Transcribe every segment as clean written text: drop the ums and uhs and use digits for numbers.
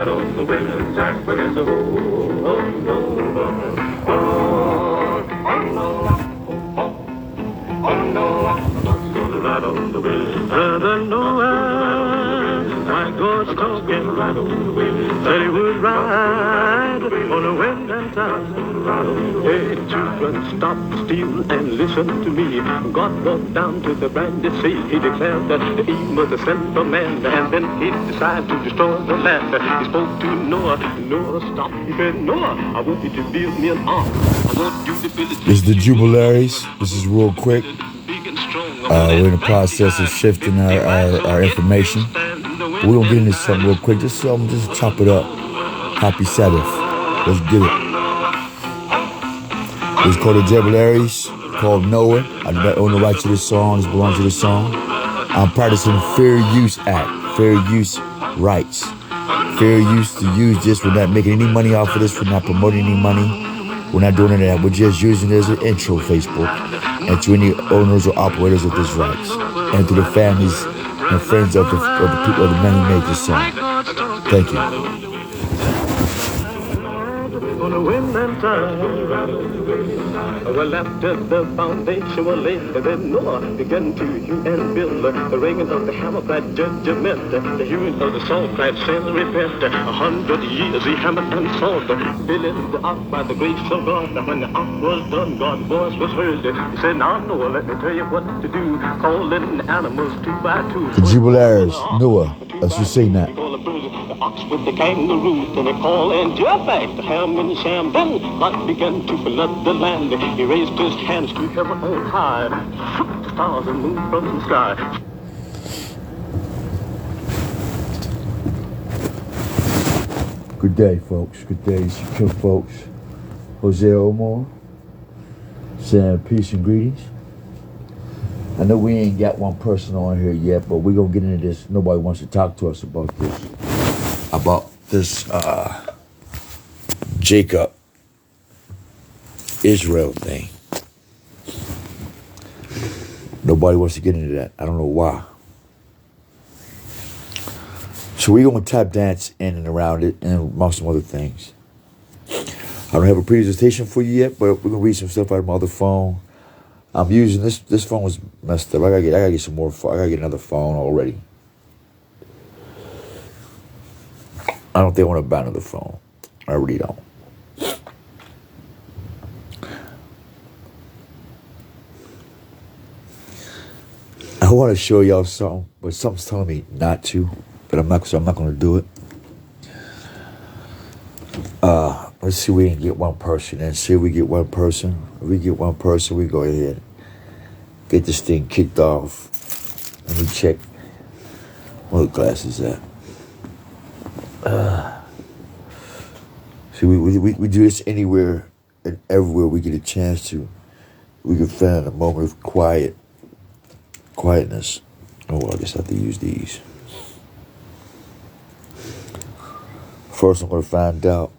On the women's act, but it's a oh no, Brother Noah, my God's talking, said he would ride on a wind and tide. Hey, children, stop, steal, and listen to me. God walked down to the brandy sea. He declared that Eve was the sin of man, and then he decided to destroy the land. He spoke to Noah. Noah stopped. He said, Noah, I want you to build me an ark. I want you to build it. This is the Jubilaries. This is real quick. We're in the process of shifting our information. But we're gonna get into something real quick. Just chop it up. Happy Sabbath. Let's get it. This is called the Jubilaries, called Noah. I do not own the rights to this song. This belongs to this song. I'm practicing Fair Use Act, Fair Use Rights. Fair use to use this. We're not making any money off of this. We're not promoting any money. We're not doing any of that. We're just using it as an intro, Facebook, and to any owners or operators of this rights, and to the families and friends of the people of the men who made this song. Thank you. On a wind and tide. Well, after the foundation was laid, then Noah began to hew and build. The ringing of the hammer cried judgment. The hewing of the saw cried sin and repent. 100 years he hammered and sawed, building the ark by the grace of God. When the ark was done, God's voice was heard. He said, now Noah, let me tell you what to do. Call in animals 2 by 2. The Jubilaries, Noah. Let's just sing that. The ox with the kangaroo, then they call and jump back the ham and sham. Then God began to flood the land. He raised his hands to heaven on high, shook the stars and moon from the sky. Good day, folks. Good day, secure folks. Jose Omar saying peace and greetings. I know we ain't got one person on here yet, but we're gonna get into this. Nobody wants to talk to us about this Jacob Israel thing. Nobody wants to get into that. I don't know why. So we're gonna tap dance in and around it and amongst some other things. I don't have a presentation for you yet, but we're gonna read some stuff out of my other phone. I'm using this phone was messed up. I gotta get some more. I gotta get another phone already. I don't think I want to buy another phone. I really don't. I want to show y'all something, but something's telling me not to. But I'm not going to do it. Let's see if we can get one person. And see if we get one person. If we get one person, we go ahead. Get this thing kicked off. Let me check. Where the glasses at? See, we do this anywhere and everywhere we get a chance to. We can find a moment of quietness. Oh, well, I guess I have to use these. First, I'm going to find out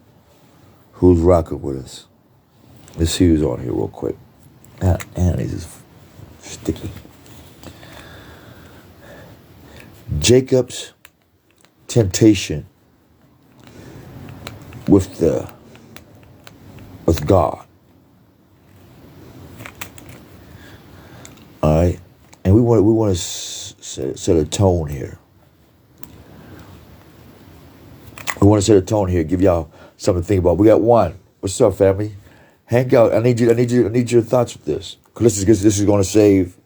who's rocking with us. Let's see who's on here real quick. Man, these is sticky. Jacob's temptation with God. All right, and we want to set a tone here. We want to set a tone here. Give y'all something to think about. We got one. What's up, family? Hang out. I need your thoughts with this. Cause this is going to save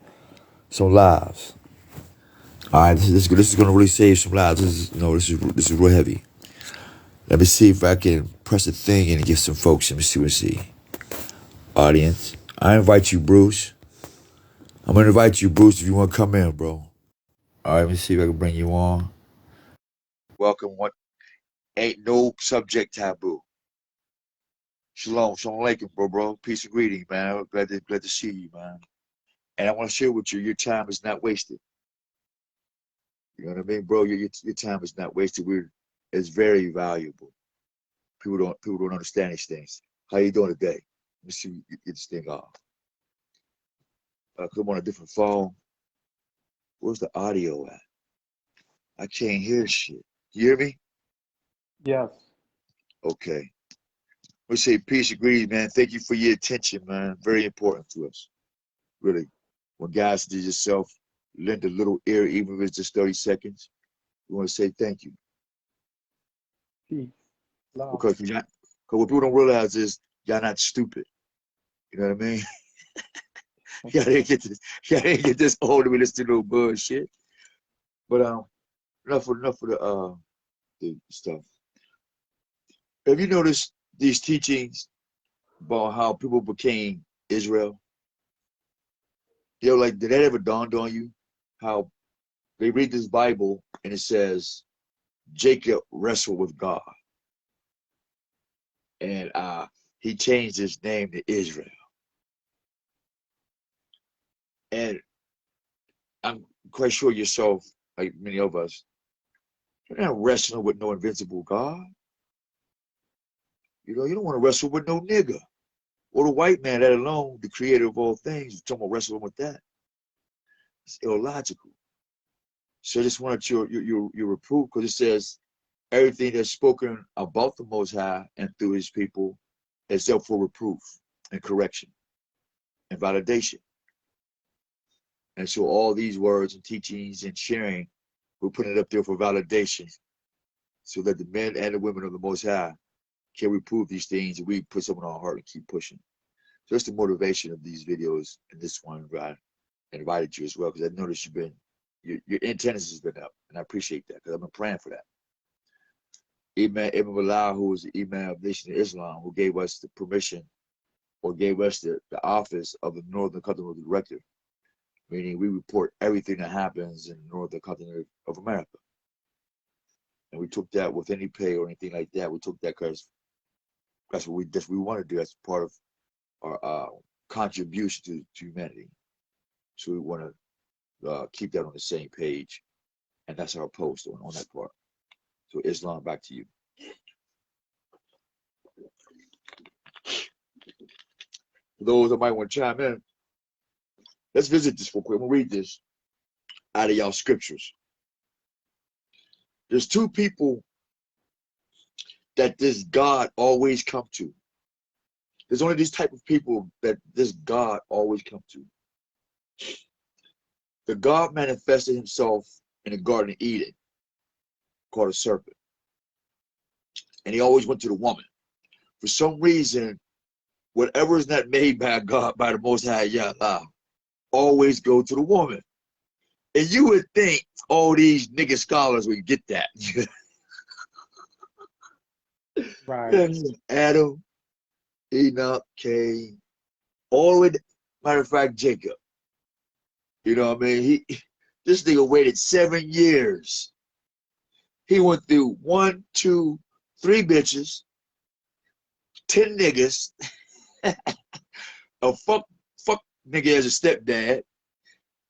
some lives. All right, this is going to really save some lives. This is real heavy. Let me see if I can press a thing and get some folks. Let me see what I see. Audience, I invite you, Bruce. I'm going to invite you, Bruce, if you want to come in, bro. All right, let me see if I can bring you on. Welcome. One ain't no subject taboo. Shalom alaikum, bro. Peace and greeting, man. Glad to see you, man. And I want to share with you, your time is not wasted. You know what I mean, bro? Your time is not wasted. It's very valuable. People don't understand these things. How you doing today? Let me see you get this thing off. Come on a different phone. Where's the audio at? I can't hear shit. You hear me? Yes. Okay. We say peace and greetings, man. Thank you for your attention, man. Very important to us. Really. When guys did yourself, lend a little ear, even if it's just 30 seconds, we want to say thank you. Peace. Love. Because what people don't realize is y'all not stupid. You know what I mean? Y'all didn't get this old to be listening to no bullshit. But enough of the stuff. Have you noticed these teachings about how people became Israel? You know, like, did that ever dawn on you? How they read this Bible and it says Jacob wrestled with God. And he changed his name to Israel. And I'm quite sure yourself, like many of us, you're not wrestling with no invincible God. You know, you don't want to wrestle with no nigga or the white man, let alone the creator of all things. You're talking about wrestling with that. It's illogical. So I just wanted your reproof, because it says everything that's spoken about the Most High and through his people is up for reproof and correction and validation. And so all these words and teachings and sharing, we're putting it up there for validation so that the men and the women of the Most High can reprove these things, and we put something on our heart and keep pushing. So that's the motivation of these videos and this one, right? I invited you as well, because I noticed you've been, your antennas has been up, and I appreciate that, because I've been praying for that. Imam Ibn Bilal, who was the Imam of the Nation of Islam, who gave us the permission, or gave us the office of the Northern Continental Director, meaning we report everything that happens in the Northern Continent of America. And we took that with any pay or anything like that. We took that because that's what we want to do. That's part of our contribution to humanity. So we want to keep that on the same page. And that's our post on that part. So Islam, back to you. For those that might want to chime in, let's visit this real quick. We'll read this out of y'all scriptures. There's two people that this God always come to. There's only these type of people that this God always come to. The God manifested himself in the Garden of Eden, called a serpent. And he always went to the woman. For some reason, whatever is not made by God, by the Most High Yahweh, always go to the woman. And you would think all these nigga scholars would get that. Right. Adam, Enoch, Cain, all the way, matter of fact, Jacob. You know what I mean? This nigga waited 7 years. He went through 1, 2, 3 bitches, 10 niggas, a fuck nigga as a stepdad.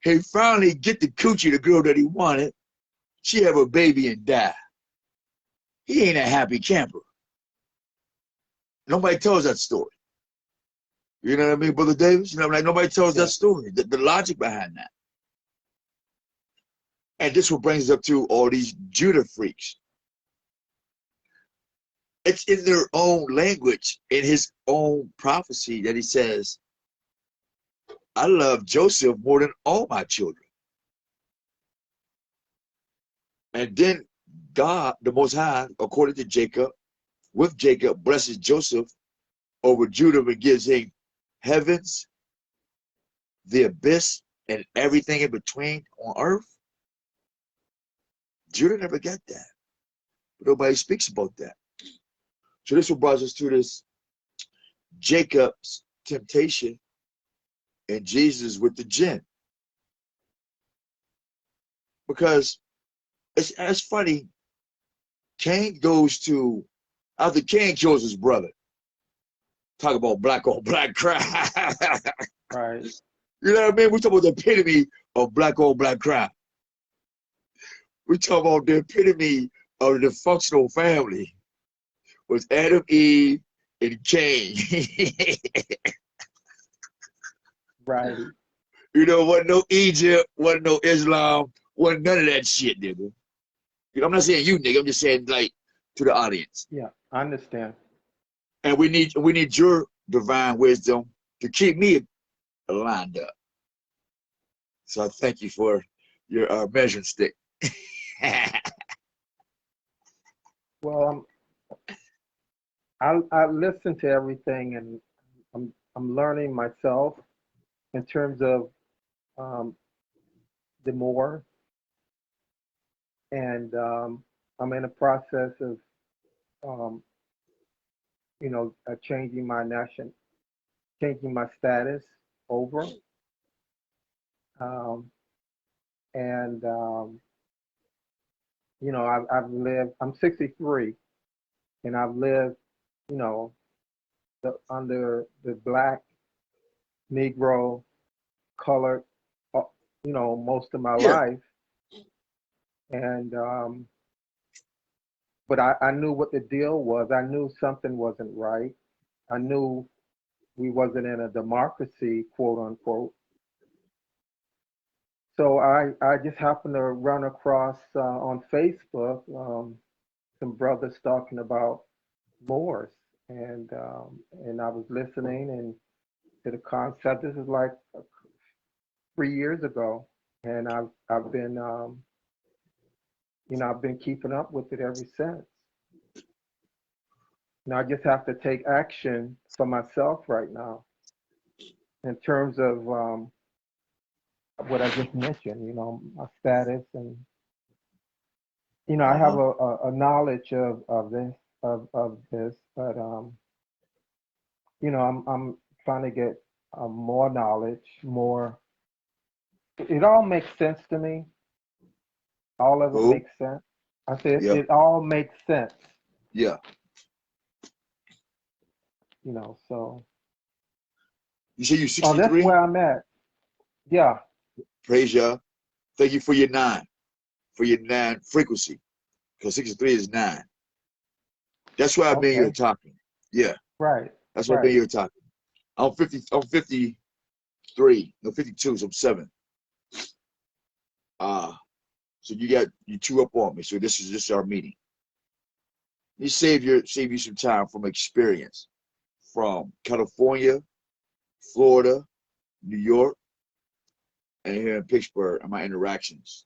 He finally get the coochie, the girl that he wanted. She have a baby and die. He ain't a happy camper. Nobody tells that story. You know what I mean, Brother Davis? You know, like nobody tells that story, the logic behind that. And this what brings us up to all these Judah freaks. It's in their own language, in his own prophecy, that he says, I love Joseph more than all my children. And then God, the Most High, according to Jacob, with Jacob, blesses Joseph over Judah and gives him heavens, the abyss, and everything in between on earth. Judah never got that. But nobody speaks about that. So this will bring us to this Jacob's temptation and Jesus with the jinn. Because it's funny, Cain goes to, after Cain kills his brother, talk about black on black crime. Right. You know what I mean? We talk about the epitome of black on black crime. We talk about the epitome of the dysfunctional family was Adam, Eve, and Cain. Right. You know, wasn't no Egypt, wasn't no Islam, wasn't none of that shit, nigga. You know, I'm not saying you, nigga. I'm just saying, like, to the audience. Yeah, I understand. And we need your divine wisdom to keep me lined up. So I thank you for your measuring stick. Well, I listen to everything, and I'm learning myself in terms of um, the more, and I'm in a process of um, changing my status over, um, and I've lived. I'm 63, and I've lived, you know, under the black, Negro, colored, uh, most of my Yeah. life, and but I knew what the deal was. I knew something wasn't right. I knew we wasn't in a democracy, quote unquote. So I just happened to run across on Facebook some brothers talking about Moors, and I was listening and to the concept. This is like 3 years ago, and I've been I've been keeping up with it ever since. Now I just have to take action for myself right now in terms of what I just mentioned. My status, and I have Uh-huh. a knowledge of this, but I'm trying to get more knowledge, more. It all makes sense to me. All of it Who? makes sense. I said Yeah. it all makes sense. Yeah. So You say you're that's 63? where I'm at. Yeah, Praise Yah. Thank you for your nine frequency. Because 63 is 9. That's why I've been here okay, talking. Yeah. right, That's why I've been right. here talking. I'm 53. No, 52, so I'm 7. So you 2 up on me. So this is our meeting. You save you some time from experience from California, Florida, New York, and here in Pittsburgh and my interactions.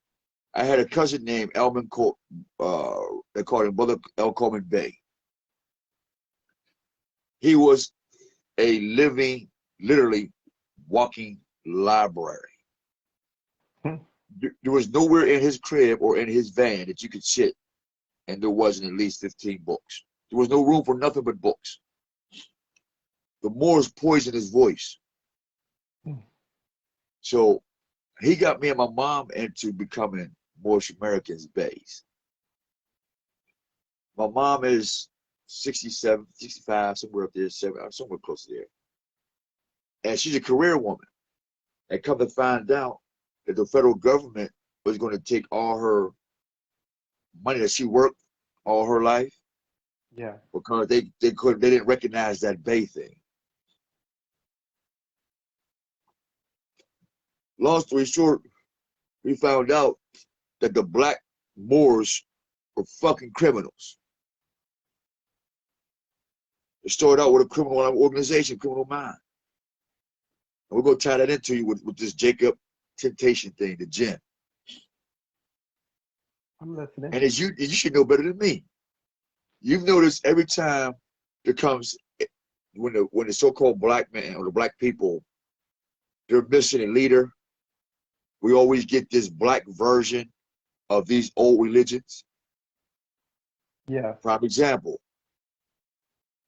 I had a cousin named Elman Col they called him Brother El Coleman Bay. He was a living, literally walking library. Hmm. There was nowhere in his crib or in his van that you could sit and there wasn't at least 15 books. There was no room for nothing but books. The Moors poisoned his voice. Hmm. So he got me and my mom into becoming Moorish Americans Bays. My mom is 67, 65, somewhere up there, somewhere close to there. And she's a career woman. And come to find out that the federal government was going to take all her money that she worked all her life Yeah. because they didn't recognize that Bay thing. Long story short, we found out that the black Moors were fucking criminals. It started out with a criminal organization, criminal mind. And we're going to tie that into you with this Jacob temptation thing, the gin. I'm listening. And as you should know better than me. You've noticed every time there comes when the so-called black man or the black people, they're missing a leader. We always get this black version of these old religions. Yeah. Prime example,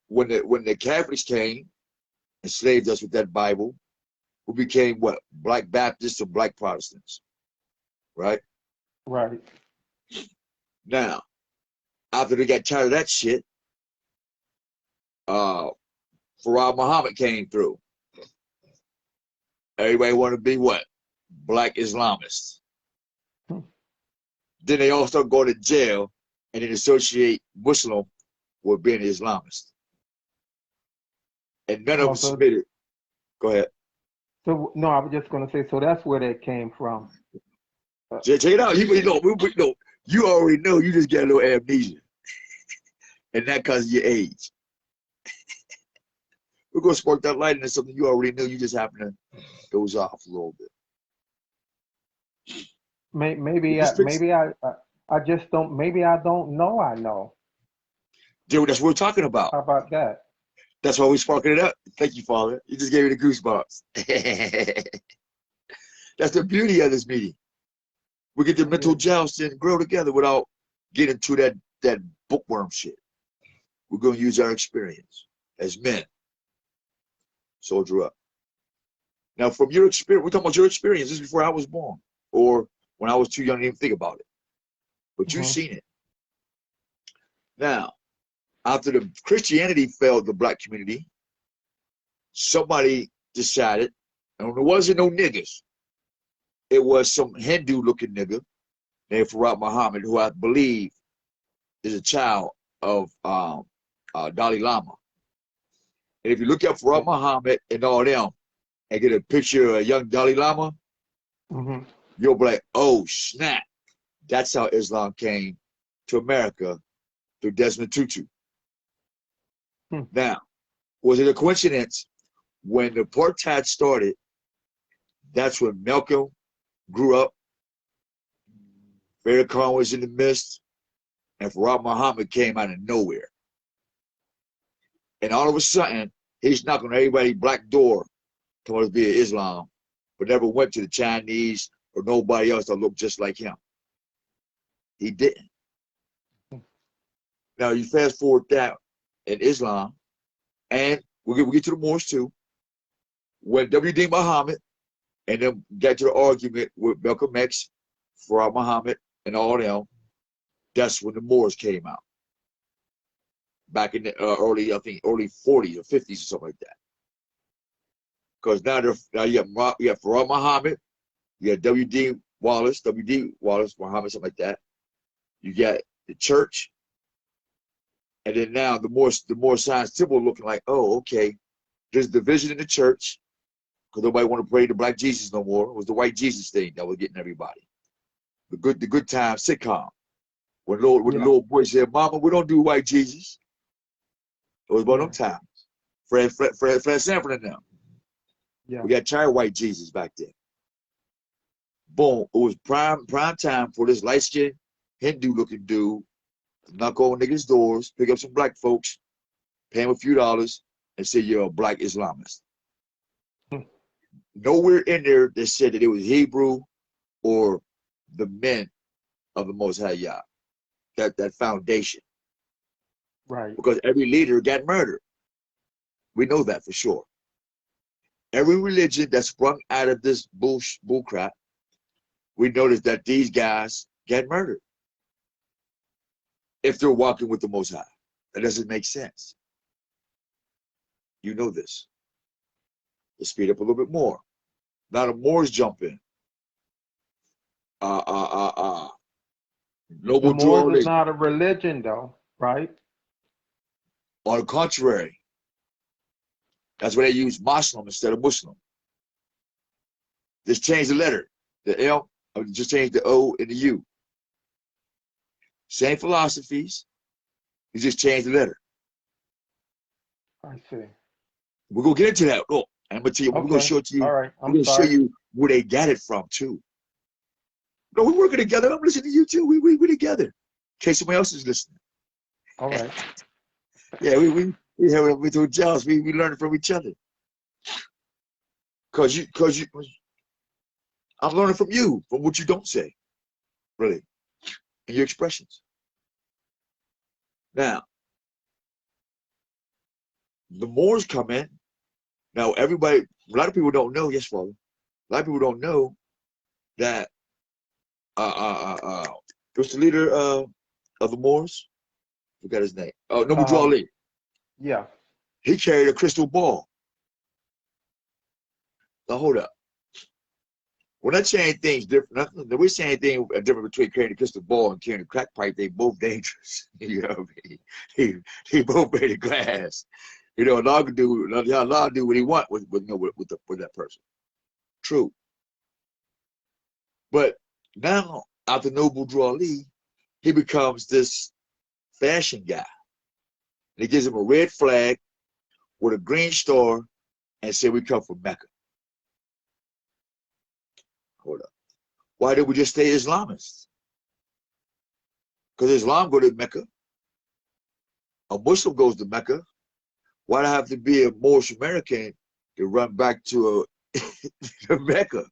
when the Catholics came, enslaved us with that Bible, we became what? Black Baptists or black Protestants, right? Right. Now, after they got tired of that shit, Farah Muhammad came through. Everybody wanted to be what? Black Islamists. Hmm. Then they all start going to jail and then associate Muslim with being Islamist. And none of them Also, submitted. Go ahead. so no, I was just going to say. So that's where that came from. Check it out. You already know. You just got a little amnesia. and that because of your age. We're going to spark that light into something you already knew. You just happen to doze off a little bit. Maybe I just don't. Maybe I don't know. I know. Dude, that's what we're talking about. How about that? That's why we're sparking it up. Thank you, Father. You just gave me the goosebumps. That's the beauty of this meeting. We get the mental joust and grow together without getting into that bookworm shit. We're going to use our experience as men. Soldier up. Now, from your experience, we're talking about your experience. This is before I was born, or when I was too young to even think about it. But you've seen it. Now, after the Christianity failed the black community, somebody decided, and it wasn't no niggas. It was some Hindu-looking nigga named Farad Muhammad, who I believe is a child of Dalai Lama. And if you look up Farad Muhammad and all them and get a picture of a young Dalai Lama, you'll be like, oh, snap. That's how Islam came to America through Desmond Tutu. Now, was it a coincidence when the apartheid started? That's when Malcolm grew up. Farrakhan was in the midst, and Farad Muhammad came out of nowhere. And all of a sudden, he's knocking on everybody's black door towards via Islam, but never went to the Chinese or nobody else that looked just like him. He didn't. Now, you fast forward that in Islam, and we'll get to the Moors too. When W.D. Muhammad and then got to the argument with Malcolm X, Farad Muhammad, and all them, that's when the Moors came out. Back in the early 40s or 50s or something like that. Because now you have Farad Muhammad, you have W.D. Wallace, Muhammad, something like that. You got the church, and then now the more signs symbol looking like, oh, okay, there's division in the church because nobody want to pray to black Jesus no more. It was the white Jesus thing that was getting everybody. The good time sitcom. When the little boy said, "Mama, we don't do white Jesus." It was about them times. Fred Sanford and them. Yeah. We got tired white Jesus back then. Boom. It was prime time for this light-skinned Hindu-looking dude to knock on niggas' doors, pick up some black folks, pay them a few dollars, and say you're a black Islamist. Nowhere in there they said that it was Hebrew or the men of the Most High Yah. That foundation. Right. Because every leader got murdered. We know that for sure. Every religion that sprung out of this bull crap, we noticed that these guys get murdered. If they're walking with the Most High. That doesn't make sense. You know this. Let's speed up a little bit more. Now the Moors jump in. The Moors is not a religion though, right? On the contrary, that's why they use Muslim instead of Muslim. Just change the letter. The L, just change the O and the U. Same philosophies. You just change the letter. I see. We're gonna get into that. Oh, I'm gonna tell you. Okay. We're gonna show it to you. All right. We're gonna show you where they got it from too. No, we're working together. I'm listening to you too. We're together. In case somebody else is listening. All right. Yeah, we through jails. We learn from each other. Cause you, I'm learning from you, from what you don't say, really, and your expressions. Now, the Moors come in. Now, a lot of people don't know. Yes, Father. A lot of people don't know that. What's the leader of the Moors? Forgot his name. Oh, Noble Ali. Yeah. He carried a crystal ball. Now hold up. We're not saying things different. We're saying things different between carrying a crystal ball and carrying a crack pipe. They both dangerous. You know what I mean? He both made of glass. You know, Allah can do what he wants with that person. True. But now, after Noble Drew Ali, he becomes this fashion guy. And he gives them a red flag with a green star and say, we come from Mecca. Hold up. Why did we just stay Islamists? Because Islam go to Mecca. A Muslim goes to Mecca. Why do I have to be a Moorish American to run back to Mecca?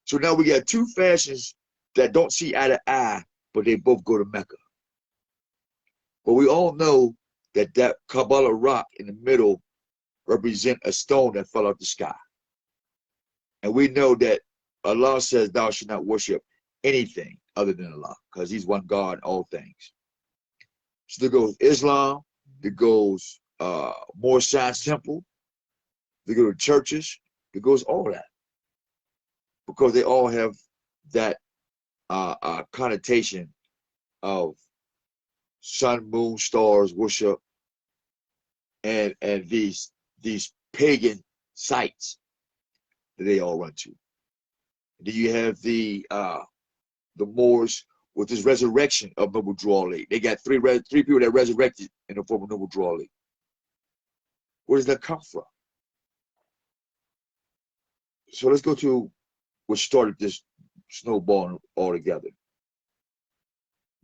So now we got two fashions that don't see eye to eye, but they both go to Mecca. But we all know that that Kabbalah rock in the middle represent a stone that fell out the sky. And we know that Allah says thou shalt not worship anything other than Allah, because he's one God in all things. So there goes Islam, there goes Moorish Science Temple, there go to churches, there goes all that. Because they all have that connotation of sun, moon, stars, worship, and these pagan sites that they all run to. Then you have the Moors with this resurrection of Noble Drew Ali. They got three people that resurrected in the form of Noble Drew Ali. Where does that come from? So let's go to what started this snowball altogether.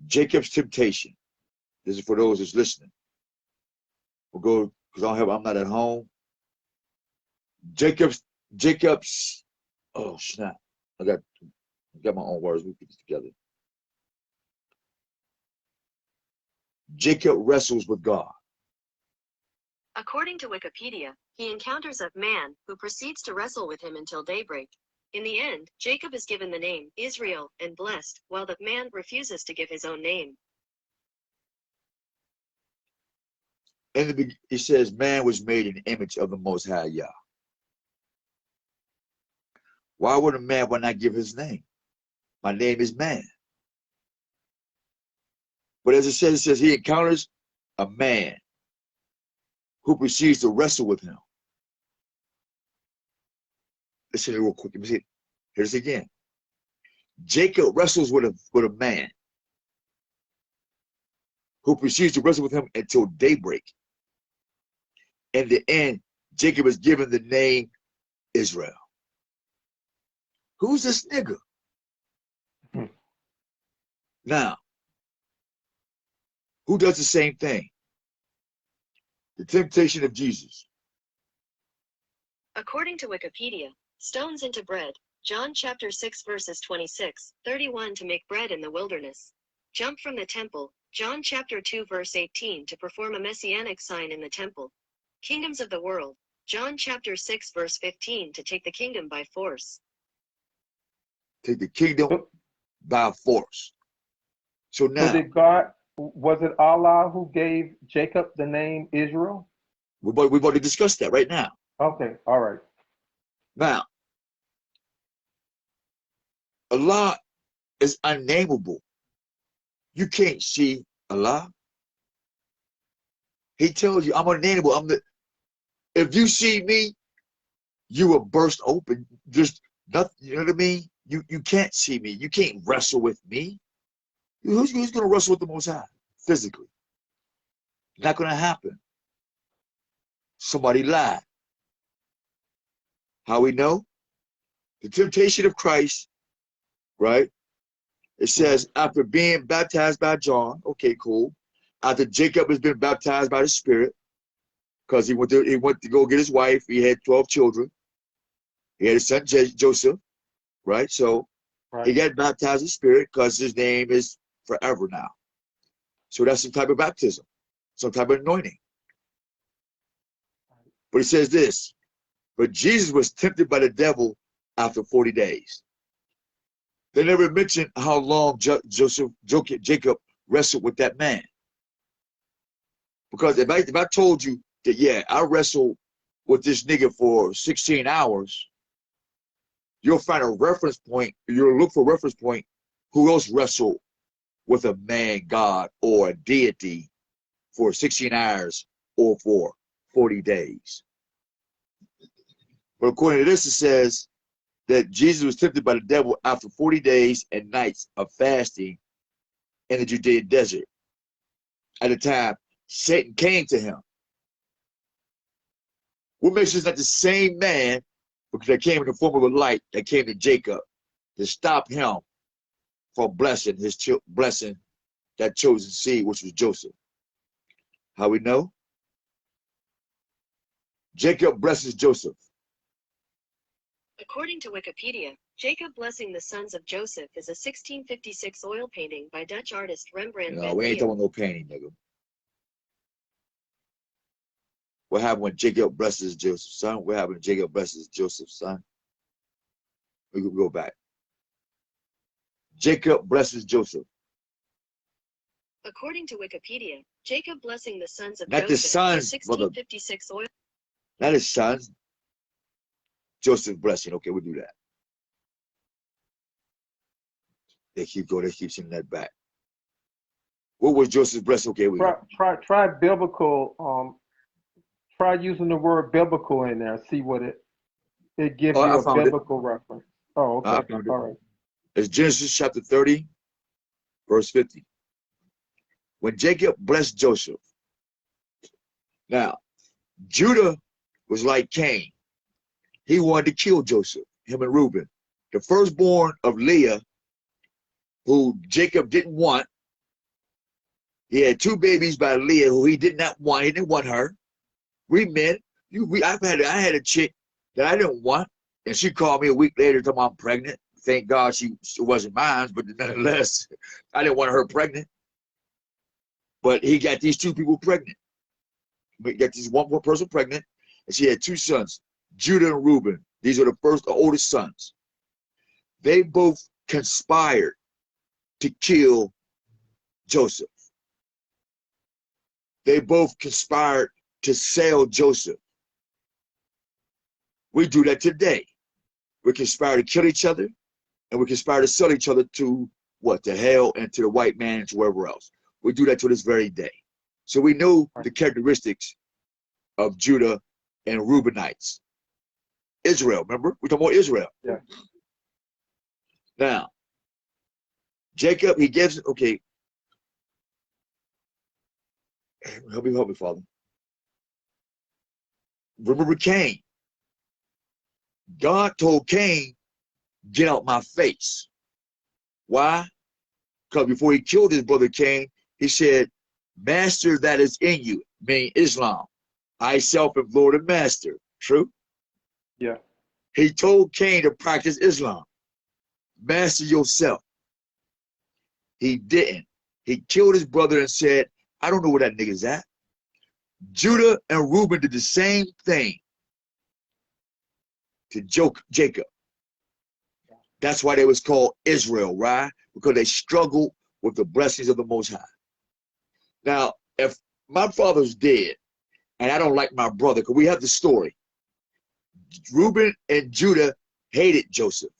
Jacob's temptation. This is for those that's listening. We'll go because I'm not at home. Jacob's. Oh snap! I got my own words. We put this together. Jacob wrestles with God. According to Wikipedia, he encounters a man who proceeds to wrestle with him until daybreak. In the end, Jacob is given the name Israel and blessed, while the man refuses to give his own name. It says, man was made in the image of the Most High Yah. Why would a man not give his name? My name is man. But as it says he encounters a man who proceeds to wrestle with him. Listen real quick. Let me see it. Here's it again. Jacob wrestles with a man who proceeds to wrestle with him until daybreak. In the end, Jacob is given the name Israel. Who's this nigga? Now, who does the same thing? The temptation of Jesus. According to Wikipedia, stones into bread, John chapter 6 verses 26, 31 to make bread in the wilderness. Jump from the temple, John chapter 2 verse 18 to perform a messianic sign in the temple. Kingdoms of the world, John chapter 6 verse 15 to take the kingdom by force. Take the kingdom by force. So now, was it Allah who gave Jacob the name Israel? we've already discussed that right now. Okay, all right. Now, Allah is unnameable. You can't see Allah. He tells you, I'm unnameable. If you see me, you will burst open. There's nothing, you know what I mean? You can't see me. You can't wrestle with me. Who's going to wrestle with the Most High physically? Not going to happen. Somebody lied. How we know? The temptation of Christ, right? It says, after being baptized by John, okay, cool. After Jacob has been baptized by the Spirit, because he went to go get his wife. He had 12 children. He had his son Joseph, right? So he got baptized in the Spirit because his name is forever now. So that's some type of baptism, some type of anointing. But it says this, but Jesus was tempted by the devil after 40 days. They never mentioned how long Jacob wrestled with that man. Because if I told you that, yeah, I wrestled with this nigga for 16 hours, you'll find a reference point, you'll look for a reference point, who else wrestled with a man, God, or a deity for 16 hours or for 40 days. But according to this, it says that Jesus was tempted by the devil after 40 days and nights of fasting in the Judean desert. At the time, Satan came to him. What makes us not the same man? Because that came in the form of a light that came to Jacob to stop him from blessing blessing that chosen seed, which was Joseph. How we know? Jacob blesses Joseph. According to Wikipedia, Jacob blessing the sons of Joseph is a 1656 oil painting by Dutch artist Rembrandt van We ain't Leeuwen. talking no painting, nigga. What happened when Jacob blesses Joseph's son? What happened when Jacob blesses Joseph's son? We can go back. Jacob blesses Joseph. According to Wikipedia, Jacob blessing the sons of Not the Joseph sons, is 1656 oil. Not his sons. Joseph blessing. Okay, we'll do that. They keep going. They keep sending that back. What was Joseph's blessing? Okay, we try biblical. Try using the word biblical in there. See what it gives you a biblical reference. Oh, okay. All right. It's Genesis chapter 30, verse 50. When Jacob blessed Joseph. Now, Judah was like Cain. He wanted to kill Joseph, him and Reuben. The firstborn of Leah, who Jacob didn't want. He had two babies by Leah who he did not want. He didn't want her. We men, I had a chick that I didn't want, and she called me a week later talking about I'm pregnant. Thank God she wasn't mine, but nonetheless, I didn't want her pregnant. But he got these two people pregnant. He got this one person pregnant, and she had two sons, Judah and Reuben. These are the oldest sons. They both conspired to kill Joseph. They both conspired to sell Joseph. We do that today. We conspire to kill each other, and we conspire to sell each other to what? To hell and to the white man and to wherever else. We do that to this very day. So we know the characteristics of Judah and Reubenites. Israel, remember? We're talking about Israel. Yeah. Now, Jacob, he gives, okay. Help me, Father. Remember Cain. God told Cain, get out my face. Why? Because before he killed his brother Cain, he said, master that is in you, meaning Islam. I self am Lord and master. True? Yeah. He told Cain to practice Islam. Master yourself. He didn't. He killed his brother and said, I don't know where that nigga's at. Judah and Reuben did the same thing to Jacob. That's why they was called Israel, right? Because they struggled with the blessings of the Most High. Now, if my father's dead and I don't like my brother, because we have the story, Reuben and Judah hated Joseph.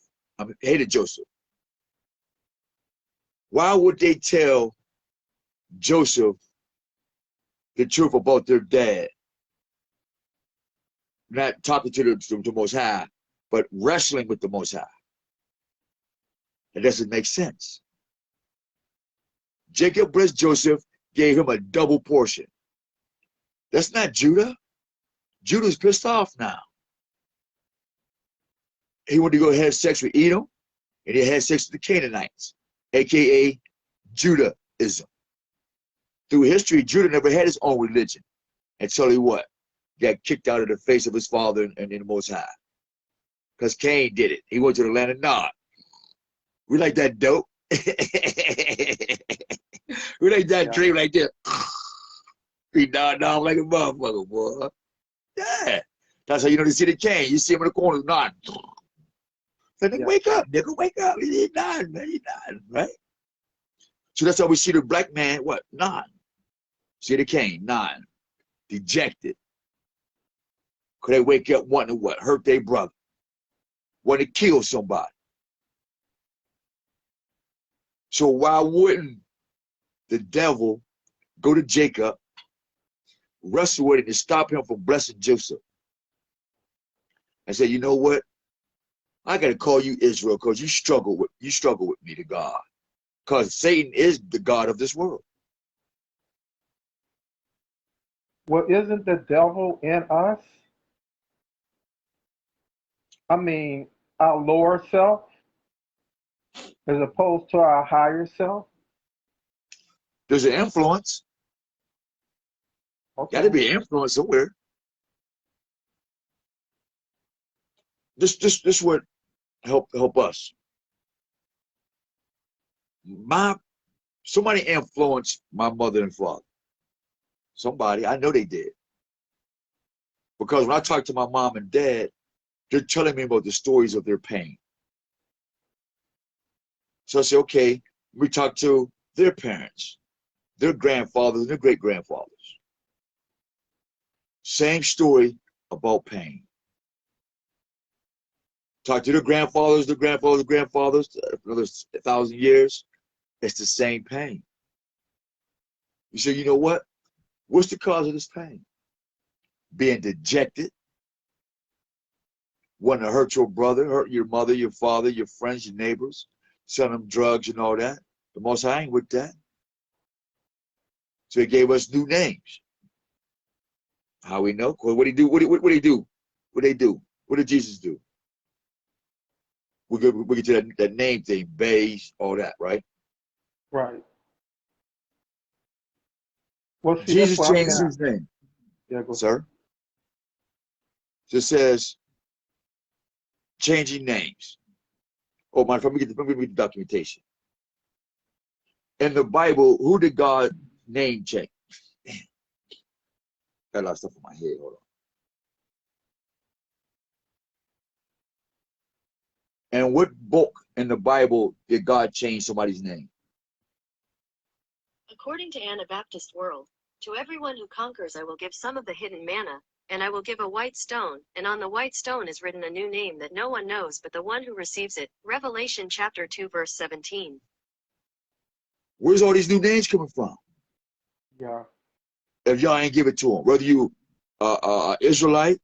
Why would they tell Joseph the truth about their dad? Not talking to the Most High, but wrestling with the Most High. It doesn't make sense. Jacob blessed Joseph, gave him a double portion. That's not Judah. Judah's pissed off now. He wanted to go have sex with Edom, and he had sex with the Canaanites, aka Judaism. Through history, Judah never had his own religion until he what? Got kicked out of the face of his father and the Most High. Because Cain did it. He went to the land of Nod. We like that dope. We like that dream like that. He nod down like a motherfucker, boy. Yeah. That's how you know the city Cain. You see him in the corner nodding. So nigga, wake up, nigga, wake up. He nodding, man. He nodding, right? So that's how we see the black man, what? Nodding. See the Cain, nodding. Dejected. Could they wake up wanting to what? Hurt their brother. Want to kill somebody. So why wouldn't the devil go to Jacob, wrestle with him to stop him from blessing Joseph? And say, you know what? I gotta call you Israel because you struggle with me to God. Because Satan is the God of this world. Well, isn't the devil in us? I mean, our lower self as opposed to our higher self? There's an influence. Got to Okay. be an influence somewhere. This would help us. Somebody influenced my mother and father. Somebody, I know they did. Because when I talk to my mom and dad, they're telling me about the stories of their pain. So I say, okay, we talk to their parents, their grandfathers, and their great grandfathers. Same story about pain. Talk to their grandfathers, for another 1,000 years. It's the same pain. You say, you know what? What's the cause of this pain? Being dejected, wanting to hurt your brother, hurt your mother, your father, your friends, your neighbors, selling them drugs and all that. The Most High ain't with that. So he gave us new names. How we know? What did he do? What did he do? What did they do? What did Jesus do? We get to that name thing, beige, all that, right? Right. Well, see, that's Jesus what I'm changed saying. his name, Yeah, go ahead. sir. So it says changing names. Oh, my friend, let me read the documentation. In the Bible, who did God name change? Damn, got a lot of stuff in my head. Hold on. And what book in the Bible did God change somebody's name? According to Anabaptist World, to everyone who conquers I will give some of the hidden manna, and I will give a white stone, and on the white stone is written a new name that no one knows but the one who receives it. Revelation chapter 2 verse 17. Where's all these new names coming from? Yeah. If y'all ain't give it to them, whether you Israelite,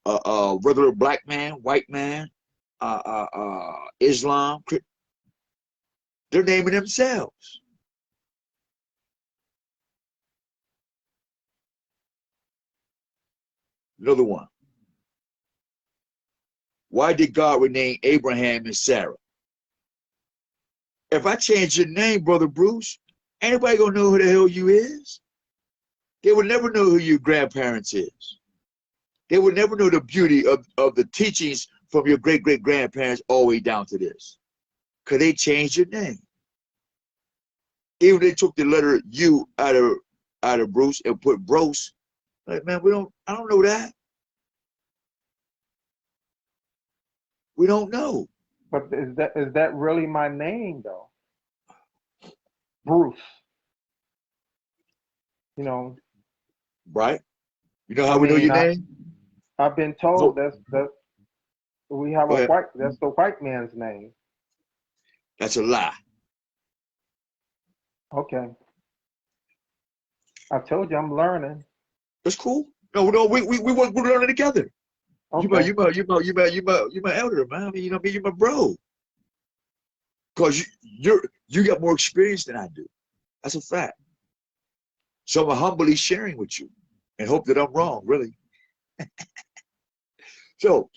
whether a black man, white man, Islam, they're naming themselves. Another one. Why did God rename Abraham and Sarah? If I change your name, Brother Bruce, anybody gonna know who the hell you is? They will never know who your grandparents is. They will never know the beauty of the teachings from your great-great-grandparents all the way down to this. Because they changed your name. Even they took the letter U out of Bruce and put Bruce. Like, man, I don't know that. We don't know. But is that really my name though? Bruce. You know, Right? You know I how we know mean, your name? I've been told No. that's we have Go a ahead. that's the white man's name. That's a lie. Okay. I told you I'm learning. That's cool. No, we're learning together. You Okay. my elder, man. I mean, you're my bro. Because you got more experience than I do. That's a fact. So I'm humbly sharing with you and hope that I'm wrong, really. So,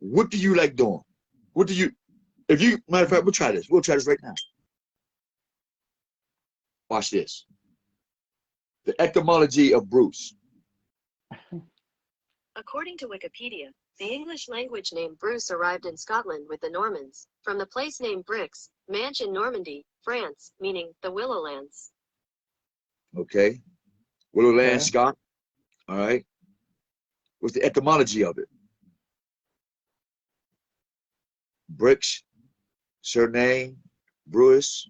what do you like doing? What do you, matter of fact, we'll try this. We'll try this right now. Watch this. The etymology of Bruce. According to Wikipedia, the English language name Bruce arrived in Scotland with the Normans, from the place name Brix, Manche in Normandy, France, meaning the Willowlands. Okay. Willowland, Okay. Scott. All right. What's the etymology of it? Brix, surname, Bruce.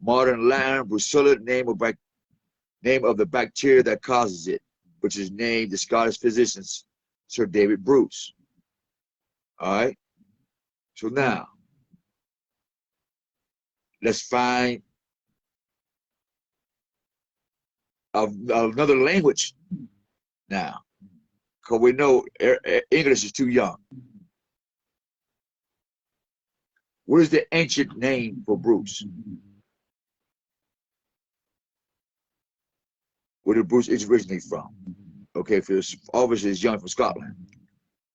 Modern Latin, Brucella, name of the bacteria that causes it, which is named the Scottish physician Sir David Bruce. All right. So now, let's find another language now, because we know English is too young. What is the ancient name for Bruce? where the Bruce is originally from. Okay, for this, obviously it's young from Scotland.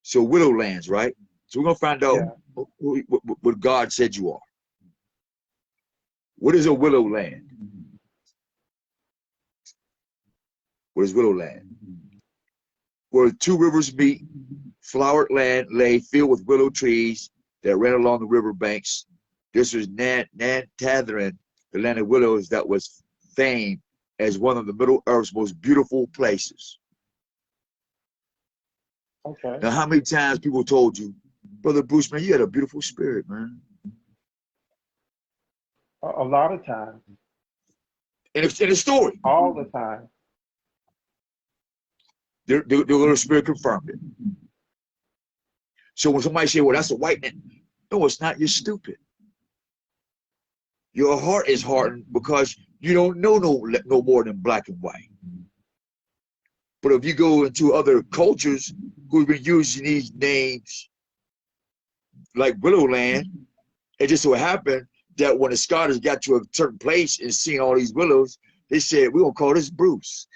So Willow Lands, right? So we're gonna find out Yeah. what God said you are. What is a willow land? What is willow land? Where two rivers meet, flowered land lay filled with willow trees that ran along the river banks. This was Nantathrin, the land of willows that was famed as one of the Middle Earth's most beautiful places. Okay. Now, how many times people told you, Brother Bruce, man, you had a beautiful spirit, man. A lot of times. In a story, All the time. the little spirit confirmed it. So when somebody say, well, that's a white man, no, it's not. You're stupid. Your heart is hardened because you don't know no more than black and white. But if you go into other cultures who've been using these names like Willow Land, it just so happened that when the Scottish got to a certain place and seen all these willows, they said, we're gonna call this Bruce.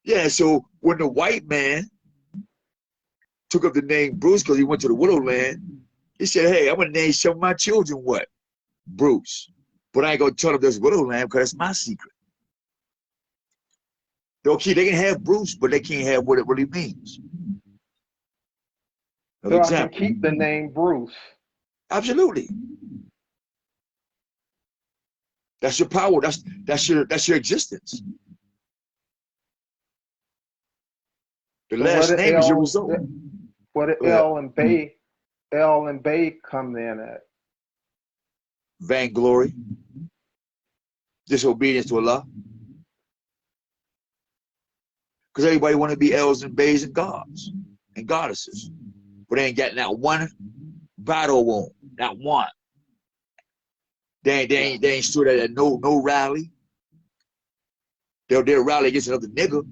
Yeah, so when the white man took up the name Bruce because he went to the Willow Land, he said, hey, I'm gonna name some of my children what? Bruce. But I ain't gonna tell them this Willow Land because that's my secret. Okay, they can have Bruce, but they can't have what it really means. So I can Example. keep the name Bruce. Absolutely. That's your power. That's your existence. The So last name is your result. Where the L and Bay come in at? Vainglory, disobedience to Allah. Because everybody want to be L's and Bays and gods and goddesses. But they ain't got not one battle wound, not one. They ain't stood at no rally. They'll rally against another nigga,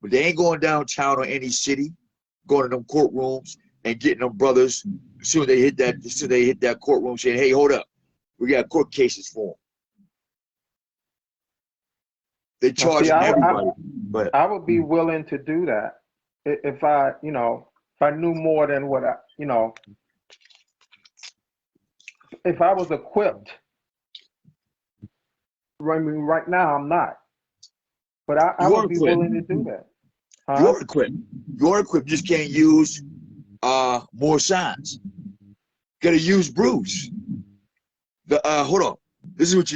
but they ain't going downtown or any city, going to them courtrooms and getting them brothers as soon as they hit that courtroom saying, hey, hold up, we got court cases for them. They charging everybody. But I would be willing to do that if I knew more than what if I was equipped. I mean, right now I'm not, but I would be willing to do that. Huh? You're equipped. You're equipped. You just can't use more signs. Gotta use Bruce. Hold on. This is what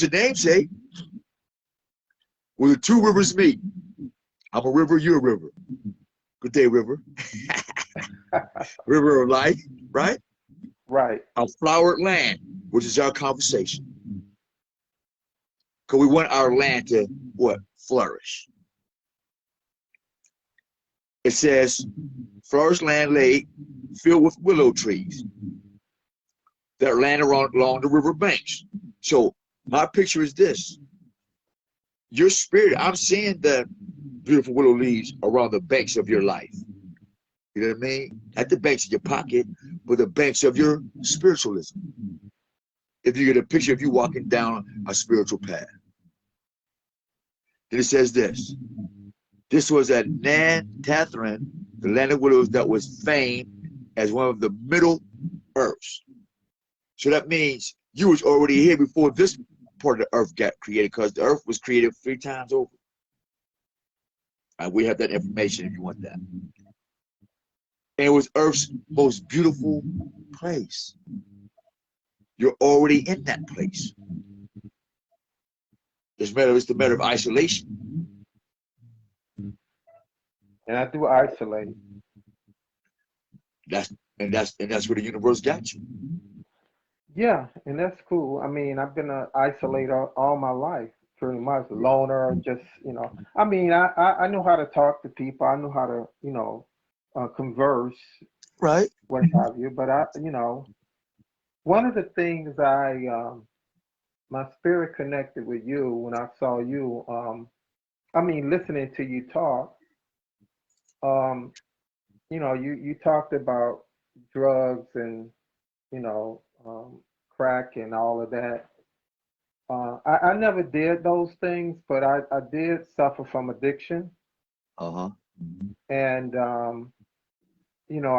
your name say. Where the two rivers meet. I'm a river, you're a river. Good day, river. River of life, right? Right. A flowered land, which is our conversation. Because we want our land to what? Flourish. It says, flourished land lay filled with willow trees that ran along the river banks. So my picture is this. Your spirit, I'm seeing the beautiful willow leaves around the banks of your life. You know what I mean? Not the banks of your pocket, but the banks of your spiritualism. If you get a picture of you walking down a spiritual path. Then it says this. This was at Nantathrin, the land of willows that was famed as one of the Middle Earths. So that means you was already here before this part of the earth got created, because the earth was created 3 times over. And we have that information if you want that. And it was Earth's most beautiful place. You're already in that place. It's the matter of isolation. And I do isolate. That's where the universe got you. Yeah, and that's cool. I mean, I've been an isolator all my life, pretty much loner. Just I mean, I know how to talk to people. I know how to converse, right? What have you. But one of the things my spirit connected with you when I saw you. I mean, listening to you talk. You talked about drugs and crack and all of that. I never did those things, but I did suffer from addiction. Uh-huh. And, you know,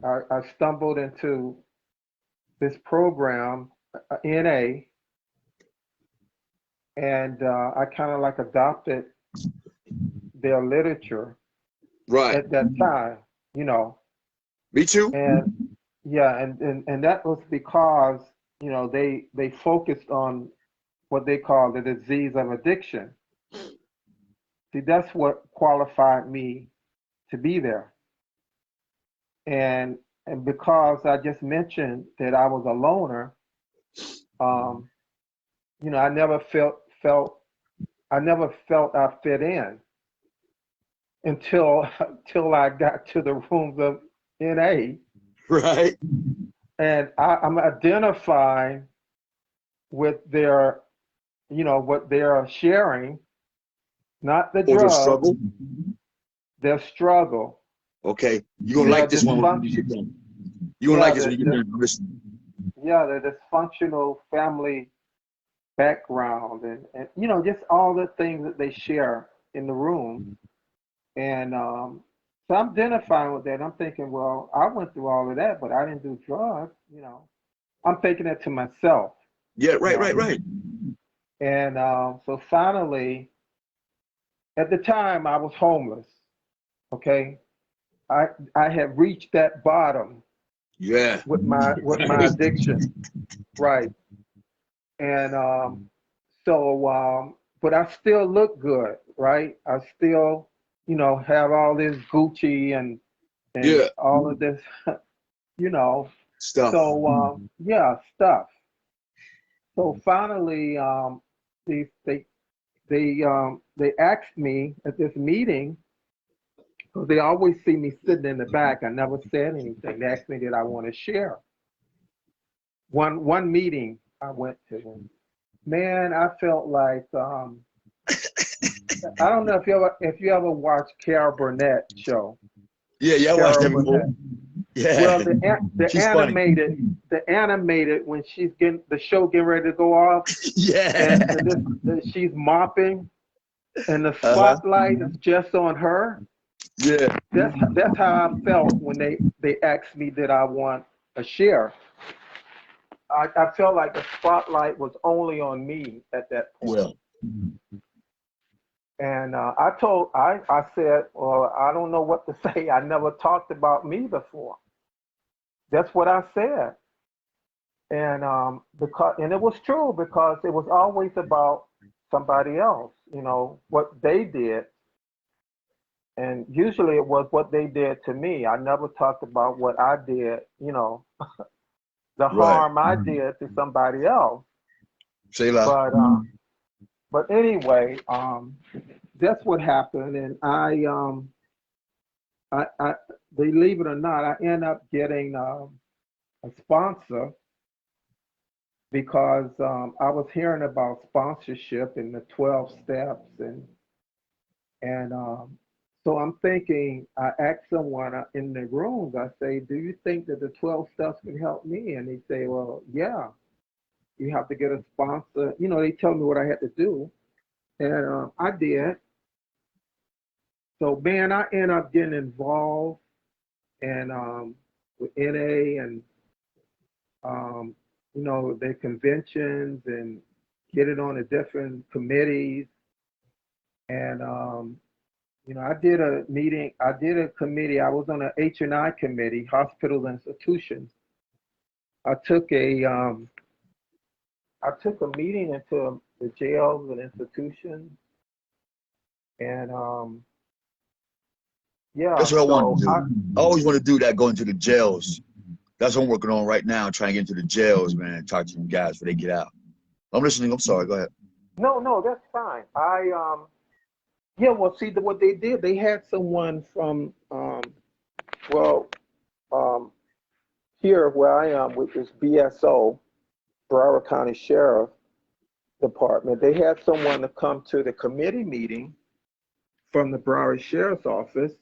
I stumbled into this program, NA, and I kind of like adopted their literature Right. at that time, you know. Me too. And yeah, and that was because, you know, they focused on what they call the disease of addiction. See, that's what qualified me to be there. And because I just mentioned that I was a loner, um, you know, I never felt I fit in until until I got to the rooms of NA, Right. and I'm identifying with their, you know, what they're sharing, not the Or the drugs, struggle. their struggle, Okay. You're gonna their like this one when you dysfunction, get done. You're gonna yeah, like this when you get done. Listen. the dysfunctional family background, and you know, just all the things that they share in the room. And so I'm identifying with that. I'm thinking, well, I went through all of that, but I didn't do drugs, you know. I'm thinking it to myself, Yeah, you right, right, know. right. And so finally, at the time, I was homeless. Okay, I had reached that bottom Yeah. with my addiction, right? And but I still look good, right? I still, you know, have all this Gucci and Yeah. all of this, you know. Stuff. So yeah, stuff. So finally, they they they asked me at this meeting, because they always see me sitting in the back. I never said anything. They asked me did I want to share. One meeting I went to, and man, I felt like I don't know if you ever watched Carol Burnett show. Yeah, yeah, I watched Carol that before. Burnett. Yeah. Well, She's funny. the animated when she's getting the show getting ready to go off, Yeah. and she's mopping, and the Uh-huh. spotlight is just on her. Yeah. That's how I felt when they asked me did I want a share. I felt like the spotlight was only on me at that point. Yeah. And I said, well, I don't know what to say. I never talked about me before. That's what I said. And and it was true because it was always about somebody else, you know, what they did. And usually it was what they did to me. I never talked about what I did, you know, the Right. harm I did to somebody else. Shayla. But anyway, that's what happened. And I believe it or not, I end up getting a sponsor because I was hearing about sponsorship and the 12 steps, and so I'm thinking, I asked someone in the rooms, I say, do you think that the 12 steps can help me? And they say, well, yeah, you have to get a sponsor. You know, they tell me what I had to do, and I did. So man, I end up getting involved and with NA and um, you know, their conventions and getting on the different committees. And you know, I did a meeting, I did a committee. I was on an H&I committee, hospital institutions. I took a meeting into the jails and institutions, and yeah. That's what I want So to do. I always want to do that, go into the jails. That's what I'm working on right now, trying to get into the jails, man, talk to them guys before they get out. I'm listening. I'm sorry. Go ahead. no, that's fine. Yeah, well, see, what they did, they had someone from well, um, here where I am, which is BSO, Broward County Sheriff Department. They had someone to come to the committee meeting from the Broward Sheriff's Office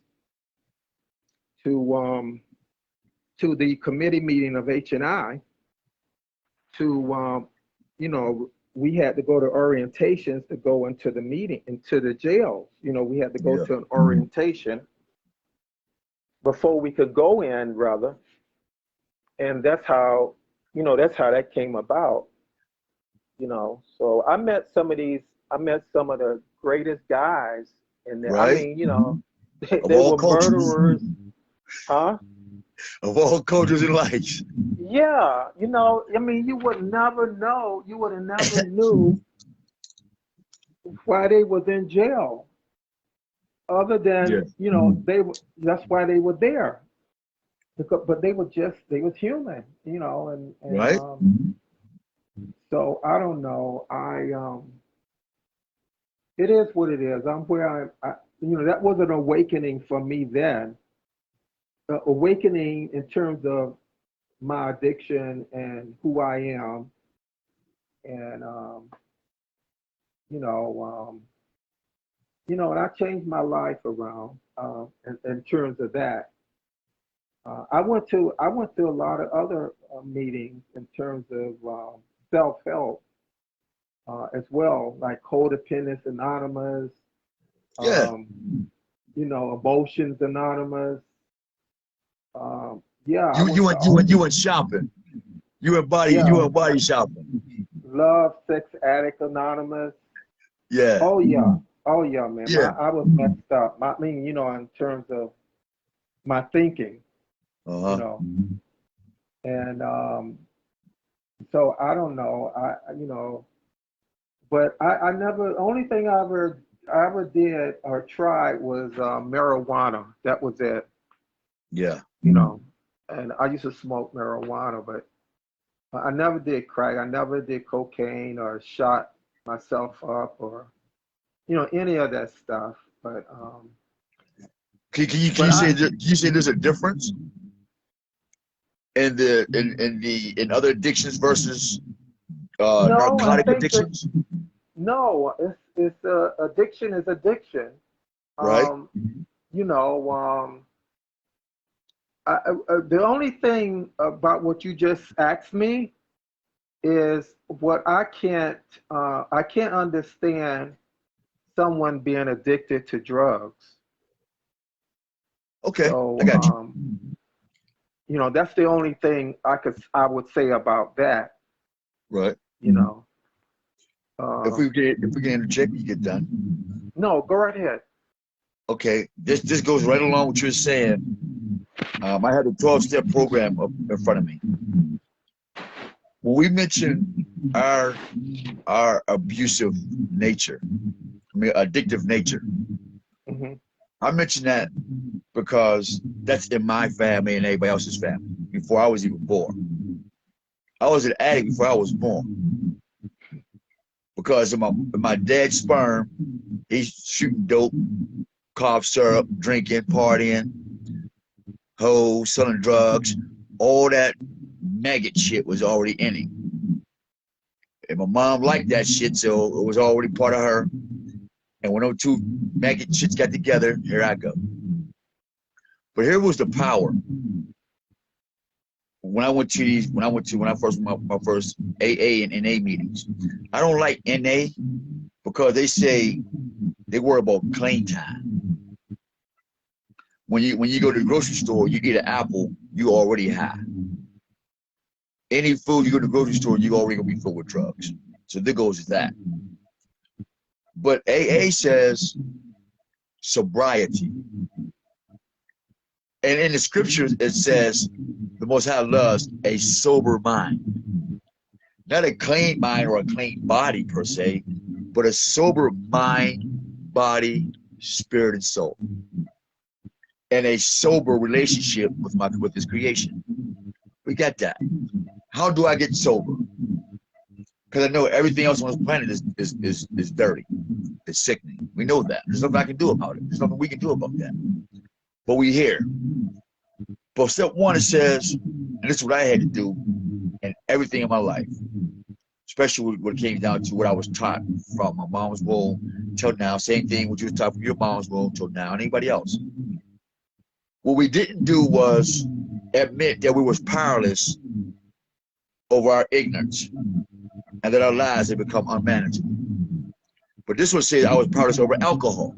to the committee meeting of H&I, to, we had to go to orientations to go into the meeting, into the jails. We had to go Yeah. to an orientation before we could go in, rather. And that's how that came about. So I met some of the greatest guys in there. I Right? mean, Of they all were cultures. murderers, huh? Of all cultures and lives. Yeah, I mean, you would never know, you would have never knew why they was in jail, other Yeah. than, that's why they were there. But they was human, and Right? so I don't know. It is what it is. I'm where that was an awakening for me then. Awakening in terms of my addiction and who I am, and and I changed my life around in terms of that. I went to a lot of other meetings in terms of self help as well, like Codependence Anonymous, Yeah. Emotions Anonymous. Yeah, I You went to went all you these. went shopping. You went Yeah, body shopping. Love Sex Addict Anonymous. Yeah. Oh yeah, oh yeah, man. Yeah. I was messed up. I mean, in terms of my thinking, you Uh-huh. know, and so I don't know. But I never. Only thing I ever did or tried was marijuana. That was it. Yeah. And I used to smoke marijuana, but I never did crack. I never did cocaine or shot myself up or any of that stuff. But Can but you I say there's a difference in in other addictions versus no, I narcotic think that addictions? no, it's addiction is addiction. Right? Um, you know, the only thing about what you just asked me is what I can't understand someone being addicted to drugs. Okay, I So, got you. that's the only thing I would say about that. Right. You know, If we get interject, you get done. no, go right ahead. Okay, this goes right along with what you're saying. I had a 12-step program up in front of me. When we mentioned our abusive nature, I mean addictive nature, Hmm. I mentioned that because that's in my family and everybody else's family before I was even born. I was an addict before I was born because of my dad's sperm. He's shooting dope, cough syrup, drinking, partying, hoes, selling drugs. All that maggot shit was already in him. And my mom liked that shit, so it was already part of her. And when those two maggot shits got together, here I go. But here was the power. When I first my first AA and NA meetings, I don't like NA because they say they worry about clean time. When you go to the grocery store, you get an apple, you already high. Any food you go to the grocery store, you already gonna be filled with drugs. So there goes that. But AA says sobriety. And in the scriptures, it says the Most High loves a sober mind. Not a clean mind or a clean body per se, but a sober mind, body, spirit, and soul. And a sober relationship with his creation. We got that. How do I get sober? Because I know everything else on this planet is dirty. It's sickening. We know that. There's nothing I can do about it. There's nothing we can do about that. But we here. But step one, it says, and this is what I had to do in everything in my life, especially when it came down to what I was taught from my mom's womb till now. Same thing what you was taught from your mom's womb till now, and anybody else. What we didn't do was admit that we was powerless over our ignorance, and that our lives have become unmanageable. But this one says I was powerless over alcohol.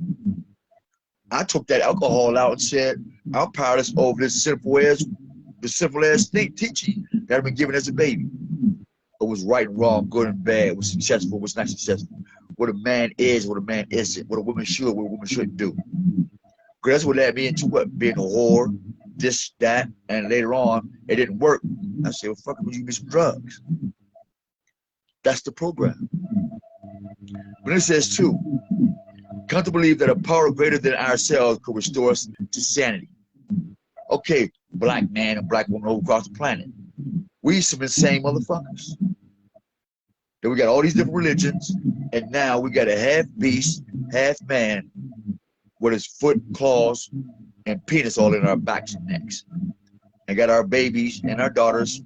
I took that alcohol out and said I'm powerless over this sinful ass teaching that I've been given as a baby. It was right and wrong, good and bad, was successful, was not successful. What a man is, what a man isn't, what a woman should, what a woman shouldn't do. Because that's what led me into what? Being a whore, this, that, and later on, it didn't work. I said, well, fuck it, you give me some drugs. That's the program. But it says too, come to believe that a power greater than ourselves could restore us to sanity. Okay, black man and black woman all across the planet. We some insane motherfuckers. Then we got all these different religions, and now we got a half beast, half man, with his foot, claws, and penis all in our backs and necks. And got our babies and our daughters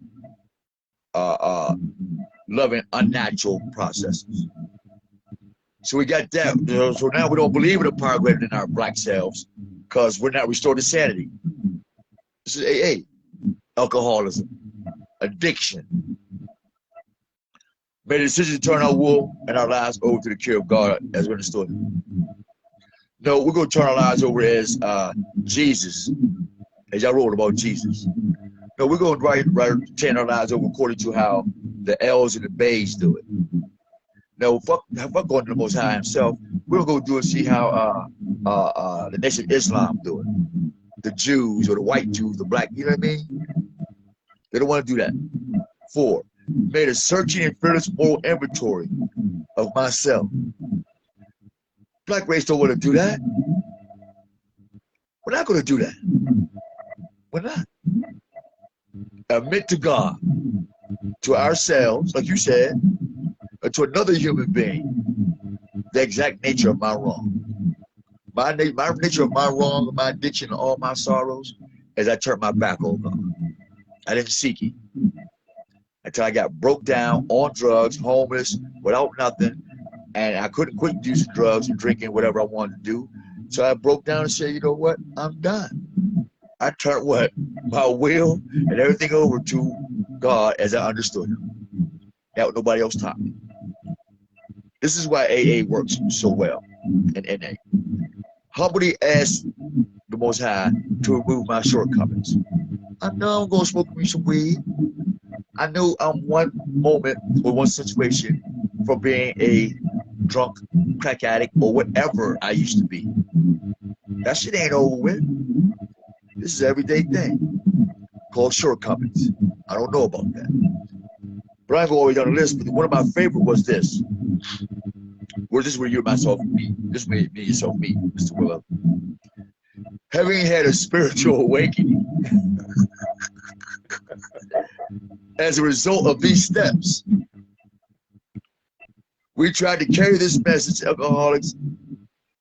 loving unnatural processes. So we got that. So now we don't believe in a power greater than our black selves because we're not restored to sanity. This is AA, alcoholism, addiction. Made a decision to turn our will and our lives over to the care of God as we understood it. No, we're going to turn our lives over as Jesus, as y'all wrote about Jesus. No, we're going to turn our lives over according to how the L's and the B's do it. No, fuck going to the Most High himself. We're going to go do and see how the Nation of Islam do it. The Jews or the white Jews, the black, you know what I mean? They don't want to do that. 4, made a searching and fearless moral inventory of myself. Black race don't want to do that. We're not going to do that. We're not. Admit to God, to ourselves, like you said, or to another human being, the exact nature of my wrong. My nature of my wrong, my addiction, and all my sorrows, is I turned my back on God. I didn't seek it until I got broke down on drugs, homeless, without nothing, and I couldn't quit using drugs and drinking whatever I wanted to do. So I broke down and said, you know what? I'm done. I turned what? My will and everything over to God as I understood him. That nobody else taught me. This is why AA works so well and NA. Humbly ask the Most High to remove my shortcomings. I know I'm going to smoke me some weed. I know I'm one moment or one situation from being a drunk, crack addict, or whatever I used to be. That shit ain't over with. This is an everyday thing called shortcomings. I don't know about that. But I ain't always on the list, but one of my favorite was this. Where this is where you and myself meet. This is where me and yourself meet, Mr. Willow. Having had a spiritual awakening as a result of these steps, we tried to carry this message to alcoholics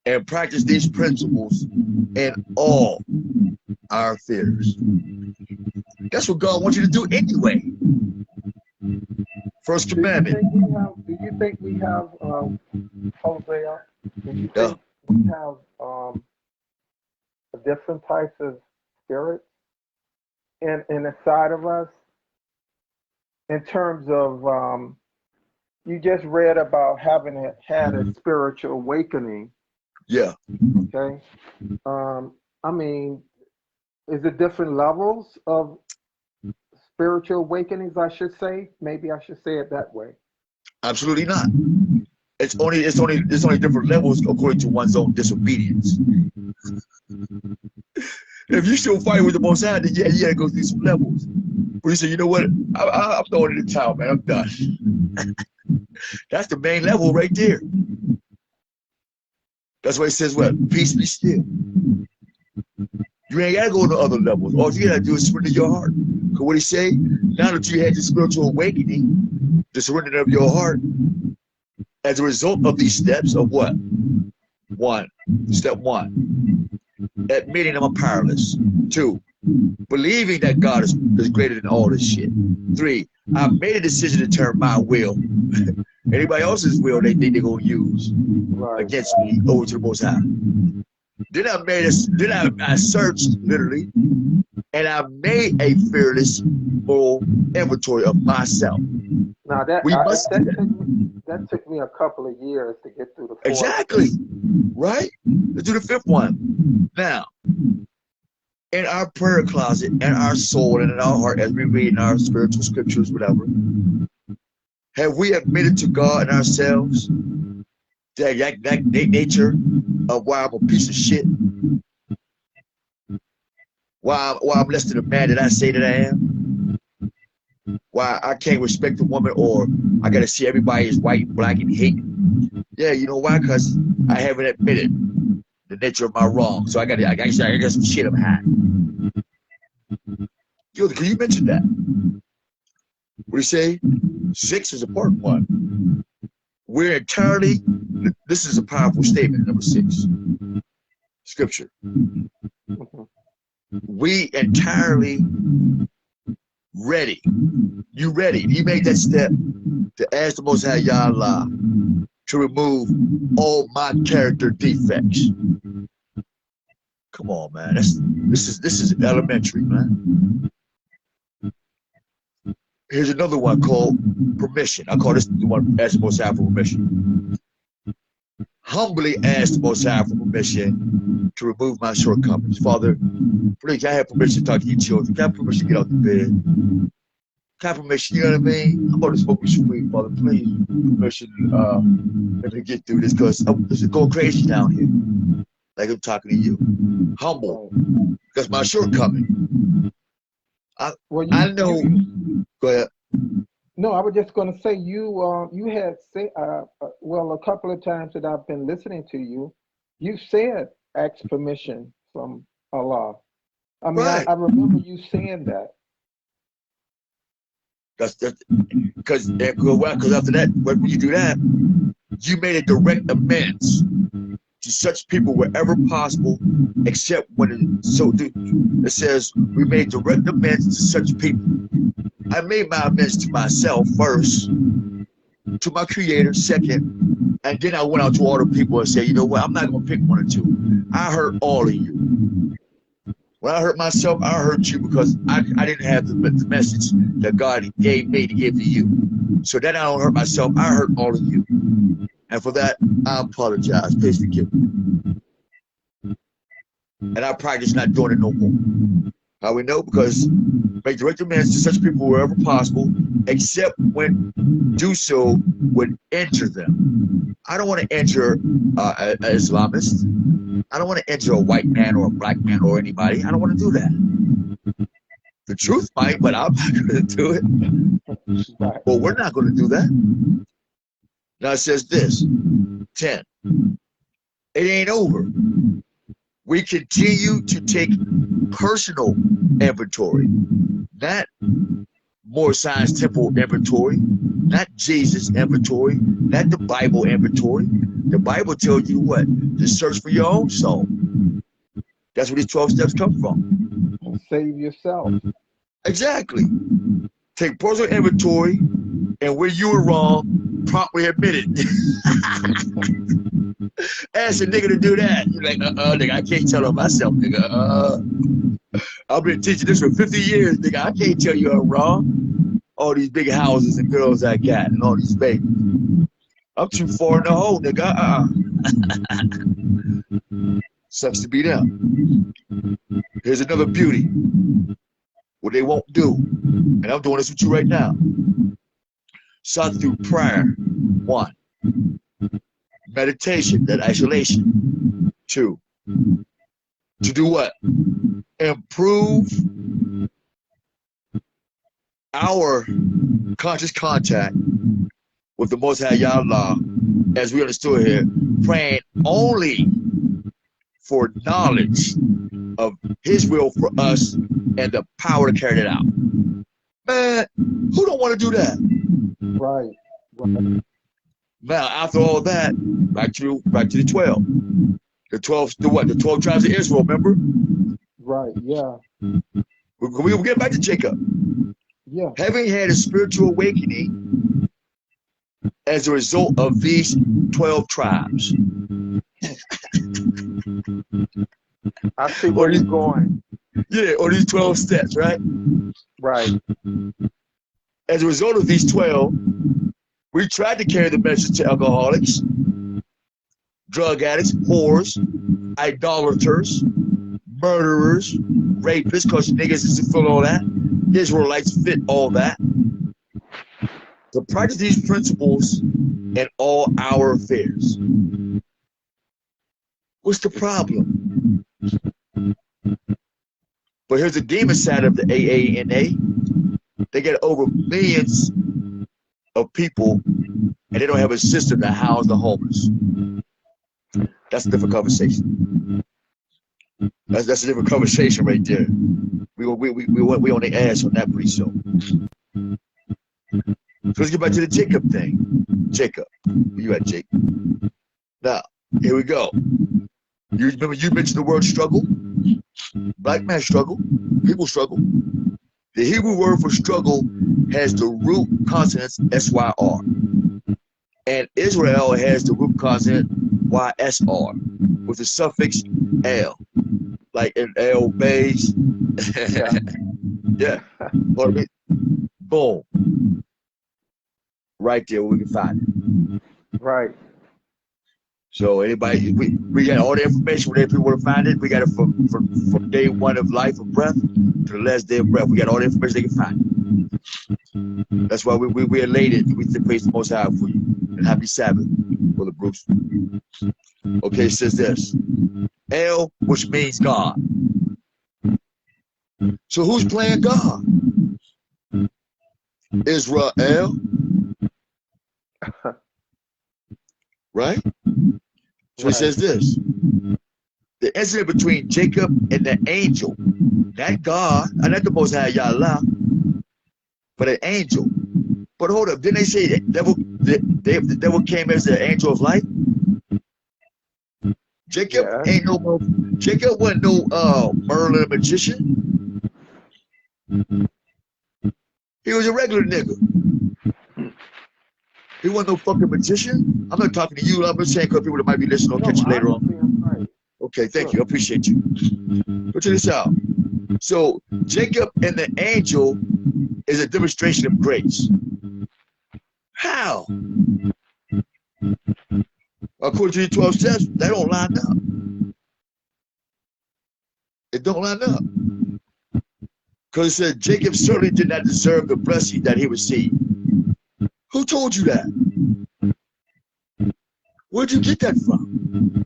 and practice these principles in all our affairs. That's what God wants you to do anyway. First commandment. Do you think we have Hosea? Do you think we have different types of spirits in inside of us? In terms of, you just read about having had a spiritual awakening. Yeah. Okay. I mean, is it different levels of spiritual awakenings, I should say? Maybe I should say it that way. Absolutely not. It's only different levels according to one's own disobedience. If you still fight with the Most High, then you gotta go through some levels. Where you say, you know what, I'm throwing it in the towel, man, I'm done. That's the main level right there. That's why it says what? Peace be still. You ain't gotta go to other levels. All you gotta do is surrender your heart. Because what he say, now that you had the spiritual awakening, the surrender of your heart, as a result of these steps of what? Step 1, admitting I'm powerless. 2, believing that God is greater than all this shit. 3, I made a decision to turn my will, anybody else's will they think they're gonna use against me, over to the Most High. Then I searched literally and I made a fearless moral inventory of myself. Now that took me a couple of years to get through the fourth. Exactly. Right? Let's do the fifth one. Now, in our prayer closet, in our soul, and in our heart, as we read in our spiritual scriptures, whatever, have we admitted to God and ourselves that nature of why I'm a piece of shit? Why I'm less than the man that I say that I am? Why I can't respect a woman, or I gotta see everybody as white, black, and hate? Yeah, you know why? Because I haven't admitted the nature of my wrong. So I got some shit I'm hiding. Yo, can you mention that? What do you say? 6 is a part 1. We're entirely, this is a powerful statement, number 6. Scripture. We entirely ready. You ready? You made that step to ask the Most High Yah Allah to remove all my character defects. Come on, man. This is elementary, man. Here's another one called permission. I call this the one ask the Most High for permission. Humbly ask the Most High for permission to remove my shortcomings. Father, please, can I have permission to talk to your children? Can I have permission to get out the bed? Can I have permission, you know what I mean? I'm about to smoke some weed, Father. Please, permission, let me get through this, because this is going crazy down here. Like I'm talking to you. Humble, because my shortcoming. I know. Go ahead. No, I was just going to say you had said well, a couple of times that I've been listening to you, you said ask permission from Allah. I mean, right. I remember you saying that. That's because after that, when you do that, you made a direct amends to such people wherever possible, except when it says we made direct amends to such people. I made my amends to myself first, to my Creator second, and then I went out to all the people and said, you know what, I'm not going to pick one or two. I hurt all of you. When I hurt myself, I hurt you because I didn't have the message that God gave me to give to you. So then I don't hurt myself, I hurt all of you. And for that, I apologize. Please forgive me. And I practice not doing it no more. How we know? Because make direct amends to such people wherever possible, except when do so would injure them. I don't want to injure an Islamist. I don't want to injure a white man or a black man or anybody. I don't want to do that. The truth might, but I'm not going to do it. Well, we're not going to do that. Now it says this, 10. It ain't over. We continue to take personal inventory, not more science temple inventory, not Jesus inventory, not the Bible inventory. The Bible tells you what? To search for your own soul. That's where these 12 steps come from. Save yourself. Exactly. Take personal inventory, and where you were wrong, promptly admit it. Ask a nigga to do that. You're like, nigga, I can't tell on myself, nigga. I've been teaching this for 50 years, nigga. I can't tell you I'm wrong. All these big houses and girls I got and all these babies. I'm too far in the hole, nigga. Sucks to be them. Here's another beauty. What they won't do. And I'm doing this with you right now. Sought through prayer. 1. Meditation, that isolation. 2. To do what? Improve our conscious contact with the Most High Yah Allah, as we understood here, praying only for knowledge of His will for us and the power to carry it out. Man, who don't want to do that? Right. Now, after all that, back to the 12. The 12, the what? The 12 tribes of Israel, remember? Right, yeah. We'll get back to Jacob. Yeah. Having had a spiritual awakening as a result of these 12 tribes. I see where you're going. Yeah, or these 12 steps, right? Right. As a result of these 12, we tried to carry the message to alcoholics, drug addicts, whores, idolaters, murderers, rapists, because niggas is full of all that. Israelites fit all that. To practice these principles in all our affairs. What's the problem? But here's the demon side of the AANA. They get over millions of people, and they don't have a system to house the homeless. That's a different conversation. That's a different conversation right there. We on the ass on that pretty soon. So let's get back to the Jacob thing. Jacob, where you at, Jake? Now, here we go. You remember you mentioned the word struggle? Black man struggle, people struggle. The Hebrew word for struggle has the root consonants SYR. And Israel has the root consonant YSR with the suffix L. Like in L base. Yeah. Boom. Right there where we can find it. Right. So anybody, we got all the information where people want to find it. We got it from day one of life of breath to the last day of breath. We got all the information they can find it. That's why we're elated. We praise the Most High for you. And happy Sabbath, Brother Bruce. Okay, it says this. El, which means God. So who's playing God? Israel. Right? So he says this. The incident between Jacob and the angel, not God, and not the Most High Yahweh, but an angel. But hold up, didn't they say the devil came as the angel of light? Jacob ain't no Jacob wasn't no Merlin magician. He was a regular nigga. He wasn't no fucking magician. I'm not talking to you. I'm just saying because people that might be listening will catch you later on. Right. Okay, thank you. I appreciate you. But check this out. So Jacob and the angel is a demonstration of grace. How? According to the 12 steps, they don't line up. It don't line up. Because it said Jacob certainly did not deserve the blessing that he received. Who told you that? Where'd you get that from?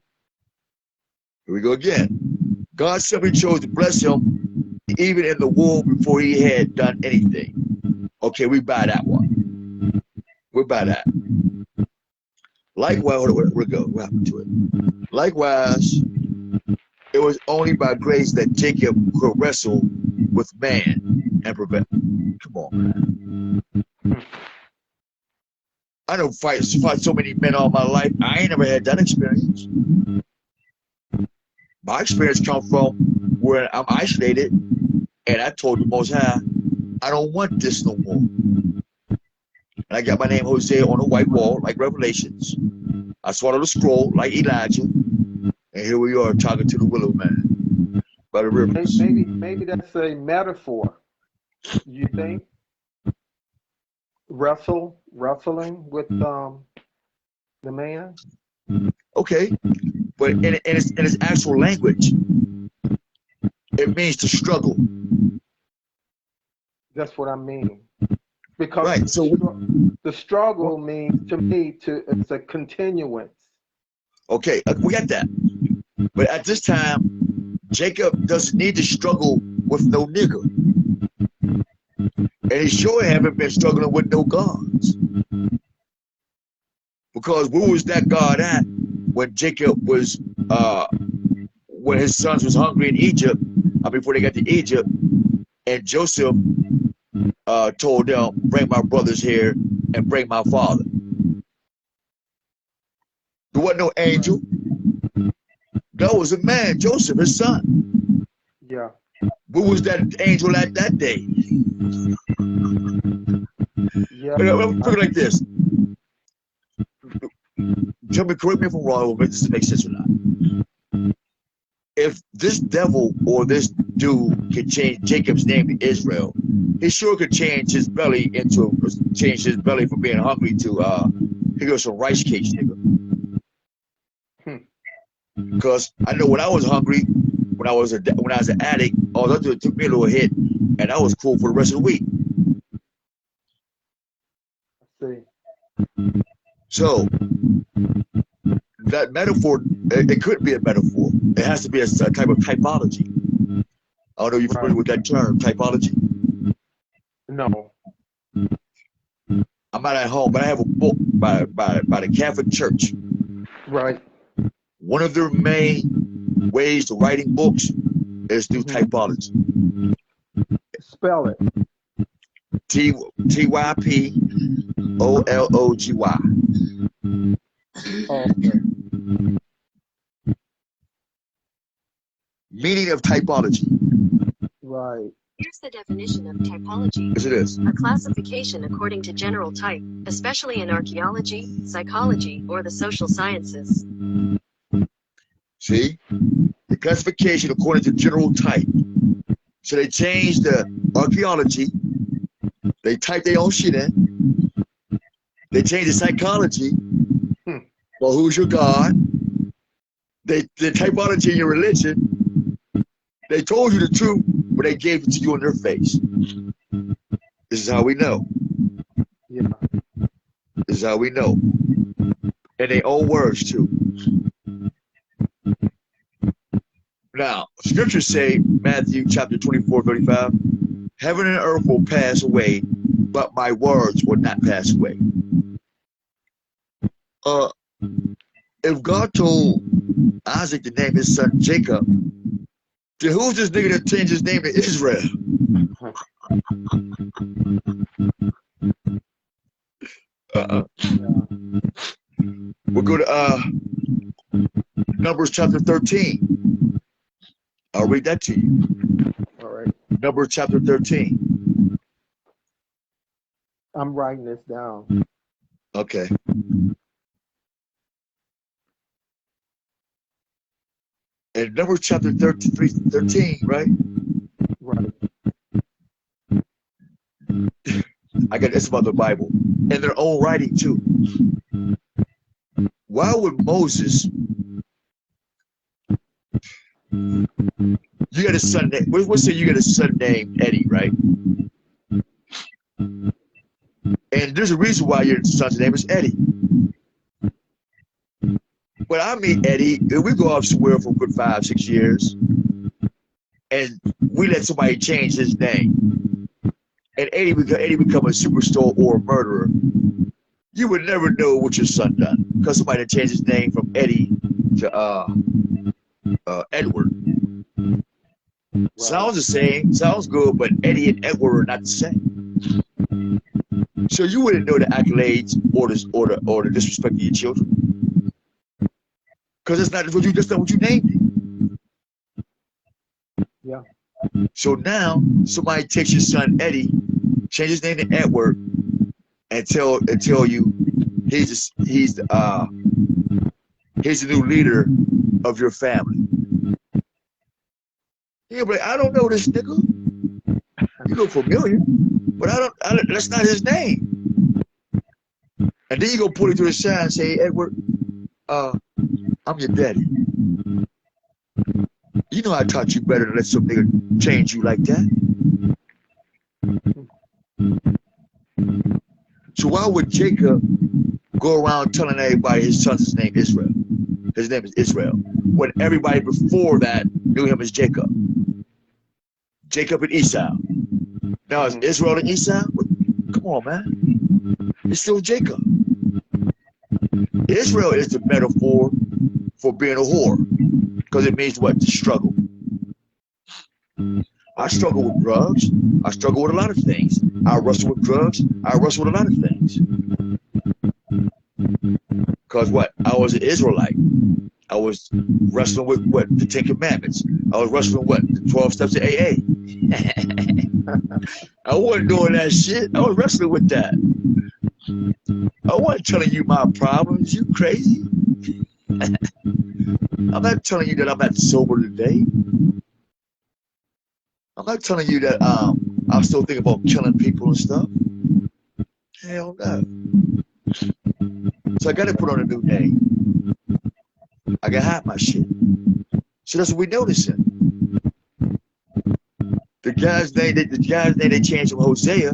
Here we go again. God simply chose to bless him even in the womb before he had done anything. Okay, we buy that one. We buy that. Likewise, where'd it go? What happened to it? Likewise, it was only by grace that Jacob could wrestle with man and prevent. Come on, man. I don't fight so many men all my life. I ain't never had that experience. My experience comes from where I'm isolated, and I told the Most High, I don't want this no more. And I got my name Jose on the white wall, like Revelations. I swallowed a scroll, like Elijah, and here we are talking to the willow man by the rivers. Maybe that's a metaphor. You think? Wrestling with the man. Okay, but in its actual language, it means to struggle. That's what I mean. Because right. So the struggle means to me it's a continuance. Okay, we got that. But at this time, Jacob doesn't need to struggle with no nigga. And he sure haven't been struggling with no gods. Because where was that God at when Jacob was, when his sons was hungry in Egypt, before they got to Egypt, and Joseph told them, bring my brothers here and bring my father. There wasn't no angel. That was a man, Joseph, his son. Yeah. Where was that angel at that day? Yeah. I'm put it like this. Tell me, correct me if I'm wrong, but this makes sense or not. If this devil or this dude could change Jacob's name to Israel, he sure could change his belly from being hungry to he goes some rice cakes, nigga. Because I know when I was hungry, when I was an addict, all that took me a little hit, and I was cool for the rest of the week. See. So that metaphor, it could be a metaphor. It has to be a type of typology. I don't know if you're familiar with that term, typology. No. I'm not at home, but I have a book by the Catholic Church. Right. One of their main ways to writing books is through typology. Spell it. Typology. Okay. Meaning of typology. Right. Here's the definition of typology. Yes, it is. A classification according to general type, especially in archaeology, psychology, or the social sciences. See? The classification according to general type. So they changed the archaeology. They typed their own shit in. They changed the psychology. Well, who's your God? The typology in your religion. They told you the truth, but they gave it to you in their face. This is how we know. Yeah. This is how we know. In their own words, too. Now, scriptures say, Matthew chapter 24:35, heaven and earth will pass away, but my words will not pass away. If God told Isaac to name his son Jacob, then who's this nigga that changed his name to Israel? We'll go to Numbers chapter 13. I'll read that to you. All right. Numbers chapter 13. I'm writing this down. Okay. In Numbers chapter 13, right? Right. I got this about the Bible. In their own writing, too. Why would Moses... You got a son named... Let's say you got a son named Eddie, right? And there's a reason why your son's name is Eddie. When I meet Eddie, we go off somewhere for a good 5-6 years, and we let somebody change his name, and Eddie become a superstar or a murderer. You would never know what your son done because somebody changed his name from Eddie to Edward. Right. Sounds the same, sounds good, but Eddie and Edward are not the same. So you wouldn't know the accolades or the disrespect of your children. Because that's not what you named it. Yeah. So now somebody takes your son Eddie, change his name to Edward, and tell you he's the new leader of your family. Yeah, but I don't know this nigga. You look familiar, but that's not his name. And then you go pull him to the side and say, hey, Edward, I'm your daddy. You know I taught you better than let some nigga change you like that. So why would Jacob go around telling everybody his son's name Israel? His name is Israel. When everybody before that knew him as Jacob. Jacob and Esau. Now is Israel and Esau? Come on, man. It's still Jacob. Israel is the metaphor for being a whore. Because it means what? To struggle. I struggle with drugs. I struggle with a lot of things. I wrestle with drugs. I wrestle with a lot of things. Because what? I was an Israelite. I was wrestling with what? The 10 Commandments. I was wrestling with what? The 12 steps of AA. I wasn't doing that shit. I was wrestling with that. I wasn't telling you my problems. You crazy? I'm not telling you that I'm not sober today. I'm not telling you that I'm still thinking about killing people and stuff. Hell no. So I gotta put on a new name. I gotta hide my shit. So that's what we noticing. The guy's name they changed from Hosea.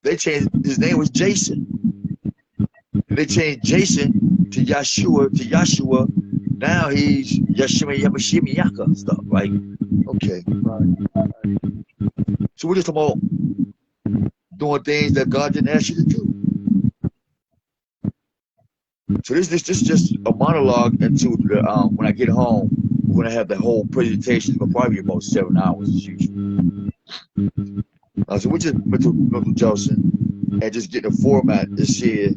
They changed his name was Jason. And they changed Jason to Yahshua. Now he's Yashima Yamashima stuff. Like, okay. Right. So we're just talking about doing things that God didn't ask you to do. So this is just a monologue into the when I get home, we're gonna have the whole presentation. It'll probably be about 7 hours as usual. So we're just mental Joseph and just getting a format this year.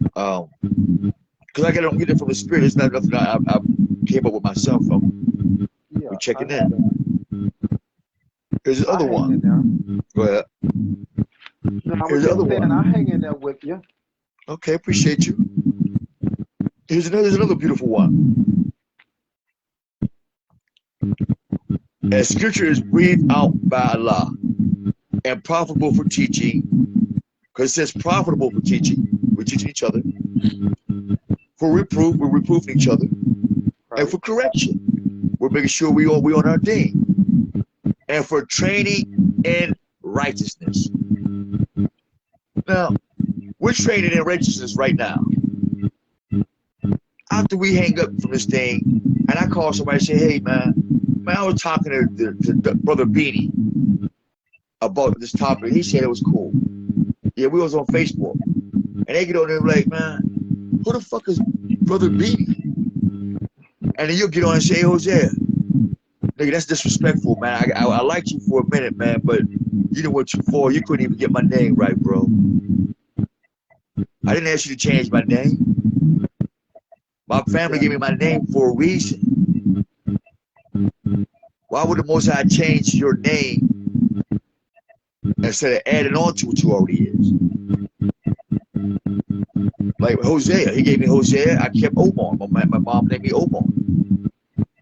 Because I don't get it from the spirit. It's not nothing I came up with myself. We're checking in. Here's the other one. Go ahead. No, Here's the other one. I hang in there with you. Okay, appreciate you. Here's another beautiful one. As scripture is breathed out by Allah and profitable for teaching, because it says profitable for teaching. We're teaching each other. For reproof, we're reproving each other. Right. And for correction, we're making sure we on our thing. And for training in righteousness. Now, we're training in righteousness right now. After we hang up from this thing, and I call somebody and say, hey, man, I was talking to Brother Beanie about this topic. He said it was cool. Yeah, we was on Facebook. And they get on there like, man, who the fuck is Brother Beanie? And then you'll get on and say, hey, Hosea. Nigga, that's disrespectful, man. I liked you for a minute, man, but you know what you for. You couldn't even get my name right, bro. I didn't ask you to change my name. My family gave me my name for a reason. Why would the Most High change your name instead of adding on to what you already is? Like Hosea, he gave me Hosea. I kept Omar. My mom named me Omar.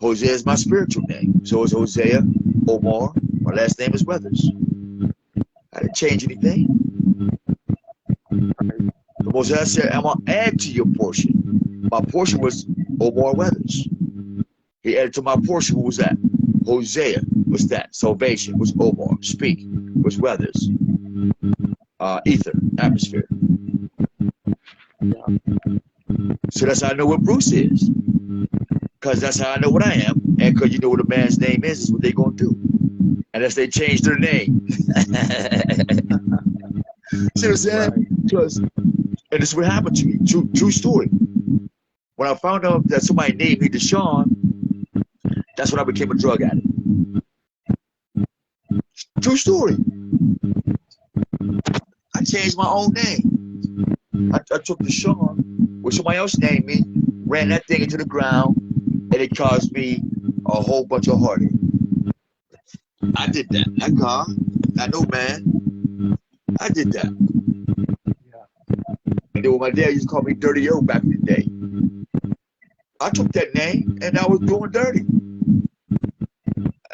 Hosea is my spiritual name. So is Hosea, Omar. My last name is Weathers. I didn't change anything. The Most High said, I'm going to add to your portion. My portion was Omar Weathers. He added to my portion. Who was that? Hosea was that. Salvation was Omar. Speak was Weathers. Ether, atmosphere. So that's how I know what Bruce is. Because that's how I know what I am. And because you know what a man's name is what they're going to do. Unless they change their name. See what I'm saying? Because, and this is what happened to me. True story. When I found out that somebody named me Deshaun, that's when I became a drug addict. True story. I changed my own name. I took Deshaun, which somebody else named me, ran that thing into the ground, and it caused me a whole bunch of heartache. I did that. Not God. Not no man. I did that. And then when my dad used to call me Dirty O back in the day, I took that name and I was doing dirty.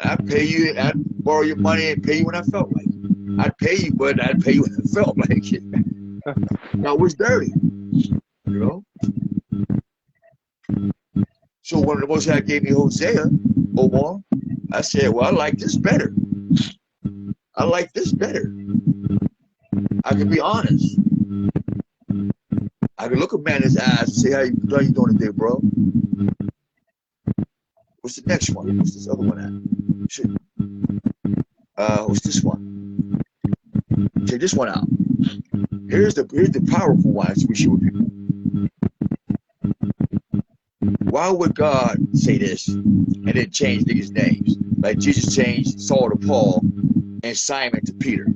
I'd pay you, I'd borrow your money and pay you when I felt like it. I'd pay you, but I'd pay you when I felt like it. I was dirty, you know? So when the Most High gave me Hosea, Omar, I said, well, I like this better. I like this better. I can be honest. I can look a man in his eyes and say, how you doing today, bro? What's the next one? What's this other one at? Shit. What's this one? Check this one out. Here's the powerful one we show people. Why would God say this and then change niggas' names? Like Jesus changed Saul to Paul and Simon to Peter.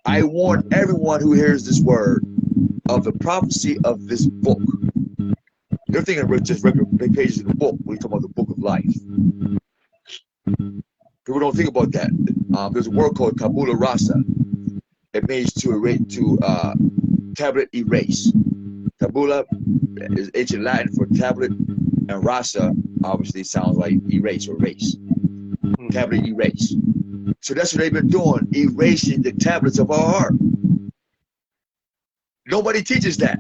I warn everyone who hears this word of the prophecy of this book. They're thinking of just regular pages in the book. We're talking about the book of life. People don't think about that. There's a word called tabula rasa. It means to tablet erase. Tabula is ancient Latin for tablet, and rasa obviously sounds like erase or race. tablet erase. So that's what they've been doing, erasing the tablets of our heart. Nobody teaches that.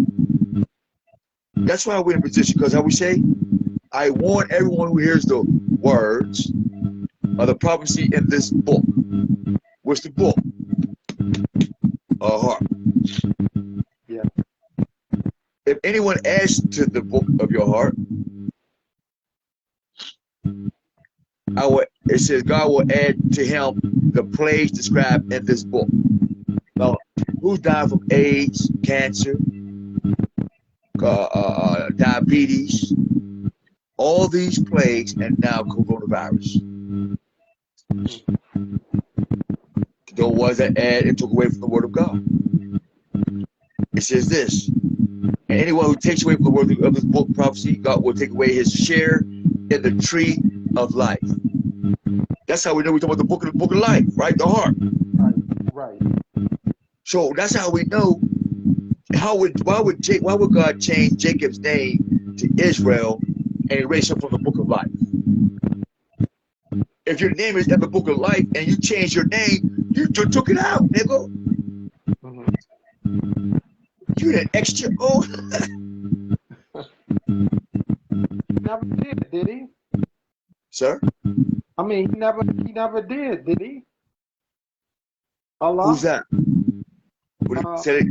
That's why we're in a position, because how we say, I warn everyone who hears the words of the prophecy in this book. What's the book? Our heart. Yeah. If anyone adds to the book of your heart, it says God will add to him the plagues described in this book. Now, who's dying from AIDS, cancer, diabetes, all these plagues, and now coronavirus? The ones that add and took away from the word of God. It says this, and anyone who takes away from the word of this book prophecy, God will take away his share in the tree of life. That's how we know we're talking about the book of life, right? The heart. Right. So that's how we know. Why would God change Jacob's name to Israel and erase him from the book of life? If your name is in the book of life and you change your name, you took it out, nigga. Mm-hmm. You did extra. Oh. Never did he? Sir? I mean, he never did he? Allah? Who's that? What said it?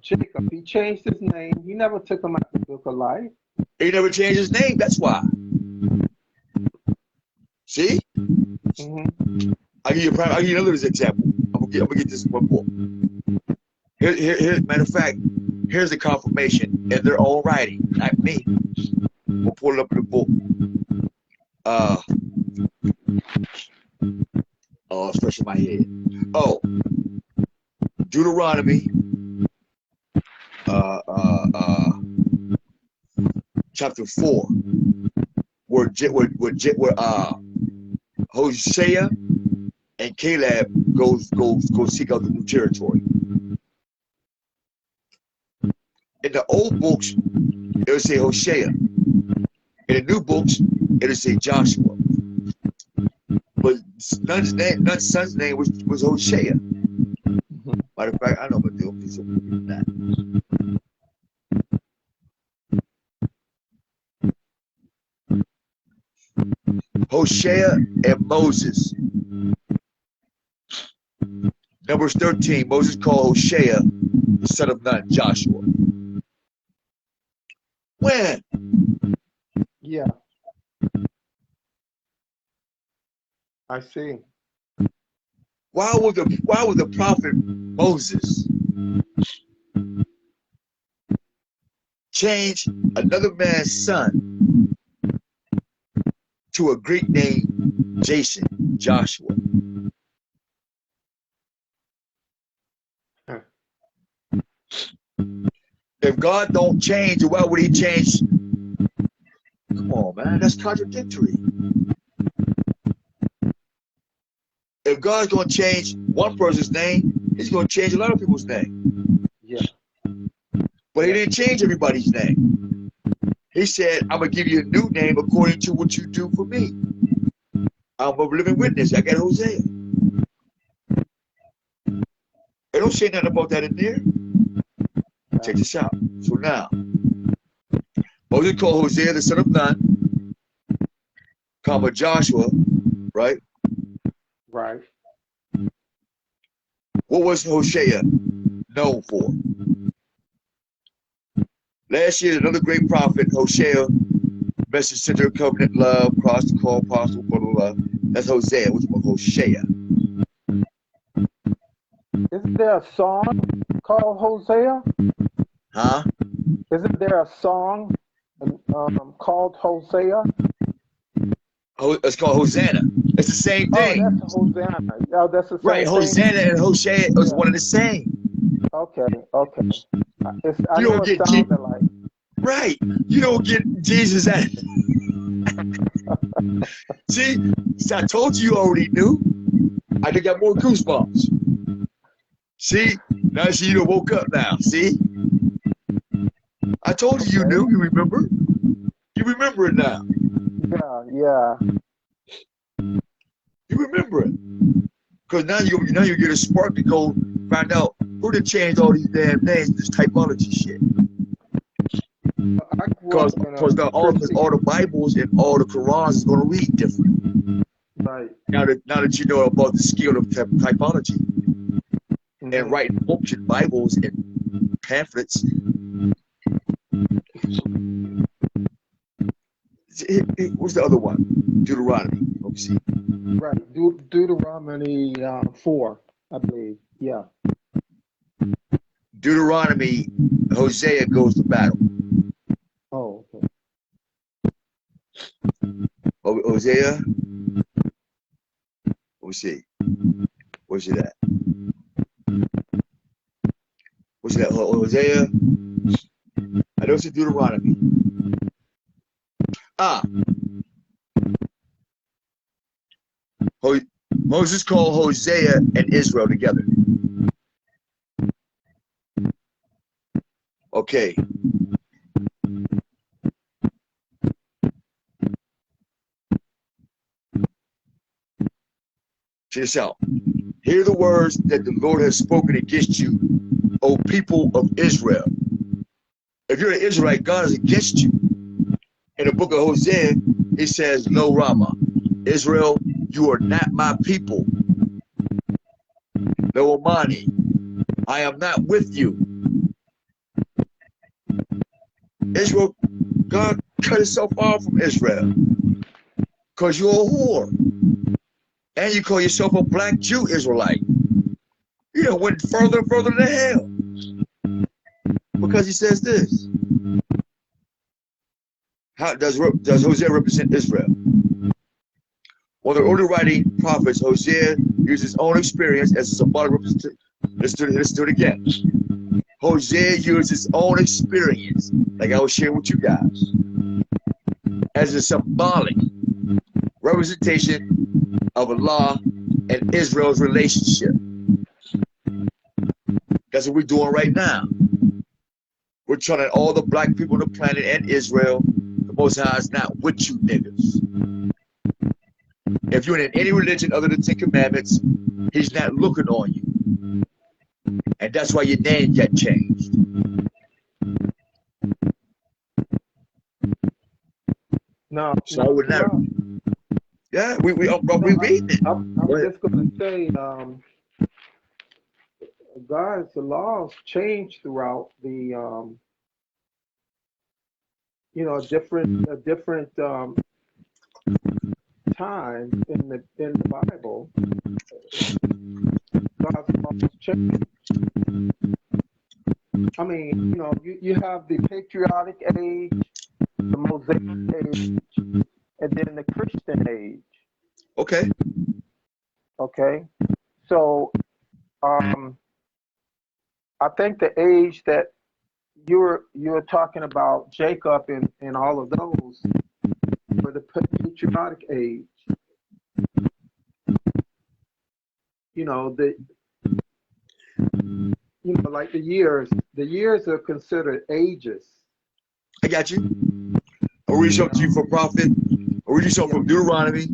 Jacob. He changed his name. He never took him out of the book of life. He never changed his name. That's why. See? Mm-hmm. I'll give you another example. I'm gonna get this one more. Here, matter of fact, here's the confirmation in their own writing, not me. We'll pull it up in the book. It's fresh in my head. Oh, Deuteronomy, chapter 4, where Hosea and Caleb go seek out the new territory. In the old books, it would say Hosea. In the new books, it would say Joshua. But none son's name was Hosea. Matter of fact, I know I'm gonna do a piece of that. Hosea and Moses. Numbers 13, Moses called Hosea the son of Nun, Joshua. When? Yeah. I see. Why would the prophet Moses change another man's son to a Greek name, Jason, Joshua? If God don't change, why would he change? Come on, man, that's contradictory. If God's going to change one person's name, he's going to change a lot of people's name. Yeah. But he didn't change everybody's name. He said, I'm going to give you a new name according to what you do for me. I'm a living witness. I got Hosea. They don't say nothing about that in there. Check this out. So now, Moses called Hosea the son of Nun, comma Joshua, right? Right. What was Hosea known for? Last year, another great prophet, Hosea, message center, covenant, love, cross the call, apostle, blah, blah, blah. That's Hosea. What's about Hosea? Isn't there a song called Hosea? Huh? Isn't there a song called Hosea? It's called Hosanna. It's the same thing. Oh, that's Hosanna. Oh, that's the same right, thing. Hosanna and Hosea is one and the same. Okay. I You know don't it get sounded like. Right. You don't get Jesus at See, I told you already knew. I just got more goosebumps. See? Now see, you done woke up now. See? I told you knew. You remember? You remember it now. Yeah. remember it. Because now you get a spark to go find out who to change all these damn names, this typology shit. Because all the Bibles and all the Qurans is going to read different. Right. Now that you know about the skill of typology and writing books and Bibles and pamphlets. What's the other one? Deuteronomy. Let me see. Right. Deuteronomy 4, I believe. Yeah. Deuteronomy, Hosea goes to battle. Oh, okay. Hosea. Let me see. Where's it at? What's that? Hosea. I know it's in Deuteronomy. Moses called Hosea and Israel together. Okay. Check this out. Hear the words that the Lord has spoken against you, O people of Israel. If you're an Israelite, God is against you. In the book of Hosea, he says, Lo Rama, Israel, you are not my people. Lo Amani, I am not with you. Israel, God cut himself off from Israel because you're a whore. And you call yourself a black Jew Israelite. You know, went further and further to hell. Because he says this. How does Hosea represent Israel? Well, the early writing prophets, Hosea used his own experience as a symbolic representation. Let's do it again. Hosea used his own experience, like I was sharing with you guys, as a symbolic representation of Allah and Israel's relationship. That's what we're doing right now. We're trying to all the black people on the planet and Israel. The Most High is not with you niggas. If you're in any religion other than 10 Commandments, he's not looking on you. And that's why your name got changed. No. So I would never. Yeah, we reading it. I'm just going to say, God's laws change throughout the, different times in the Bible. God's laws change. I mean, you have the patriotic age, the Mosaic age, and then the Christian age. Okay. Okay. So, I think the age that you're talking about, Jacob and all of those, for the patriotic age. Like the years are considered ages. I got you. I'll read something to you from Prophet. I'll read you something from Deuteronomy,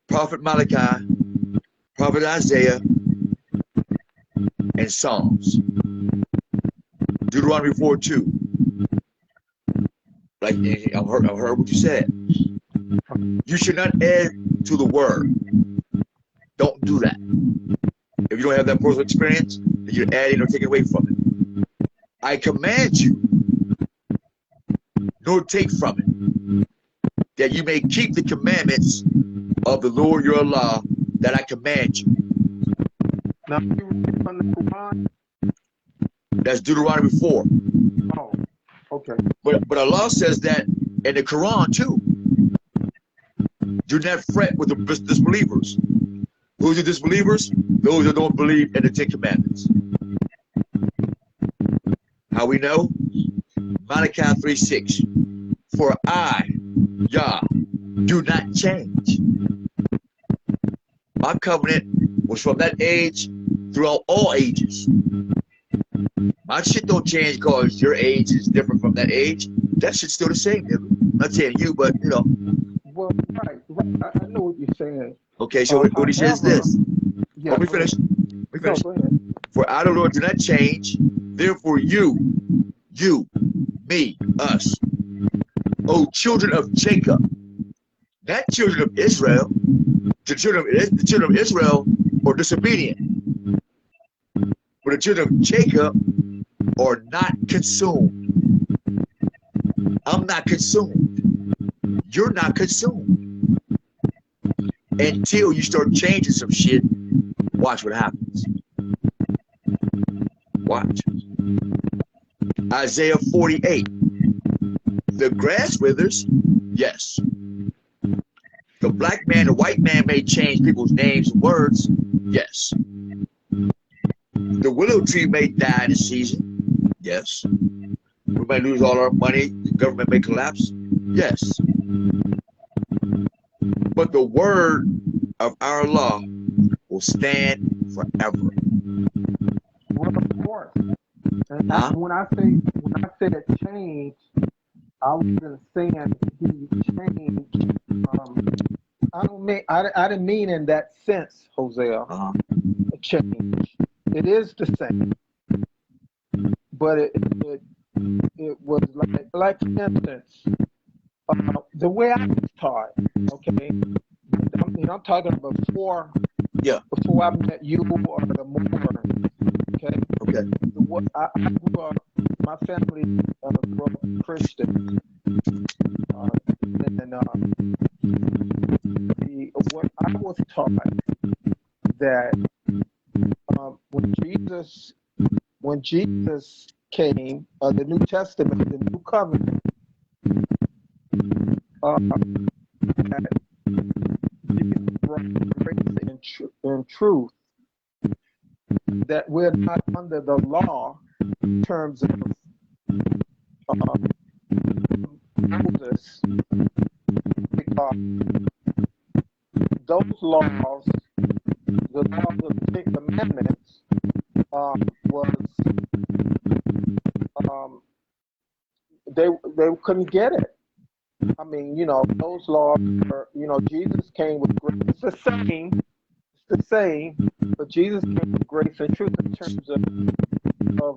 Prophet Malachi, Prophet Isaiah, and Psalms. Deuteronomy 4:2. Like I've heard what you said. You should not add to the word. Don't do that. If you don't have that personal experience, then you're adding or taking away from it. I command you, nor take from it, that you may keep the commandments of the Lord your Allah that I command you. Now, you read from the Quran? That's Deuteronomy 4. Oh, okay. But Allah says that in the Quran too. Do not fret with the disbelievers. Who's the disbelievers? Those that don't believe in the 10 Commandments. How we know? Malachi 3:6. For I, Yah, do not change. My covenant was from that age throughout all ages. My shit don't change because your age is different from that age. That shit's still the same, nigga. I'm not saying you, but Well, right. I know what you're saying. Okay, so what he says However, this. yeah, Let me go finish. ahead. Let me No, finish. go ahead. For I, the Lord, do not change. Therefore, you, me, us, O children of Jacob, not children of Israel. The children of Israel are disobedient, but the children of Jacob are not consumed. I'm not consumed. You're not consumed until you start changing some shit. Watch what happens. Watch. Isaiah 48. The grass withers, yes. The black man, the white man may change people's names and words, yes. The willow tree may die in a season, yes. We may lose all our money, the government may collapse, yes. But the word of our law will stand forever. Well, of course. And Huh? when I said change, I wasn't saying he changed. I didn't mean in that sense, Hosea. Uh-huh. A change. It is the same, but it was like for instance, the way I was taught. Okay, I'm talking before. Yeah. Before I met you or the more. Okay. Okay. I grew up. My family grew up Christian, and what I was taught that when Jesus came, the New Testament, the New Covenant, that Jesus brought grace and truth, that we're not under the law in terms of Moses, because those laws, the laws of the Ten Commandments, they couldn't get it. I mean, those laws are, Jesus came with grace. It's the same, but Jesus came with grace and truth in terms of the law of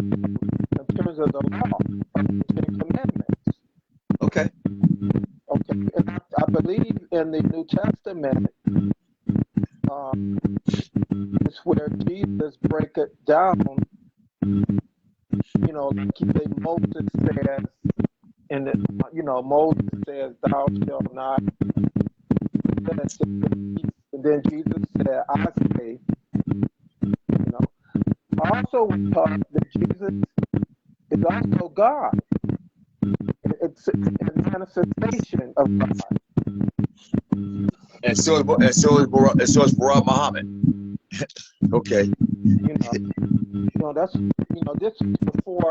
the Ten Commandments. Okay. Okay, and I believe in the New Testament, it's where Jesus break it down. Like Moses says, and Moses says, "Thou shalt not." And then Jesus said, "I say." I also was taught that Jesus is also God. It's a manifestation of God. And so is Barack Muhammad. Okay. That's this is before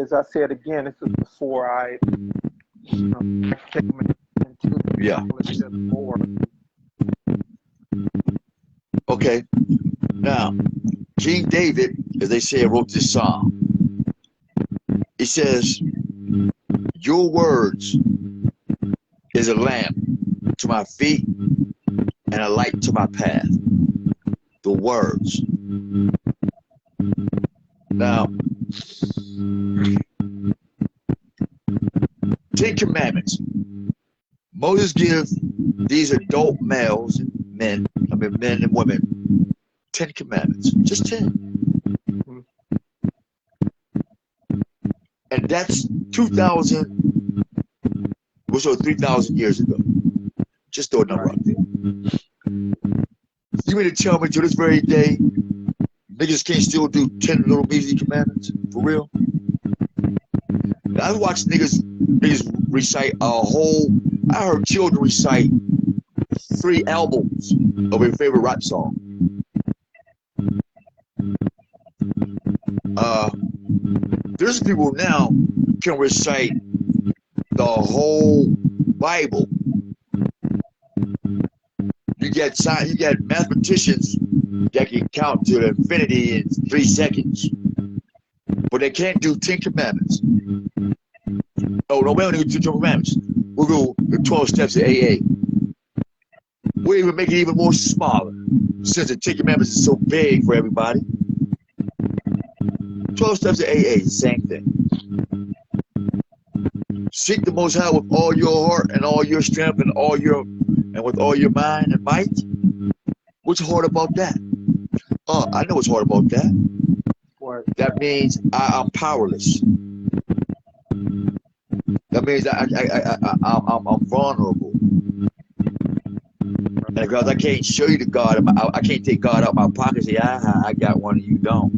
as I said again, this is before I came into the Lord. Okay. Now, King David, as they say, wrote this psalm. He says, "Your words is a lamp to my feet and a light to my path." The words. Now, Ten Commandments. Moses gives these adult males, men and women, 10 commandments. Just 10. And that's 2,000, so 3,000 years ago. Just throw a number out there. You mean to tell me to this very day, niggas can't still do 10 little measly commandments? For real? I watched niggas recite a whole, I heard children recite 3 albums of their favorite rap song. There's people now can recite the whole Bible. You get mathematicians that can count to infinity in 3 seconds, but they can't do 10 commandments. Oh no, we don't need to do 10 commandments. We'll go the 12 steps of AA. We'll even make it even more smaller, since the 10 Commandments is so big for everybody. 12 steps of AA, the same thing. Seek the Most High with all your heart and all your strength and with all your mind and might. What's hard about that? Oh, I know what's hard about that. What? That means I'm powerless. That means I'm vulnerable. And because I can't show you the God, I can't take God out of my pocket and say, I got one and you don't.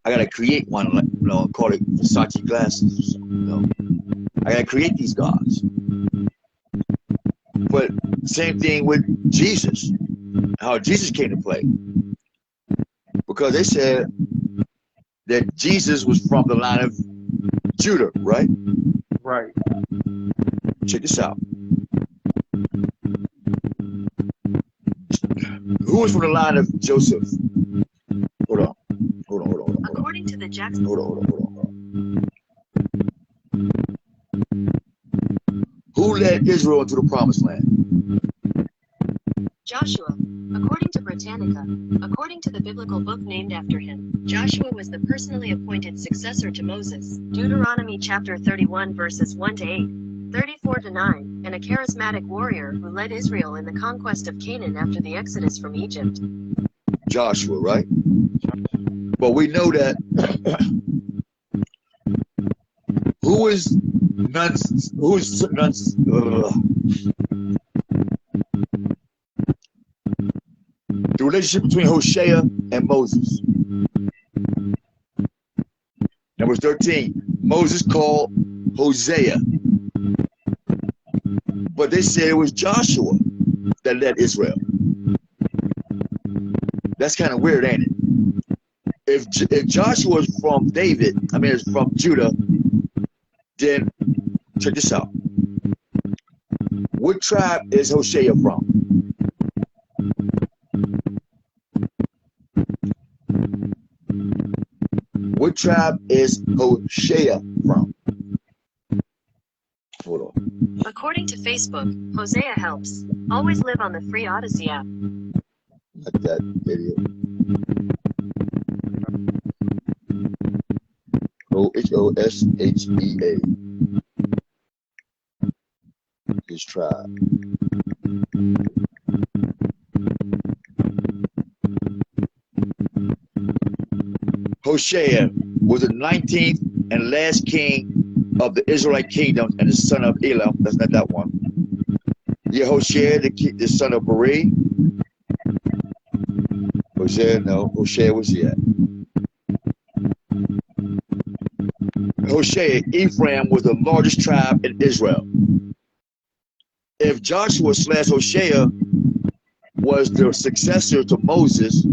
I gotta create one, call it Versace glasses. I gotta create these gods. But same thing with Jesus, how Jesus came to play. Because they said that Jesus was from the line of Judah, right? Right. Check this out. Who was from the line of Joseph? Hold on. According to the Jackson. Hold on. Who led Israel into the promised land? Joshua. According to Britannica, according to the biblical book named after him, Joshua was the personally appointed successor to Moses. Deuteronomy chapter 31 verses 1 to 8, 34 to 9, and a charismatic warrior who led Israel in the conquest of Canaan after the exodus from Egypt. Joshua, right? But we know that the relationship between Hosea and Moses. Numbers 13, Moses called Hosea, but they said it was Joshua that led Israel. That's kind of weird, ain't it? If Joshua is from is from Judah, then check this out. What tribe is Hosea from? What tribe is Hosea from? Hold on. According to Facebook, Hosea helps. Always live on the free Odyssey app. Not that video. Hoshea. His tribe. Hosea was the 19th and last king of the Israelite kingdom and the son of Elam. That's not that one. Yehoshua, the son of Beri. Hosea was yet. Hosea, Ephraim was the largest tribe in Israel. If Joshua / Hosea was the successor to Moses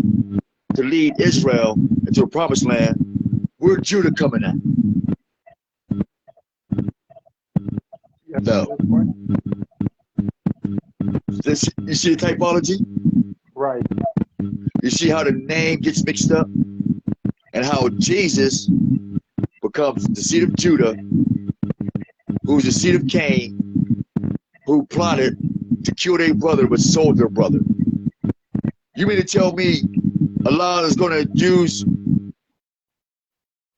to lead Israel into the promised land, where Judah coming at? No. You see the typology? Right. You see how the name gets mixed up? And how Jesus becomes the seed of Judah, who's the seed of Cain, who plotted to kill their brother but sold their brother. You mean to tell me Allah is going to use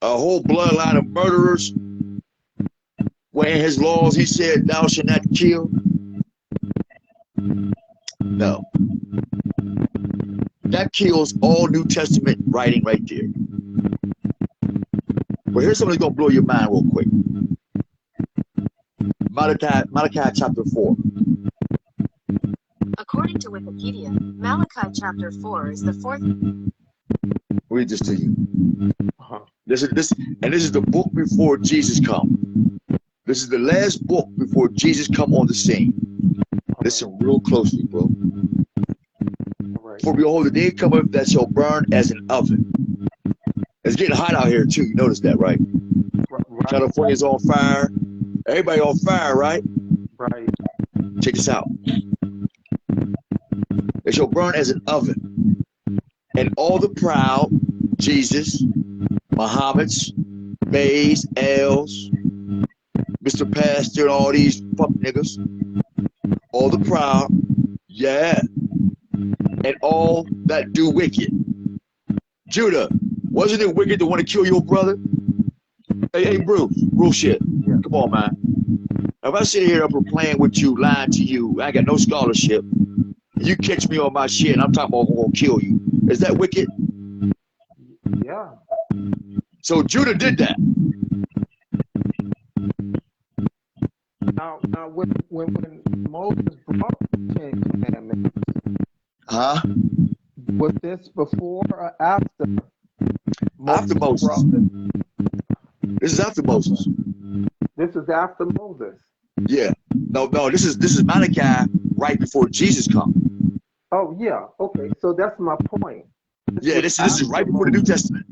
a whole bloodline of murderers when in his laws he said, thou shalt not kill? No. That kills all New Testament writing right there. But here's something that's going to blow your mind real quick. Malachi chapter 4. According to Wikipedia, Malachi chapter 4 is the fourth. Read this to you. This is the book before Jesus come. This is the last book before Jesus come on the scene. Listen real closely, bro. For behold, the day cometh that shall burn as an oven. It's getting hot out here too. You notice that, right? California's on fire. Everybody on fire, right? Right. Check this out. It shall burn as an oven. And all the proud, Jesus, Muhammad's, Bays, L's, Mr. Pastor, and all these fuck niggas, all the proud, yeah, and all that do wicked. Judah, wasn't it wicked to want to kill your brother? Hey, Bruce, real shit. Yeah. Come on, man. If I sit here up and playing with you, lying to you, I ain't got no scholarship, you catch me on my shit and I'm talking about I'm gonna kill you. Is that wicked? Yeah. So Judah did that. Now when Moses brought the Ten Commandments, was this before or after? After Moses. This is after Moses. This is after Moses. Yeah. No, this is Malachi right before Jesus come. Oh yeah. Okay. So that's my point. This is right before the New Testament.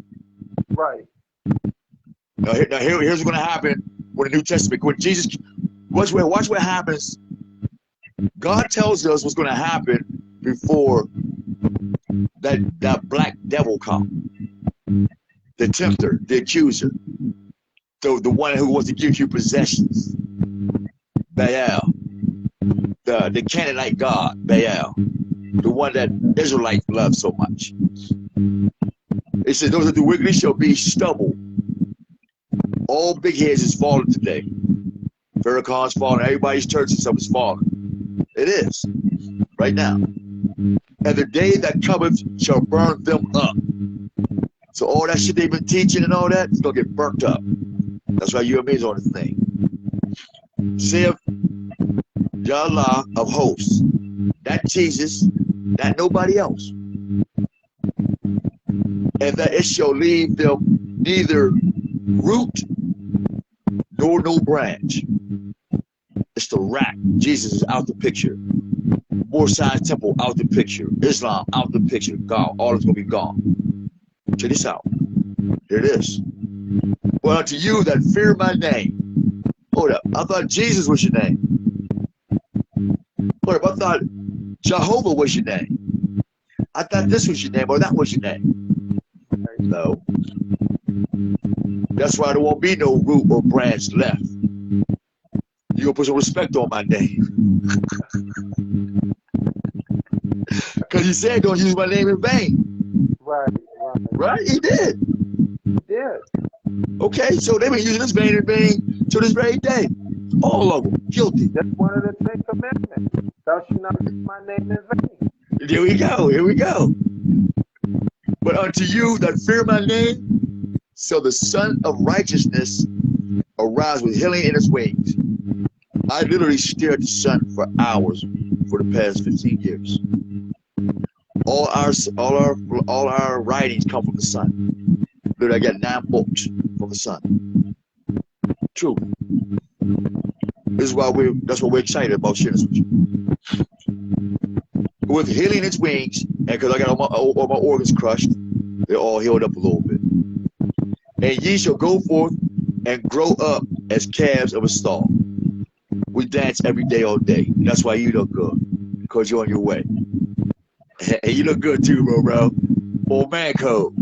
Right. Now here's what's gonna happen when the New Testament, when Jesus, watch what happens. God tells us what's gonna happen before that black devil come. The tempter, the accuser, the one who wants to give you possessions. Baal, the Canaanite god, Baal, the one that Israelites love so much. It says, those that do wickedly shall be stubble. All big heads is falling today. Farrakhan's falling, everybody's church and stuff is falling. It is, right now. And the day that cometh shall burn them up. So all that shit they've been teaching and all that, it's gonna get burnt up. That's why you and me is on the thing. Saith Yahweh of hosts, that Jesus, that nobody else. And that it shall leave them neither root nor no branch. It's the rack. Jesus is out the picture. Morside Temple out the picture. Islam out the picture. Gone. All is gonna be gone. Check this out. Here it is. Well, unto you that fear my name. Hold up. I thought Jesus was your name. Hold up. I thought Jehovah was your name. I thought this was your name or that was your name. No. That's why there won't be no root or branch left. You gonna put some respect on my name. Because he said don't use my name in vain. Right? He did. Okay, so they've been using this name in vain to this very day. All of them guilty. That's one of the 10 commandments. Thou shalt not use my name in vain. Here we go. But unto you that fear my name, shall the Son of Righteousness arise with healing in his wings. I literally stare at the sun for hours for the past 15 years. All our writings come from the sun. Literally, I got 9 books from the sun. True. That's why we're excited about sharing this with you. With healing its wings, and because I got all my organs crushed, they're all healed up a little bit. And ye shall go forth and grow up as calves of a stall. We dance every day, all day. That's why you look good, because you're on your way. And you look good too, bro. On man code.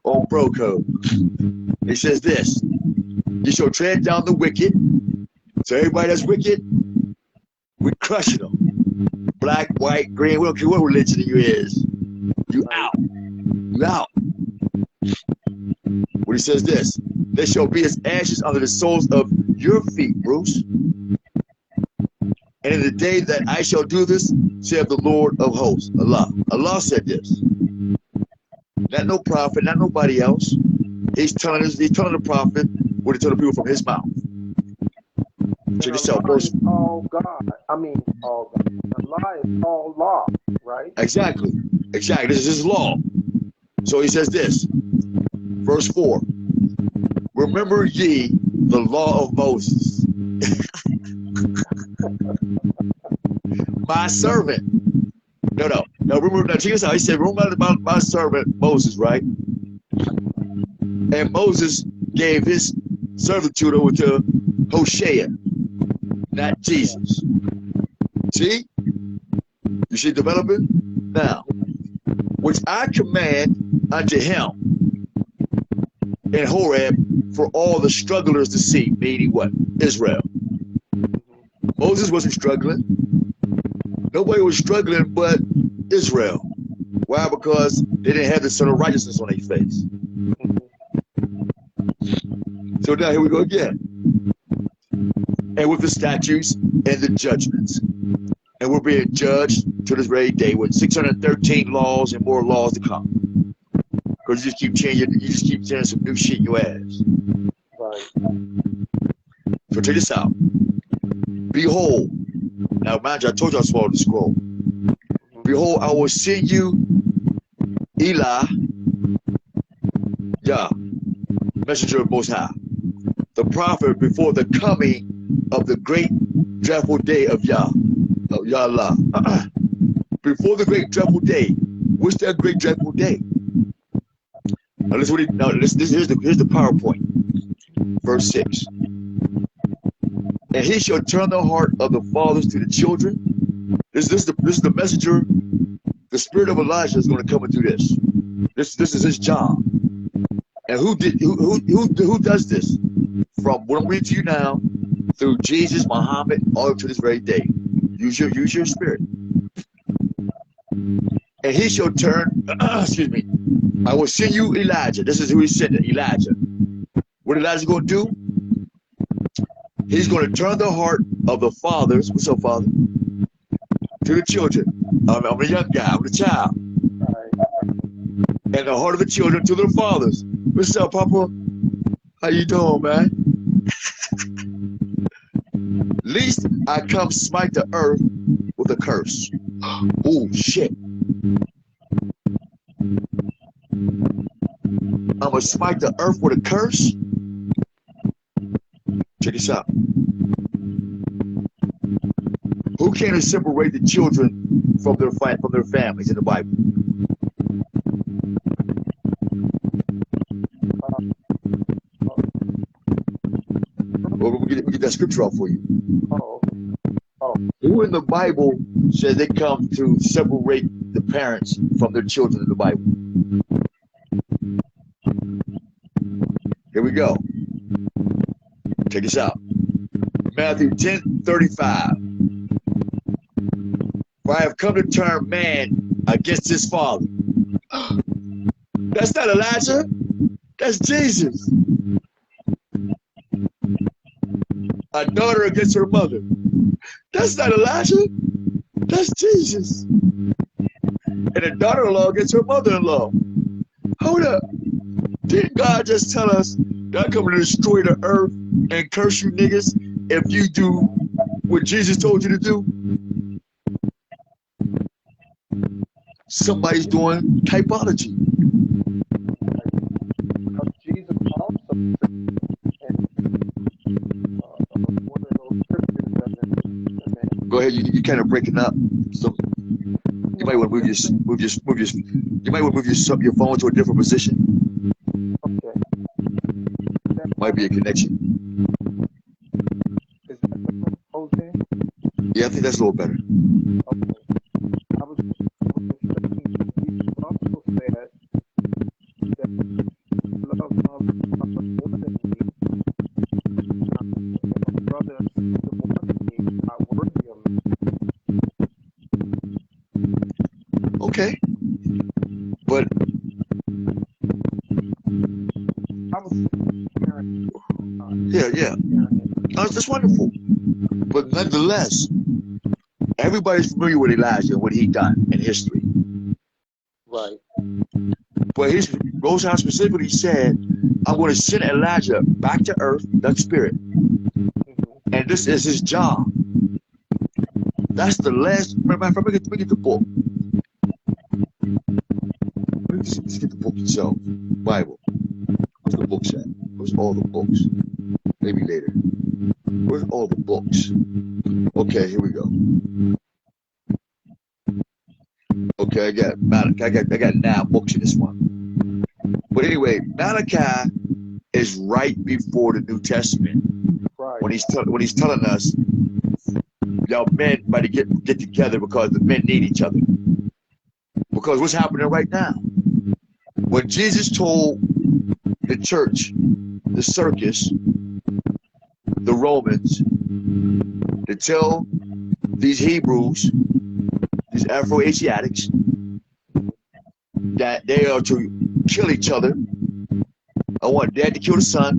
On bro code. It says this. You shall tread down the wicked. So everybody that's wicked, we crushing them. Black, white, green, we don't care what religion you is. You out. You out. When he says this, there shall be as ashes under the soles of your feet, Bruce. And in the day that I shall do this, saith the Lord of hosts, Allah. Allah said this. Not no prophet, not nobody else. He's telling the prophet what he told the people from his mouth. Check this out, verse. All God. I mean, all God. Allah is all law, right? Exactly. This is his law. So he says this, verse 4. Remember ye the law of Moses, my servant. No. Remember, now check this out. He said, remember about my servant Moses, right? And Moses gave his servitude over to Hosea, not Jesus. See? You see developing? Now, which I command unto him in Horeb for all the strugglers to see, meaning what? Israel. Moses wasn't struggling. Nobody was struggling but Israel. Why? Because they didn't have the sun of righteousness on their face. So now here we go again. And with the statutes and the judgments. And we're being judged to this very day with 613 laws and more laws to come. Because you just keep changing some new shit in your ass. Right. So check this out. Behold, now mind you, I told you I swallowed the scroll. Behold, I will send you Eli, Yah, messenger of Most High, the prophet before the coming of the great dreadful day of Yah, Yahlah. Before the great dreadful day. What's that great dreadful day? Now listen, here's the PowerPoint. Verse 6. And he shall turn the heart of the fathers to the children. This is the messenger. The spirit of Elijah is going to come and do this. This is his job. And who does this? From what I'm reading to you now, through Jesus, Muhammad, all up to this very day. Use your spirit. And he shall turn, excuse me, I will send you Elijah. This is who he sent, Elijah. What Elijah going to do? He's going to turn the heart of the fathers, what's up, father? To the children. I'm a young guy, I'm a child. And the heart of the children to their fathers. What's up, Papa? How you doing, man? Least I come smite the earth with a curse. Oh, shit. I'm going to smite the earth with a curse? Check this out. Who came to separate the children from their families in the Bible? Well, we get that scripture out for you. Who in the Bible says they come to separate the parents from their children in the Bible? Here we go. Check this out. Matthew 10:35. For I have come to turn man against his father. That's not Elijah. That's Jesus. A daughter against her mother. That's not Elijah. That's Jesus. And a daughter-in-law against her mother-in-law. Hold up. Didn't God just tell us that I'm coming to destroy the earth and curse you niggas if you do what Jesus told you to do? Somebody's doing typology. Jesus also said, one of those scriptures that Go ahead, you kind of breaking up. So you might want to move your phone to a different position. okay. Might be a connection. Is that Jose? Yeah, I think that's a little better. Okay. I was saying Jesus also said that love someone more than me, brother, the more than me, not worthy of me. Okay. But I was hearing, yeah. That's wonderful. But nonetheless, everybody's familiar with Elijah and what he done in history. right. But Most High specifically said, I'm going to send Elijah back to earth, that spirit. And this is his job. That's the last. Let me get the book. Let's get the book itself. Bible. Where's the books at? Where's all the books? Maybe later. Where's all the books? Okay, here we go. Okay, I got 9 books in this one. But anyway, Malachi is right before the New Testament. Right. When he's telling us, y'all men better get together because the men need each other. Because what's happening right now? When Jesus told the church, the circus, the Romans, to tell these Hebrews, these Afro-Asiatics, that they are to kill each other. I want dad to kill the son,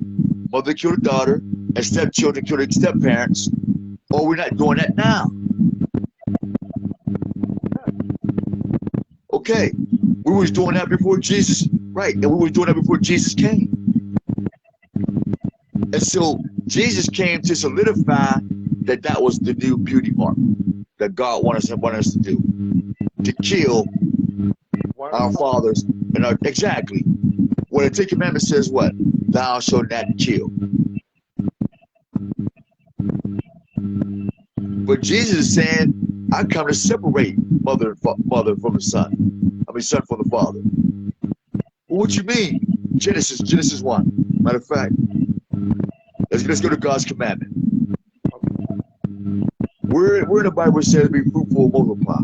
mother to kill the daughter, and stepchildren to kill the step-parents. Or we're not doing that now. Okay, we was doing that before Jesus, right? And we was doing that before Jesus came. And so Jesus came to solidify that that was the new beauty mark that God wanted us to do, to kill our fathers and our, exactly. Well, the Ten Commandments says what? Thou shalt not kill. But Jesus is saying, I come to separate mother from the son. I mean, son from the father. Well, what you mean? Genesis 1. Matter of fact, let's go to God's commandment. Where in the Bible says be fruitful and multiply?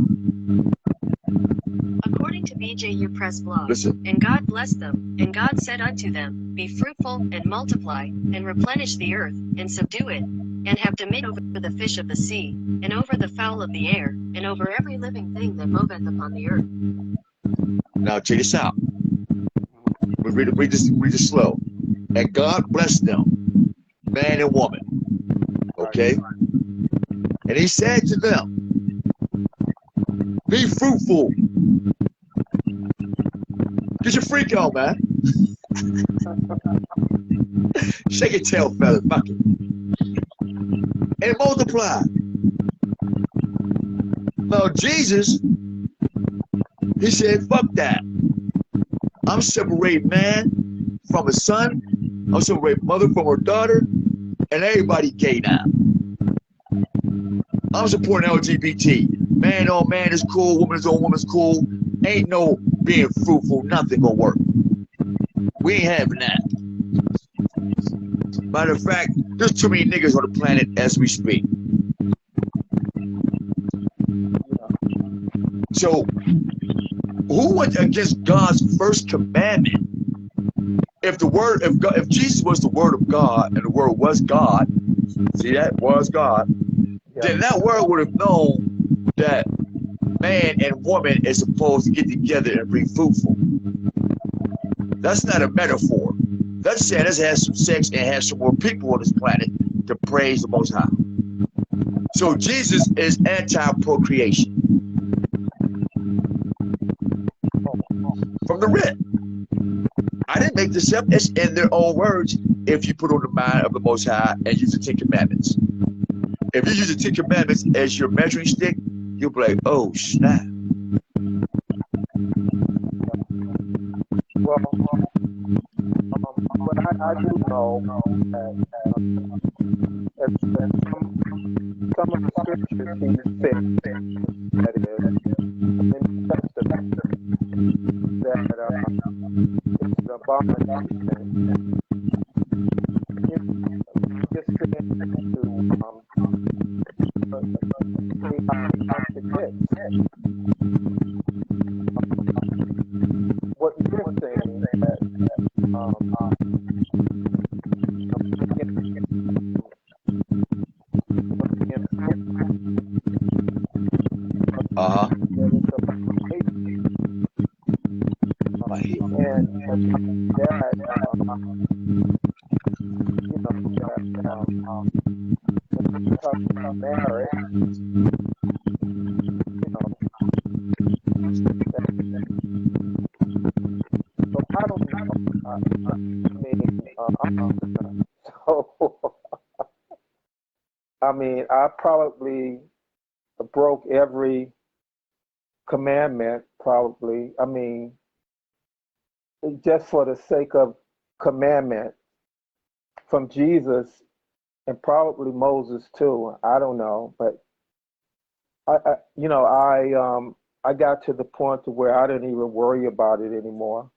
According to BJU Press blog, Listen. And God blessed them, and God said unto them, Be fruitful, and multiply, and replenish the earth, and subdue it, and have dominion over the fish of the sea, and over the fowl of the air, and over every living thing that moveth upon the earth. Now check this out. We read this slow. And God blessed them, man and woman. Okay? And he said to them, be fruitful. Get your freak on, man. Shake your tail feather, fuck it. And multiply. Now Jesus, he said, fuck that. I'm separating man from his son. I'm separating mother from her daughter. And everybody gay now. I'm supporting LGBT. Man on man is cool, woman is on woman's cool. Ain't no being fruitful, nothing gonna work. We ain't having that. Matter of fact, there's too many niggas on the planet as we speak. So, who went against God's first commandment? If Jesus was the word of God and the word was God, see that was God, then that word would have known that man and woman is supposed to get together and be fruitful. That's not a metaphor. That's saying let's have some sex and have some more people on this planet to praise the Most High. So Jesus is anti-procreation. From the rip. I didn't make this up. It's in their own words if you put on the mind of the Most High and use the Ten Commandments. If you use the Ten Commandments as your measuring stick, you'll be like, oh, snap. Well, but I do know that some of the scriptures he said, that is, in the Testament, that it's an abomination. Just to what you're saying is that marriage, so I don't know. I mean, I probably broke every commandment, probably. I mean, just for the sake of commandment from Jesus and probably Moses too. I don't know, but I got to the point to where I didn't even worry about it anymore.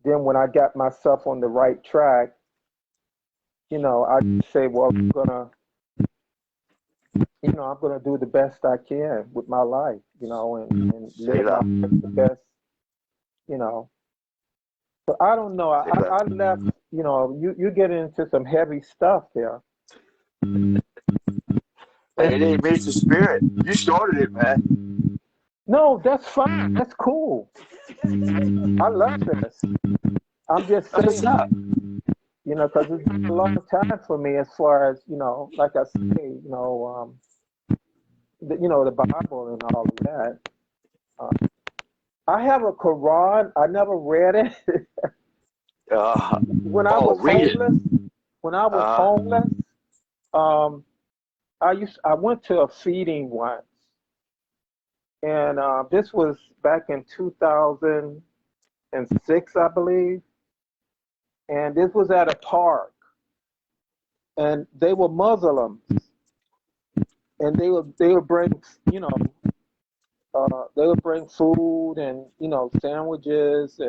Then when I got myself on the right track, I say, well, I'm gonna do the best I can with my life, and live my life the best, But I don't know. I left, you get into some heavy stuff there. Hey, it ain't Mr. Spirit. You started it, man. No, that's fine. That's cool. I love this. I'm just That's what's saying, up. because it's been a long time for me as far as, like I say, the Bible and all of that. I have a Quran. I never read it. When I was Read it. homeless, I went to a feeding once, and this was back in 2006, I believe, and this was at a park, and they were Muslims, and they would bring, they would bring food and sandwiches,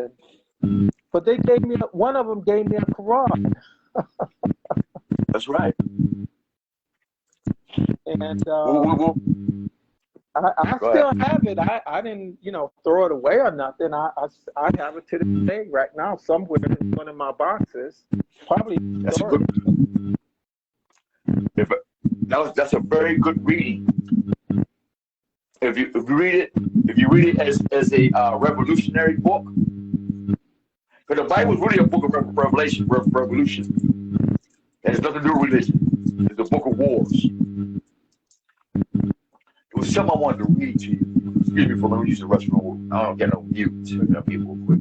but they gave me one of them gave me a Quran. That's right. And Well, I go still ahead. have it. I didn't throw it away or nothing. I have it to this day right now somewhere in one of my boxes. Probably That's a good. That's a very good reading. If you read it as a revolutionary book, because the Bible is really a book of revelation, revolution. It has nothing to do with religion. It's a book of wars. It was something I wanted to read to you. Excuse me for let me use the restroom. I don't get no mute. So I got mute real quick.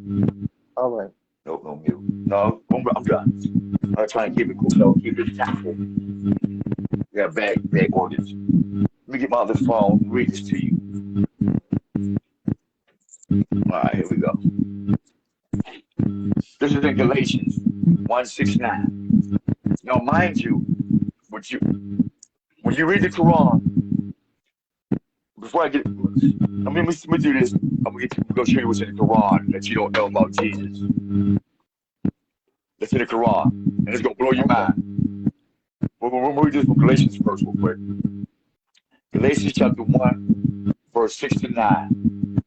all right. Nope, no mute. No, I'm done. I'm trying to keep it cool, so keep it tactful. We got bad audience. Let me get my other phone and read this to you. All right, here we go. This is in Galatians 1:6-9. Now, mind you, when you read the Quran, before I get, let me do this. I'm gonna show you what's in the Quran that you don't know about Jesus. That's in the Quran, and it's gonna blow your mind. We'll read this from Galatians first, real quick. Galatians chapter 1, verse 6-9.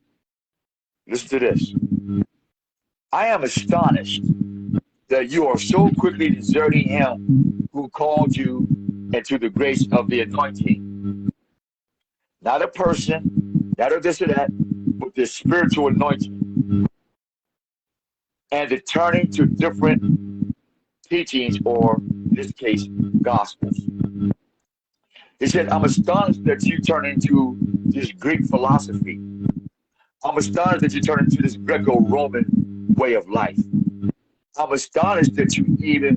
Listen to this. I am astonished that you are so quickly deserting him who called you into the grace of the anointing. Not a person, not a this or that, but the spiritual anointing. And the turning to different teachings, or in this case, gospels. He said, I'm astonished that you turn into this Greek philosophy. I'm astonished that you turn into this Greco-Roman way of life. I'm astonished that you even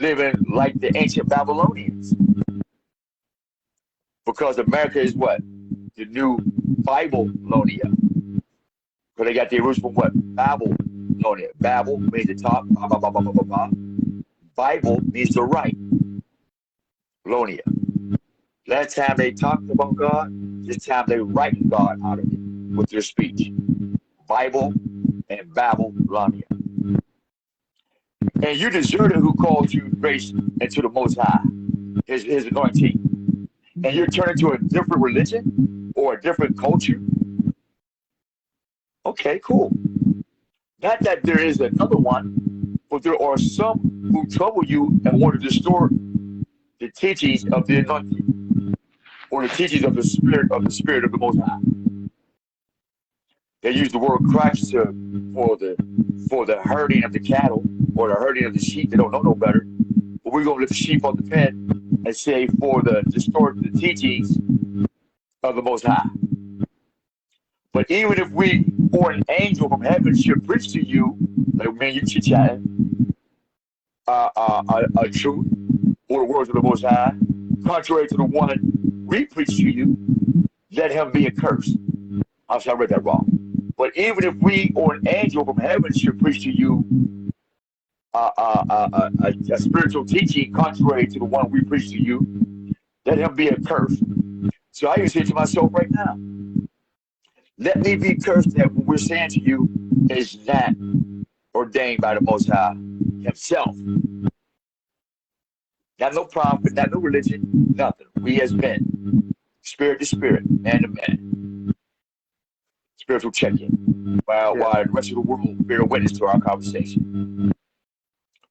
live in like the ancient Babylonians. Because America is what? The new Bible-lonia. Because they got the roots from what? Babylonia. Babel means the top. Bible means the right. Lonia. Last time they talked about God, this time they write God out of it with their speech. Bible and Babylonia. And you deserted who called you grace and to the Most High, his anointing. And you're turning to a different religion or a different culture? Okay, cool. Not that there is another one, but there are some who trouble you and want to distort the teachings of the anointing or the teachings of the Spirit of the Most High. They use the word Christ for the herding of the cattle or the herding of the sheep. They don't know no better. But we're going to lift the sheep off the pen and say for the distort the teachings of the Most High. But even if we or an angel from heaven should preach to you, like me and you chit-chatting, a truth or the words of the Most High, contrary to the one we preach to you, let him be accursed. I'm sorry, I read that wrong. But even if we or an angel from heaven should preach to you a spiritual teaching contrary to the one we preach to you, let him be accursed. So I even say to myself right now, let me be cursed that what we're saying to you is not ordained by the Most High himself. Not no prophet, not no religion, nothing. We as men, spirit to spirit, man to man. Spiritual check-in. While the rest of the world bear witness to our conversation.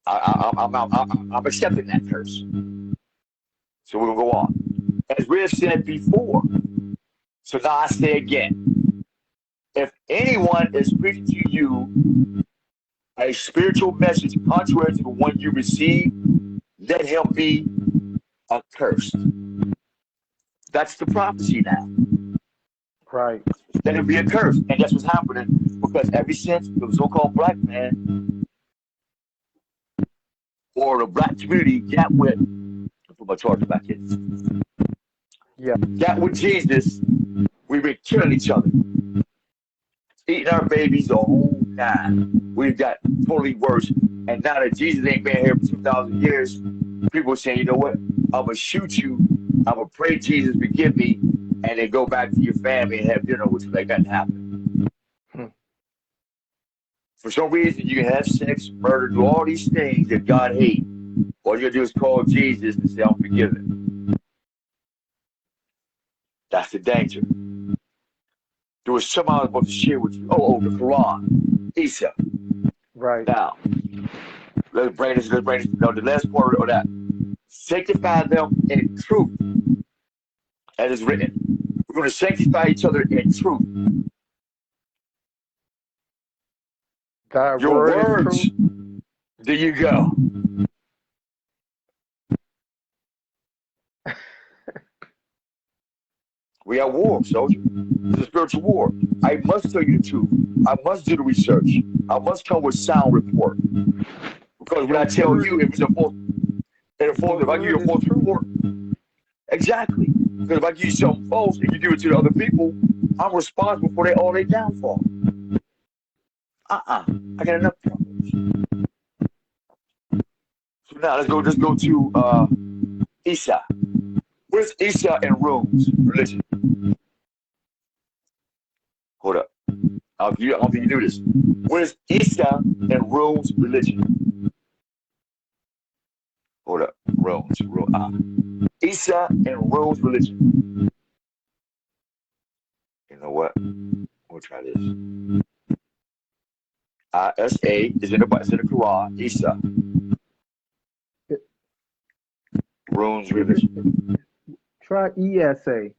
I'm accepting that curse. So we're going to go on. As we have said before, so now I say again, if anyone is preaching to you a spiritual message contrary to the one you received, let him be accursed. That's the prophecy now. Right. Let him be accursed. And that's what's happening because ever since the so-called black man or the black community got with, I put my charger back in, Yeah. got with Jesus, we've been killing each other, eating our babies the whole time. We've got totally worse. And now that Jesus ain't been here for 2,000 years, people are saying, you know what? I'm going to shoot you. I'm going to pray Jesus forgive me. And then go back to your family and have dinner with you. Like that happened. For some reason, you can have sex, murder, do all these things that God hates. All you got to do is call Jesus and say, I'm forgiven. That's the danger. There was something I was about to share with you. Oh, the Quran. Isa. Right. Now, let's bring this. No, the last part of that. Sanctify them in truth, as is written. We're going to sanctify each other in truth. Thy Your word words. is true. There you go. We are war, soldier. It's a spiritual war. I must tell you the truth. I must do the research. I must come with sound report. Because when I tell you, if it's a false, if I give you a false report, exactly. Because if I give you something false and you give it to the other people, I'm responsible for all their downfall. I got enough problems. So now let's go to Isa. Where's Isa in Rome's religion? Hold up. I don't think you knew this. Where's Isa in Rome's religion? Hold up. Isa in Rome's religion. You know what? We'll try this. Isa is in the Quran. Isa. Rome's religion. Try ESA.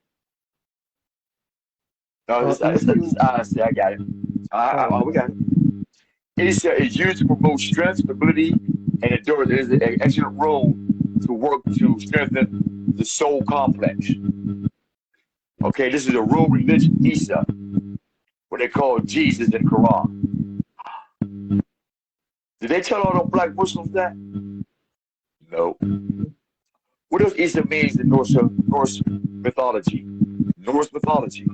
No, it's Isa. I got it. We got it. Isa is used to promote strength, stability, and endurance. It is an excellent role to work to strengthen the soul complex. Okay, this is a real religion, Isa, what they call Jesus in the Quran. Did they tell all the black Muslims that? No. What does Isa means in Norse mythology? Norse mythology.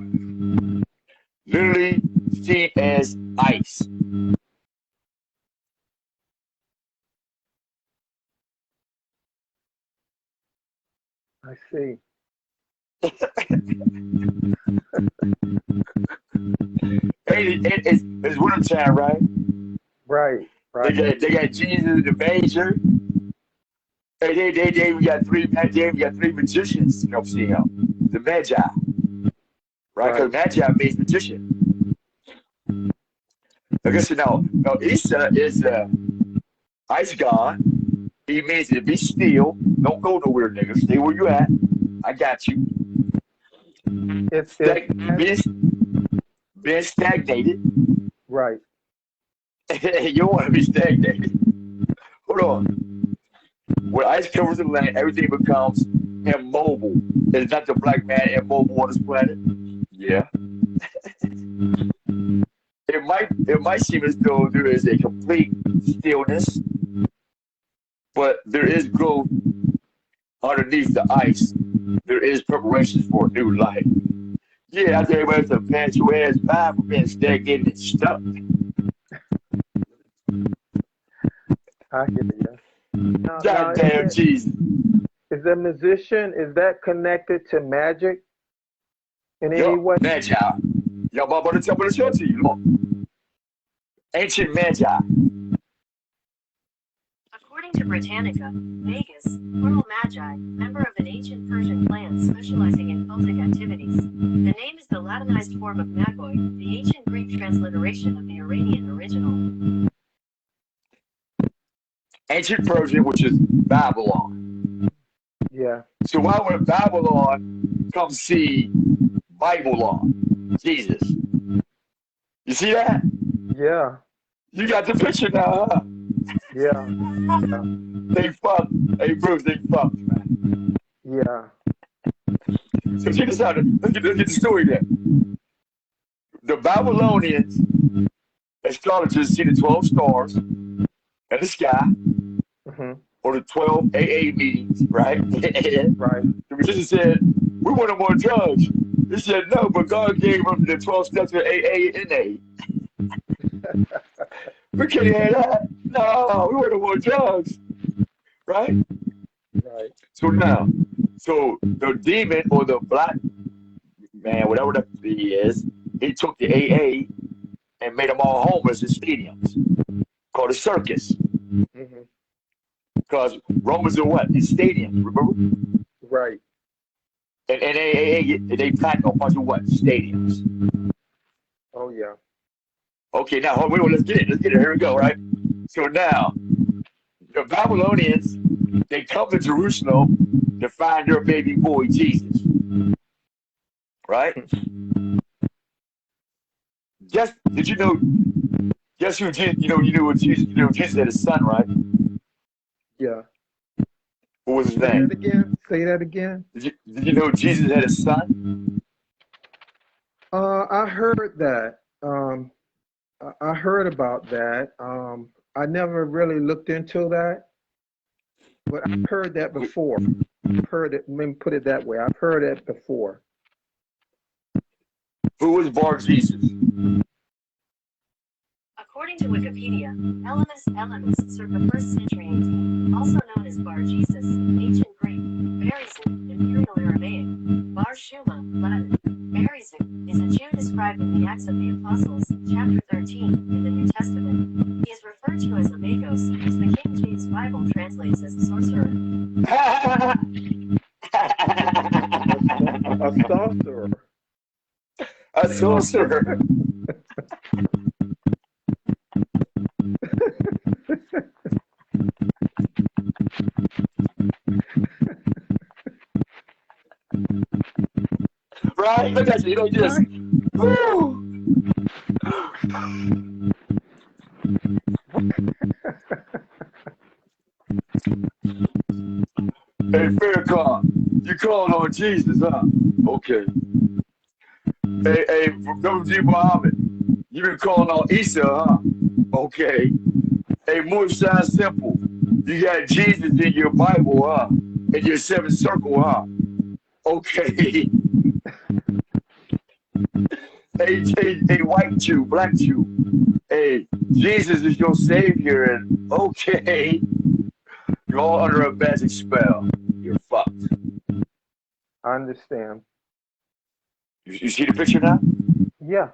Literally seen as ice. I see. It's winter time, right? Right. They got Jesus in the manger. Hey, we got three magicians, you know, see him. The Magi. Right? Because Magi means magician. I guess now Isa is ice god. He means to be still. Don't go nowhere, nigga. Stay where you at. I got you. Being stagnated. Right. You don't want to be stagnated. Hold on. When ice covers the land, everything becomes immobile. Is not the black man immobile on this planet? Yeah. It might seem as though there is a complete stillness, but there is growth underneath the ice. There is preparations for a new life. Yeah, after everybody has to pass your ass by for being stagnated and stuck. I hear you. God damn Jesus. Is the musician, is that connected to magic in any way? Magi. Yo, I'm about to show to you. Look. Ancient Magi. According to Britannica, Magus, plural Magi, member of an ancient Persian clan specializing in cultic activities. The name is the Latinized form of Magoi, the ancient Greek transliteration of the Iranian original. Ancient Persian, which is Babylon. Yeah. So why would Babylon come see Babylon, Jesus? You see that? Yeah. You got the picture now, huh? Yeah. Yeah. They fucked. Hey, Bruce, they fucked, man. Yeah. So check this out. Let's get the story there. The Babylonians, astrologers, see the 12 stars in the sky, Hmm. or the 12 AA meetings, right? Right. The magician said, we wanted more drugs. He said, no, but God gave them the 12 steps of AA and NA. We can't have that. No, we wanted more drugs, right? Right. So now, so the demon or the black man, whatever the he is, he took the AA and made them all homeless in stadiums called a circus. Hmm. Because Romans are what? In stadiums, remember? Right. And they pack a bunch of what? Stadiums. Oh yeah. Okay, now wait, let's get it. Let's get it. Here we go, right? So now, the Babylonians, they come to Jerusalem to find their baby boy Jesus. Right? Did you know, guess who, you knew what Jesus, Jesus had a son, right? Yeah. What was his Say name? that again. Say that again. Did you know Jesus had a son? I heard that. I heard about that. I never really looked into that, but I've heard that before. I've heard it. Let me put it that way. I've heard it before. Who was Bar Jesus? According to Wikipedia, Elymas circa 1st century AD, also known as Bar Jesus, ancient Greek, Barizim, Imperial Aramaic, Bar Shuma, Latin. Barizim is a Jew described in the Acts of the Apostles, chapter 13, in the New Testament. He is referred to as Amagos, which the King James Bible translates as a sorcerer. A sorcerer. A sorcerer. Right? Look at you, just. Woo. Hey, Farrakhan, you calling on Jesus, huh? Okay. Hey, from G. Muhammad, you been calling on Isa, huh? Okay. Hey, Moonshine Simple, you got Jesus in your Bible, huh? In your 7th circle, huh? Okay. Hey, white Jew, black Jew. Hey, Jesus is your savior, and okay. You're all under a magic spell. You're fucked. I understand. You see the picture now? Yeah.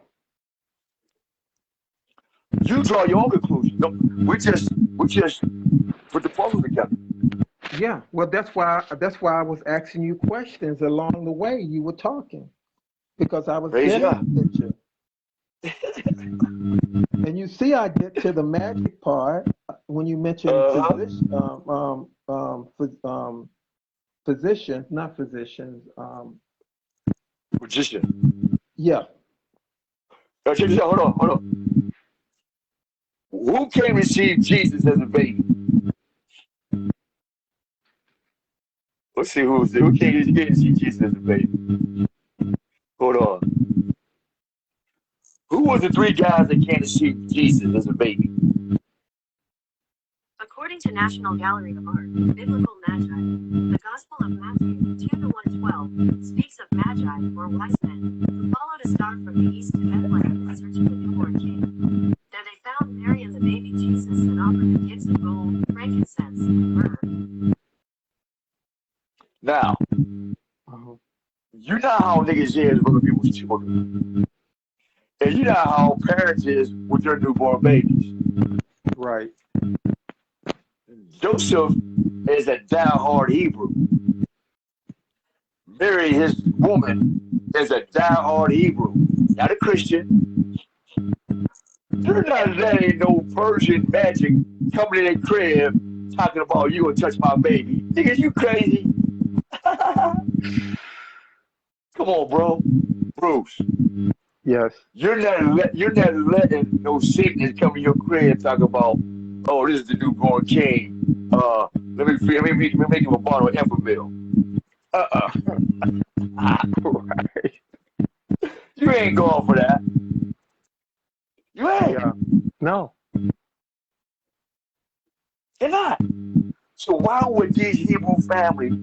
You draw your own conclusion. No, we just put the puzzle together. Yeah. Well, that's why I was asking you questions along the way you were talking, because I was getting the picture. And you see, I get to the magic part when you mentioned physicians, not physicians. Magician. Yeah. Hold on. Who came to see Jesus as a baby? Let's see who came to see Jesus as a baby. Hold on. Who was the 3 guys that came to see Jesus as a baby? According to National Gallery of Art, Biblical Magi, the Gospel of Matthew 2-112 speaks of Magi, or wise men, who followed a star from the east to Bethlehem in search of the newborn king. There they found Mary and the baby Jesus and offered the gifts of gold, frankincense, and myrrh. Now, you know how niggas is with people's children. And you know how parents is with their newborn babies. Right. Joseph is a down-hard Hebrew. Mary, his woman, is a down-hard Hebrew. Not a Christian. They're not letting no Persian magic coming in their crib talking about you gonna touch my baby. Nigga, you crazy? Come on, bro. Bruce, Yes. you're not letting no Satanists come in your crib and talk about, oh, this is the newborn king. Let me make him a bottle of Enfamil. Uh-uh. Right. You ain't going for that. You ain't. Yeah. No. You're not. So why would these Hebrew families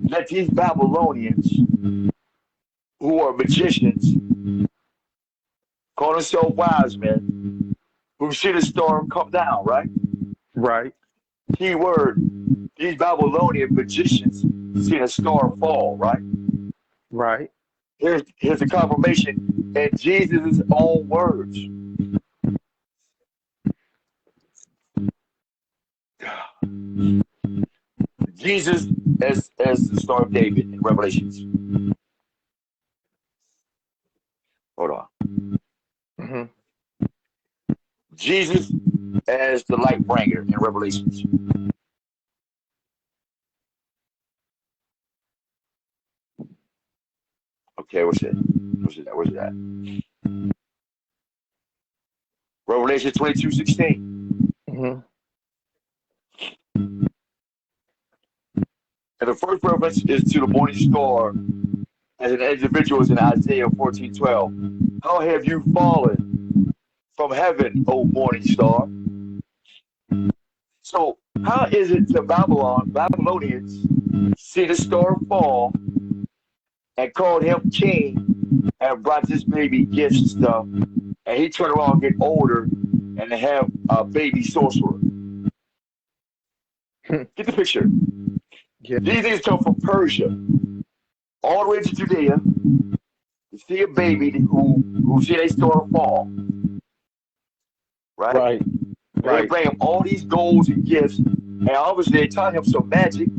let these Babylonians, who are magicians, call themselves wise men, who see the storm come down, right? Right. Key word, these Babylonian magicians see the storm fall, right? Right. Here's the confirmation in Jesus' own words. Jesus as the Star of David in Revelations. Hold on. Hmm. Jesus as the light bringer in Revelations. Okay, what's it? Where's it at? Revelation 22:16. Hmm. And the first reference is to the morning star as an individual is in Isaiah 14:12. How have you fallen from heaven, O morning star? So how is it the Babylonians see the star fall and called him king and brought this baby gifts and stuff, and he turned around and get older and have a baby sorcerer? Get the picture. Yeah. These things come from Persia all the way to Judea to see a baby who see their star fall, right? Right. They Right. bring him all these golds and gifts, and obviously they taught him some magic.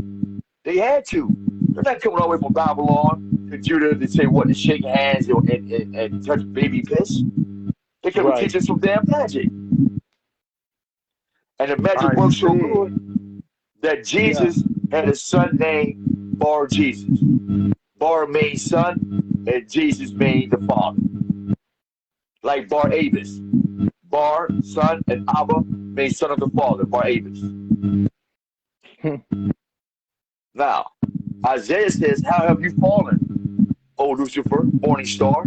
They had to. They're not coming all the way from Babylon to Judah to say what to shake hands and touch baby piss. They could be Right. teaching some damn magic. And the magic I worked so see. good that Yeah. Jesus had a son named Bar Jesus. Bar means son, and Jesus means the father. Like Bar Abbas. Bar, son, and Abba means son of the father, Bar Abbas. Now, Isaiah says, how have you fallen, O Lucifer, morning star?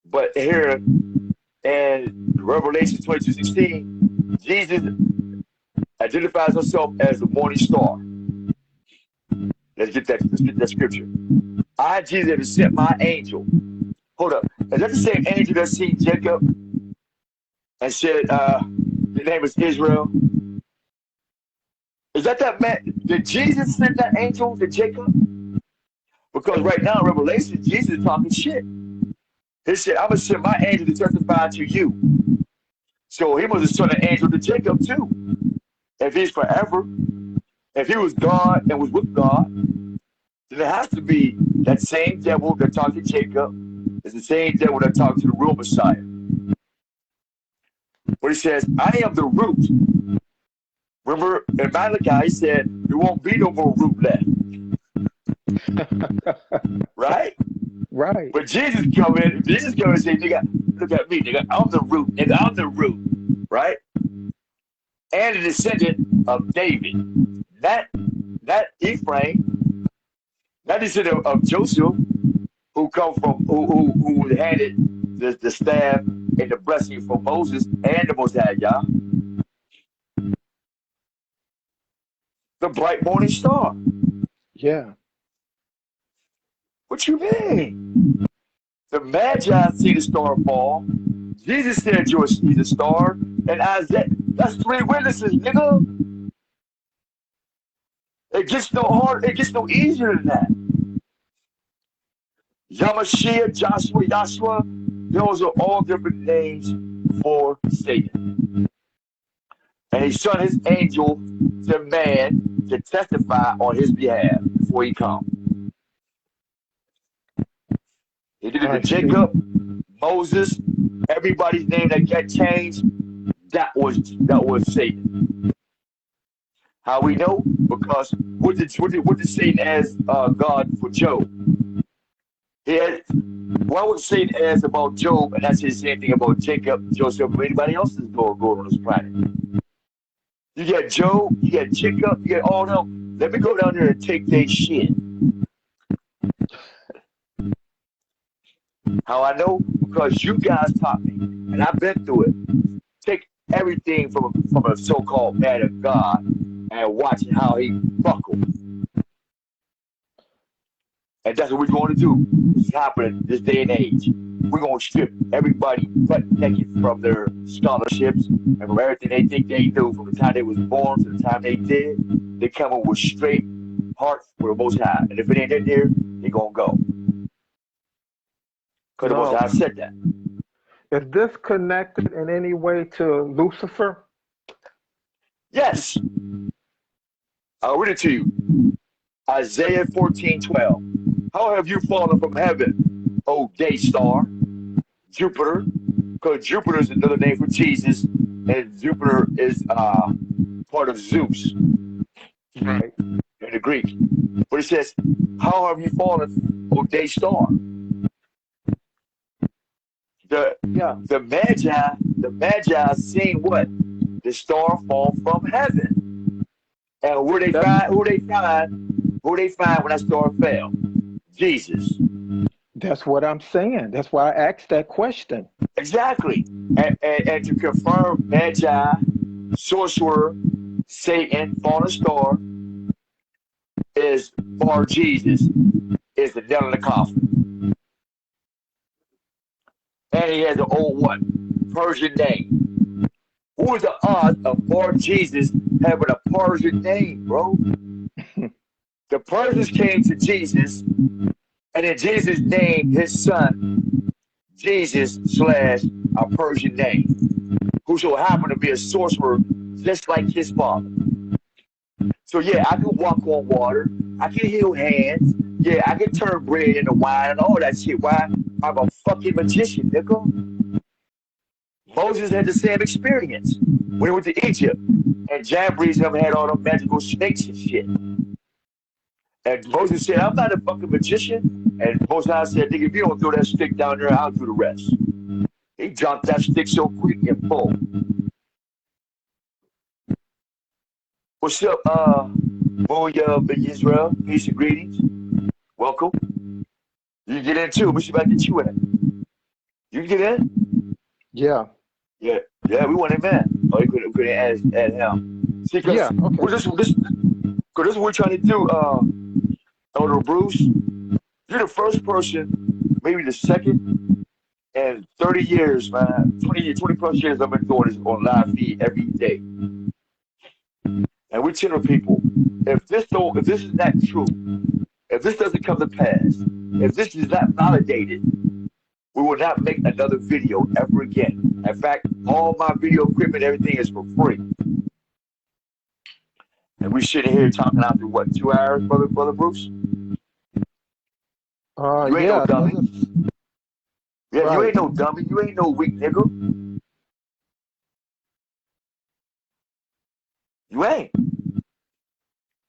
But here in Revelation 22:16, Jesus identifies himself as the morning star. Let's get that scripture. I, Jesus, have sent my angel. Hold up. Is that the same angel that seen Jacob and said, the name is Israel? Is that man? Did Jesus send that angel to Jacob? Because right now in Revelation, Jesus is talking shit. He said, I'm going to send my angel to testify to you. So he must have sent an angel to Jacob too. If he's forever, if he was God and was with God, then it has to be that same devil that talked to Jacob. It's the same devil that talked to the real Messiah. But he says, I am the root. Remember, in Malachi, he said, there won't be no more root left. Right? Right. But Jesus come and say, nigga, look at me, nigga, I'm the root, nigga, I'm the root. Right? And the descendant of David. Not Ephraim, not descendant of Joseph, who come from who handed the staff and the blessing from Moses and the Mosiah, the bright morning star. Yeah. What you mean? The Magi see the star fall. Jesus said you'll see the star. And Isaiah, that's 3 witnesses, nigga. It gets no harder, it gets no easier than that. Yamashia, Joshua, Yahshua, those are all different names for Satan. And he sent his angel to man to testify on his behalf before he comes. He did it to I see. Jacob, Moses, everybody's name that got changed. That was Satan. How we know? Because what did Satan ask God for Job? He had, why would Satan ask about Job, and that's the same thing about Jacob, Joseph, or anybody else that's going on this planet? You got Job, you got Jacob, you got all them. Let me go down there and take their shit. How I know? Because you guys taught me, and I've been through it. Take everything from a so-called man of God and watch how he buckled. And that's what we're going to do. It's happening this day and age. We're going to strip everybody butt naked from their scholarships and from everything they think they knew from the time they was born to the time they did. They come up with straight heart for the Most High. And if it ain't in there, they're going to go. Because the Most High said that. Is this connected in any way to Lucifer? Yes. I'll read it to you. Isaiah 14:12. How have you fallen from heaven, O day star, Jupiter? Because Jupiter is another name for Jesus, and Jupiter is part of Zeus, right, in the Greek. But it says, how have you fallen, O day star? The Magi seen what? The star fall from heaven. And who they find when that star fell? Jesus. That's what I'm saying. That's why I asked that question. Exactly. And to confirm Magi, sorcerer, Satan, fallen star, is for Jesus, is the nail in the coffin. And he has an old what? Persian name. Who is the odds of Bar Jesus having a Persian name, bro? The Persians came to Jesus, and then Jesus named his son Jesus / a Persian name, who so happened to be a sorcerer just like his father. So yeah, I can walk on water, I can heal hands, yeah, I can turn bread into wine and all that shit. Why? I'm a fucking magician, nigga. Moses had the same experience when he went to Egypt, and Jambres and them had all them magical snakes and shit. And Moses said, I'm not a fucking magician. And Moses said, nigga, if you don't throw that stick down there, I'll do the rest. He dropped that stick so quick and boom. What's up, Moya Big Israel? Peace and greetings. Welcome. You can get in too. We should about to get you in. You can get in? Yeah. Yeah, we want him in. Oh, you couldn't add him. See, yeah, okay. This is what we're trying to do, Elder Bruce. You're the first person, maybe the second, in 30 years, man, 20 plus years I've been doing this on live feed every day. And we tell people, if this is not true, if this doesn't come to pass, if this is not validated, we will not make another video ever again. In fact, all my video equipment, everything is for free. And we sitting here talking after what, 2 hours, brother Bruce? You ain't no dummy. Yeah, right. You ain't no dummy. You ain't no weak nigga. You ain't.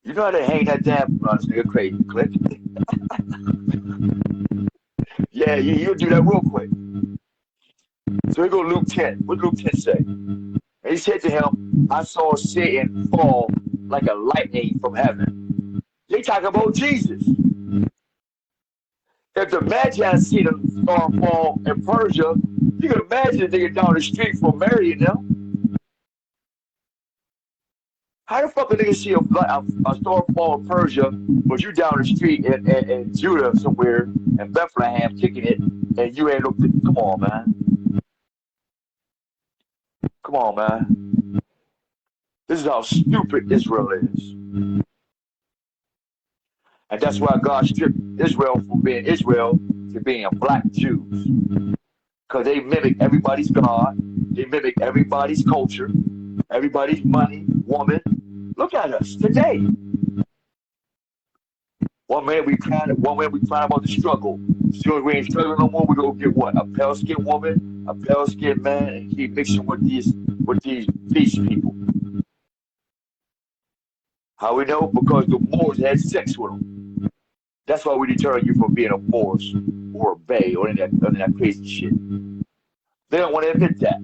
You know how to hang that damn nigga crazy click. Yeah, you'll do that real quick. So we go Luke 10. What did Luke 10 say? And he said to him, I saw Satan fall like a lightning from heaven. They talk about Jesus. If the Magi see the star fall in Persia, you can imagine they get down the street from Mary and them. How the fuck a nigga see a star fall in Persia, but you down the street in Judah somewhere, in Bethlehem, kicking it, and you ain't looked at, come on, man. Come on, man. This is how stupid Israel is. And that's why God stripped Israel from being Israel to being black Jews. Because they mimic everybody's God. They mimic everybody's culture, everybody's money, woman. Look at us today. One minute we cry about the struggle. Soon we ain't struggling no more, we go get what? A pale-skinned woman, a pale-skinned man, and keep mixing with these beast people. How we know? Because the Moors had sex with them. That's why we deter you from being a Moors or a Bay or any of that crazy shit. They don't want to admit that.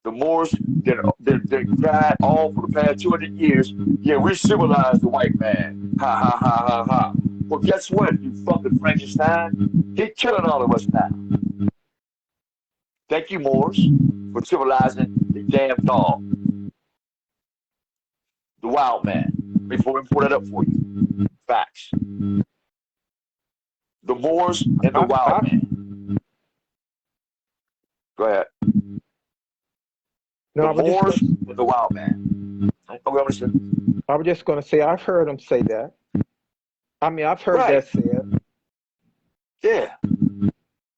The Moors that cried all for the past 200 years, yeah, we civilized the white man. Ha ha ha ha ha. Well, guess what, you fucking Frankenstein? He's killing all of us now. Thank you, Moors, for civilizing the damn dog. The wild man. Let me pull that up for you. Facts. The Moors and the wild man. Go ahead. No, The Moors and the wild man. Okay, I'm listening. I was just going to say, I've heard them say that. I mean, I've heard that said. Yeah.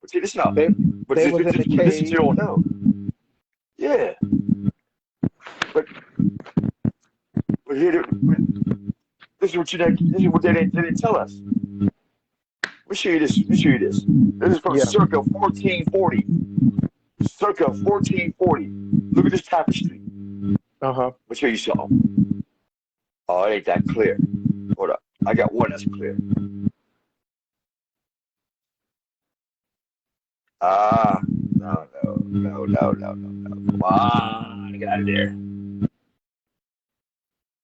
But see, this out. They was in the cave. This you don't know. Yeah. But here, this is what they didn't tell us. Let me show you this. This is from circa 1440. Circa 1440. Look at this tapestry. Let me show you something. Oh, it ain't that clear. Hold up. I got one that's clear. No. Come on, get out of there.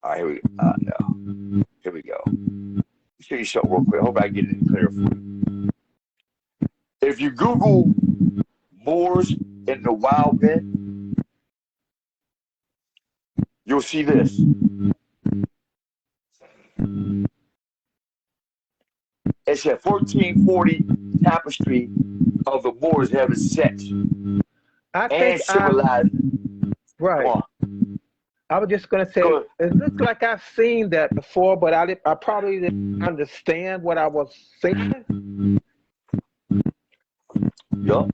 All right, here we go. No. Here we go. Let me show you something real quick. I hope I get it clear for you. If you Google Moors in the wild men, you'll see this. It's a 1440 tapestry of the Moors having sex and civilizing. Right. I was just going to say, it looks like I've seen that before, but I probably didn't understand what I was saying. Yeah.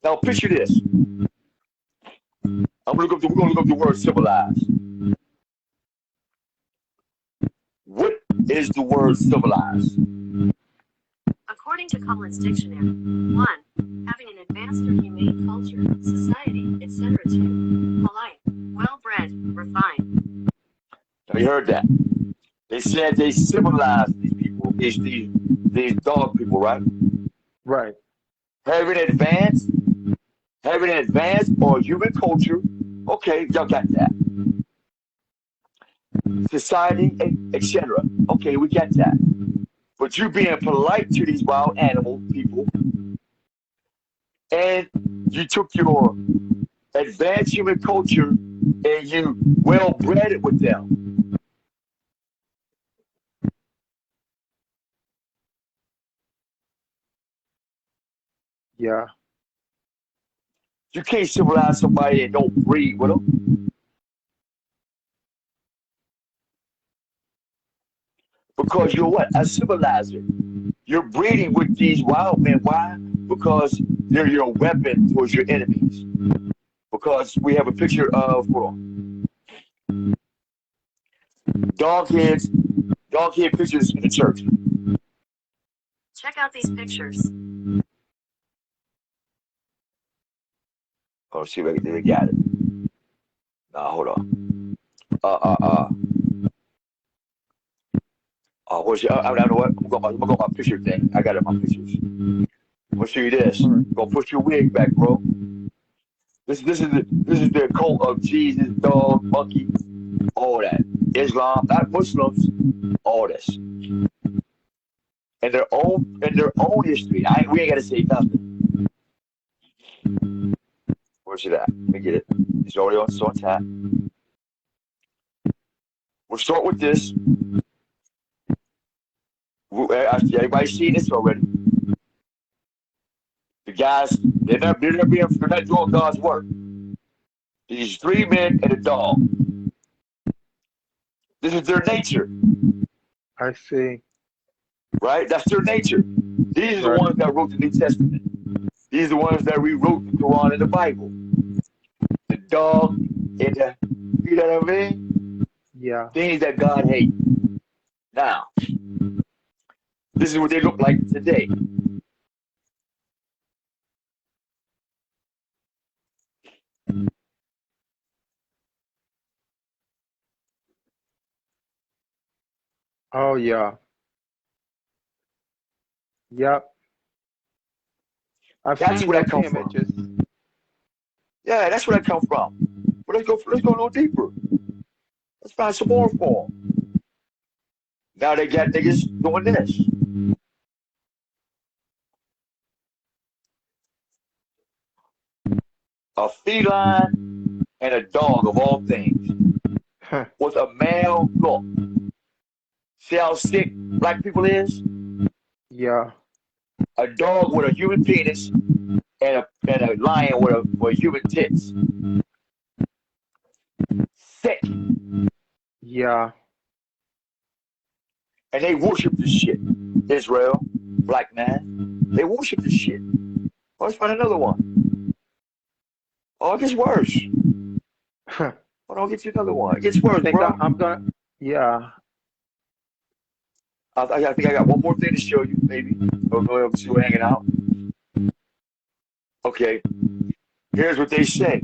Now picture this. We're going to look up the word civilized. What is the word civilized? According to Collins Dictionary, 1. Having an advanced or humane culture, society, etc. 2. Polite, well-bred, refined. Now you heard that. They said they civilized these people, these dog people, right? Right. Having advanced or human culture, okay, y'all got that. Society, etc. Okay, we get that. But you being polite to these wild animal people, and you took your advanced human culture and you well bred it with them. Yeah. You can't civilize somebody and don't breed with them. Because you're what? A civilizer. You're breeding with these wild men. Why? Because they're your weapon towards your enemies. Because we have a picture of, hold on, dog head pictures in the church. Check out these pictures. Oh, see if I can get it. Nah, hold on. What's your, I don't know what. I'm gonna go my picture thing. I got it in my pictures. I'm gonna show you this. Go push your wig back, bro. This is the cult of Jesus, dog, monkey, all that. Islam, not Muslims, all this. And their own history. We ain't gotta say nothing. Where's it at? Let me get it. It's already on tap. We'll start with this. Everybody's seen this already. The guys, they're not doing God's work. These 3 men and a dog. This is their nature. I see. Right? That's their nature. These are the ones that wrote the New Testament. These are the ones that rewrote the Quran and the Bible. The dog and the, you know what I mean? Yeah. Things that God hates. Now, this is what they look like today. Oh yeah. Yep. I've That's seen where that those come images. from. Yeah, that's where that come from. But let's go a little deeper. Let's find some more for 'em. Now they got niggas doing this. A feline and a dog of all things with a male look. See how sick black people is? Yeah. A dog with a human penis and a lion with human tits. Sick. Yeah. And they worship this shit. Israel, black man, they worship this shit. Oh, let's find another one. Oh, it gets worse. I Oh, I'll get you another one. It gets worse, think bro. I'm gonna. Yeah. I think I got one more thing to show you, maybe. We'll see we're hanging out. Okay. Here's what they say.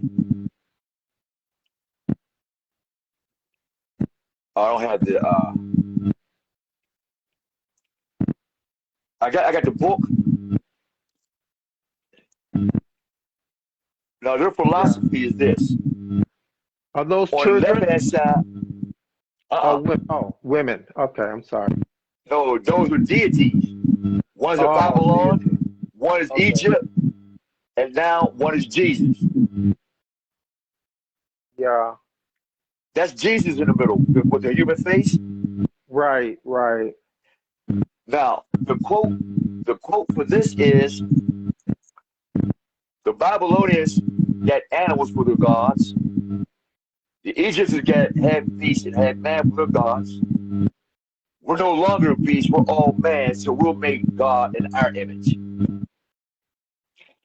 I don't have the I got the book. Now their Yeah. philosophy is this. Are those On the left children? hand side, Women. Okay. I'm sorry. no, those are deities. One is a Oh, Babylon, deity. one is Okay. Egypt, and now one is Jesus. Yeah. That's Jesus in the middle with the human face. Right. Right. Now, the quote for this is the Babylonians got animals for their gods. The Egyptians had beasts and had man for their gods. We're no longer beasts, we're all man, so we'll make God in our image.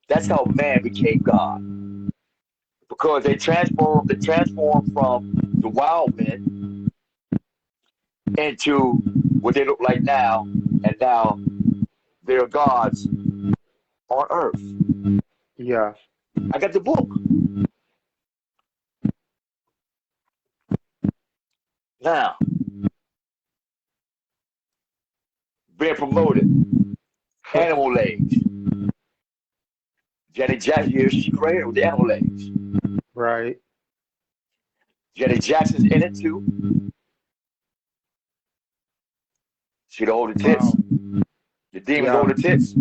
That's how man became God. Because they transformed from the wild men into what they look like now, and now they're gods on earth. Yeah. I got the book. Now, being promoted, animal legs. Janet Jackson, here she created with the animal legs. Right. Janet Jackson's in it too. She the hold the tits. Wow. The demons Yeah. hold the tits.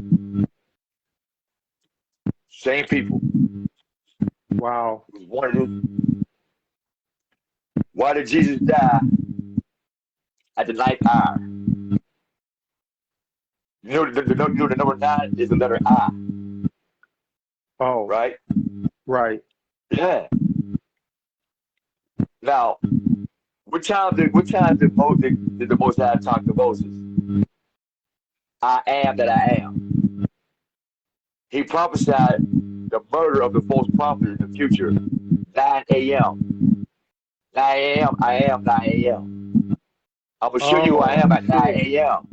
Same people. Wow. One of them. Why did Jesus die at the ninth hour? You know the number 9 is the letter I, Oh. right? Right. Yeah. Now, what time did the Most High talk to Moses? I am that I am. He prophesied the murder of the false prophet in the future. 9 a.m. 9 a.m. I am 9 a.m. I'm gonna show you who I Oh, am I at 9 see. a.m.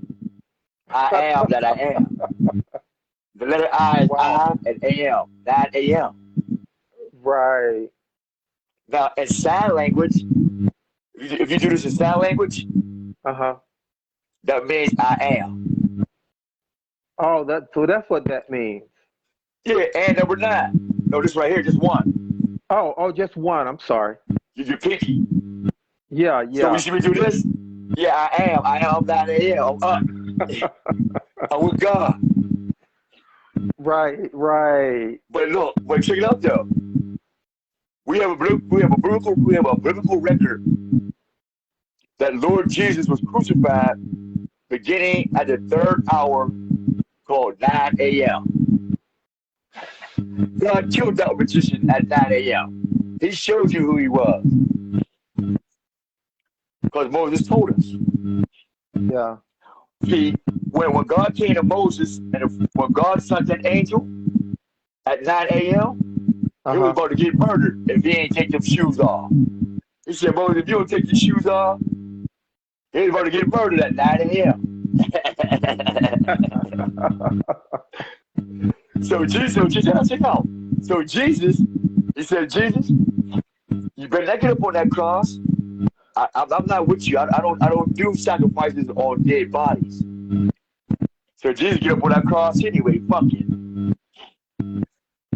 I am that I am. The letter I is I Wow. and a.m. 9 a.m. Right. Now, in sign language, if you do this in sign language, Uh-huh. that means I am. Oh, that's what that means. Yeah, and number 9. No, this right here, just one. Oh, just one. I'm sorry. Your pinky. Yeah, So when you yeah. see me do this, yeah, I am 9 a.m. I'm up. I'm with God. Right, right. But look, check it out though. We have a biblical record that Lord Jesus was crucified beginning at the 3rd hour called 9 a.m. God killed that magician at 9 a.m. He showed you who he was. Because Moses told us. Yeah. See, when God came to Moses and when God sent that angel at 9 a.m., he was Uh-huh. about to get murdered if he ain't take them shoes off. He said, Moses, if you don't take your shoes off, he was about to get murdered at 9 a.m. So check out. So Jesus, he said, Jesus, you better not get up on that cross. I'm not with you. I don't do sacrifices on dead bodies. So Jesus get up on that cross anyway. Fuck it.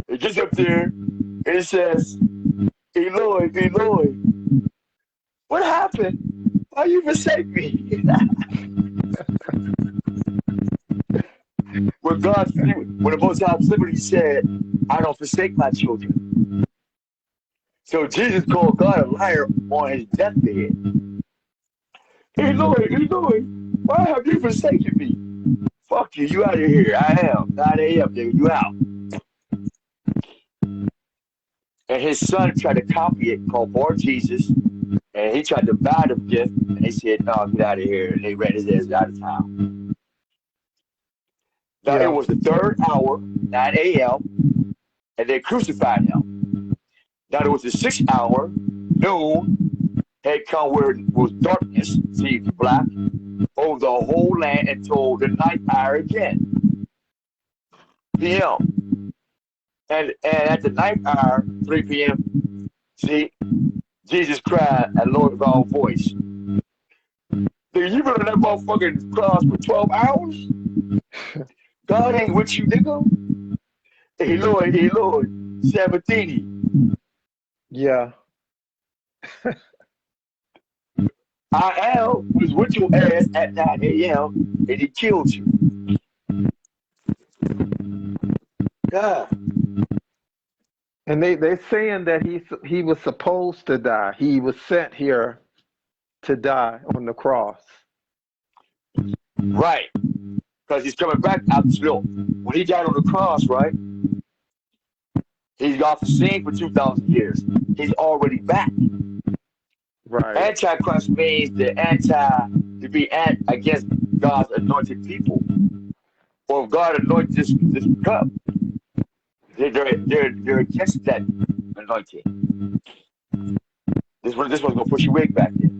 It gets up there and it says, Eloi, Eloi, what happened? Why you forsake me? when the Most High simply said, I don't forsake my children. So Jesus called God a liar on his deathbed. Eloi, Eloi, why have you forsaken me? Fuck you, you out of here. I am. 9 a.m., nigga, you out. And his son tried to copy it, called Bar Jesus, and he tried to buy the gift, and they said, no, get out of here. And they ran his ass out of town. Now, Yeah. it was the third hour, 9 a.m., and they crucified him. Now, it was the 6th hour, noon, had come where it was darkness, see, black, over the whole land until the 9th hour again, p.m. And at the 9th hour, 3 p.m., see, Jesus cried at low of our voice. Nigga, you been on that motherfucking cross for 12 hours? God ain't with you, nigga. Eloi, Eloi, Sabatini. Yeah. I am was with your ass at 9 a.m. and he killed you. God. And they're saying that he was supposed to die. He was sent here to die on the cross. Right. Because he's coming back out the snow. When he died on the cross, right? He's off the scene for 2,000 years. He's already back. Right. Antichrist means to be against God's anointed people. Or if God anointed this cup, they're against that anointing. This one's gonna push your wig back there.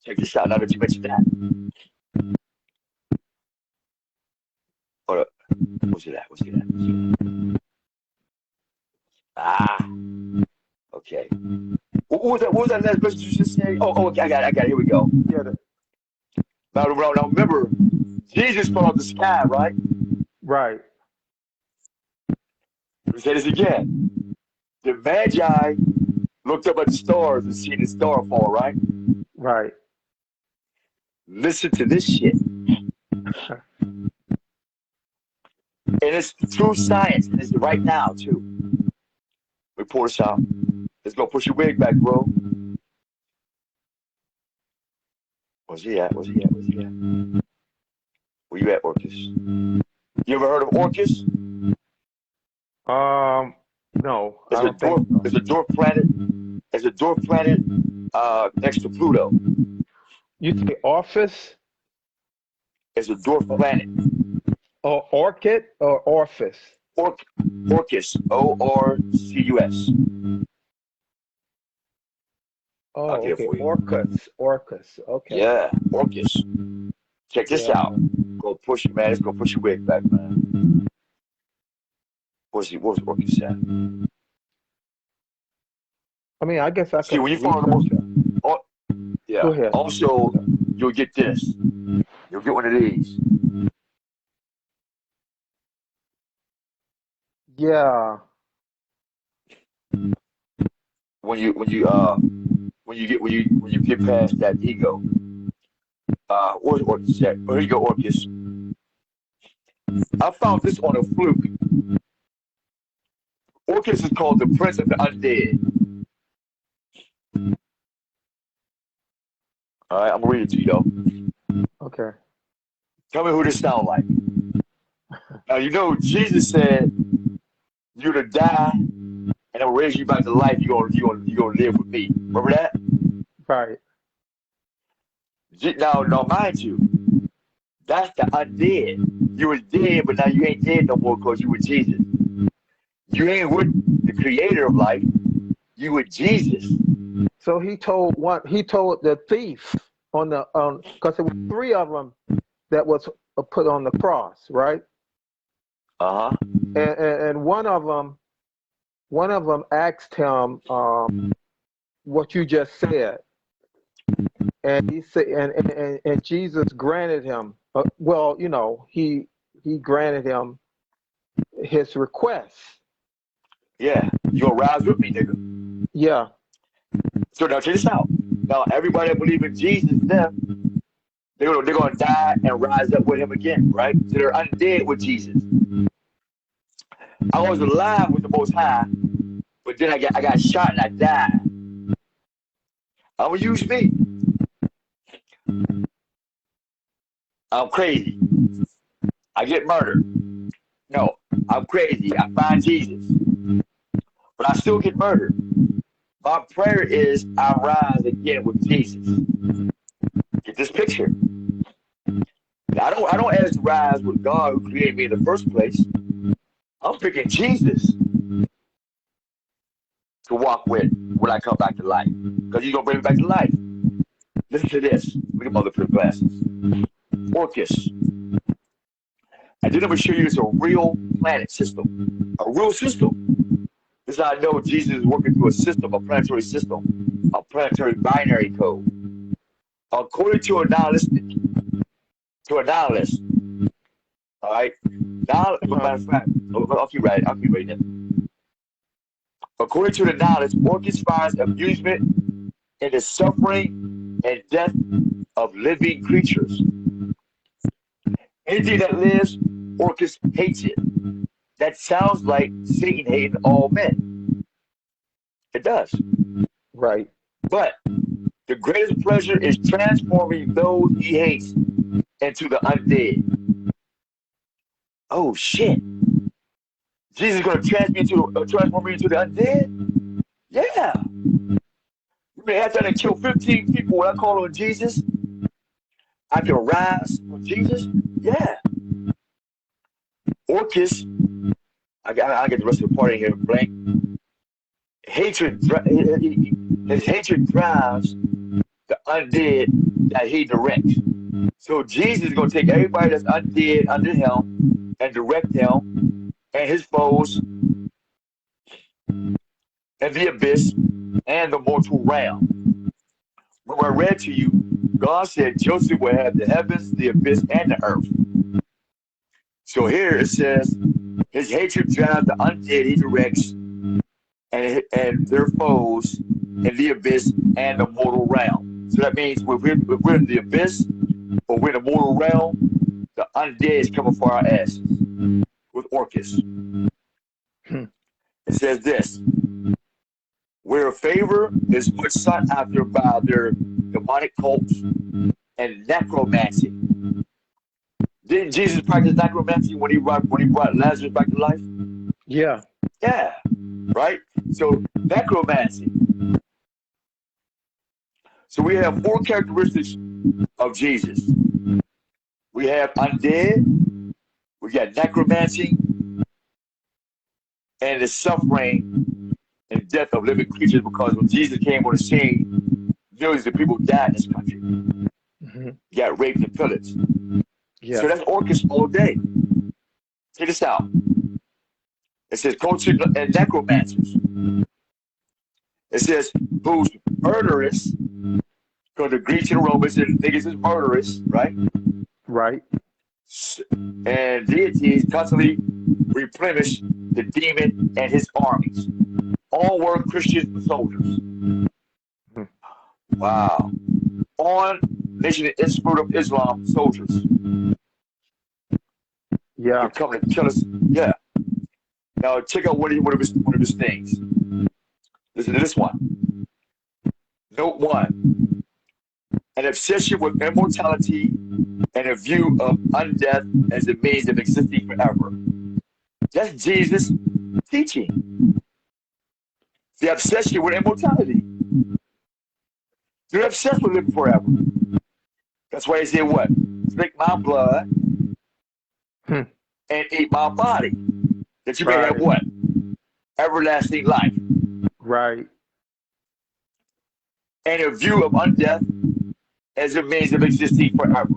Check this out. Now that you mentioned that. Hold up. What's it at? Ah. Okay. What was that last question you just said? Oh, okay, I got it. Here we go. Yeah. Now remember, Jesus fell out the sky, right? Right. Let me say this again. The Magi looked up at the stars and seen the star fall, right? Right. Listen to this shit. And it's true science, and it's right now, too. Report us out. Let's go push your wig back, bro. Where's he at? Where you at, Orcus? You ever heard of Orcus? No. It's a dwarf planet. It's a dwarf planet next to Pluto. You say Orpheus? It's a dwarf planet. Or Orchid or Orpheus? Orcus. Orcus. Oh, okay. Orcus. Okay. Yeah, Orcus. Check this out. Go push it, man. Let's go push your wig back, man. Where's Orcus at? I mean, I guess I See, could. when you follow the most. Yeah. Go ahead. Also, you'll get this. You'll get one of these. Yeah. When you get past that ego. Where's Orcus at? Oh, here you go, Orcus. I found this on a fluke. Orcus is called the Prince of the Undead. All right, I'm gonna read it to you though. Okay. Tell me who this sound like. Now you know Jesus said you're to die and I'll raise you back to life. You're gonna live with me. Remember that? Right. Now mind you, that's the undead. You was dead, but now you ain't dead no more because you were Jesus. You ain't with the creator of life. You with Jesus. So he told the thief because there were 3 of them that was put on the cross, right? Uh-huh. And one of them asked him what you just said. and he said, and Jesus granted him. Well, he granted him his request. Yeah, you gonna rise with me, nigga. Yeah. So now check this out. Now everybody that believe in Jesus' death, they're gonna die and rise up with him again, right? So they're undead with Jesus. I was alive with the Most High, but then I got shot and I died. I'm gonna use me. I'm crazy. I get murdered. No, I'm crazy. I find Jesus, but I still get murdered. My prayer is I rise again with Jesus. Get this picture. I don't ask to rise with God who created me in the first place. I'm picking Jesus to walk with when I come back to life, because he's gonna bring me back to life. Listen to this. Look at mother put glasses. Orcus. And then I'm gonna show you this a real planet system, a real system. This is how I know Jesus is working through a system, a planetary system, a planetary binary code. According to a nihilist, all right. Now, matter of fact, I'll keep writing it. According to the nihilist, Orcus finds amusement in the suffering and death of living creatures. Anything that lives, Orcus hates it. That sounds like Satan hating all men. It does. Right. But the greatest pleasure is transforming those he hates into the undead. Oh shit! Jesus is gonna transform me into the undead? Yeah. You may have to kill 15 people when I call on Jesus. I can rise with Jesus. Yeah. Orcus, I get the rest of the party here blank. His hatred drives the undead that he directs. So Jesus is going to take everybody that's undead under him and direct him and his foes and the abyss and the mortal realm. When I read to you, God said Joseph will have the heavens, the abyss, and the earth. So here it says, his hatred drives the undead he directs and their foes in the abyss and the mortal realm. So that means if we're in the abyss or we're in the mortal realm, the undead is coming for our asses with Orcus. It says this, where favor is much sought after by their demonic cults and necromancy. Didn't Jesus practice necromancy when he brought Lazarus back to life? Yeah. Yeah, right? So necromancy. So we have 4 characteristics of Jesus. We have undead, we got necromancy, and the suffering and death of living creatures, because when Jesus came on the scene, millions of people died in this country. Mm-hmm. Got raped and pillaged. Yeah. So that's Orcus all day. Check this out. It says culture and necromancers. It says who's murderous, because the Greeks and Romans and niggas is murderous, right? Right. And deities constantly replenish the demon and his armies. All were Christian soldiers. Mm-hmm. Wow. On Nation of Islam soldiers. Yeah. They're coming to kill us. Yeah. Now check out one of his things. Listen to this one. Note 1. An obsession with immortality and a view of undeath as a means of existing forever. That's Jesus' teaching. The obsession with immortality. They're obsessed with living forever. That's why he said what? Drink my blood and eat my body. That you may have what? Everlasting life. Right. And a view of undeath as a means of existing forever.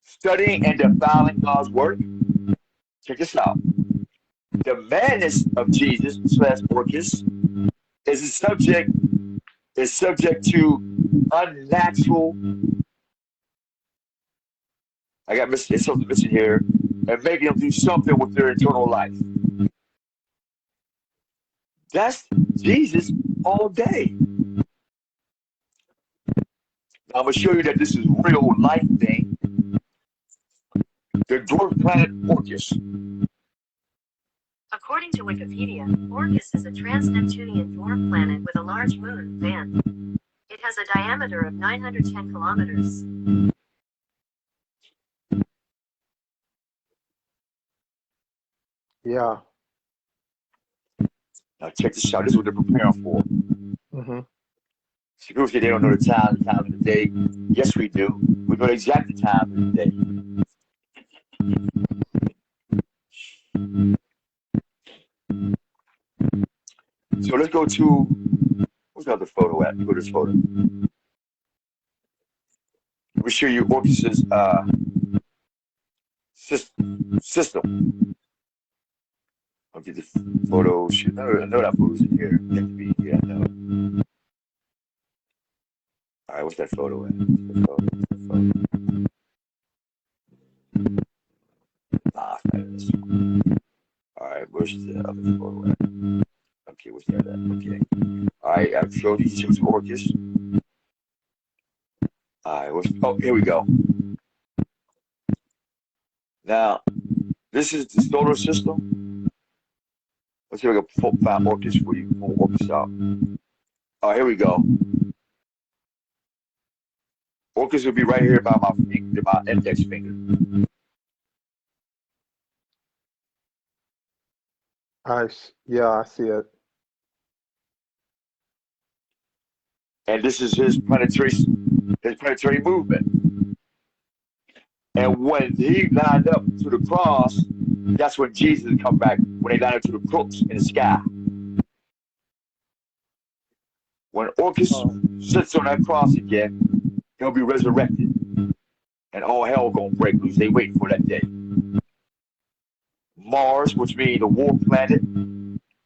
Studying and defiling God's work. Check this out. The madness of Jesus / Orcus is a subject is subject to unnatural. I got something missing here, and making them do something with their eternal life. That's Jesus all day. Now, I'm going to show you that this is real life thing. The dwarf planet Orcus. According to Wikipedia, Orcus is a trans-Neptunian dwarf planet with a large moon, Van. It has a diameter of 910 kilometers. Yeah. Now, check this out. This is what they're preparing for. Mm-hmm. See, people say they don't know the time of the day. Yes, we do. We know the exact time of the day. So let's go to, what's the other photo at? Go to this photo. We'll show you Orcus's system. I'll get the photo. Shoot, I know that photo's in here. It has to be here, I know. All right, what's that photo at? Nah, it's not this one. All right, where's the other photo at? Okay, what's that at? Okay. All right, I've showed you some Orcus. All right, oh, here we go. Now, this is the solar system. Let's see if I can find Orcus for you. Pull Orcus out. All right, here we go. Orcus will be right here by my index finger. Yeah, I see it. And this is his planetary movement. And when he lined up to the cross, that's when Jesus come back, when they lined up to the crooks in the sky. When Orcus sits on that cross again, he'll be resurrected. And all hell gonna break loose. They waiting for that day. Mars, which means the war planet.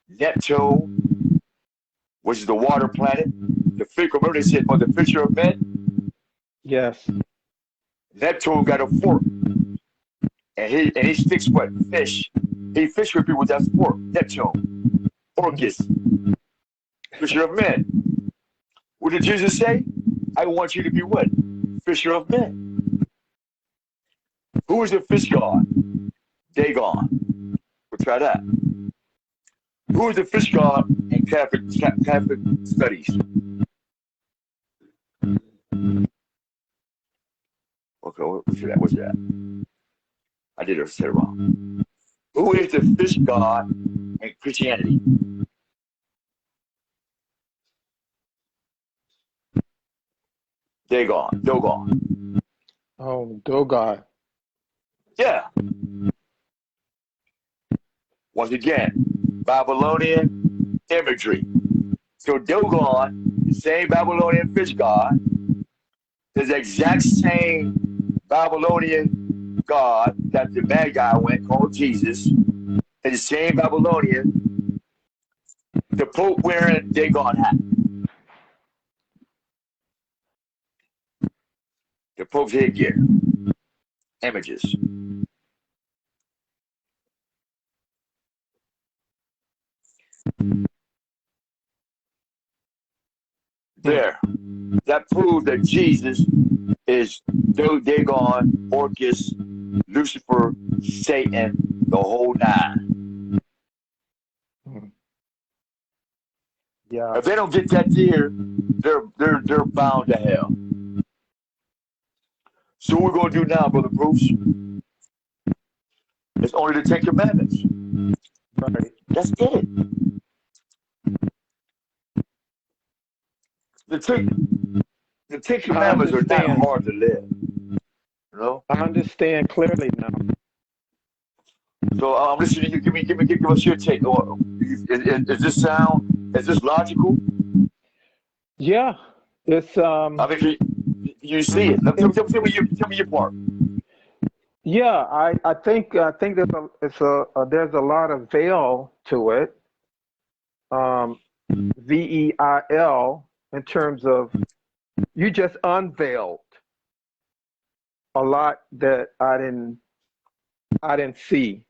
Neptune, which is the water planet. The figure, remember they said on the fisher of men? Yes. Neptune got a fork. And he sticks what? Fish. He fish with people with that fork. Neptune. Orcus. Fisher of men. What did Jesus say? I want you to be what? Fisher of men. Who is the fish god? Dagon. We'll try that. Who is the fish god in Catholic studies? Okay, what's that? I did it, said it wrong. Who is the fish god in Christianity? Dogon. Oh, Dogon. Yeah. Once again, Babylonian imagery. So Dogon, the same Babylonian fish god, is the exact same Babylonian god that the bad guy went called Jesus, and the same Babylonian, the Pope wearing Dagon hat. The Pope's headgear. Images. There. That proves that Jesus is Dagon, Orcus, Lucifer, Satan, the whole nine. Yeah. If they don't get that there, they're bound to hell. So what we're gonna do now, Brother Bruce, is only the Ten Commandments. Right. That's it. The Ten Commandments are not hard to live. You know? I understand clearly now. So I'm listening to you. Give us your take. Is this logical? Yeah. It's I mean, you see it. Tell me your part. Yeah, I think there's a lot of veil to it. VEIL, in terms of you just unveiled a lot that I didn't see.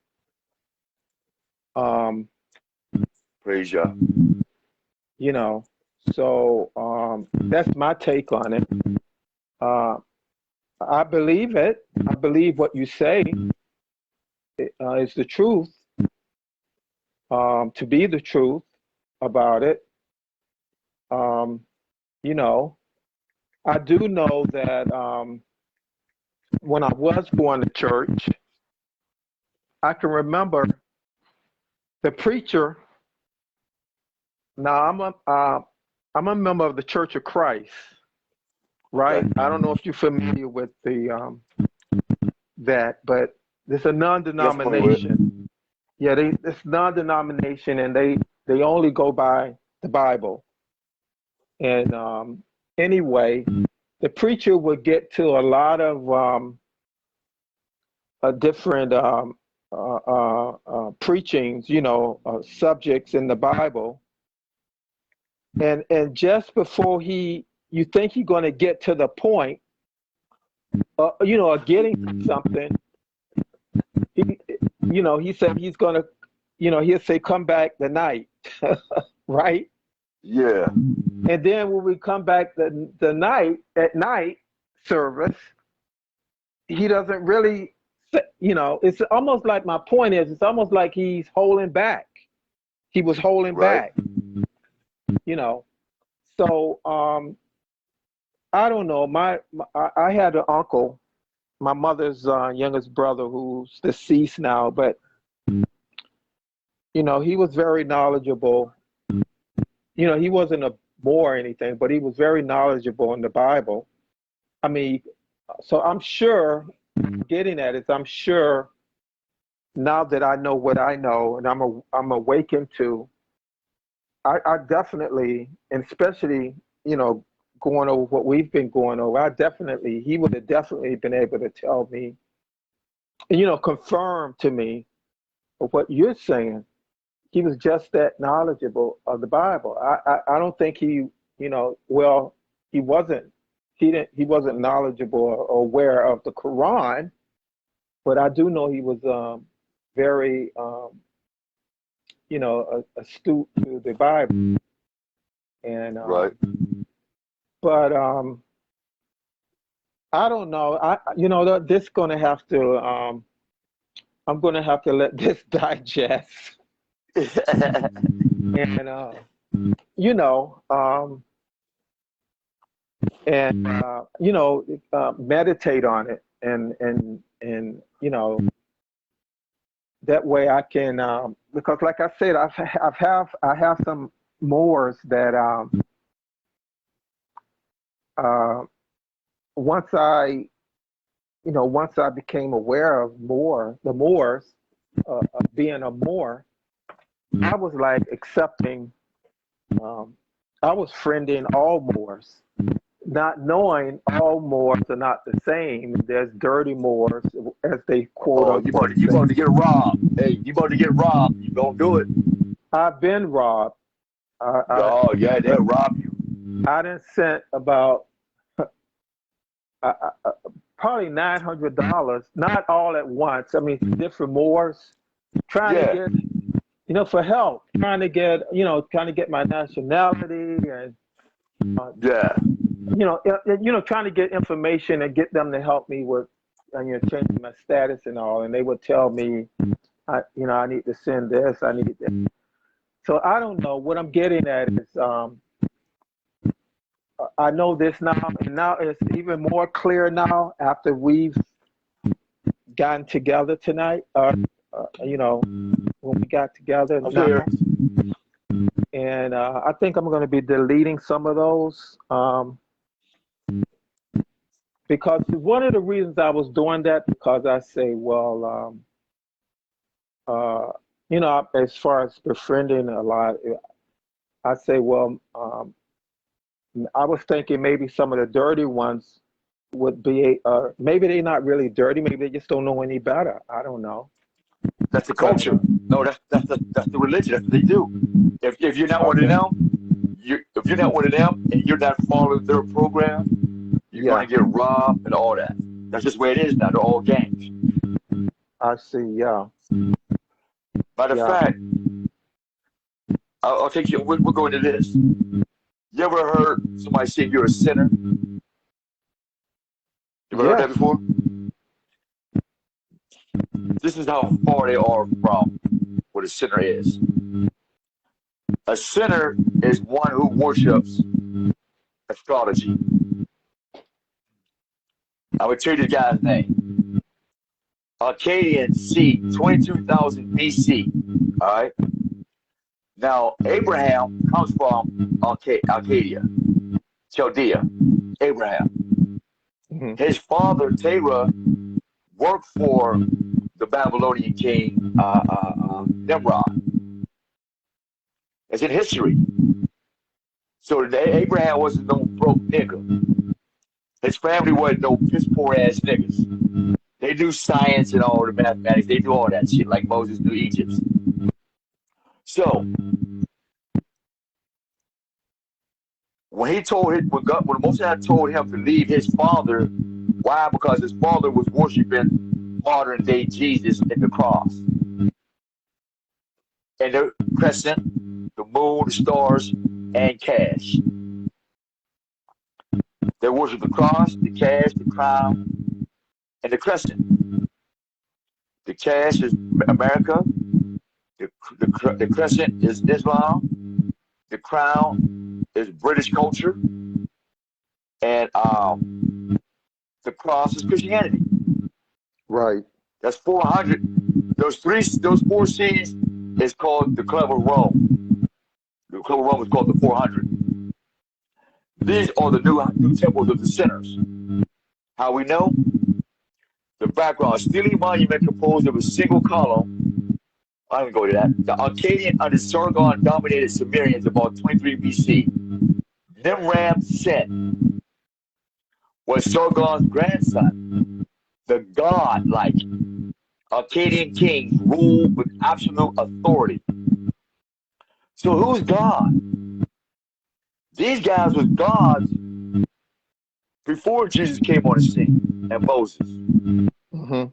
Praise ya. You know, so that's my take on it. I believe it. I believe what you say is the truth, to be the truth about it. You know, I do know that when I was going to church, I can remember the preacher. Now I'm a member of the Church of Christ, right? Okay. I don't know if you're familiar with the that, but it's a Yes, non-denomination. Yeah, it's non-denomination, and they only go by the Bible. And anyway, the preacher would get to a lot of different preachings, you know, subjects in the Bible. And just before you think he's going to get to the point, you know, of getting to something, he said he's going to, he'll say, come back tonight, right? Yeah. And then when we come back at night service, he doesn't really, it's almost like, my point is, it's almost like he's holding back. He was holding Right. back, So I don't know. I had an uncle, my mother's youngest brother, who's deceased now, but he was very knowledgeable. He wasn't a Moor or anything, but he was very knowledgeable in the Bible. I mean, so I'm sure, getting at it, I'm sure now that I know what I know and I'm awakened to, I definitely, and especially, going over what we've been going over, he would have definitely been able to tell me, confirm to me what you're saying. He was just that knowledgeable of the Bible. I don't think he wasn't knowledgeable or aware of the Quran, but I do know he was very astute to the Bible. And Right. but I don't know. This gonna have to I'm gonna have to let this digest. And meditate on it, and that way I can, because like I said, I have some Moors that once I became aware of the Moors, of being a Moor, I was like accepting, I was friending all Moors, not knowing all Moors are not the same. There's dirty Moors, as they quote. Oh, you about to get robbed. Hey, you about to get robbed. You gonna do it. I've been robbed. Yeah, they'll rob you. I done sent about probably $900, not all at once. I mean, different Moors, trying to get, for help, trying to get my nationality and, trying to get information and get them to help me with, changing my status and all. And they would tell me, I need to send this, I need this. So I don't know. What I'm getting at is, I know this now, and now it's even more clear now after we've gotten together tonight. When we got together, and I think I'm going to be deleting some of those, because one of the reasons I was doing that, because I say, well, as far as befriending a lot, I say, well, I was thinking maybe some of the dirty ones would be, maybe they're not really dirty. Maybe they just don't know any better. I don't know. That's the culture. No, that's the religion. That's what they do. If you're not one of them, if you're not one of them and you're not following their program, you're gonna get robbed and all that. That's just the way it is now. They're all gangs. I see. Yeah. Matter of Yeah. fact, I'll take you. We'll go into this. You ever heard somebody say you're a sinner? You ever heard that Yes. before? This is how far they are from what a sinner is. A sinner is one who worships astrology. I would tell you the guy's name. Akkadian C, 22,000 BC. All right. Now, Abraham comes from Arcadia, Chaldea. Abraham. Hmm. His father, Terah, worked for the Babylonian king, Nimrod. It's in history. So Abraham wasn't no broke nigga. His family wasn't no piss poor ass niggas. They knew science and all the mathematics. They knew all that shit like Moses knew Egypt. So when when Moses told him to leave his father, why? Because his father was worshiping modern day Jesus in the cross. And the crescent, the moon, the stars, and cash. They worship the cross, the cash, the crown, and the crescent. The cash is America, the crescent is Islam, the crown is British culture, and the cross is Christianity. Right. That's 400. Those four C's is called the Club of Rome. The Club of Rome is called the 400. These are the new temples of the sinners. How we know? The background, a stele monument composed of a single column. I don't go to that. The Akkadian under Sargon dominated Sumerians about 23 BC. Nimrod Sen was Sargon's grandson. The god-like Akkadian kings ruled with absolute authority. So who's God? These guys was gods before Jesus came on the scene and Moses. Hmm.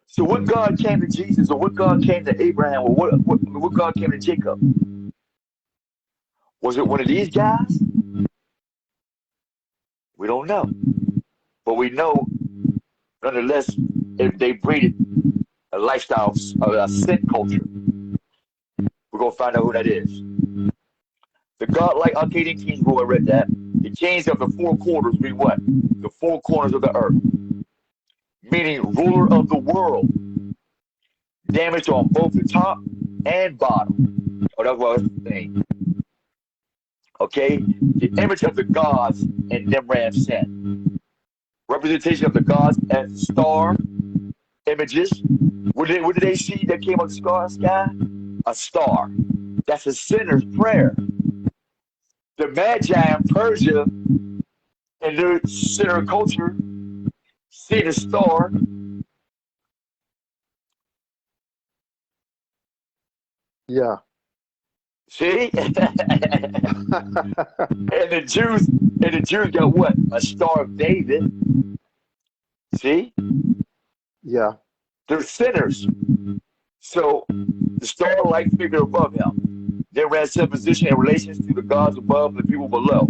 So what God came to Jesus, or what God came to Abraham, or what God came to Jacob? Was it one of these guys? We don't know. But we know, nonetheless, if they breeded a lifestyle of a sin culture, we're going to find out who that is. The godlike Akkadian kings, who I read that, the kings of the four quarters mean what? The four corners of the earth. Meaning ruler of the world. Damage on both the top and bottom. Oh, that's what I was saying. Okay? The image of the gods in Nimrod Sen. Representation of the gods as star images. What did they see that came up the sky? A star. That's a sinner's prayer. The Magi in Persia, in their sinner culture, see the star. Yeah. See? And the Jews got what? A Star of David. See? Yeah. They're sinners. So the star-like figure above him, their ransom position in relations to the gods above and the people below.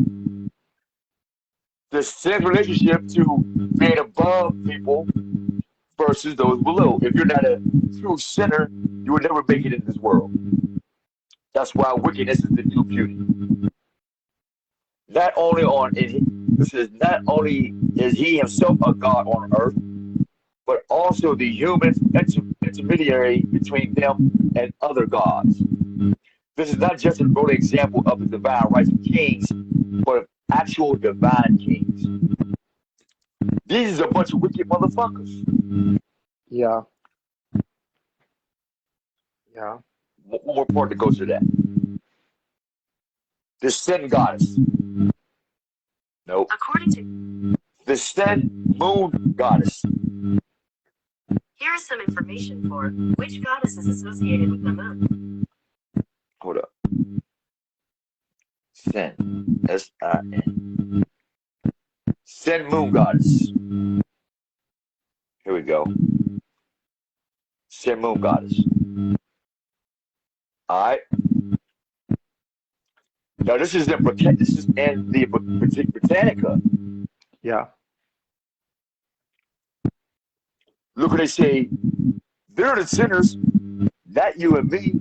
The sin relationship to being above people versus those below. If you're not a true sinner, you will never make it in this world. That's why wickedness is the new beauty. Not only is he himself a god on earth, but also the human intermediary between them and other gods. This is not just an early example of the divine rights of kings, but of actual divine kings. These is a bunch of wicked motherfuckers. Yeah. Yeah. One more part to go to that. The sun goddess. Nope. According to The sun moon goddess. here is some information for which goddess is associated with the moon. Hold up. Sin. S-I-N. Sin, moon goddess. Here we go. Sin, moon goddess. All right. Now this is in the Britannica. Yeah. Look what they say. They're the sinners, not you and me.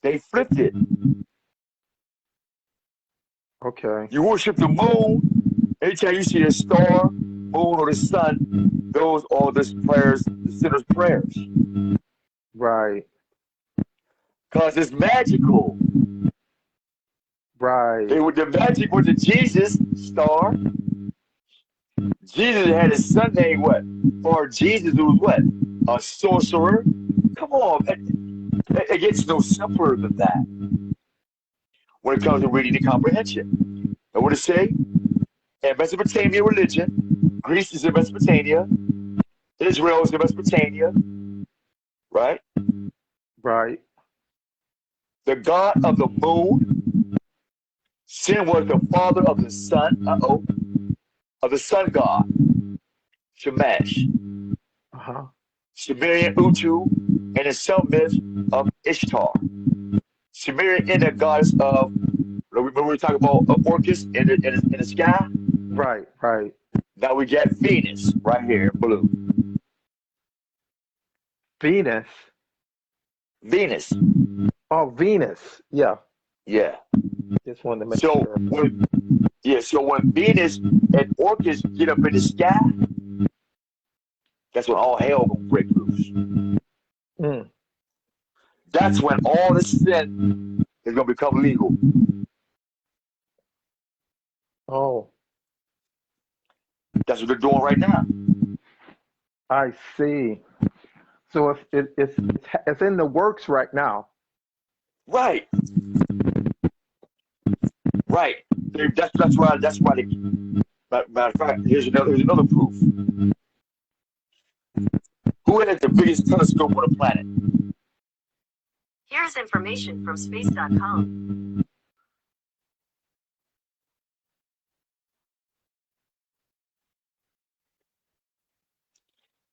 They flipped it. Okay. You worship the moon. Anytime you see a star, moon, or the sun, those are the prayers, the sinner's prayers. Right. Because it's magical. Right. The magic was the Jesus star. Jesus had his son named what? Or Jesus was what? A sorcerer? Come on. It gets no simpler than that when it comes to reading and comprehension. And what it say? In Mesopotamia religion, Greece is in Mesopotamia, Israel is in Mesopotamia, right? Right. The god of the moon, Sin was the father of the sun, of the sun god, Shamash, Uh-huh. Sumerian Utu, and the sun myth of Ishtar. Sumerian in the goddess of, remember we were talking about Orcus in the sky? Right. Right. Now we got Venus right here in blue. Venus. Venus, Oh, Venus. Yeah. yeah. Just wanted to make So sure. so when Venus and Orcus get up in the sky, that's when all hell gonna break loose. Mm. That's when all the sin is gonna become legal. Oh, That's what they're doing right now. I see. So it's in the works right now. Right. Right. That's why they. Matter of fact, here's another proof. Who has the biggest telescope on the planet? Here's information from space.com.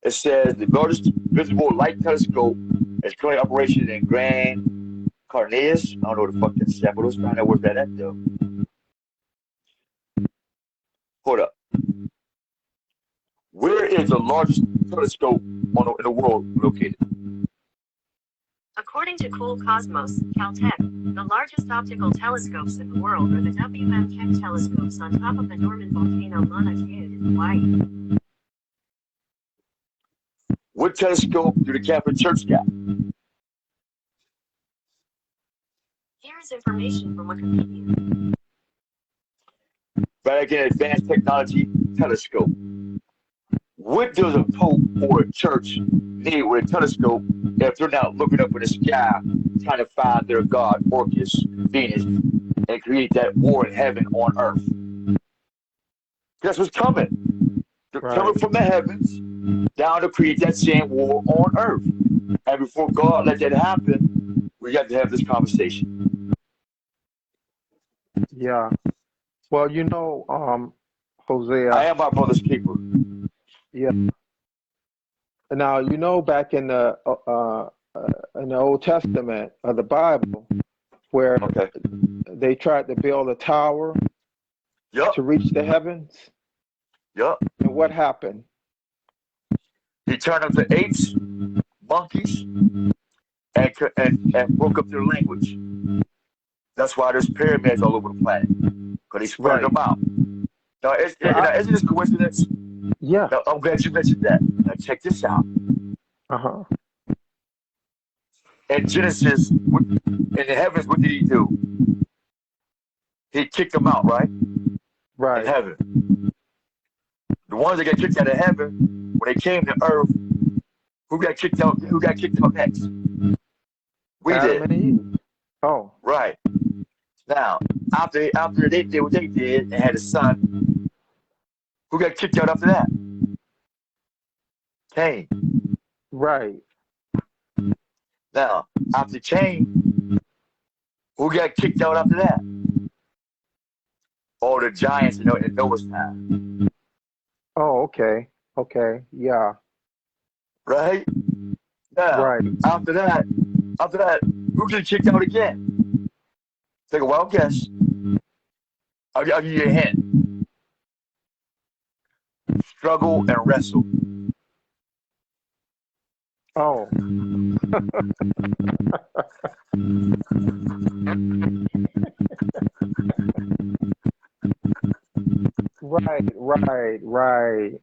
It says the largest visible light telescope is currently in operation in Grand Carneus. I don't know what the fuck that sample is. Find out where's that at though. Hold up. Where is the largest telescope in the world located? According to Cool Cosmos, Caltech, the largest optical telescopes in the world are the WM Keck telescopes on top of the dormant volcano Mauna Kea in Hawaii. What telescope do the Catholic Church got? Here's information from Wikipedia. Vatican Advanced Technology Telescope. What does a pope or a church need with a telescope if they're not looking up in the sky trying to find their god, Orcus, Venus, and create that war in heaven on earth? That's what's coming. They're coming from the heavens down to create that same war on earth. And before God let that happen, we got to have this conversation. Yeah. Well, Hosea. I am my brother's keeper. Yeah. Now, back in the Old Testament of the Bible, where they tried to build a tower to reach the heavens. Yep. And what happened? He turned them to apes, monkeys, and broke up their language. That's why there's pyramids all over the planet, because they spread them out. Now, isn't this coincidence? Yeah. Now, I'm glad you mentioned that. Now, check this out. Uh-huh. In Genesis, in the heavens, what did he do? He kicked them out, right? Right. In heaven. The ones that got kicked out of heaven, when they came to earth, who got kicked out? Who got kicked out next? We Adam did. and Eve. Oh. Right. Now, after they did what they did and had a son, who got kicked out after that? Cain. Right. Now, after Cain, who got kicked out after that? all the giants in Noah's time, Oh, okay. Okay. Yeah. right? Now, Right. after that, who get kicked out again? Take a wild guess. I'll give you a hint. Struggle and wrestle. Oh. Right. Right. Right.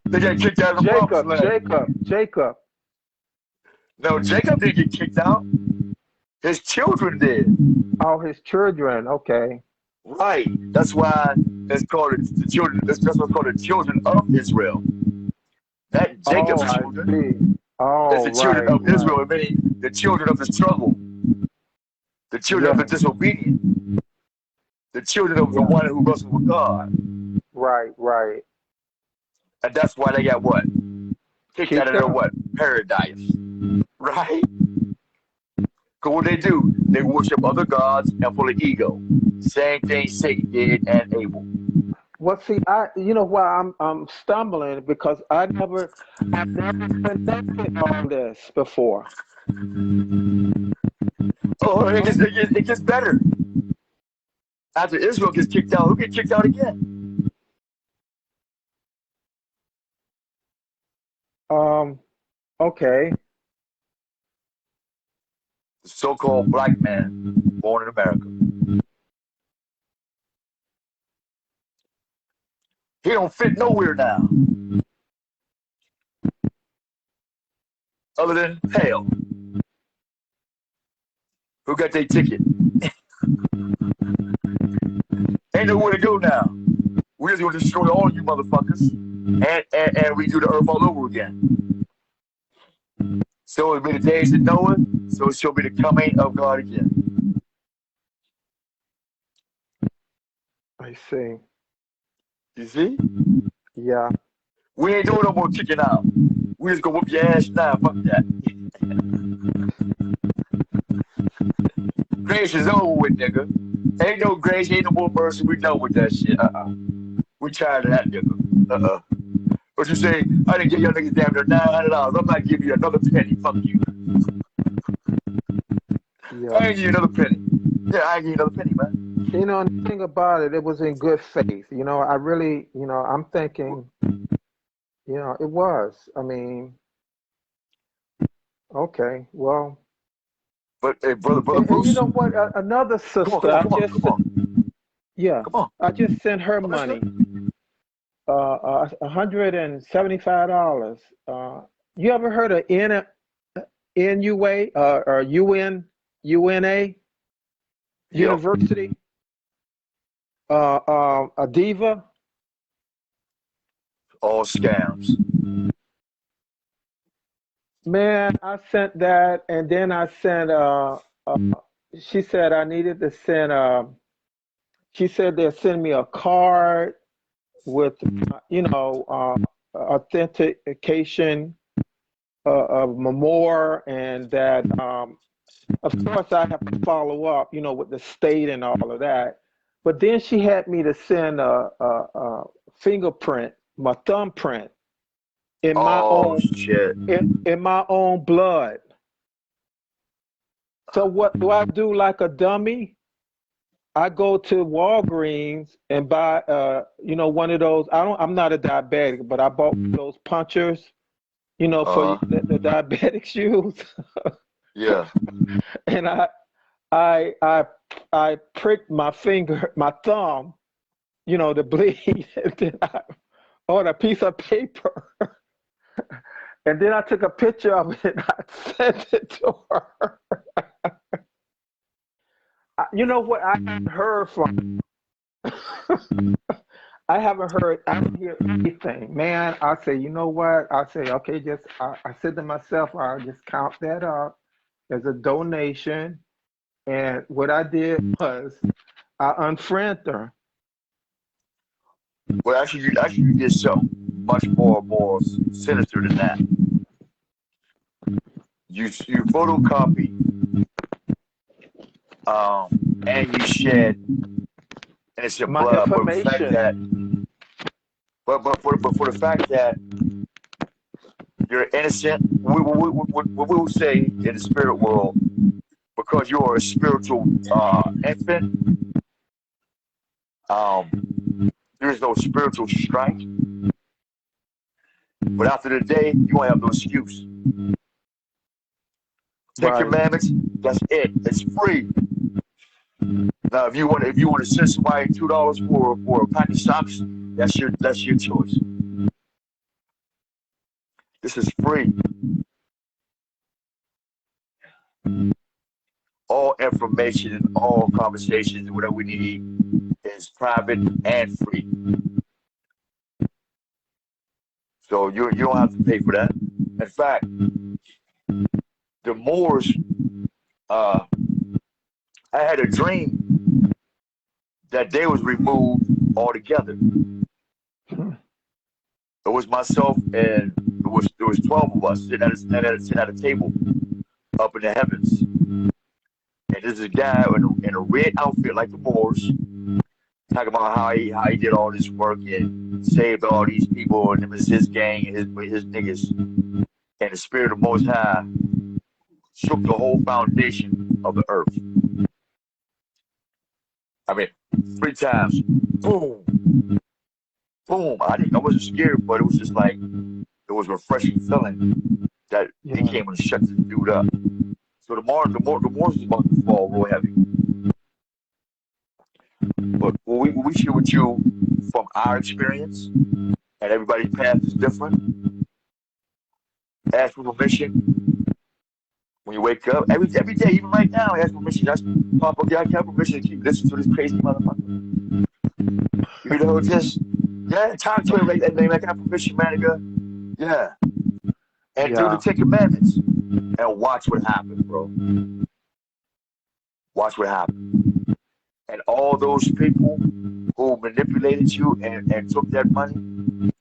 They got kicked out of the promised Jacob. land. Jacob. No, Jacob didn't get kicked out. His children did. Oh, his children. Okay. Right. That's why it's called the children. That's what's called the children of Israel. Not Oh, Jacob's I children. see. That's Oh, the children right. of Israel, meaning the children of the struggle, the children of the Yeah. disobedient, the children of the Yeah. one who wrestled with God. Right. Right. And that's why they got what? Kicked out Kicked of their out. what? Paradise. Right? Because what they do, they worship other gods and full of ego. Same thing Satan did and Abel. Well, see, you know why I'm stumbling because I've never connected all this before. Oh, it gets better. After Israel gets kicked out, who gets kicked out again? Okay. The so-called black man born in America. He don't fit nowhere now, other than hell. Who got their ticket? Ain't nowhere to go now. We're just gonna destroy all you motherfuckers and redo the earth all over again. So it'll be the days of Noah, so it shall be the coming of God again. I see. You see? Yeah. We ain't doing no more kicking out. We just gonna whoop your ass now. Fuck that. Grace is over with, nigga. Ain't no grace, ain't no more mercy. We done with that shit. We tired of that, nigga. What you say? I didn't give y'all niggas damn near $900. I'm not giving you another penny. Fuck you. Yeah. I ain't give you another penny. Yeah, I ain't give you another penny, man. You know, and the thing about it, it was in good faith. You know, I really, you know, I'm thinking, you know, it was. I mean, okay, well, But hey, brother and you Bruce, know what? Another come on, sister, come on, come on, come on, yeah, come on. I just sent her I'm money, listening. $175. You ever heard of NUA or UNA Yep. University? A diva. All scams. Man, I sent that, and then I sent. She said I needed to send. She said they'll send me a card with, you know, authentication of Memore, and that, of course, I have to follow up, you know, with the state and all of that. But then she had me to send a fingerprint, my thumbprint, in my Oh own shit. in my own blood. So what do I do like a dummy? I go to Walgreens and buy you know, one of those. I'm not a diabetic, but I bought those punchers, you know, for the diabetics use. Yeah. And I pricked my finger, my thumb, you know, to bleed. And then I on a piece of paper. And then I took a picture of it and I sent it to her. You know what? I haven't heard from. I haven't heard. I don't hear anything, man. I say, you know what? I say, okay, just I said to myself, I'll just count that up as a donation. And what I did was I unfriended her. Well, actually, you did something much more sinister than that. You photocopy, and you shed innocent My blood, but the fact that, information. for the fact that you're innocent, we will say in the spirit world, because you're a spiritual infant, there's no spiritual strike. But after the day, you won't have no excuse. Ten Right. Commandments, that's it. It's free. Now, if you want to send somebody $2 for a pack of socks, that's your choice. This is free. All information and all conversations, whatever we need, is private and free. So you don't have to pay for that. In fact, the Moors, I had a dream that they was removed altogether. It was myself and there was 12 of us sitting at a table up in the heavens. And there's a guy in a red outfit like the Moors, talking about how he did all this work and saved all these people, and it was his gang and his niggas. And the spirit of Most High shook the whole foundation of the earth. I mean, 3 times. Boom. Boom. I wasn't scared, but it was just like, it was a refreshing feeling that he came and shut the dude up. So the Moors is about to fall real heavy. But what we share with you from our experience, and everybody's path is different. Ask for permission when you wake up. Every day, even right now, ask permission. That's Papa, I have permission to keep listening to this crazy motherfucker. You know, just talk to him like that, man. Like, I have permission, man, nigga. Yeah. And do the 10 Commandments. And watch what happens, bro. Watch what happens. And all those people who manipulated you and took that money,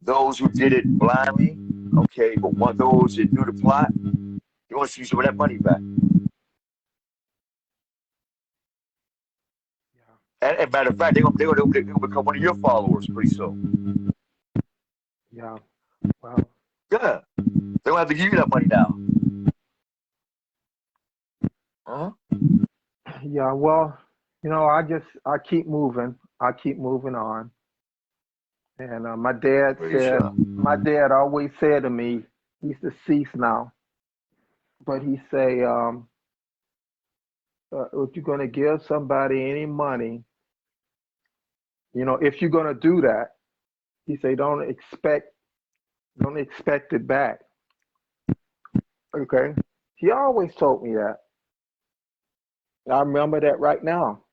those who did it blindly, okay, but those that knew the plot, you want to see some of that money back. And matter of fact, they're gonna become one of your followers pretty soon. Yeah. Wow. Yeah. They don't have to give you that money now. Huh? Yeah. Well, you know, I keep moving. I keep moving on. And my dad always said to me, he's deceased now, but he say, if you're going to give somebody any money, you know, if you're going to do that, he say, don't expect it back. Okay. He always told me that. I remember that right now.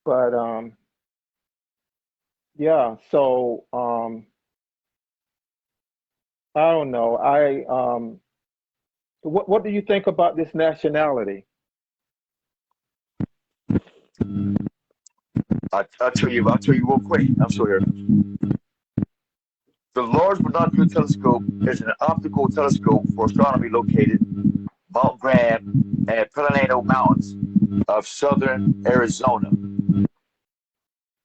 But yeah, so I don't know. What do you think about this nationality? I'll tell you real quick. I'm still here. The Large Binocular Telescope is an optical telescope for astronomy located Mount Graham and Pelonado Mountains of southern Arizona.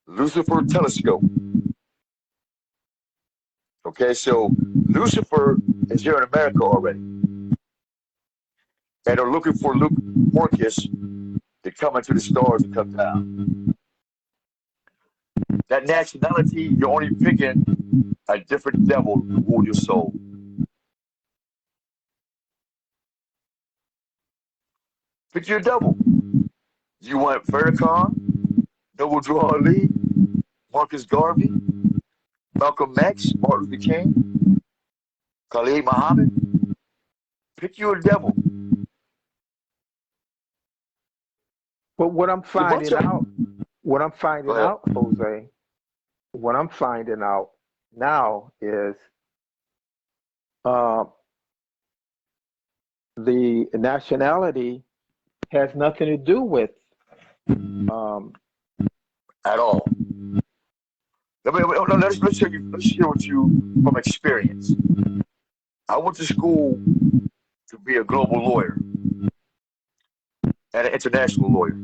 Lucifer Telescope. Okay, so Lucifer is here in America already. And they're looking for Luke Morcus to come into the stars and come down. That nationality, you're only picking a different devil to rule your soul. Pick your devil. You want Farrakhan, Noble Drew Ali, Marcus Garvey, Malcolm X, Martin Luther King, Khalid Muhammad? Pick your devil. But what I'm finding out, Jose, what I'm finding out now is the nationality has nothing to do with at all. Let's share with you from experience. I went to school to be a global lawyer and an international lawyer.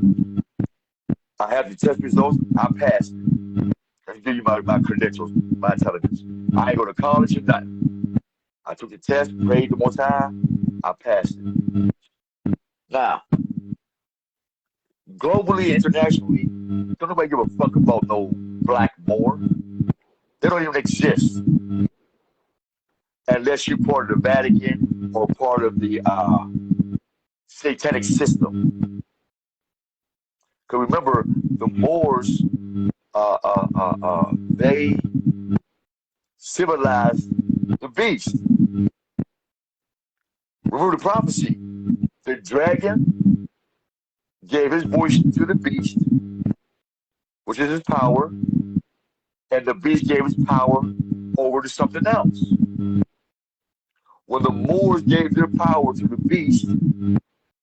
I have the test results. I passed. Let me give you my credentials, my intelligence. I ain't go to college or nothing. I took the test, prayed the most high. I passed it. Now, globally, internationally, don't nobody give a fuck about no black Moor. They don't even exist unless you're part of the Vatican or part of the satanic system. Because remember, the Moors, they civilized the beast. Remember the prophecy. The dragon gave his voice to the beast, which is his power, and the beast gave his power over to something else. When the Moors gave their power to the beast,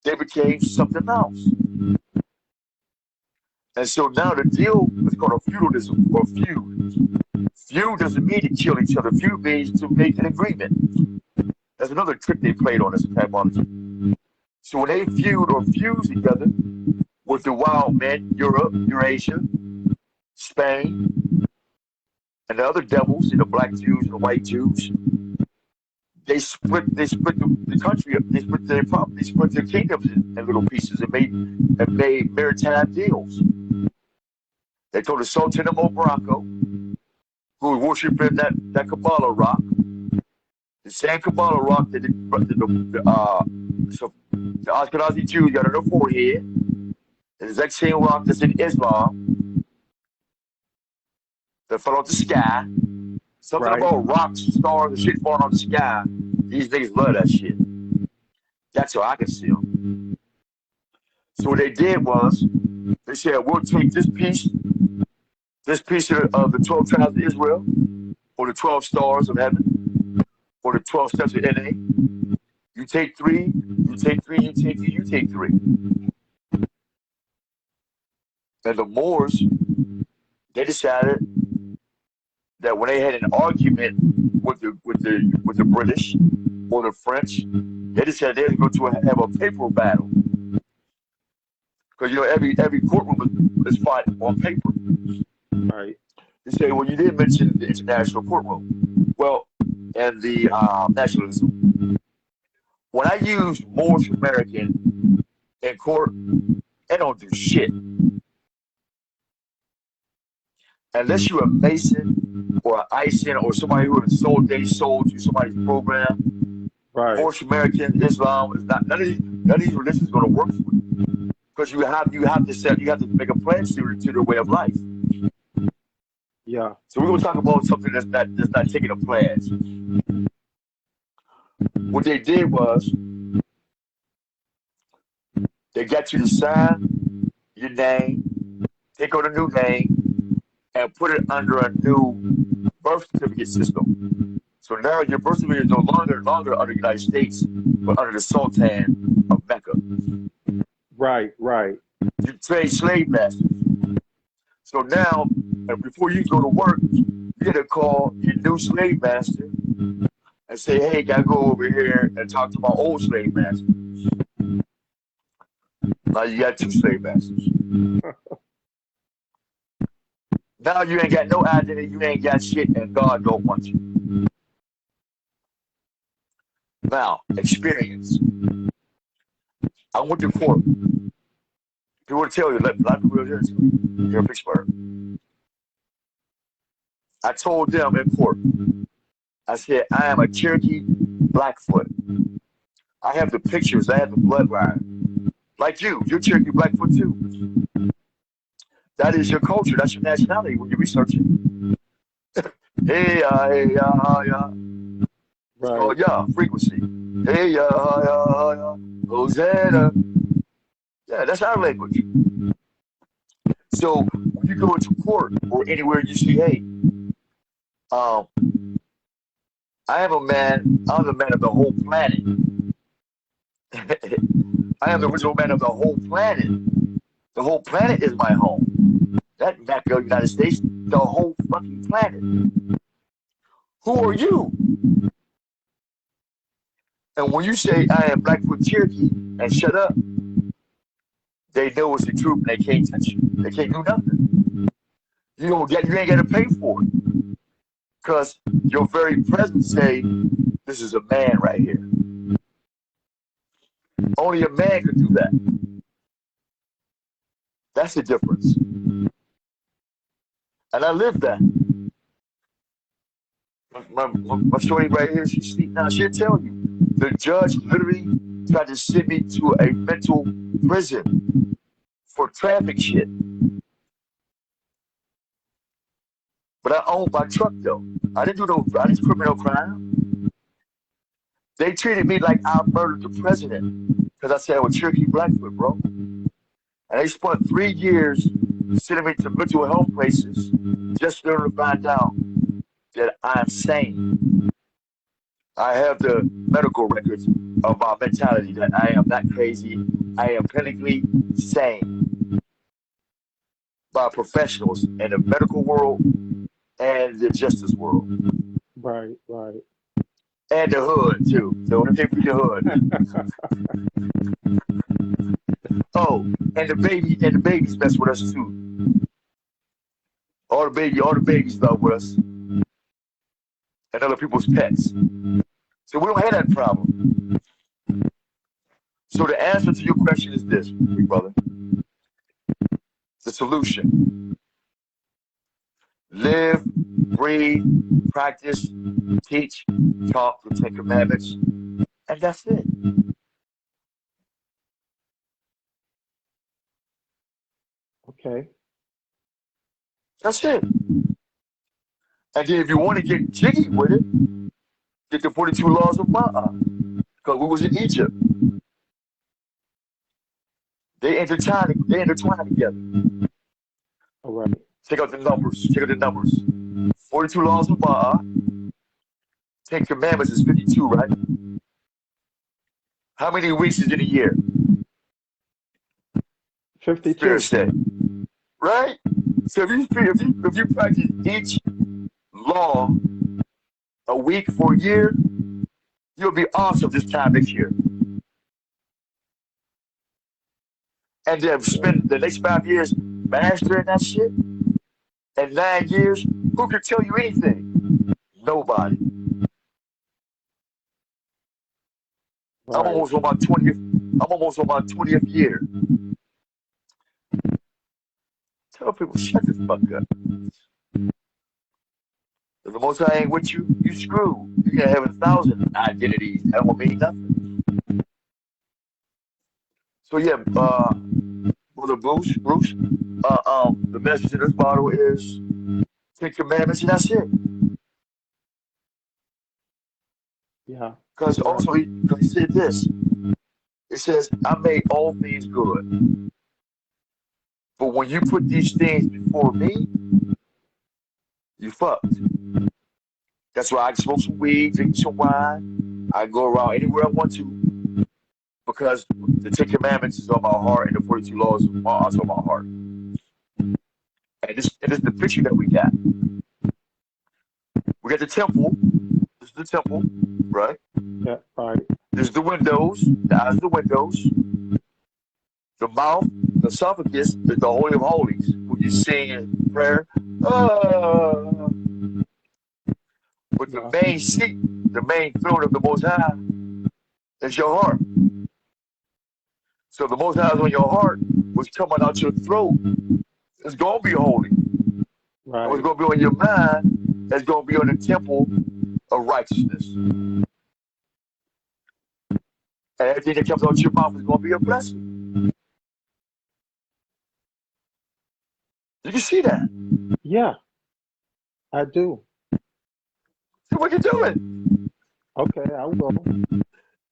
they became something else. And so now the deal is called a feudalism or feud. Feud doesn't mean to kill each other. Feud means to make an agreement. That's another trick they played on us in typology. So when they feud or fuse together with the wild men, Europe, Eurasia, Spain, and the other devils, the black Jews and the white Jews, they split the country up. They split their property, they split their kingdoms in little pieces and made maritime deals. They told the Sultan of Morocco, who was worshiping that Kabbalah rock, the same Kabbalah rock that the Ashkenazi Jews got on their forehead, the exact same rock that's in Islam that fell off the sky. Something about rocks, stars, and shit falling on the sky. These niggas love that shit. That's how I can see them. So what they did was, they said, we'll take this piece of the 12 tribes of Israel, or the 12 stars of heaven, or the 12 steps of NA. You take three, you take three, you take three, you take three. And the Moors, they decided that when they had an argument with the British or the French, they decided they were going to have a paper battle. Because every courtroom is fought on paper. Right. They say, well, you didn't mention the international courtroom. Well, and the nationalism. When I use Moorish American in court, they don't do shit. Unless you're a Mason or an Ison or somebody who has sold to somebody's program, Right. Moorish American Islam is not none of these religions is going to work for you, because you have to make a pledge to their way of life. Yeah. So we're going to talk about something that's not taking a pledge. What they did was they got you to sign your name, take on a new name, and put it under a new birth certificate system. So now your birth certificate is no longer under the United States, but under the Sultan of Mecca. Right. Right. You trade slave masters. So now, before you go to work, you get to call your new slave master and say, hey, gotta go over here and talk to my old slave master. Now you got two slave masters. Now you ain't got no identity, you ain't got shit, and God don't want you. Now, experience. I went to court. People will tell you, a lot of people here in Pittsburgh. I told them in court, I said, I am a Cherokee Blackfoot. I have the pictures, I have the bloodline. Like you're Cherokee Blackfoot too. That is your culture, that's your nationality when you research it. Hey, yeah. It's called frequency. Hey, yeah, Hosanna. Yeah, that's our language. So when you go into court or anywhere you see, hey, I am the man of the whole planet. I am the original man of the whole planet. The whole planet is my home. That Mecca, United States, the whole fucking planet. Who are you? And when you say I am Blackfoot Cherokee and shut up, they know it's the truth and they can't touch you. They can't do nothing. You ain't got to pay for it. Because your very presence say, this is a man right here. Only a man could do that. That's the difference. And I live that. My shorty right here, she's sleeping now. She'll tell you. The judge literally tried to send me to a mental prison for traffic shit. But I owned my truck though. I didn't commit no crime. They treated me like I murdered the president because I said I was Cherokee Blackfoot, bro. And they spent 3 years sending me to mental health places just for them to find out that I'm sane. I have the medical records of my mentality that I am not crazy. I am clinically sane by professionals in the medical world and the justice world. Right, right. And the hood too. So let me take you the hood. Oh, and the babies mess with us too. All the babies love with us. And other people's pets. So we don't have that problem. So the answer to your question is this, big brother. The solution. Live, breathe, practice, teach, talk the 10 Commandments, and that's it. Okay. That's it. And then if you want to get jiggy with it, get the 42 laws of Ma'at. Because we was in Egypt. They intertwine together. All right. Check out the numbers. 42 laws of Ma'at. 10 Commandments is 52, right? How many weeks is in a year? 52. Spirit say. Right? So if you practice each law a week for a year, you'll be awesome this time next year. And then spend the next 5 years mastering that shit. And 9 years, who can tell you anything? Nobody. Right. I'm almost on my 20th year. Tell people, shut the fuck up. If the Most High ain't with you, you screwed. You can have 1,000 identities. That won't mean nothing. So yeah, Brother Bruce, the message in this bottle is 10 Commandments, and that's it. Yeah. Because also he said this. It says, I made all things good. But when you put these things before me, you fucked. That's why I can smoke some weed, drink some wine. I can go around anywhere I want to. Because the 10 Commandments is on my heart and the 42 laws are also on my heart. And this is the picture that we got. We got the temple. This is the temple, right? Yeah, right. This is the windows. The eyes are the windows. The mouth, the esophagus, is the Holy of Holies. When you sing in prayer, but the main seat, the main throne of the Most High is your heart. So the Most High is on your heart, what's coming out your throat is going to be holy. Right. And what's going to be on your mind is going to be on the temple of righteousness. And everything that comes out your mouth is going to be a blessing. Did you see that? Yeah, I do. See what you're doing. Okay, I will.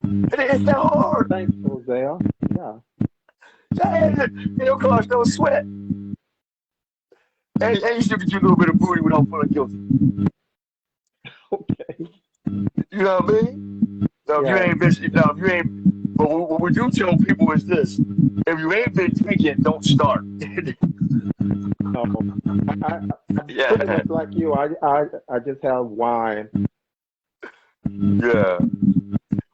It's not hard. Thanks, Hosea. Yeah. It don't cost no sweat. And you still get you a little bit of booty without feeling guilty. Okay. You know what I mean? Now, Yeah. if you ain't, but what we do tell people is this: if you ain't been drinking, don't start. No, I'm Yeah. pretty much like you. I just have wine. Yeah.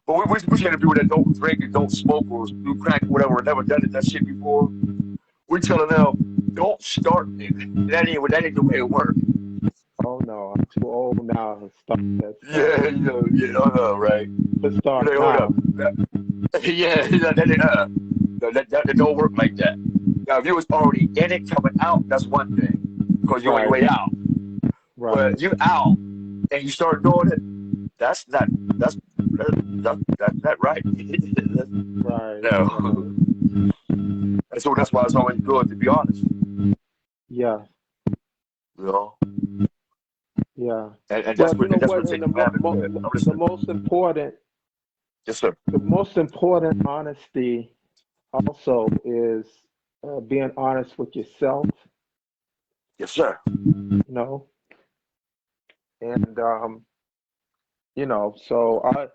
But we trying to people that don't drink and don't smoke or do crack or whatever, never done that shit before. We telling them don't start it. That ain't the way it works. Oh no, I'm too old now to start that stuff. Right. Let's start Like, hold now. up. That don't work like that. Now, if you was already in it coming out, that's one thing, because you're on your Right, way out. right, But you out and you start doing it, that's not right. right, No. right. And so that's why it's always good to be honest. Yeah, You know, yeah. and Well, you know that's what? what the And Ten Commandments said. I'm the listening. most important, Yes, sir. the most important honesty also is being honest with yourself. Yes, sir. You know, and so I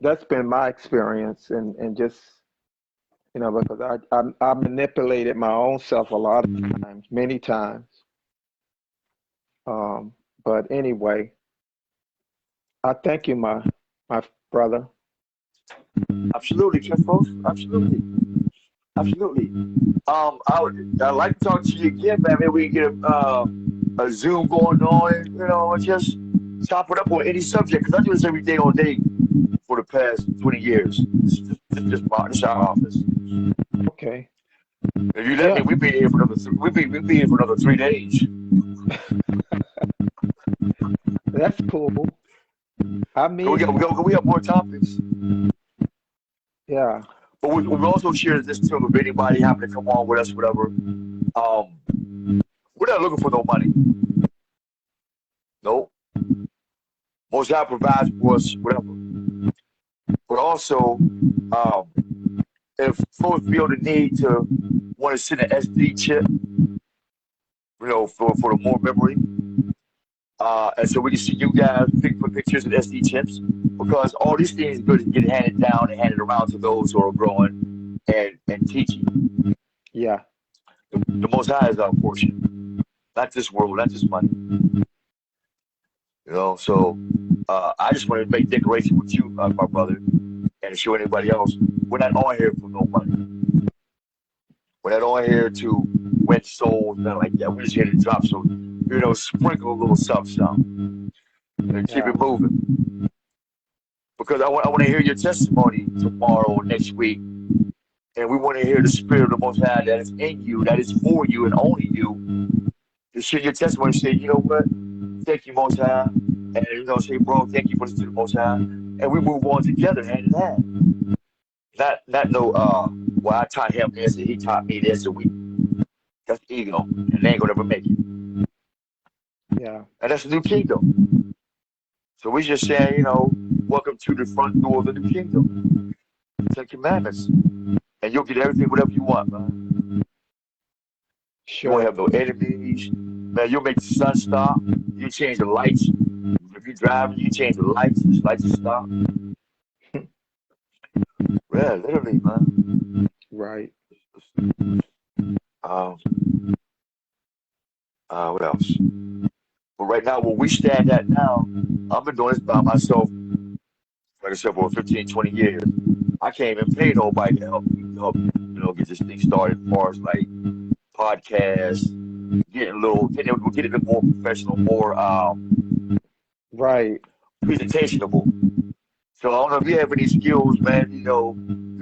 that's been my experience, and just because I manipulated my own self a lot of times, many times. But anyway, I thank you, my brother. Absolutely, Cliffos. Absolutely. I'd like to talk to you again, man. Maybe we can get a Zoom going on, and just chop it up on any subject. Because I do this every day all day for the past 20 years. This our office. Okay. If you let me, Yeah, we'd be here for another 3 days. that's cool. I We mean, got more topics. yeah, But we also share this too. If anybody happen to come on with us, whatever. We're not looking for no money. No. Most High provides for us, whatever. But also, if folks feel the need to want to send an SD chip, for the more memory, and so we can see you guys put pictures of SD chips, because all these things are good to get handed down and handed around to those who are growing and teaching. yeah, The Most High is our portion, not this world, not this money. So I just wanted to make decoration with you, my brother, and show anybody else. We're not on here for no money. We're not on here to win souls, nothing like that. We're just here to drop some, sprinkle a little something, and keep yeah, it moving. Because I want to hear your testimony tomorrow, next week, and we want to hear the Spirit of the Most High that is in you, that is for you, and only you. To share your testimony, say, you know what? Thank you, Most High, and say, bro, thank you for this to the Most High, and we move on together, hand in hand. Not no, well, I taught him this and he taught me this, and that's ego, and they ain't gonna ever make it. yeah, And that's the new kingdom. So we just saying, welcome to the front door of the new kingdom. 10 Commandments. And you'll get everything, whatever you want, man. You won't sure. have no enemies. Man, you'll make the sun stop. You change the lights. If you're driving, you change the lights will stop. Yeah, literally, man. Right. Um, what else? But right now, where we stand at now, I've been doing this by myself, like I said, for 15, 20 years. I can't even pay nobody to help get this thing started as far as like podcasts, getting it more professional, more Right. presentationable. So I don't know if you have any skills, man, you know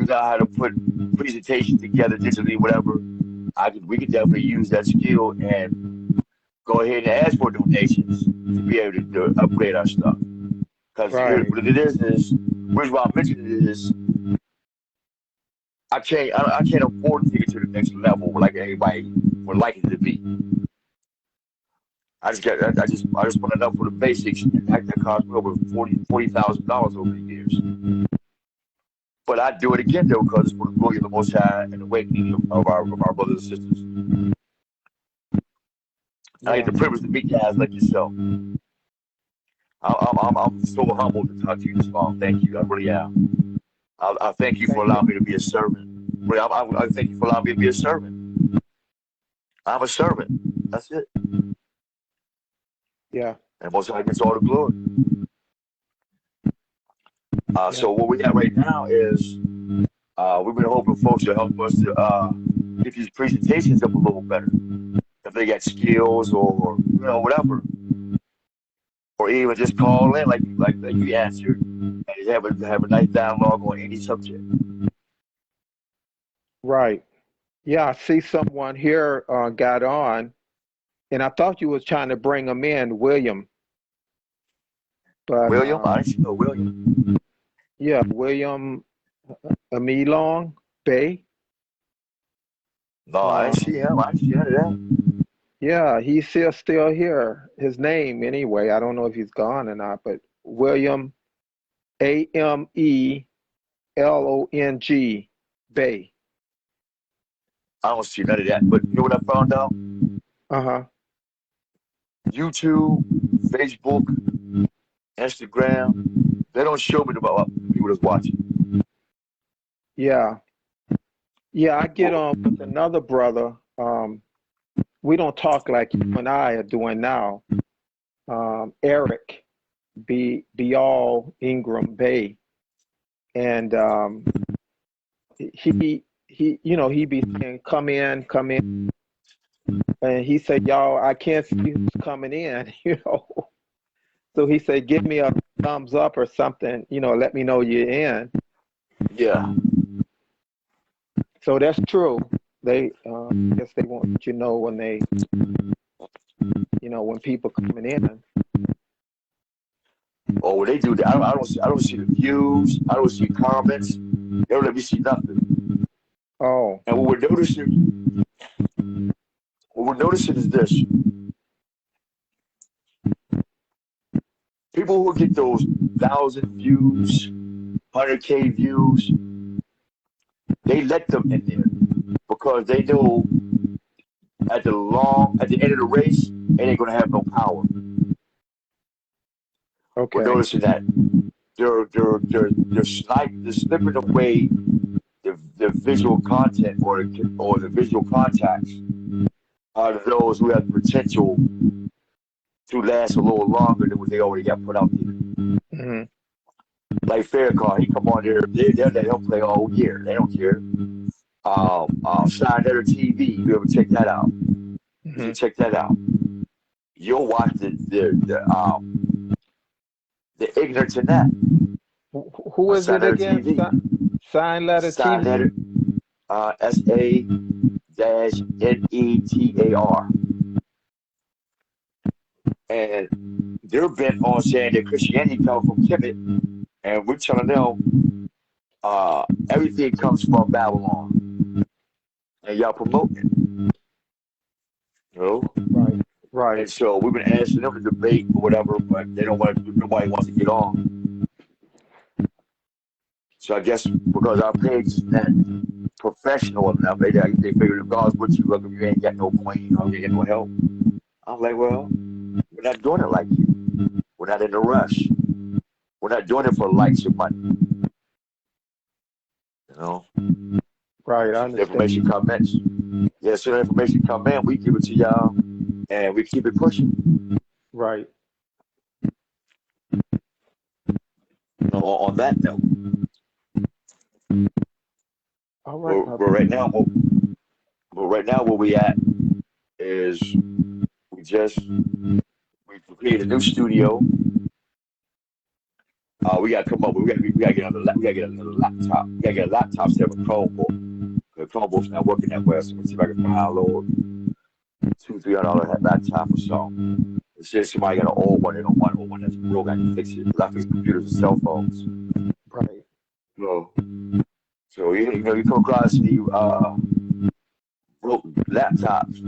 how to put presentations together digitally, whatever. We could definitely use that skill and go ahead and ask for donations to be able to upgrade our stuff. Because Right. what it is, reason why I mentioned it is, I can't afford to take it to the next level like everybody would like it to be. I just want enough for the basics, and that cost me over $40,000 over the years. But I do it again though, because it's for the glory of the Most High and the awakening of our brothers and sisters. I get Yeah. the privilege to meet guys like yourself. I'm so humbled to talk to you this long. Thank you. I really am. I thank you for Thank you. allowing me to be a servant. Really, I thank you for allowing me to be a servant. I'm a servant. That's it. Yeah. And Most High gets all the glory. Yeah. So what we got right now is We've been hoping folks to help us to get these presentations up a little better. If they got skills or whatever, or even just call in like you answered, and just have a nice dialogue on any subject. Right. Yeah, I see someone here got on, and I thought you was trying to bring him in, William. But William, I didn't know William. yeah, William Amilong Bay. No, I didn't see him. I didn't see none of that. Yeah, he's still here. His name anyway. I don't know if he's gone or not, but William Amelong Bay. I don't see none of that. But you know what I found out? Uh-huh. YouTube, Facebook, Instagram, they don't show me about people that's watching. Yeah. Yeah, I get on with another brother. We don't talk like you and I are doing now. Eric Bial Ingram Bay. And he be saying, come in. And he said, y'all, I can't see who's coming in, So he said, give me a thumbs up or something, let me know you're in. Yeah. So that's true. They, I guess they want you to know when they, when people coming in. Oh, when they do that, I don't see the views. I don't see comments. They don't let me see nothing. Oh. And what we're noticing is this: people who get those 1,000 views, 100K views, they let them in there because they know at the end of the race, they ain't gonna have no power. Okay. We're noticing that they're slipping away the visual content or the visual contacts out of those who have the potential to last a little longer than what they already got put out there. Mm-hmm. Like Farrakhan, he come on there, they'll play all year. They don't care. Shine Letter TV, you ever check that out? You can check that out. You'll watch the ignorance in that. Who is it again? Sign Letter Sign TV? Letter, SANETAR. And they're bent on saying that Christianity comes from Kemet, and we're telling them everything comes from Babylon. And y'all promoting it. Right. And so we've been asking them to debate or whatever, but they don't want to. Nobody wants to get on. So I guess because our page is not professional enough, they figure if God's with you, look, if you ain't got no point, you ain't got no help. I'm like, well, we're not doing it like you. We're not in a rush. We're not doing it for likes or money. Right, I understand. Information comments. Yeah, so the information come in, we give it to y'all, and we keep it pushing. Right. On that note. All right. But right now, where we at is we created a new studio. We gotta come up with we gotta get another laptop. We gotta get a laptop instead of a Chromebook. The Chromebook's not working that well, so let's see if I can download $200-$300 laptop or so. It's just somebody got an old one, they don't want an old one that's broke, I can fix it. A lot of these computers and cell phones. Right. So you come across these broke laptops,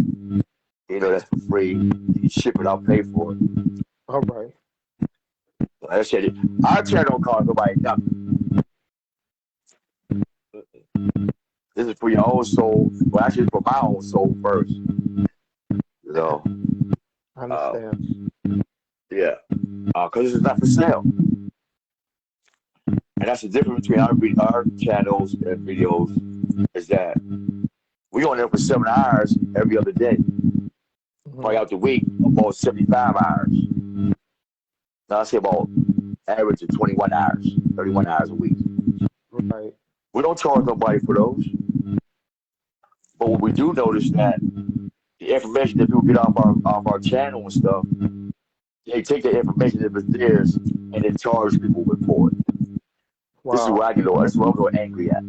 that's for free. You ship it, I'll pay for it. All right. Like I said, our channel don't cost nobody nothing. This is for your own soul. Well, actually, for my own soul first. I understand. Yeah. Because this is not for sale. And that's the difference between our channels and videos is that we on there for 7 hours every other day. Probably out the week, about 75 hours. Now I say about average of 21 hours, 31 hours a week. Right. We don't charge nobody for those. But what we do notice that the information that people get off our channel and stuff, they take the information if it's theirs and then charge people for it. This is where Wow. I get this is where I'm going angry at.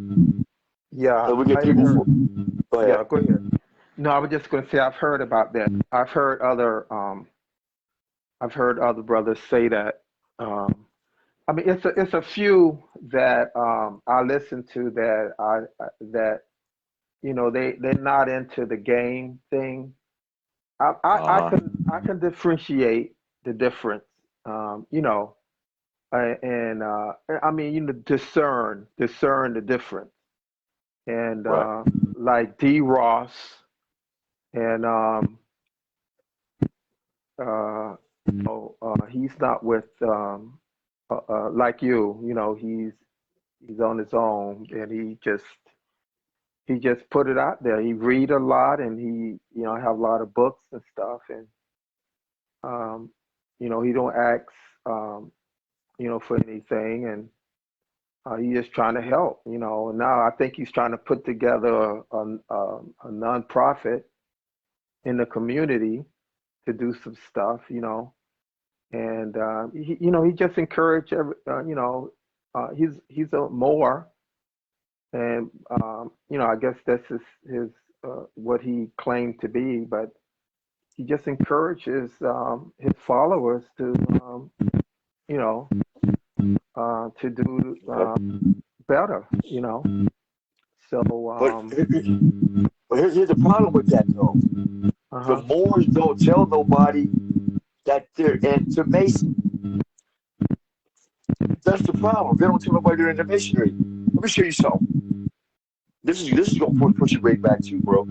Yeah, So we get I people heard. for go ahead. Yeah, go ahead. No, I was just going to say I've heard about that. I've heard other brothers say that. Um, I mean, it's a few that I listen to that that they're not into the game thing. Uh-huh. I can differentiate the difference. You know, and I mean, discern the difference. And Right. like D. Ross and he's not with like you know, he's on his own, and he just put it out there. He read a lot, and he have a lot of books and stuff, and um, he don't ask for anything, and he's just trying to help. And now I think he's trying to put together a nonprofit in the community to do some stuff. And he just encouraged he's a mower, and I guess that's his what he claimed to be, but he just encourages his followers to you know to do better. So But, but here's the problem with that though. The uh-huh. Moors don't tell nobody that they're into Mason. That's the problem. They don't tell nobody they're into missionary. Let me show you something. This is gonna push you right back to you, bro.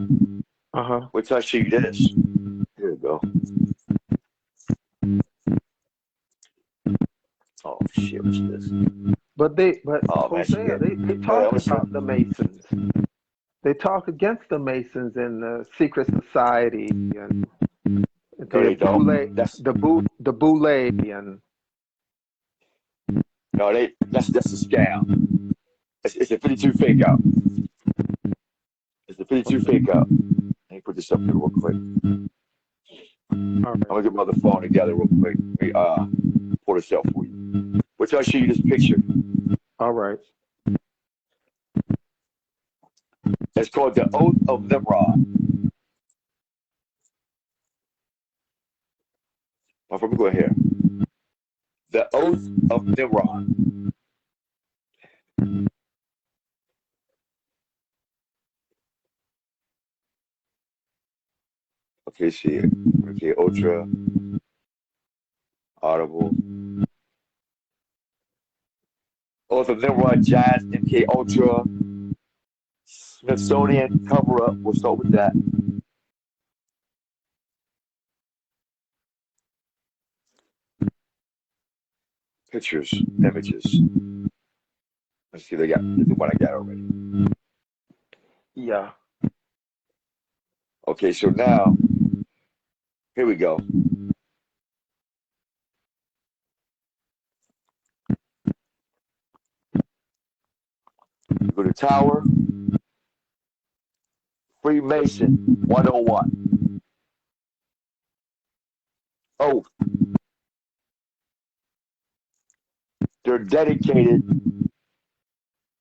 Uh-huh. Wait till I show you this. Here we go. Oh shit, what's this? But Oh man, she Hosea, got they oh, talk what's that? about the Masons. They talk against the Masons and the secret society and No, the they Boule, don't. That's the Boule, and no, that's a scam. It's a 52 fake out. It's a 52 fake out. Let me put this up here real quick. all I'm right, gonna get my other phone together real quick. Let me pull this up for you. Wait till I show you this picture. all right. It's called the Oath of Nimrod. Oh, let me go here. The Oath of Nimrod. Okay, see it. Okay, Ultra, Audible. Oath of Nimrod, Giants, MK Ultra, Smithsonian cover up. We'll start with that. Pictures, images. Let's see, they got the one I got already. Yeah. Okay, so now, here we go. Go to Tower, Freemason 101. Oath. They're dedicated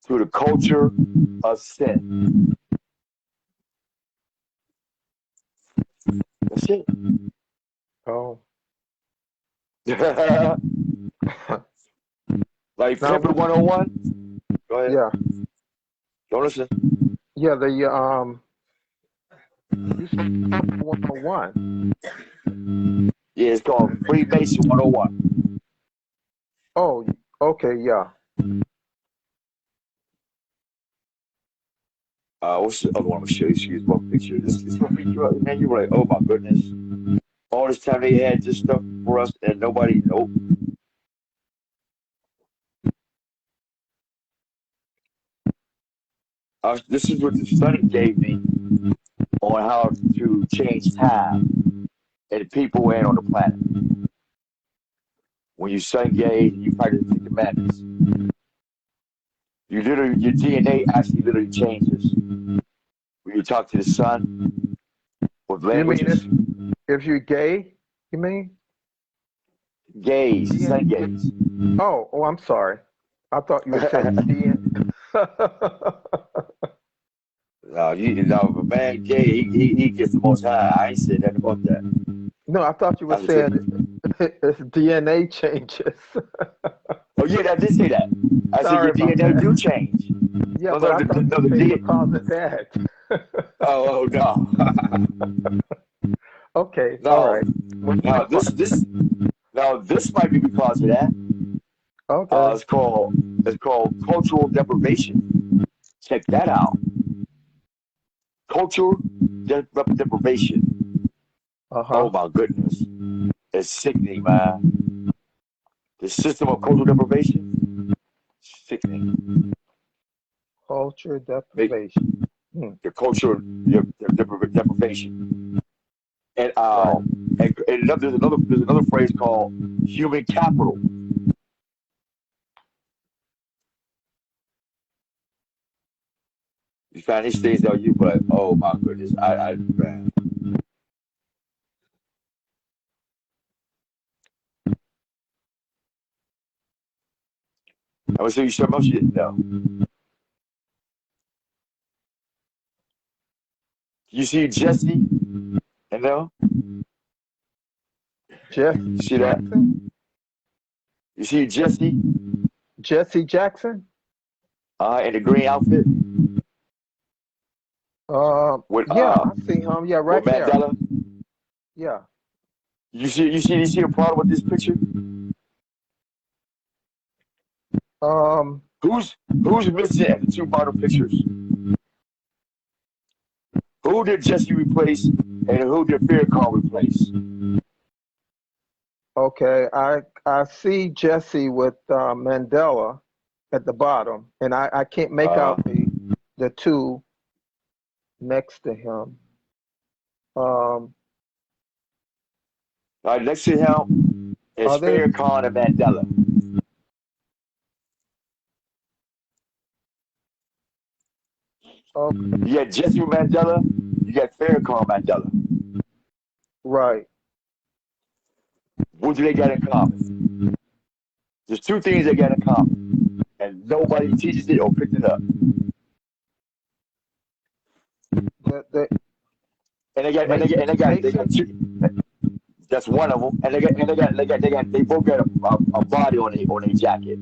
to the culture of sin. That's it. Oh. Like Now, Pimpin' 101. Go ahead. yeah, Don't listen. yeah. You said 101. Yeah, it's called Freemason 101. Oh, okay, yeah. What's the other one I'm gonna show you? Excuse one picture. This one picture, man, you were like, oh my goodness. All this time they had this stuff for us and nobody, nope. This is what the study gave me on how to change time and people and on the planet. When you sun gaze, you practice the commandments. your DNA actually literally changes when you talk to the sun with You mean languages. if you're gay? You mean? Gaze, sun gaze. Oh, I'm sorry. I thought you were saying DNA. No, but man, gay, he gets the most high. I ain't said nothing about that. No, I thought you were That's the saying thing. it's DNA changes. Oh yeah, I did say that. I said Sorry your about DNA that. do change. Yeah, No, but no, I thought you no, were the saying DNA. because of that. Oh no, Okay, all no, right. Well, no. This might be because of that. okay. It's called cultural deprivation. Check that out. Cultural deprivation. Oh Uh-huh. my goodness, it's sickening, man. The system of cultural deprivation, sickening. Culture Make deprivation. Hmm. the cultural deprivation. And Right. there's another phrase called human capital. You find these things out, you but oh my goodness, man. I'm gonna show you something else you didn't know. You see Jesse, and know? Jesse You see that? Jackson? You see Jesse, Jesse Jackson? in the green outfit with Yeah, I see him. Yeah, with right there. Mandela. Yeah. You see a problem with this picture? Um, Who's missing at the two bottom pictures? Who did Jesse replace, and who did Farrakhan replace? okay. I see Jesse with Mandela at the bottom, and I can't make Uh, out the two next to him. Um, right next to him is are they Farrakhan and Mandela. okay? You got Jesse Mandela, you got Farrakhan Mandela. Right. What do they got in common? There's two things they got in common, and nobody teaches it or picks it up. The And they got and they got and they got Masons. two. That's one of them. And they both got a body on their jacket.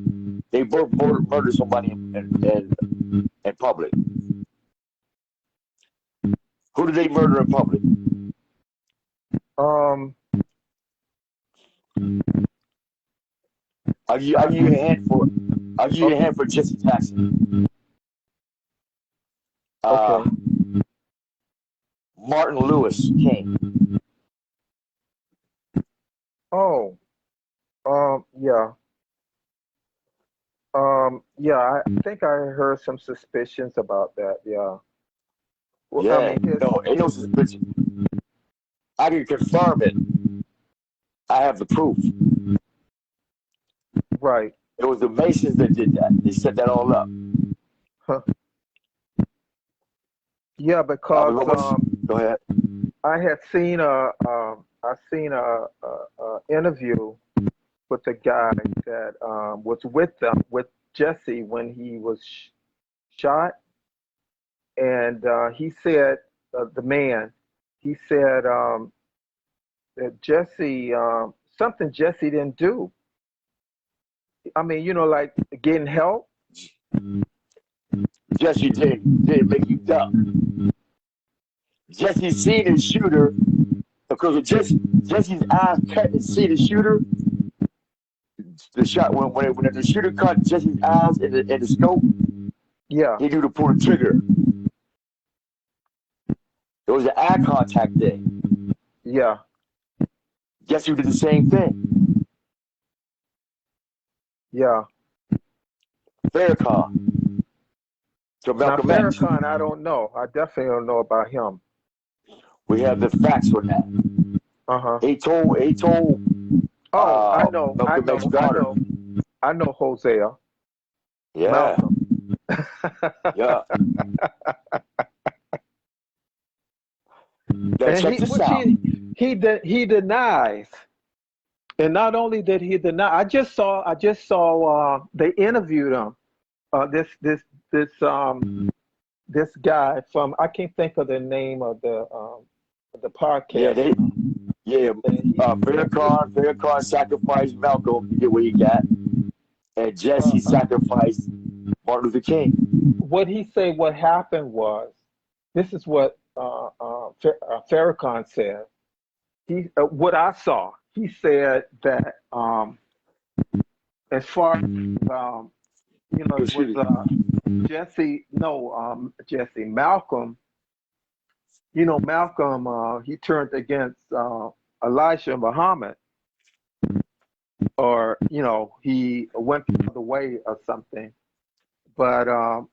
They both murdered somebody in public. Who did they murder in public? Um, I'll I, give you a hint for okay. Jesse Jackson. Okay. Uh, Martin Lewis King. Oh. Yeah. Yeah. I think I heard some suspicions about that. Yeah. Well, I Yeah, mean, no, ain't no suspicion. I can confirm it. I have the proof. right. It was the Masons that did that. They set that all up. Huh. Yeah, because Go ahead. I had seen a interview with the guy that was with them with Jesse when he was shot, and he said the man he said that Jesse something Jesse didn't do. I mean, like getting help. Jesse didn't make you duck. Jesse seen the shooter because of Jesse's eyes cut and see the shooter. The shot when the shooter caught Jesse's eyes in the scope, Yeah, he knew to pull the trigger. It was an eye contact thing. yeah. Jesse did the same thing. Yeah. Farrakhan to Now Malcolm X. Farrakhan, I don't know. I definitely don't know about him. We have the facts on that. Uh-huh. He told Oh, I know, I Malcolm X's know, I daughter. know. I know Hosea Yeah. Malcolm. Yeah. Now And check this out. he denies. And not only did he deny, I just saw they interviewed him. This guy from, I can't think of the name of the Yeah, podcast. they yeah Farrakhan sacrificed Malcolm to get what he got, and Jesse sacrificed Martin Luther King. What he said, what happened was, this is what Farrakhan said. What I saw, he said that as far as it was Malcolm. Malcolm, he turned against Elijah Muhammad, or he went the other way or something. But and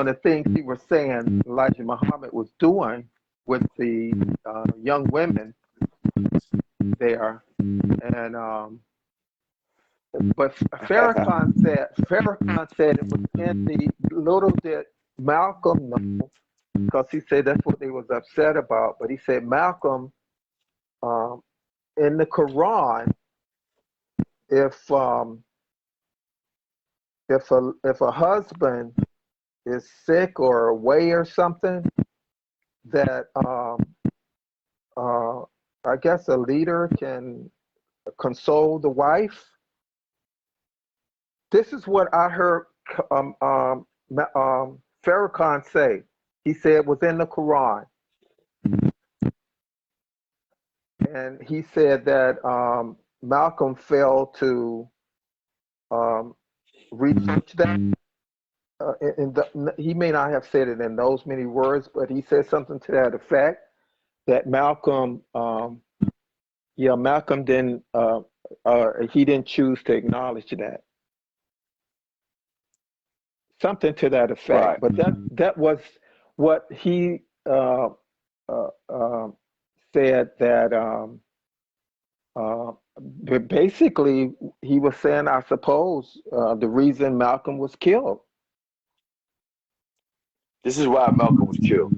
the things he was saying Elijah Muhammad was doing with the young women there, and but Farrakhan said it was in the little did Malcolm know, because he said that's what they was upset about. But he said Malcolm, in the Quran, if a husband is sick or away or something, that I guess a leader can console the wife. This is what I heard Farrakhan say. He said it was in the Quran. And he said that Malcolm failed to research that. He may not have said it in those many words, but he said something to that effect, that Malcolm, Malcolm didn't, he didn't choose to acknowledge that. Something to that effect. Right. But that was what he said, that but basically he was saying, I suppose, the reason Malcolm was killed. This is why Malcolm was killed.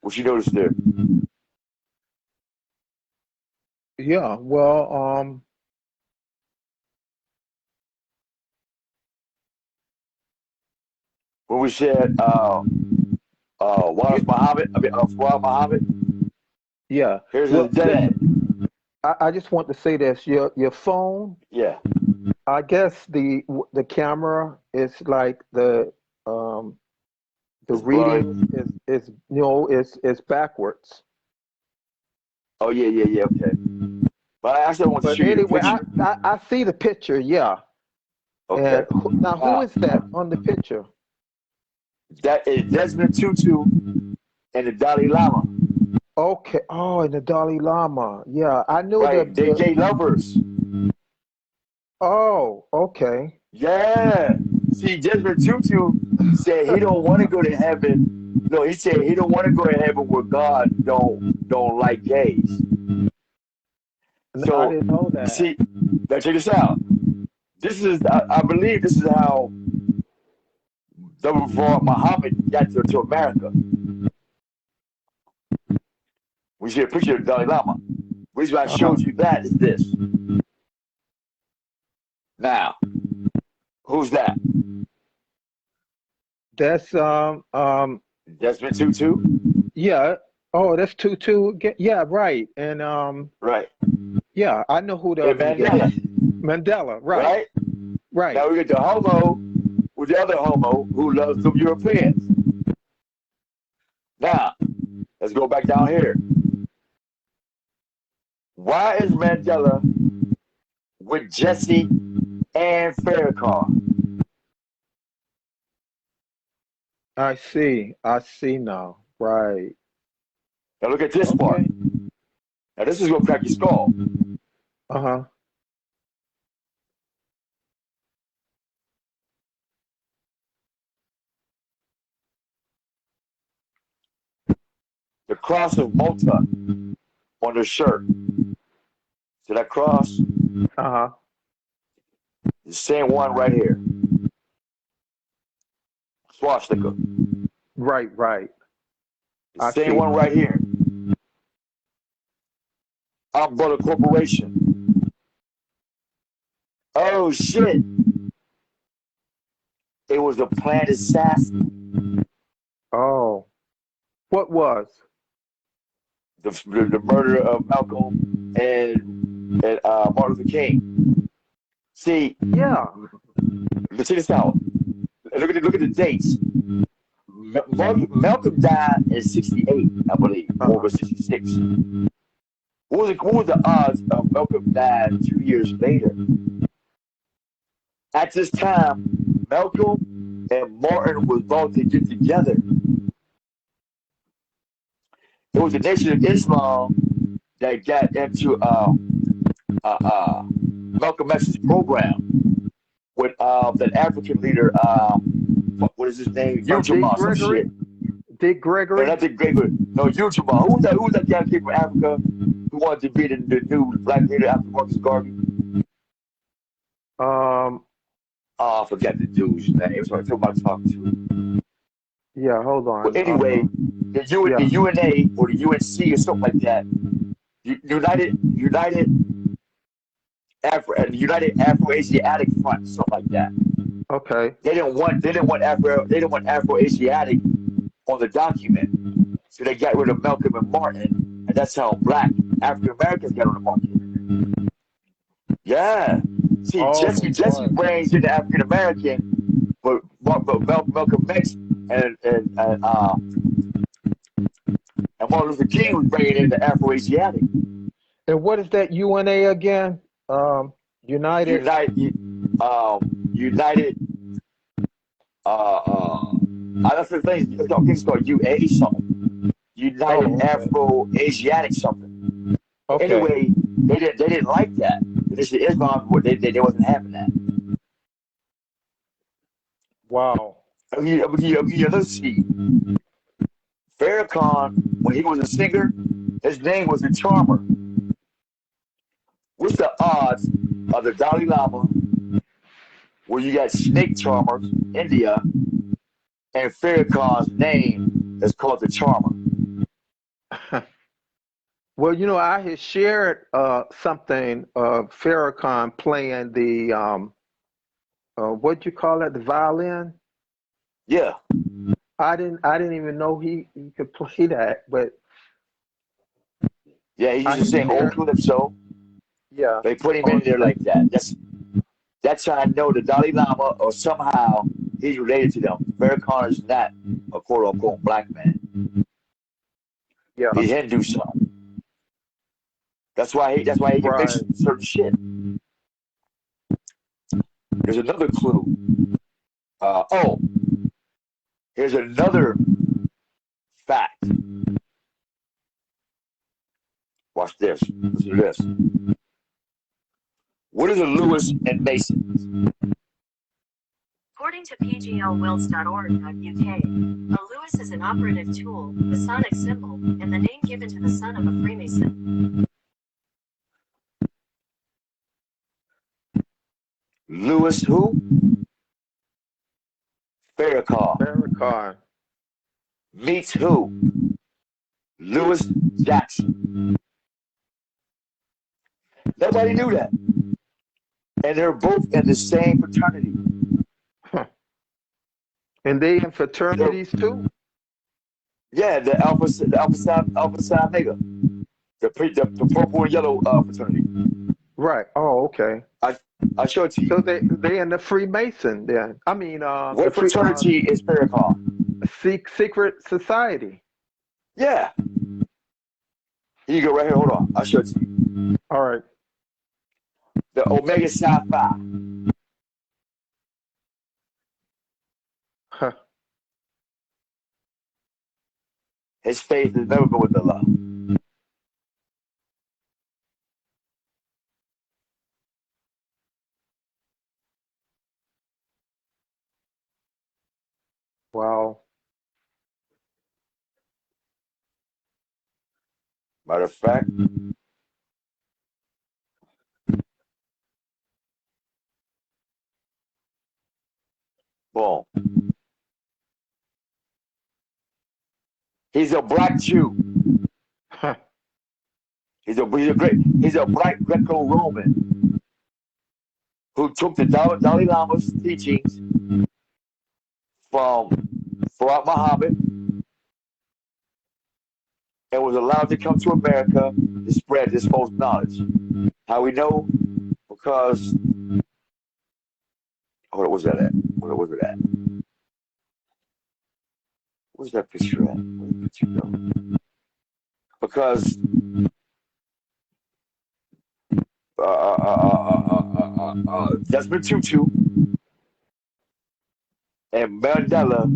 What you notice there? Yeah, well, When we said Wallace Muhammad, Fuad Muhammad, yeah. here's Well, his dad. I just want to say this. Your phone, Yeah. I guess the camera is like the It's blurry. reading is backwards. Oh yeah, okay. But I actually want to But show you the anyway, picture. I see the picture, yeah. Okay. And now, who is that on the picture? That is Desmond Tutu and the Dalai Lama. Okay. Oh, and the Dalai Lama. Yeah, I knew Right. They gay lovers. Oh, okay. Yeah. See, Desmond Tutu said he don't want to go to heaven. No, he said he don't want to go to heaven where God don't like gays. So I didn't know that. see, now check this out. This is, I believe, this is how Prophet Muhammad got to America. We see a picture of the Dalai Lama. The reason why I showed you that is this. Now, who's that? That's Desmond Tutu? yeah. Oh, that's Tutu. Yeah, right. And Right. yeah, I know who the And other guy is. Mandela, right. Right. Now we get the homo with the other homo who loves the Europeans. Now, let's go back down here. Why is Mandela with Jesse and Farrakhan? I see now. Right. Now look at this part. Now this is gonna crack your skull. Uh-huh. The cross of Malta on the shirt. To that cross, Uh-huh. the same one right here. Swastika. Right, right. The I same see. one right here. Umbrella Corporation. Oh shit. It was a planned assassin. Oh. What was? The murder of Malcolm and Martin Luther King. See, Yeah. check this out. Look at the dates. Malcolm died in '68, I believe, or 66. What was the odds of Malcolm dying 2 years later? At this time, Malcolm and Martin was about to get together. It was the Nation of Islam that got into Malcolm X's program with that African leader. What is his name? Dick Ujima, some Gregory? shit. Dick No, Gregory? not Dick Gregory. No, Ujima. Who was that guy came from Africa who wanted to be the new black leader after Marcus Garvey? Um, Oh, I forgot the dude's name. So I told about talking to. yeah, hold But on. anyway, the Yeah. UNA or the UNC or something like that, United Afro-Asiatic Front, something like that. Okay. They didn't want Afro-Asiatic on the document, so they got rid of Malcolm and Martin, and that's how black African Americans got on the market. Yeah. See, Jesse Boy. brings in the African American, but Malcolm X and Martin Luther King was bringing in the Afro-Asiatic. And what is that UNA again? United. United. That's the thing. I think it's called UA something. United Okay. Afro-Asiatic something. Okay. Anyway, they didn't like that. This is Islam. They wasn't having that. Wow. Let's see. Farrakhan, when he was a singer, his name was the Charmer. What's the odds of the Dalai Lama, where you got snake charmers, India, and Farrakhan's name is called the Charmer? Well, I had shared something of Farrakhan playing the what'd you call it? The violin. Yeah. I didn't even know he could play that, but Yeah, he I used to had sing old shared. calypso. Yeah. They put him in On there like that. That's how I know the Dalai Lama or somehow he's related to them. Farrakhan is not a quote unquote black man. Yeah. He's Hindu son. That's why he can mix Right. certain shit. There's another clue. Here's another fact. Watch this. Listen to this. What is a Lewis and Mason? According to pglwills.org.uk, a Lewis is an operative tool, the sonic symbol, and the name given to the son of a Freemason. Lewis who? Farrakhan. Farrakhan. Meets who? Lewis Jackson. Nobody knew that. And they're both in the same fraternity. And they in fraternities too? Yeah, the Alpha Psi Omega. The purple and yellow fraternity. Right. Oh, okay. I show it to you. So they in the Freemason then. I mean, What fraternity is Farrakhan? Secret Society. Yeah. Here you go right here. Hold on. I'll show it to you. All right. The Omega Psi Phi. Huh. His faith has never been with Allah. Wow. Matter of fact, Boom. He's a black Jew. He's a black Greco-Roman who took the Dalai Lama's teachings from Farag Muhammad and was allowed to come to America to spread this false knowledge. How we know? Because where's that at? Where was it at? Where's that picture at? Where'd the picture go? Because Desmond Tutu and Mandela,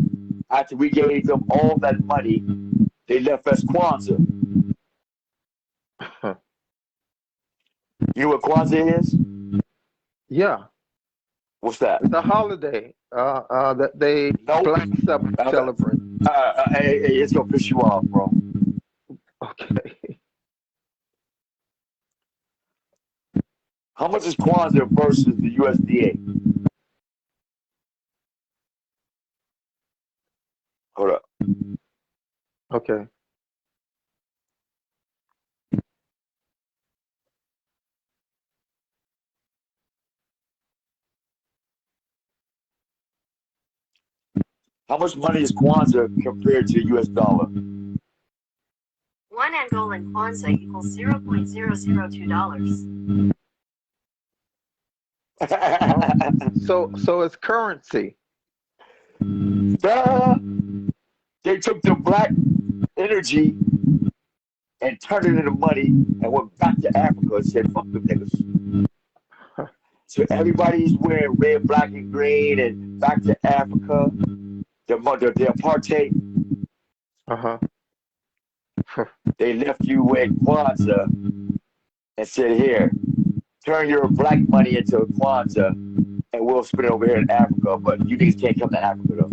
after we gave them all that money, they left us Kwanzaa. You know what Kwanzaa is? Yeah, What's that? it's a holiday that they Nope. black celebrate. Hey, it's gonna piss you off, bro. Okay. How much is Kwanzaa versus the USDA? Hold up. Okay. How much money is Kwanzaa compared to US dollar? 1 Angolan kwanza equals $0.002. So it's currency. Duh. They took the black energy and turned it into money and went back to Africa and said, fuck them niggas. So everybody's wearing red, black, and green and back to Africa. The apartheid, Uh-huh. they left you with Kwanzaa and said, here, turn your black money into Kwanzaa and we'll spend it over here in Africa, but you niggas can't come to Africa though.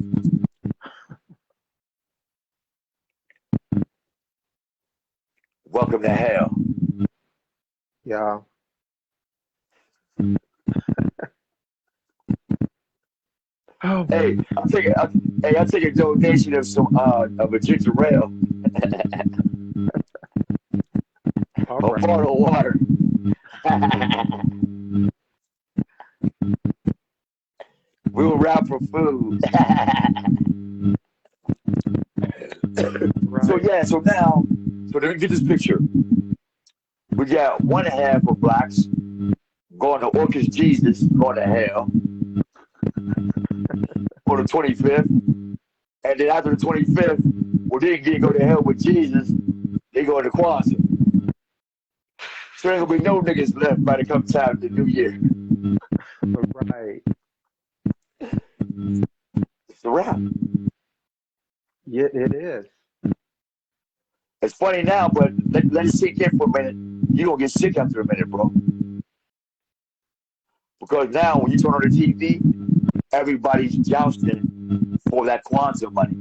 Welcome to hell. Yeah. Oh, Hey, I'll take a donation of some of a ginger ale. all A right. bottle of water. We were out for food. Right. So let me get this picture. We got one half of blacks going to Orchis Jesus, going to hell on the 25th. And then after the 25th, well, they didn't go to hell with Jesus, they go to Kwanzaa. So there ain't gonna be no niggas left by the come time of the new year. Right. It's a wrap. Yeah, it is. It's funny now, but let it sink in for a minute. You're gonna get sick after a minute, bro. Because now when you turn on the TV, everybody's jousting for that Kwanzaa money.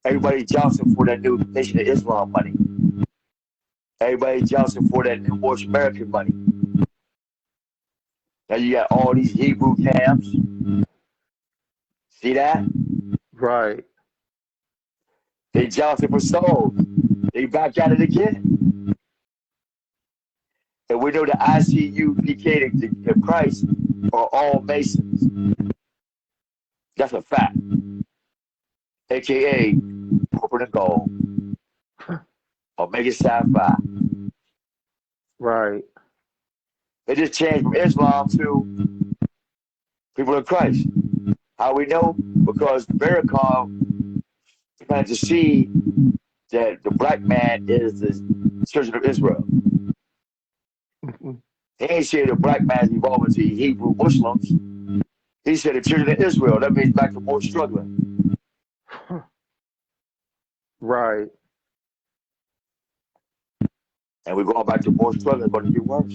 Everybody's jousting for that new Nation of Islam money. Everybody's jousting for that new North American money. Now you got all these Hebrew camps. See that? Right. They jousting for souls. They back at it again. And we know the ICU, PK, and Christ are all Masons. That's a fact. AKA Corporate and Gold. Omega Sci-Fi. Right. They just changed from Islam to people in Christ. How we know? Because Farrakhan planned to see that the black man is the children of Israel. Mhm. He ain't said the black man is evolving to Hebrew Muslims. He said the children of Israel. That means back to more struggling. Right. And we're going back to more struggling. It's going to get worse.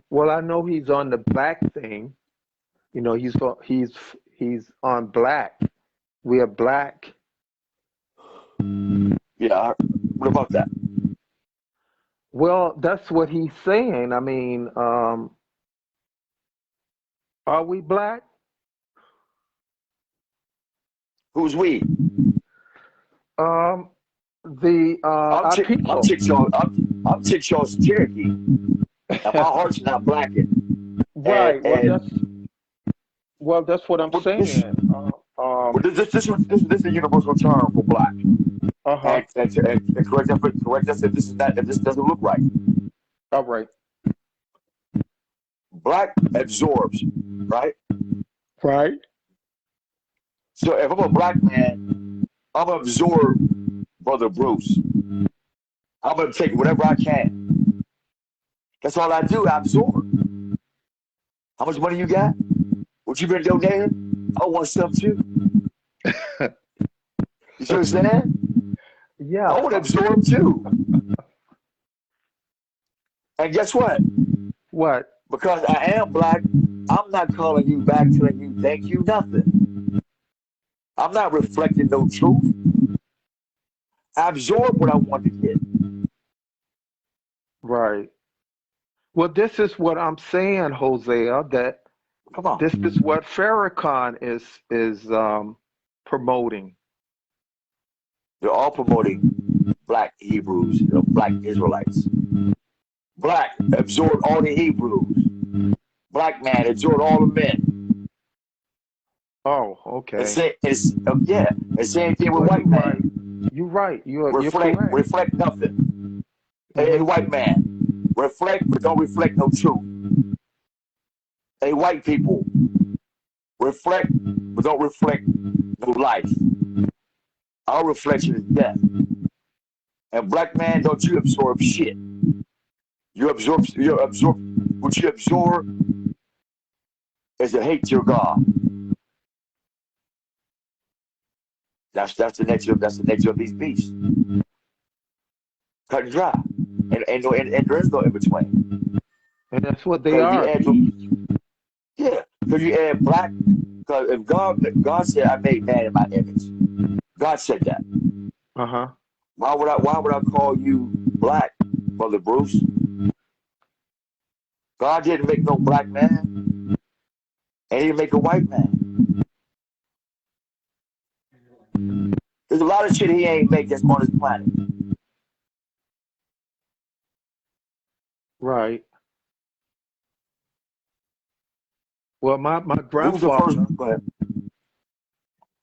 Well, I know he's on the black thing. You know, he's on black. We are black. Yeah. What about that? Well, that's what he's saying. I mean, are we black? Who's we? Our people. I'm Chickasaw Cherokee, and my heart's not blackened. Right. And Well, that's what I'm saying. this is a universal term for black. Uh-huh. And correct us if this doesn't look right. All right. Black absorbs, right? Right. So if I'm a black man, I'm gonna absorb Brother Bruce. I'm gonna take whatever I can. That's all I do. I absorb. How much money you got? What you been donating? I want some too. You see what I'm saying? Yeah. I want to absorb too. And guess what? What? Because I am black, I'm not calling you back telling you thank you nothing. I'm not reflecting no truth. I absorb what I want to get. Right. Well, this is what I'm saying, Hosea, that Come on. this is what Farrakhan is promoting. They're all promoting black Hebrews, black Israelites. Black absorbed all the Hebrews. Black man absorbed all the men. Oh, okay. The same thing with white man. You're right. You're correct. Reflect nothing. Hey, white man, reflect but don't reflect no truth. Hey, white people, reflect but don't reflect no life. Our reflection is death. And black man, don't you absorb shit. You absorb what you absorb is a hate to your God. That's the nature of these beasts. Cut and dry. And there is no in between. And that's what they are. Because you add black, because if God said I made man in my image. God said that. Uh-huh. Why would I call you black, Brother Bruce? God didn't make no black man, and he didn't make a white man. There's a lot of shit he ain't make that's on this planet. Right. Well, my grandfather. Who's the first? Go ahead.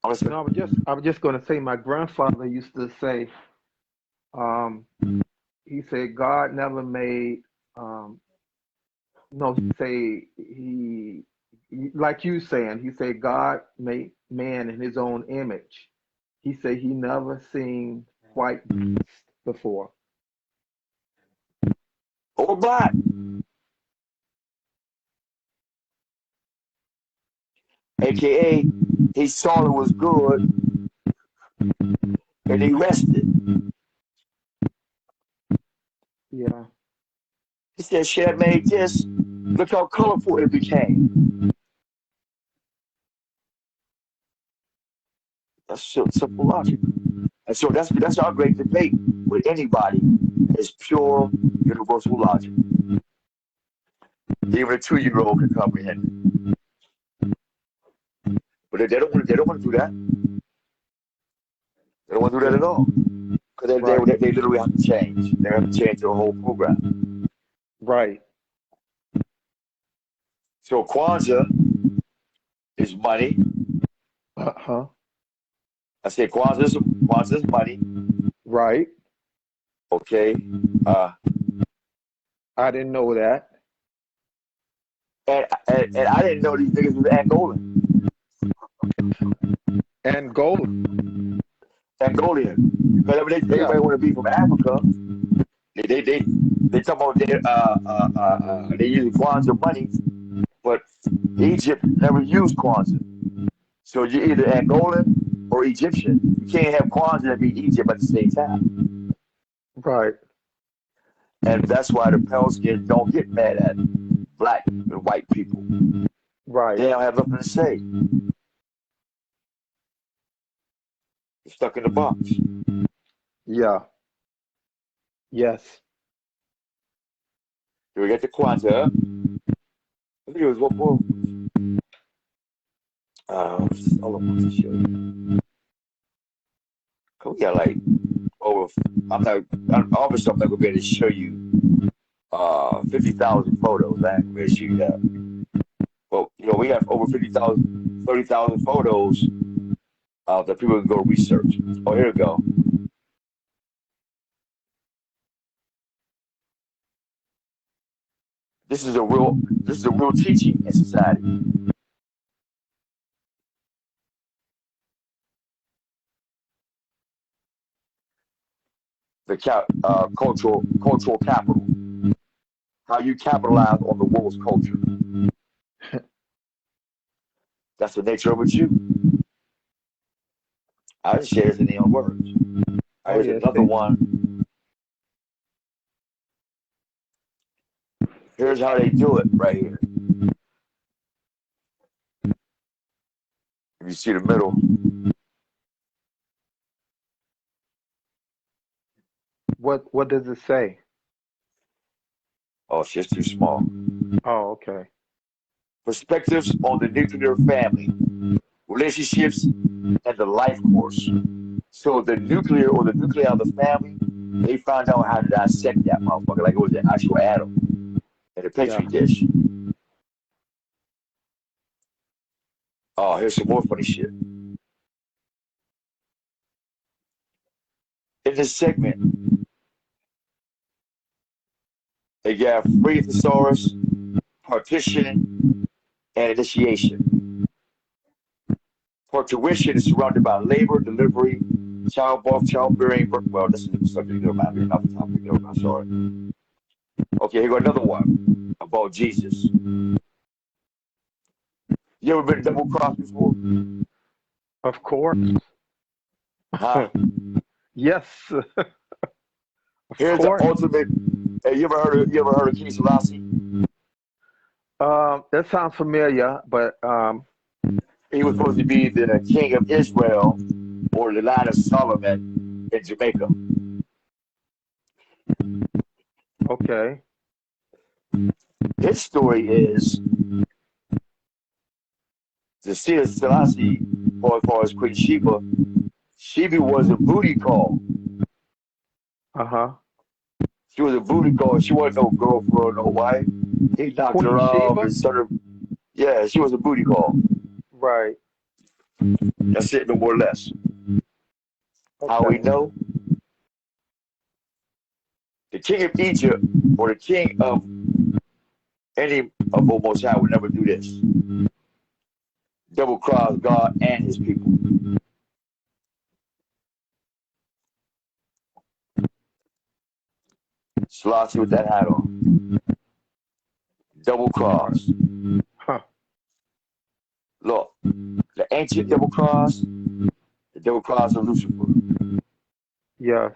No, I was just going to say my grandfather used to say, he said God never made, he like you saying, he said God made man in his own image. He said he never seen white beast before. Or black. AKA, he saw it was good and he rested. Yeah. He said, shit, I made this. Look how colorful it became. That's simple logic. And so that's our great debate with anybody is pure universal logic. Even a 2-year-old can comprehend it. But they don't want to do that. They don't want to do that at all. Because they literally have to change. They have to change their whole program. Right. So Kwanzaa is money. Uh-huh. I say Kwanzaa is money. Right. Okay. I didn't know that. And I didn't know these niggas was Angolan. Angolan. Because everybody want to be from Africa. They talk about they use Kwanzaa money, but Egypt never used Kwanzaa. So you're either Angolan or Egyptian. You can't have Kwanzaa and be Egypt at the same time. Right. And that's why the pale skins don't get mad at black and white people. Right. They don't have nothing to say. They're stuck in the box. Yeah. Yes. So we get the Kwanzaa. I think it was what more? All I want to show you. We got like over. Obviously I'm not gonna be able to show you 50,000 photos. I ain't gonna be able to show you that. But we have over 50,000, 30,000 photos that people can go research. Oh, here we go. This is a real teaching in society. The cultural capital. How you capitalize on the world's culture. That's the nature of a Jew. I just share this in the own words. Here's another one. Here's how they do it right here. If you see the middle. What does it say? Oh, it's just too small. Oh, okay. Perspectives on the nuclear family, relationships, and the life course. So the nuclear or the nuclei of the family, they found out how to dissect that motherfucker like it was an actual atom in a petri dish. Oh, here's some more funny shit. In this segment, they got free thesaurus, partition, and initiation. For tuition is surrounded by labor, delivery, childbirth, childbearing. Well, this is the subject of not the topic. I'm sorry. Okay, here go another one about Jesus. You ever been double crossed before? Of course. Huh? Yes. Here's the ultimate. Hey, you ever heard of King Selassie? That sounds familiar, but he was supposed to be the king of Israel or the line of Solomon in Jamaica. Okay. His story is the Selassie, as far as Queen Sheba. Sheba was a booty call. She was a booty call. She wasn't no girlfriend, no wife. He knocked her off and started. Yeah, she was a booty call. Right. That's it, no more or less. Okay. How we know? The king of Egypt or the king of any of Most High would never do this. Double cross God and his people. Selassie with that hat on. Double cross. Huh. Look, the ancient double cross, the double cross of Lucifer. Yeah.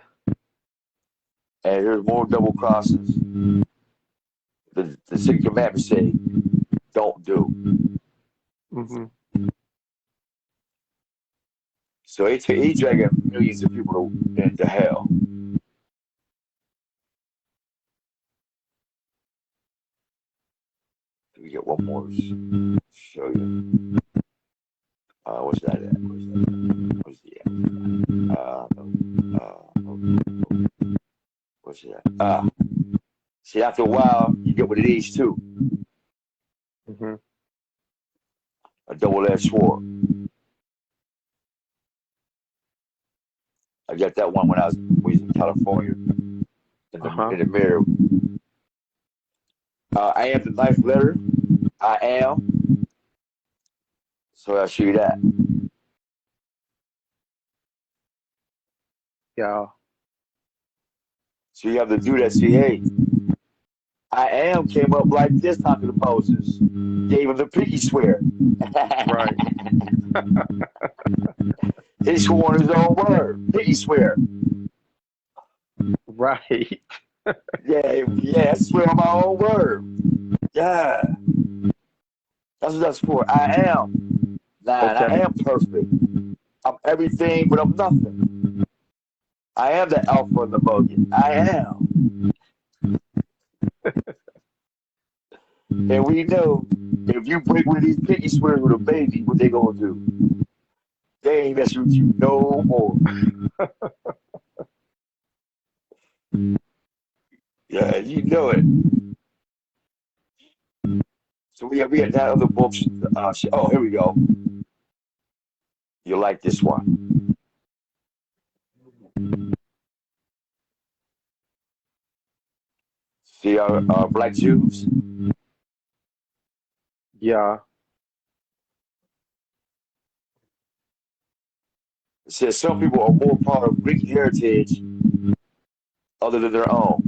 And here's more double crosses. The sixth commandment say, don't do. So he dragging millions of people into hell. We get one more to show you. What's that at? What's the what's that? See, after a while, you get one of these too. A double-edged sword. I got that one when I was in California. In the mirror. I am the ninth letter. I am. So I'll show you that. Yeah. So you have to do that. See, hey, I am came up like this talking to Moses. Gave him the pinky swear. Right. He swore on his own word. Pinky swear. Right. Yeah, I swear on my own word. Yeah. That's what that's for. I am. I am perfect. I'm everything, but I'm nothing. I am the Alpha and the Omega. I am. And we know if you break one of these pinky swears with a baby, what they gonna do? They ain't messing with you no more. Yeah, you know it. So we got that other books. Oh, here we go. You like this one? See our black Jews. Yeah. It says some people are more part of Greek heritage other than their own.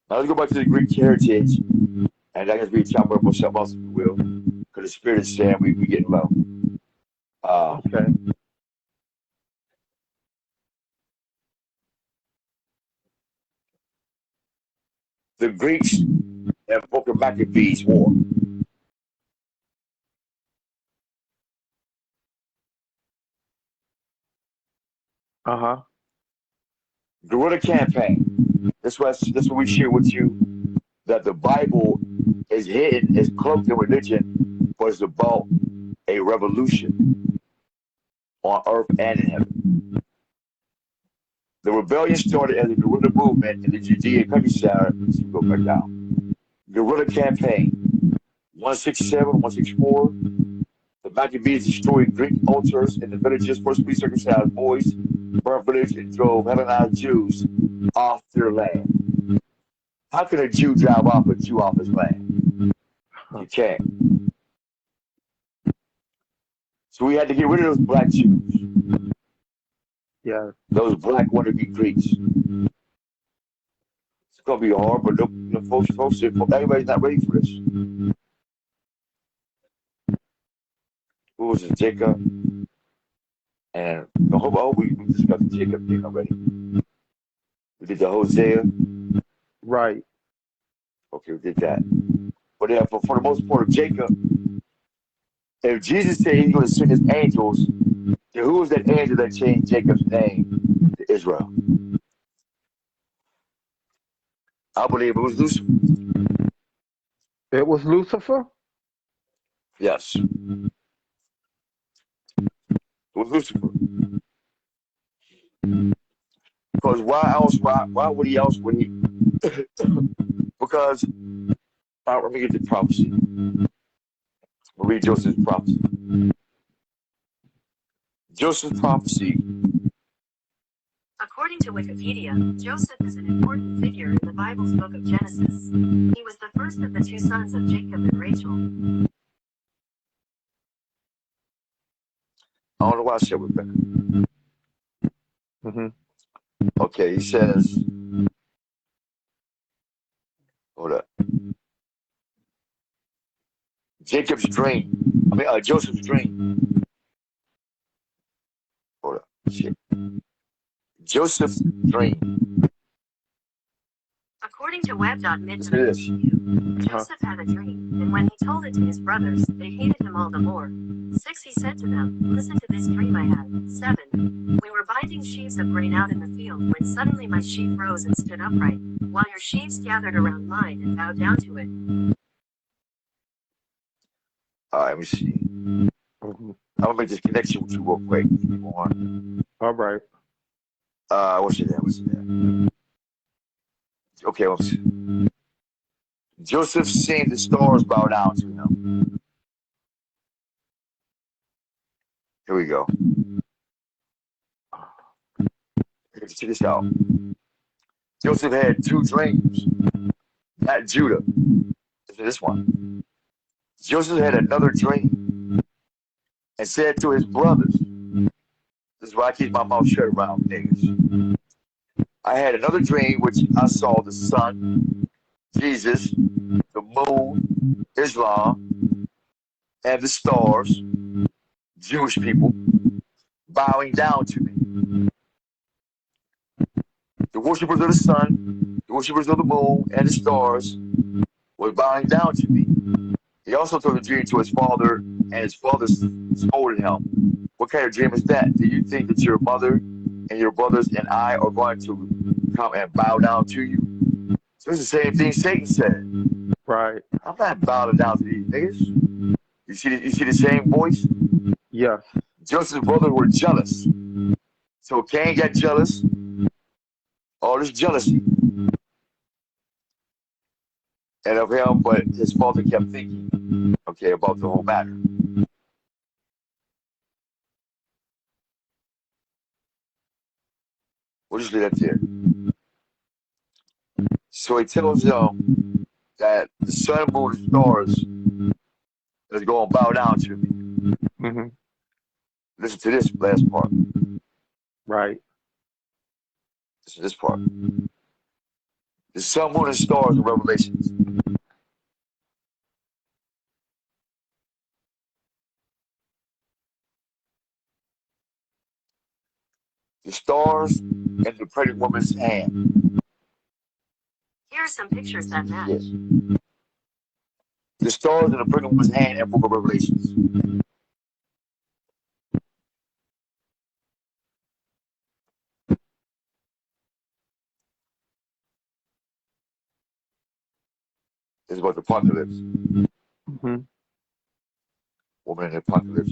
Now let's go back to the Greek heritage, and I guess we chop up on something else if we will, because the spirit is saying we getting low. Okay. The Greeks have Book of Maccabees War. Uh-huh. Guerrilla campaign. That's what we share with you. That the Bible is hidden, is cloaked in religion, but it's about a revolution on earth and in heaven. The rebellion started as a guerrilla movement in the Judean countryside. Let's go back down. Guerrilla campaign. 167, 164. The Maccabees destroyed Greek altars in the villages, forcibly circumcised boys, burned village, and drove Hellenized Jews off their land. How can a Jew drive off a Jew off his land? You can't. So we had to get rid of those black Jews. Yeah. Those black wannabe Greeks. It's gonna be hard, but folks, everybody's not ready for this. Who was it? Jacob. And I hope we discussed the Jacob thing already. We did the Hosea. Right. Okay, we did that. But yeah, for the most part of Jacob, if Jesus said he's going to send his angels, then who was that angel that changed Jacob's name to Israel? I believe it was Lucifer. It was Lucifer? Yes. It was Lucifer. Because why would he else would he? Because let me get the prophecy. We'll read Joseph's prophecy. Joseph's prophecy. According to Wikipedia, Joseph is an important figure in the Bible's book of Genesis. He was the first of the two sons of Jacob and Rachel. I don't know why I said Rebecca. Mm-hmm. Okay, he says, hold up. Jacob's dream. Joseph's dream. Hold up. Shit. Joseph's dream. According to web.mid, Listen Joseph had a dream, and when he told it to his brothers, they hated him all the more. 6. He said to them, "Listen to this dream I had." 7. We were binding sheaves of grain out in the field when suddenly my sheaf rose and stood upright, while your sheaves gathered around mine and bowed down to it. All right, let me see. Mm-hmm. I'm gonna make this connection with you real quick. Keep on. All right. What's it there? Okay, Joseph seen the stars bow down to him. Here we go. Check this out. Joseph had two dreams. Not Judah. This one. Joseph had another dream and said to his brothers, this is why I keep my mouth shut around niggas. I had another dream which I saw the sun, Jesus, the moon, Islam, and the stars, Jewish people, bowing down to me. The worshippers of the sun, the worshippers of the moon, and the stars were bowing down to me. He also told the dream to his father, and his father scolded him. What kind of dream is that? Do you think that your mother and your brothers and I are going to come and bow down to you? So it's the same thing Satan said. Right. I'm not bowing down to these niggas. You see the same voice? Yes. Joseph's brothers were jealous. So Cain got jealous. All this jealousy. And of him, but his father kept thinking, okay, about the whole matter. We'll just leave that there. So he tells them that the sun, moon, and stars is going to bow down to me. Mm-hmm. Listen to this last part. Right. Listen to this part. The sun, moon, and stars in Revelations. The stars in the pregnant woman's hand. Here are some pictures that match. Yes. The stars in the pregnant woman's hand in Book of Revelations. It's about the apocalypse. Mm-hmm. Woman in the apocalypse.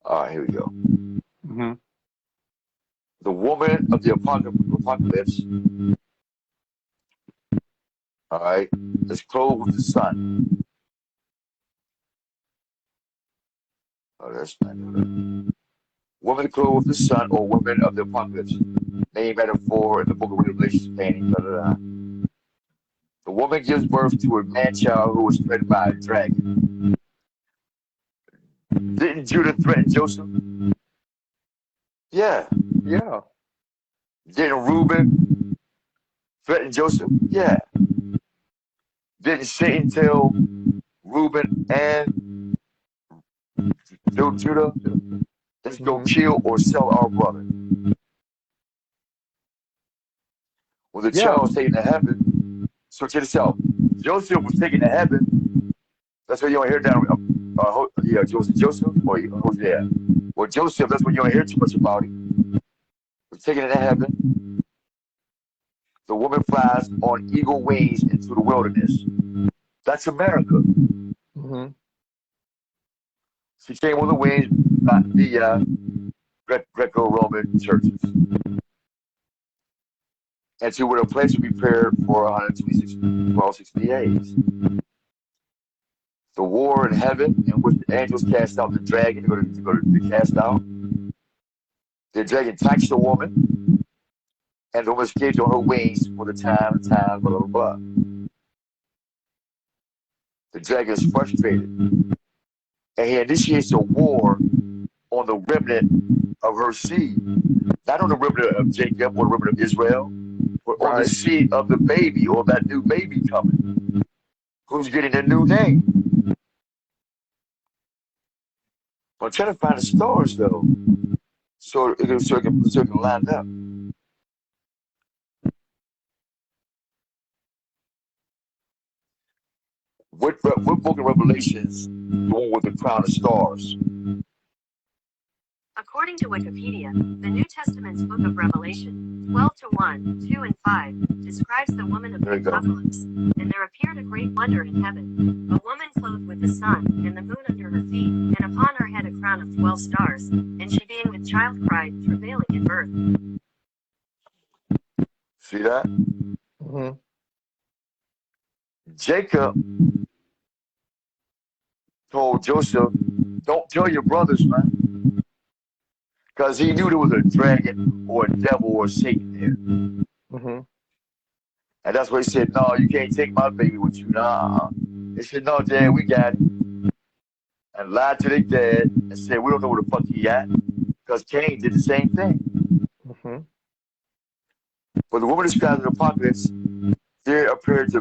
All right, here we go. Mm-hmm. The woman of the apocalypse, all right, is clothed with the sun. Oh, that's not good. Woman clothed with the sun, or women of the apocalypse. Name metaphor in the Book of Revelation painting. Blah, blah, blah. The woman gives birth to a man-child who was threatened by a dragon. Didn't Judah threaten Joseph? Yeah. Yeah. Didn't Reuben threaten Joseph? Yeah. Didn't Satan tell Reuben and Judah, let's go kill or sell our brother? When the child was taken to heaven, so check this out. Joseph was taken to heaven. That's what you don't hear down. Joseph or Hosea. Well, Joseph, that's what you don't hear too much about him. Was taken into heaven. The woman flies on eagle wings into the wilderness. That's America. Mm-hmm. She came on the wings, not the Greco-Roman churches. And she would have place to be prepared for 160 days. The war in heaven, in which the angels cast out the dragon, to go to cast out. The dragon attacks the woman, and the woman escapes on her wings for the time, blah, blah, blah. The dragon is frustrated, and he initiates a war on the remnant of her seed. Not on the remnant of Jacob or the remnant of Israel, but on the seed of the baby, or that new baby coming, who's getting a new name. But I'm trying to find the stars, though, so it can line up. What book of Revelations the one with the crown of stars? According to Wikipedia, the New Testament's Book of Revelation, 12:1, 2 and 5, describes the woman of the apocalypse. And there appeared a great wonder in heaven, a woman clothed with the sun, and the moon under her feet, and upon her head a crown of 12 stars. And she being with child cried, travailing in birth. See that? Mm-hmm. Jacob told Joseph, don't tell your brothers, man. Because he knew there was a dragon or a devil or Satan there. Mm-hmm. And that's why he said, no, you can't take my baby with you. Nah. They said, no, Dad, we got it. And lied to their dad and said, we don't know where the fuck he at. Because Cain did the same thing. Mm-hmm. But the woman described in the apocalypse, there appeared a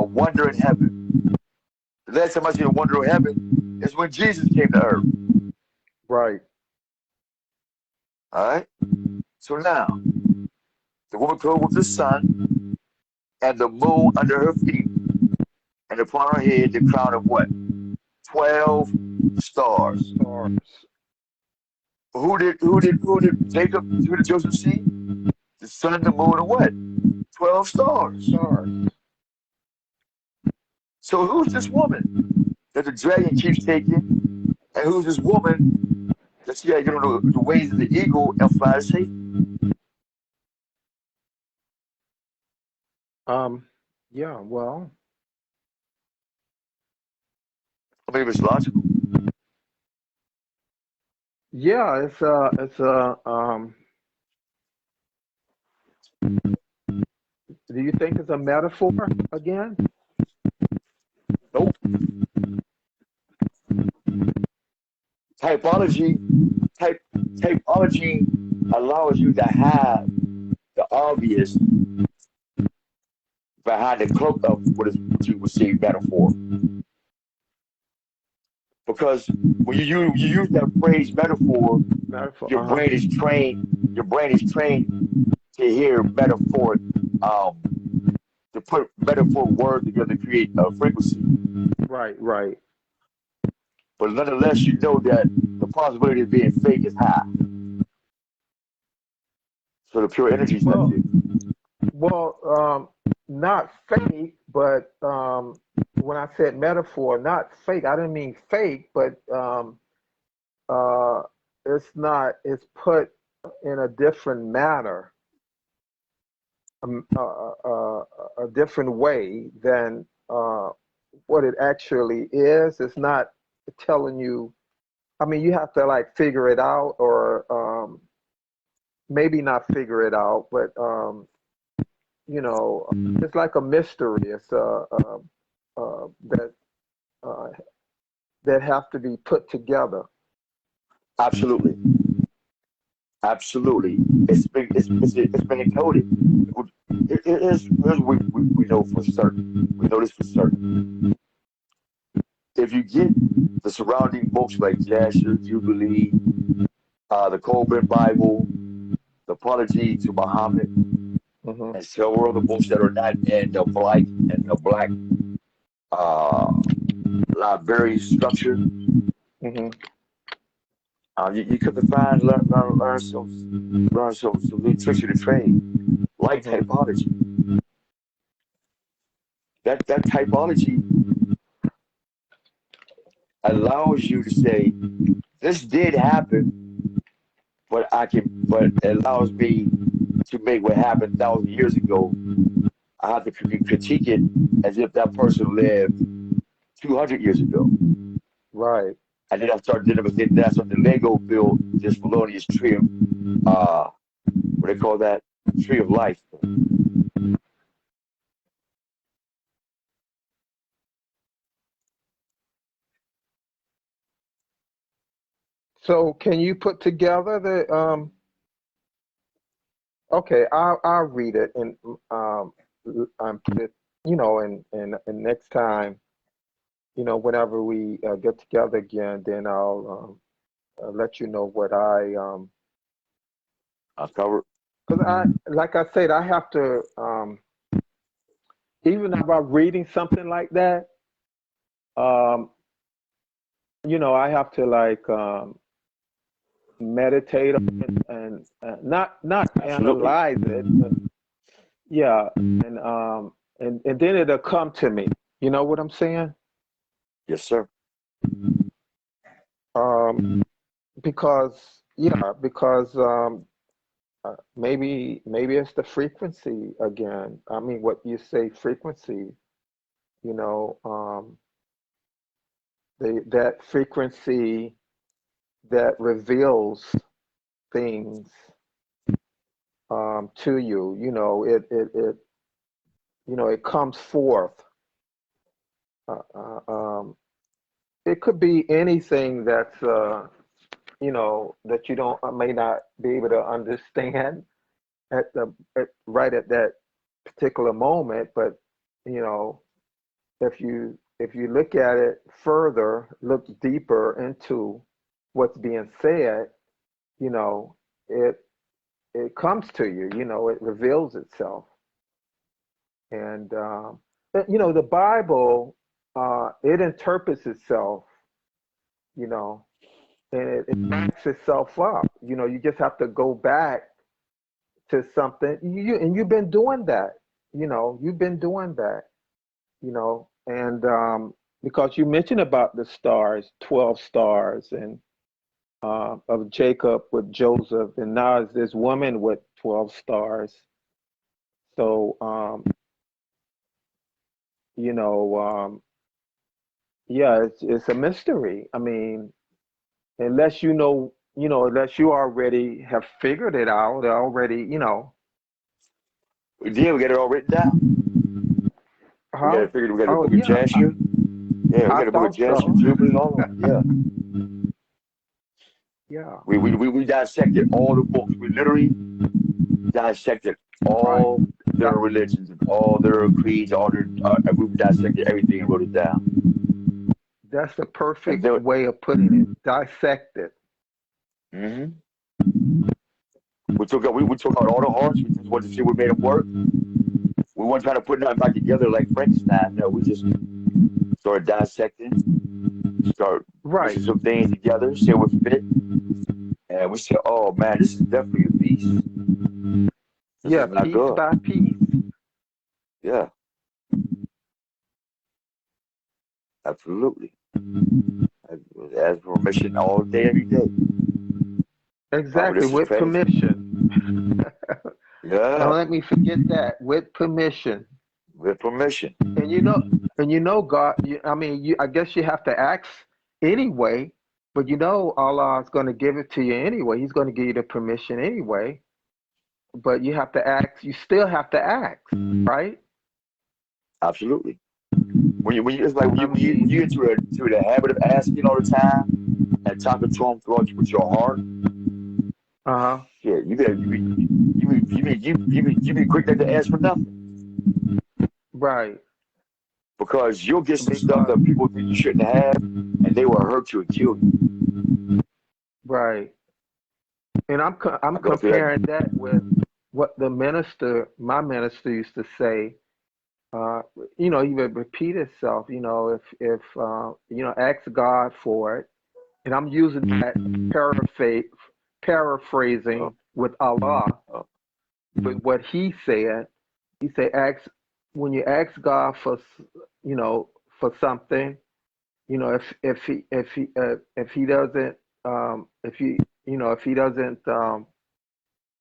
wonder in heaven. The last time I seen a wonder in heaven is when Jesus came to earth. Right. All right? So now, the woman clothed with the sun and the moon under her feet, and upon her head the crown of what? 12 stars. Who did Joseph see? The sun, the moon, and what? 12 stars. Stars. So who's this woman that the dragon keeps taking? And who's this woman that she had, the ways of the eagle and fly to safety? Yeah, well, I mean, it's logical. yeah, do you think it's a metaphor again? Nope. Typology, typology allows you to have the obvious behind the cloak of what you would say metaphor. Because when you use that phrase metaphor, Metaphor, your brain is trained. Your brain is trained to hear metaphor, to put metaphor words together to create a frequency. right, right. But nonetheless, you know that the possibility of being fake is high. So the pure energy is not Well, there. not fake, but when I said metaphor, not fake, I didn't mean fake, but it's not, it's put in a different manner, a different way than what it actually is. It's not telling you, I mean, you have to like figure it out, or maybe not figure it out, but it's like a mystery. It's that uh, that have to be put together. Absolutely, absolutely. It's been encoded. Here's what we know for certain. We know this for certain. If you get the surrounding books like Jasher, Jubilee, the Colburn Bible, the Apology to Muhammad, Hmm. and several other books that are not in the black uh, library structure, Hmm. you could find learn some new tricks of the trade, like Hmm. typology. That typology allows you to say this did happen, but it allows me to make what happened 1,000 years ago. I have to critique it as if that person lived 200 years ago. Right. And then then I start the Lego build this felonious tree of what they call that, tree of life. So can you put together the okay, I'll read it and put it, and next time, whenever we get together again, then I'll let you know what I covered. because like I said, I have to, even about reading something like that, um, I have to like meditate on it and not Absolutely. analyze it. Yeah, and then it'll come to me. You know what I'm saying? Yes, sir. Um, because maybe it's the frequency again. I mean, what you say frequency, you know, that frequency that reveals things to you. It comes forth. Uh, uh, um, it could be anything that's that you don't may not be able to understand right at that particular moment, but you know if you look at it further, look deeper into what's being said, you know it it comes to you. It reveals itself. And the Bible, it interprets itself, you know and it backs itself up. You just have to go back to something. You've been doing that. you've been doing that, and because you mentioned about the stars, 12 stars, and of Jacob with Joseph, and now it's this woman with 12 stars. So, you know, yeah, it's a mystery. I mean, unless unless you already have figured it out, already. We did. We got it all written down. We got Huh? it figured. We got the Oh, book of yeah, Jasher. Yeah, we I got the book of thought Jasher, so. Jubilee, all of them. Yeah. Yeah, We dissected all the books. We literally dissected right. all their That religions and all their creeds, all their we dissected everything and wrote it down. that's the And perfect then, way of putting it. Dissect it. mhm, we took out all the hearts. We just wanted to see what made them work. We weren't trying to put nothing back together like Frankenstein. No, we just started dissecting, start Right. mixing some things together, see what fit, and we said, "Oh man, this is definitely a piece. This Yeah, is not piece good." by piece. Yeah, absolutely. As permission all day, every day. Exactly, This is with crazy. permission. Don't Yeah, let me forget that. With permission. with permission. And God, I mean, I guess you have to ask anyway, but Allah is going to give it to you anyway. He's going to give you the permission anyway, but you have to ask, you still have to ask, right? Absolutely. When you it's like I when you mean, get to the habit of asking all the time and talking to him throughout with your heart, uh-huh. shit, you be quick not to ask for nothing Right. because you'll get some stuff Because, that people think you shouldn't have, and they will hurt you and kill you. right. And I'm I go through that. comparing that with what my minister used to say. Uh, he would repeat itself. If ask God for it, and I'm using that Uh, paraphrasing with Allah, uh, but what he said, ask when you ask God for for something, if he doesn't if he doesn't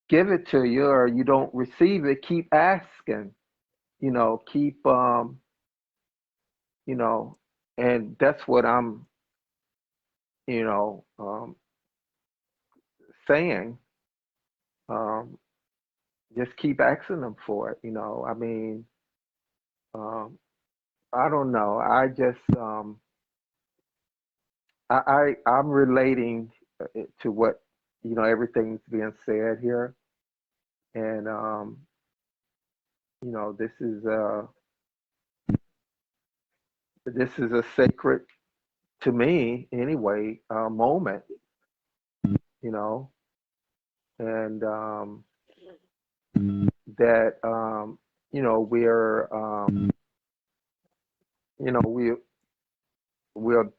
give it to you or you don't receive it, keep asking. Keep you know, and that's what I'm you know saying. Um, just keep asking them for it. I mean, um, I don't know. I just I'm relating to what everything's being said here, and this is a sacred to me anyway moment, you know, and that we're we we're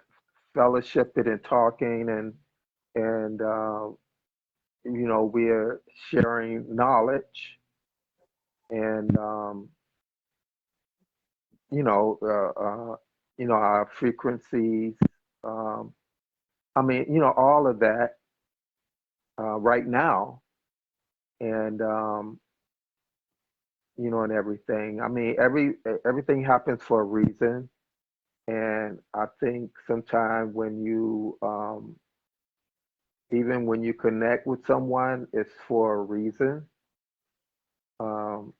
fellowshipping and talking and we're sharing knowledge and you know our frequencies. Um, I mean, all of that right now, and and everything. I mean, everything happens for a reason, and I think sometimes when you even when you connect with someone, it's for a reason. Um,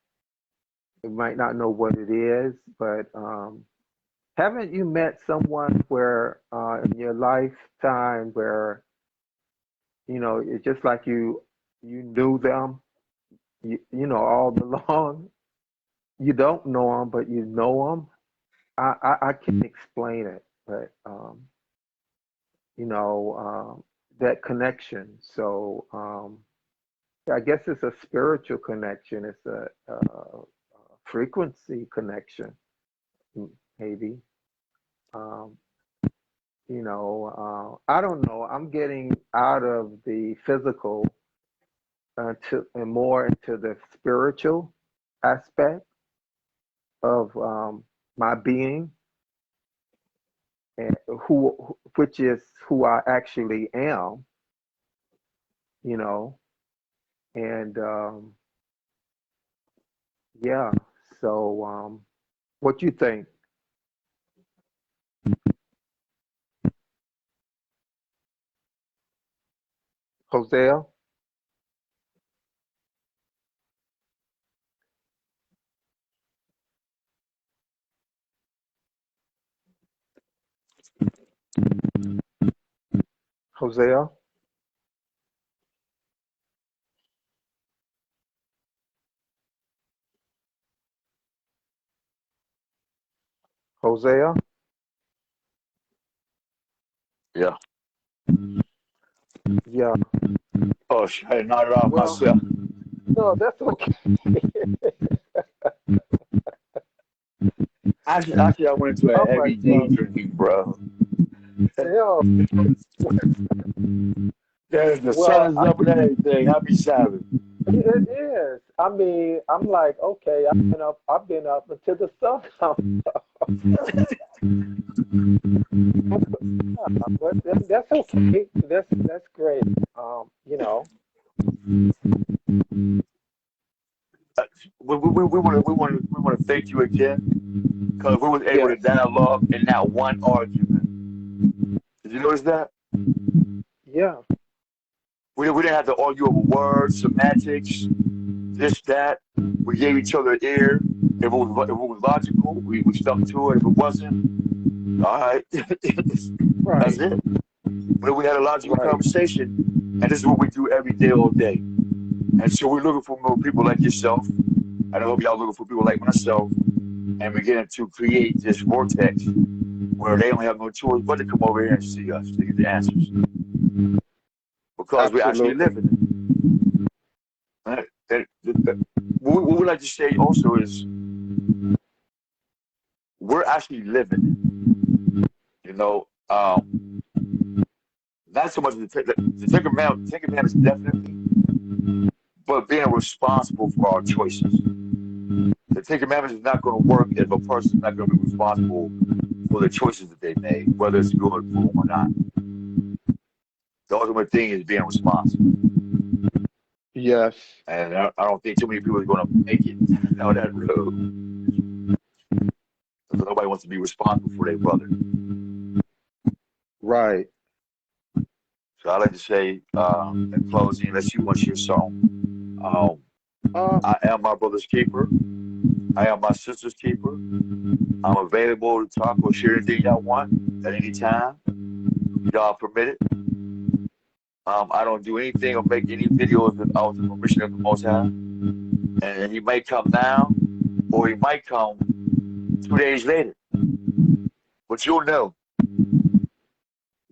you might not know what it is, but haven't you met someone where in your lifetime where it's just like you knew them, all along. You don't know them, but you know them. I can't explain it, but that connection. So I guess it's a spiritual connection. It's a frequency connection, maybe. Um, I don't know. I'm getting out of the physical to and more into the spiritual aspect. of my being, and which is who I actually am, you know, and yeah. So, what you think, Hosea? Hosea? Hosea? Yeah. Yeah. Oh, shit, I knocked it off Well, myself. no, that's okay. Actually, I went into a All right, heavy day so drinking, bro. yeah. The sun Well, is up and everything. Happy Sabbath. it is. I mean, I'm like, okay, I've been up until the sun comes up. But that's okay. That's great. You know, Uh, we want to thank you again because we was able to yes, dialogue in that one argument. Did you notice that? yeah, We didn't have to argue over words, semantics, this, that. We gave each other an ear. If it was logical, we stuck to it. If it wasn't, all right. That's right, it. But we had a logical right. conversation, and this is what we do every day, all day. And so we're looking for more people like yourself. And I hope y'all looking for people like myself. And beginning to create this vortex where they don't have no choice but to come over here and see us to get the answers. Because we're actually Absolutely. living it. Right? What we like to say also is we're actually living it. You know, not so much the Ten Commandments definitely, but being responsible for our choices. The Ten Commandments is not going to work if a person's not going to be responsible for the choices that they made, whether it's good for them or not. The ultimate thing is being responsible. Yes, And I don't think too many people are going to make it down that road. Because nobody wants to be responsible for their brother. right. So I like to say, in closing, unless you want to share something, Uh, I am my brother's keeper. I am my sister's keeper. I'm available to talk or share anything y'all want at any time. Y'all permit it. I don't do anything or make any videos without the permission of the Most High. And he might come now, or he might come 2 days later. But you'll know.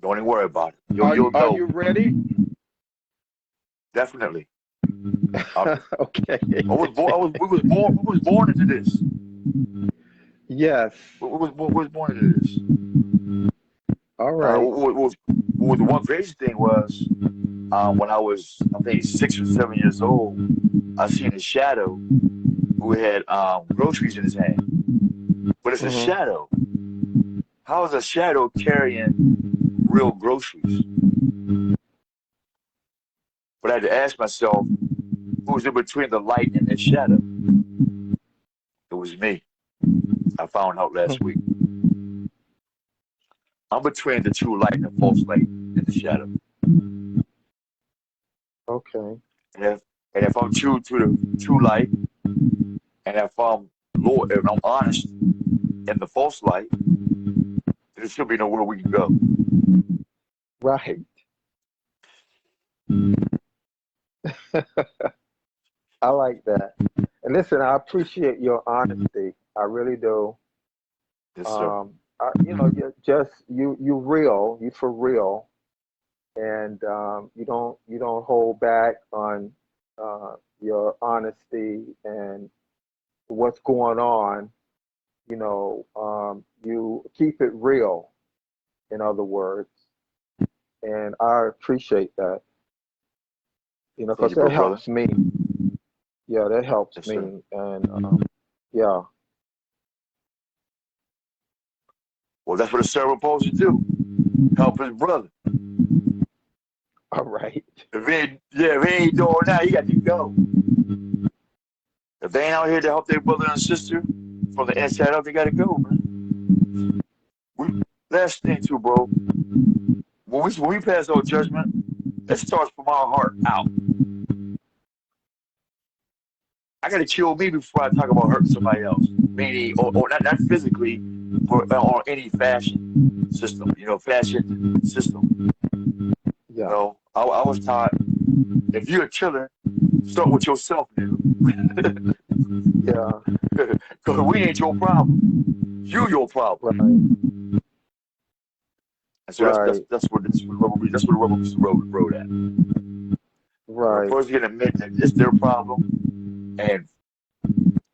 Don't even worry about it. You'll are know. you ready? Definitely. I Okay. was born. We was born into this. Yes. We was born into this. All right. What the one crazy thing was, when I was, I think, 6 or 7 years old, I seen a shadow who had groceries in his hand. But it's a Mm-hmm. shadow. How is a shadow carrying real groceries? But I had to ask myself, who's in between the light and the shadow? It was me. I found out last week. I'm between the true light and the false light and the shadow. Okay. And if I'm true to the true light, and if I'm honest in the false light, there should be nowhere we can go. Right. I like that. And listen, I appreciate your honesty. I really do. Yes, sir. You real, you for real, and you don't hold back on your honesty and what's going on. You keep it real. In other words, and I appreciate that. Thank Because you, that bro, brother. helps me. Yeah, that helps Yes, sir. me, and yeah. Well, that's what a servant supposed to do. Help his brother. All right. If he ain't doing that, he got to go. If they ain't out here to help their brother and sister from the inside out, they got to go, man. Last thing too, bro. When we pass our judgment, it starts from our heart out. I got to kill me before I talk about hurting somebody else. Meaning, or not physically, but on any fashion system. Fashion system. Yeah. I was taught, if you're a killer, start with yourself, nigga. Yeah. Because we ain't your problem. You your problem. Right. And so that's where the rubber road at. When a Right. person can admit that it's their problem and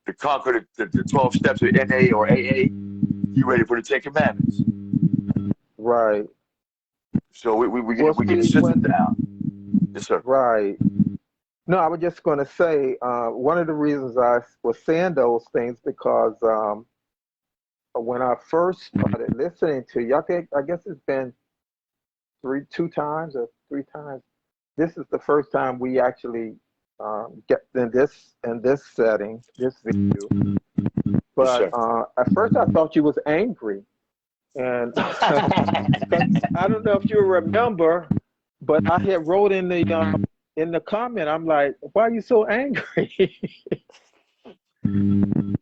to conquer the 12 steps of NA or AA, you ready for the 10 Commandments. Right. So we get the see, system down. Yes, sir. Right. No, I was just going to say one of the reasons I was saying those things because when I first started listening to you, I guess it's been two times or three times. This is the first time we actually get in this setting, this video. But Yes, at first I thought you was angry, and I don't know if you remember, but I had wrote in the comment, I'm like, why are you so angry?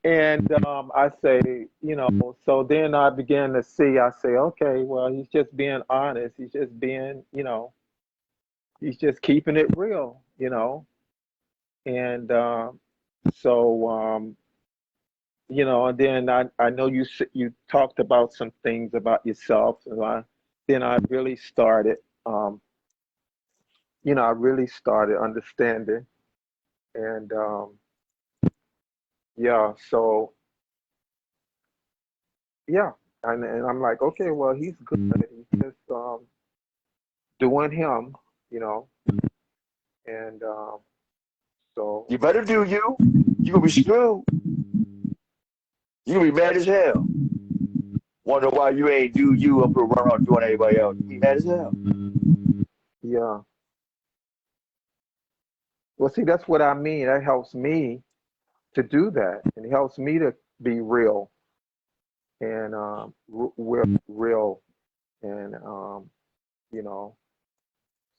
And I say, so then I began to see, I say, okay, well, he's just being honest. He's just being, he's just keeping it real, And so, and then I know you talked about some things about yourself. And then I really started, I really started understanding. And yeah, so yeah, and I'm like, okay, well, he's good. He's just doing him, and so you better do you. You gonna be screwed. You gonna be mad as hell. Wonder why you ain't do you up and run around doing anybody else. You be mad as hell. yeah. Well, see, that's what I mean. That helps me to do that, and it helps me to be real and real, and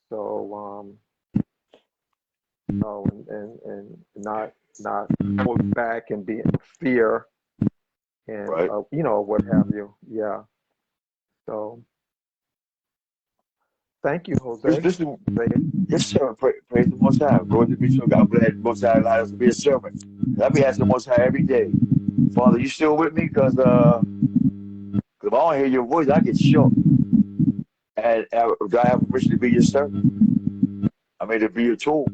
so and not hold back and be in fear and Right. what have you. Yeah. So thank you, Jose. Yes, sir. Praise the Most High. Glory to be true. I'm glad the Most High allowed us to be a servant. I be asking the Most High every day, Father, you still with me? Because if I don't hear your voice, I get shook. And do I have permission to be your servant? I mean, to be your tool.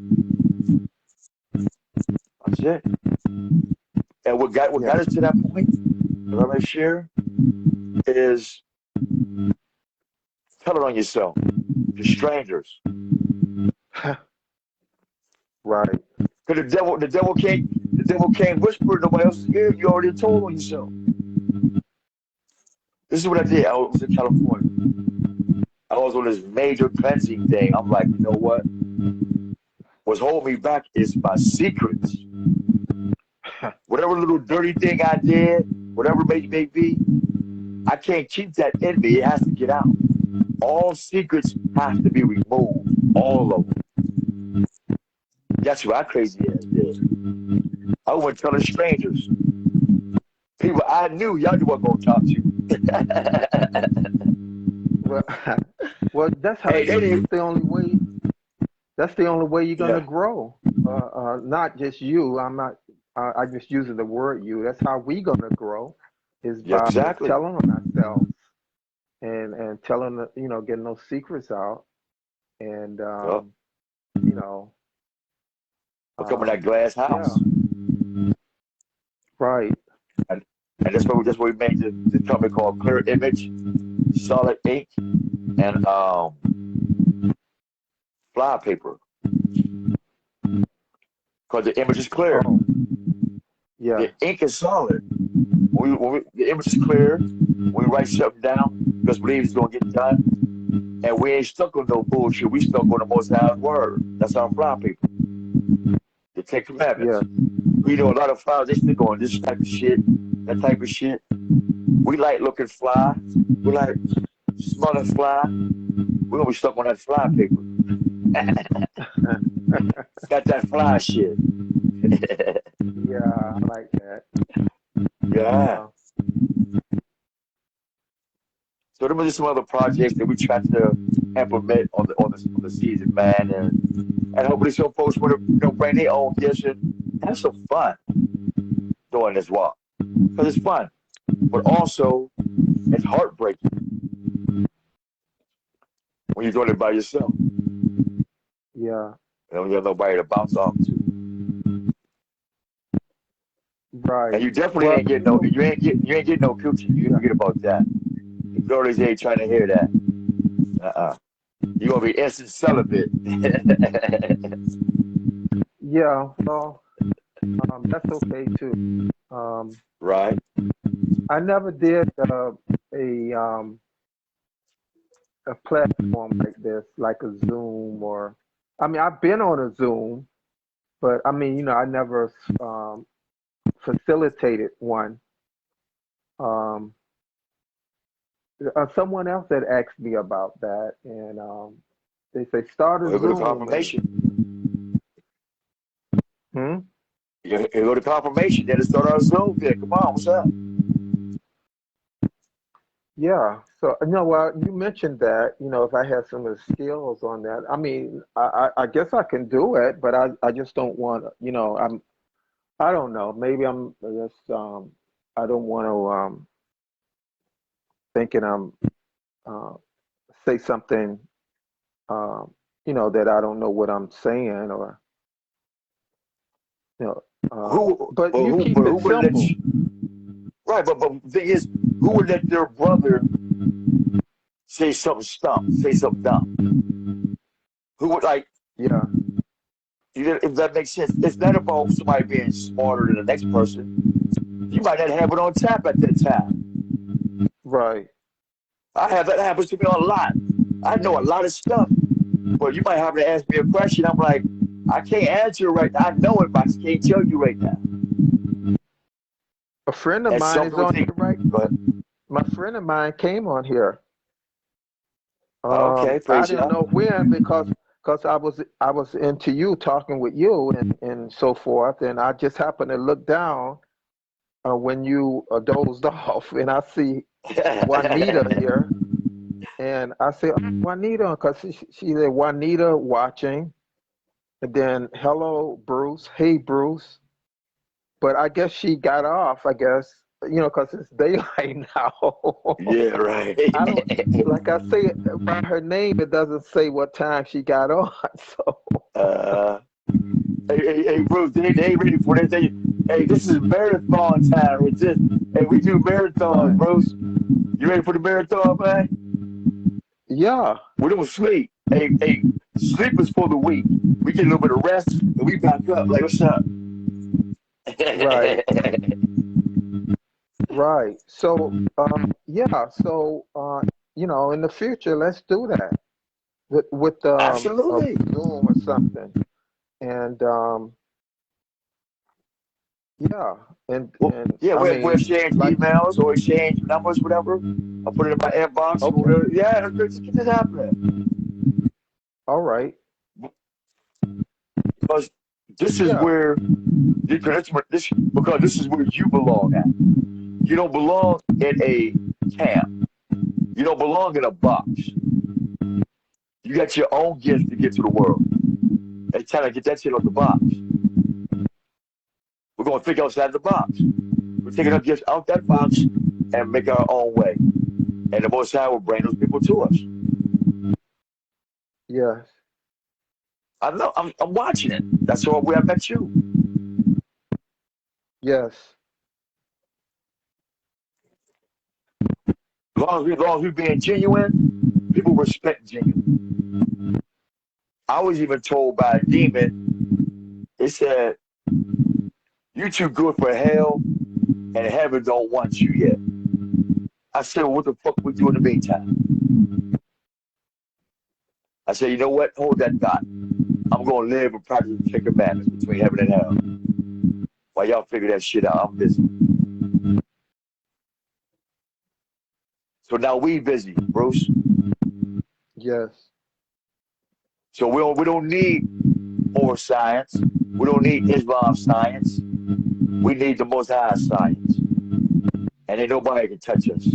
That's it. And what got us to that point, that I'm going to share, is tell it on yourself to strangers. Right. Because the devil can't whisper in nobody else's ear. You already told on yourself. This is what I did. I was in California. I was on this major cleansing thing. I'm like, you know what? What's holding me back is my secrets. Whatever little dirty thing I did, whatever it may be, I can't keep that in me. It has to get out. All secrets have to be removed. All of them. That's what I crazy ass did. I went telling strangers. People I knew, y'all knew what I'm going to talk to. Well, that's how. That's the only way. That's the only way you're gonna grow. Not just you. I just using the word you. That's how we gonna grow, is by telling on ourselves and telling getting those secrets out, and becoming that glass house. Yeah. Right. And that's what we made the company called Clear Image, Solid Ink, and fly paper. Because the image is clear. Yeah. The ink is solid. When the image is clear, we write something down because we believe it's going to get done. And we ain't stuck on no bullshit. We stuck on the Most High's word. That's our fly people. The Ten Commandments. Yes. We know a lot of flies, they stick on this type of shit, that type of shit. We like looking fly. We like smelling fly. We're going to be stuck on that fly paper. Got that fly shit. Yeah, I like that. Yeah. So there were just some other projects that we tried to implement on the season, man, and hopefully some folks want to bring their own gifts and have some fun doing this walk because it's fun, but also it's heartbreaking when you're doing it by yourself. Yeah. You have nobody to bounce off to. Right. And you definitely ain't getting no you ain't getting no coochie. You forget about that. The girlies ain't trying to hear that. You're gonna be instant celibate. Yeah, well, that's okay too. Right. I never did a platform like this, like a Zoom or, I mean, I've been on a Zoom, but I mean, I never facilitated one. Someone else had asked me about that, and they say start a We'll go to Zoom. confirmation. And, You go to confirmation, then to start our Zoom. Yeah, come on, what's up? Yeah. So well, you mentioned that, if I had some of the skills on that. I mean, I guess I can do it, but I just don't want to, I don't know. Maybe I'm just I don't want to thinking I'm say something that I don't know what I'm saying, or but you keep it who would let simple. you, right, but the thing is, who would let their brother say something dumb? Who would, like, Yeah. if that makes sense? It's not about somebody being smarter than the next person. You might not have it on tap at that time. Right. I have that happens to me a lot. I know a lot of stuff, but you might have to ask me a question. I'm like, I can't answer it right now. I know it, but I can't tell you right now. A friend of And mine some is people on think, here right. but My friend of mine came on here. okay, I praise didn't God. know when because I was into you, talking with you and so forth, and I just happened to look down when you dozed off, and I see Juanita here, and I said, "Oh, Juanita," because she said Juanita watching, and then hello Bruce, hey Bruce, but I guess she got off. I guess because it's daylight now. Yeah, right. I don't, like I say, by her name, it doesn't say what time she got on. So, uh, hey, Bruce, they ain't ready for this. Hey, this is marathon time. It's just, hey, we do marathons, right. Bruce. You ready for the marathon, man? Yeah, We don't sleep. Hey, sleep is for the weak. We get a little bit of rest and we back up. Like, what's up? right, right. So, yeah. So, in the future, let's do that with a Absolutely. Zoom or something. And yeah, Well, and yeah, I we'll mean, exchange like, emails or exchange numbers, whatever. I'll put it in my inbox. Or okay, whatever. Yeah, let's get this happening. all right, Because this is yeah, where because this is where you belong at. You don't belong in a camp. You don't belong in a box. You got your own gift to get to the world. It's time to get that shit out the box. We're going to think outside the box. We're taking our gifts out that box and make our own way. And the Most High will bring those people to us. yes, I know. I'm watching it. That's where I met you. yes, As long as we're being genuine, people respect genuine. I was even told by a demon, it said, "You too good for hell. and heaven don't want you yet. I said, well, what the fuck we do in the meantime? I said, you know what? Hold that thought. I'm going to live and practice the 10 commandments between heaven and hell. While y'all figure that shit out, I'm busy. So now we busy, Bruce. Yes. So we don't need more science. We don't need Islam science. We need the Most High science. And ain't nobody can touch us.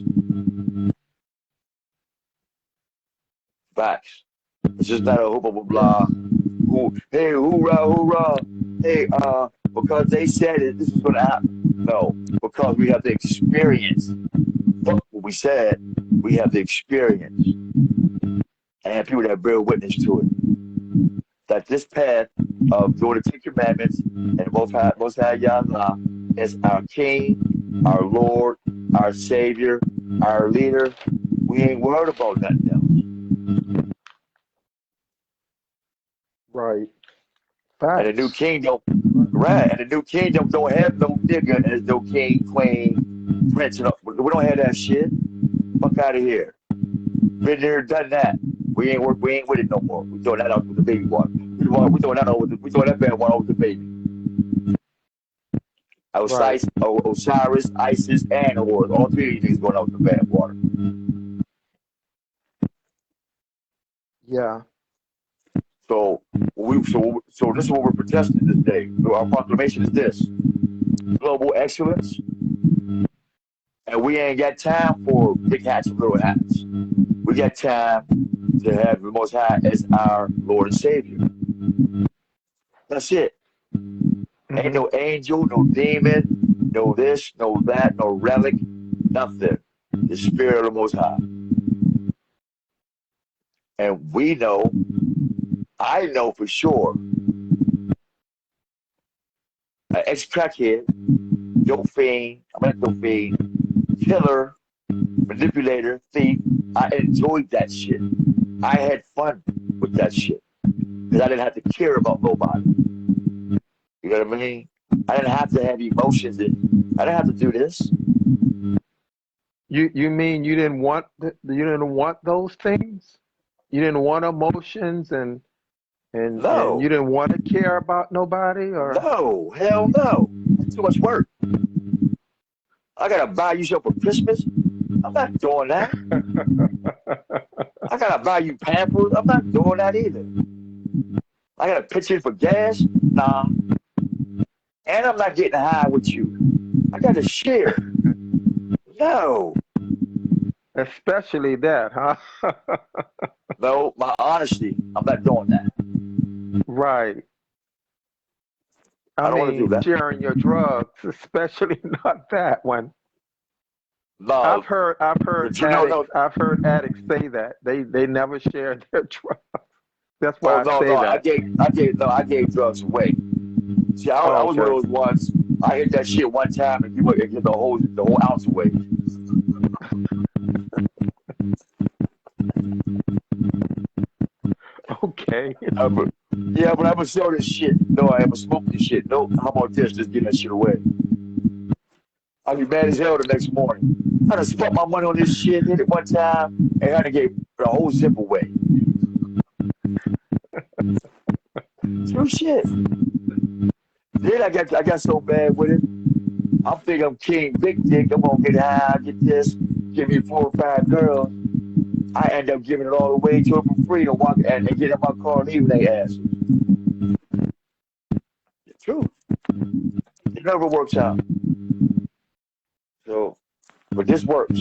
Facts. It's just not a hoop of blah. Hey, hoorah, hoorah. Hey, because they said it, this is gonna happen. No, because we have the experience. Fuck what we said. We have the experience. And people that bear witness to it. That this path of doing the 10 commandments and Most High Yahweh is our King, our Lord, our Savior, our leader. We ain't worried about nothing else. Right. And the new kingdom, right? And the new kingdom don't have no nigga as no king, queen, prince. We don't have that shit. Fuck out of here. Been there, done that. We ain't with it no more. We throwing that out with the baby water. We throwing that bad water with the baby. Osiris, Isis, and Horus. All three of these things going out with the bad water. Yeah. So this is what we're protesting this day. So our proclamation is this: global excellence. And we ain't got time for big hats and little hats. We got time to have the Most High as our Lord and Savior. That's it. Mm-hmm. Ain't no angel, no demon, no this, no that, no relic, nothing. The Spirit of the Most High. And we know, I know for sure, an ex-crackhead, dope fiend, killer, manipulator, thief, I enjoyed that shit. I had fun with that shit. Because I didn't have to care about nobody. You know what I mean? I didn't have to have emotions. I didn't have to do this. You mean you didn't want those things? You didn't want emotions and No. And you didn't want to care about nobody, or no, hell no. It's too much work. I gotta buy you something for Christmas. I'm not doing that. I gotta buy you Pampers. I'm not doing that either. I gotta pitch in for gas. Nah. And I'm not getting high with you. I gotta share. No. Especially that, huh? No, my honesty. I'm not doing that. Right. I don't want to do that. Sharing your drugs, especially not that one. No. I've heard addicts say that they never share their drugs. That's why I say that. I gave drugs away. See, I was one of those ones. I hit that shit one time and people get the whole ounce away. Okay. Yeah, but I'm gonna sell this shit. No, I am gonna smoke this shit. No, how about this? Just get that shit away. I'll be mad as hell the next morning. I done spent my money on this shit, hit it one time, and I done gave the whole zip away. True shit. Then I got so bad with it. I'm thinking I'm king, big dick. I'm gonna get high, get this, give me 4 or 5 girls. I end up giving it all away to them for free to walk and they get in my car and leave their asses. It's true. It never works out. So, but this works.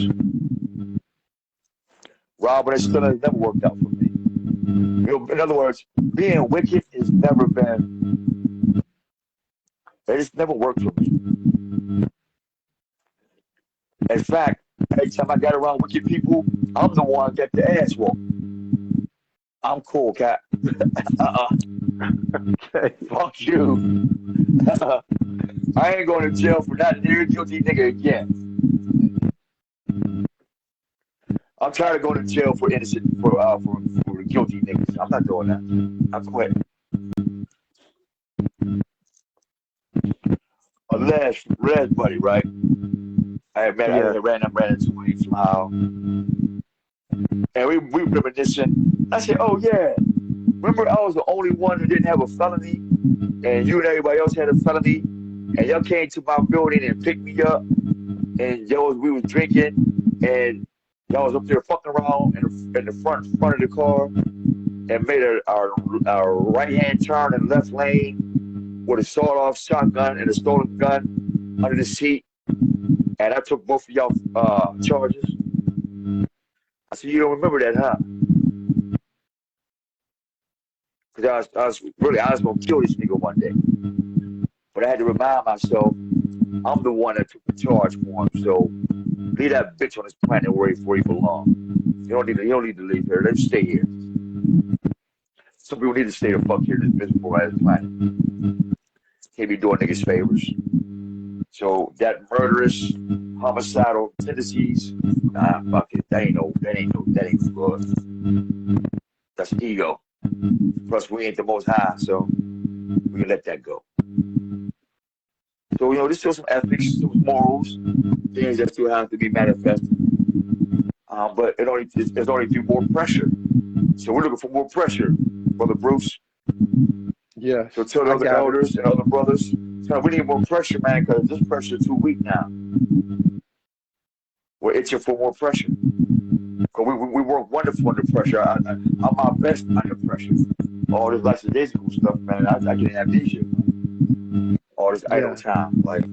Robbing and stealing never worked out for me. In other words, being wicked has never been. It's never worked for me. In fact, every time I got around wicked people, I'm the one that get the ass whooped. I'm cool, cat. Okay. Fuck you. I ain't going to jail for that near guilty nigga again. I'm tired of going to jail for innocent for guilty niggas. I'm not doing that. I quit. Unless Red Buddy, right? I ran into him from Flower. And we reminiscing. I said, oh yeah, remember I was the only one who didn't have a felony, and you and everybody else had a felony, and y'all came to my building and picked me up, and we was drinking, and y'all was up there fucking around in the front of the car, and made our right hand turn in the left lane with a sawed-off shotgun and a stolen gun under the seat, and I took both of y'all charges. I said, you don't remember that, huh? Because I was going to kill this nigga one day. But I had to remind myself, I'm the one that took the charge for him. So leave that bitch on this planet where he belongs. You don't need to leave here. Let's stay here. Some people need to stay the fuck here in this miserable ass planet. Can't be doing niggas favors. So that murderous, homicidal tendencies, nah, fuck it. That ain't good. That's ego. Plus, we ain't the most high, so we can let that go. So, there's still some ethics, some morals, things that still have to be manifested. But there's only through more pressure. So we're looking for more pressure, Brother Bruce. Yeah. So tell the other elders and other brothers, we need more pressure, man, because this pressure is too weak now. We're itching for more pressure. Because we work wonderful under pressure. I'm my best under pressure. All this lackadaisical stuff, man, I get amnesia. All this idle time, like.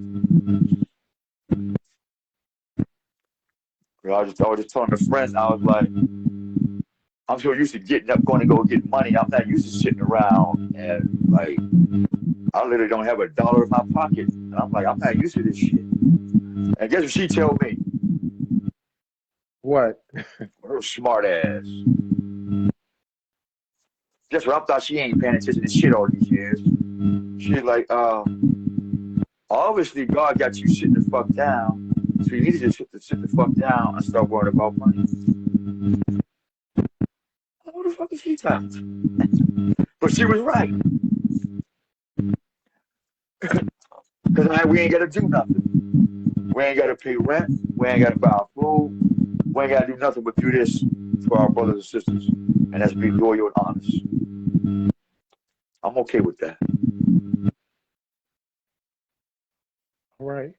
I was just telling the friends, I was like, I'm so used to getting up, going to go get money. I'm not used to sitting around and like, I literally don't have $1 in my pocket. And I'm like, I'm not used to this shit. And guess what she told me? What? Her smart ass. Guess what? I thought she ain't paying attention to shit all these years. She's like, obviously God got you sitting the fuck down. So you need to just sit the fuck down and start worrying about money. What the fuck is she talking? But she was right. Because we ain't got to do nothing. We ain't got to pay rent. We ain't got to buy food. We ain't got to do nothing but do this for our brothers and sisters. And that's be loyal and honest. I'm okay with that. All right.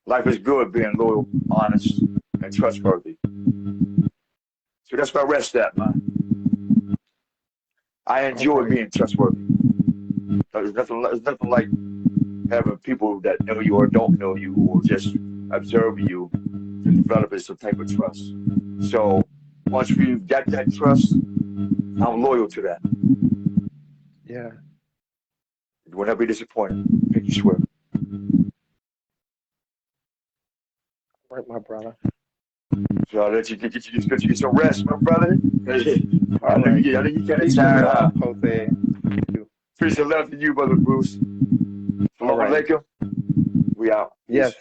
Life is good being loyal, honest, and trustworthy. So that's where I rest at, man. I enjoy being trustworthy. There's nothing like having people that know you or don't know you or just observe you to develop some type of trust. So once we've got that trust, I'm loyal to that. Yeah. You will never be disappointed. Make you swear. Right, my brother. So I'll let you get some rest, my brother. I think you can't Peace tired and out. love, Jose. Peace and love to you, Brother Bruce. Salam alaikum. We out. Yes.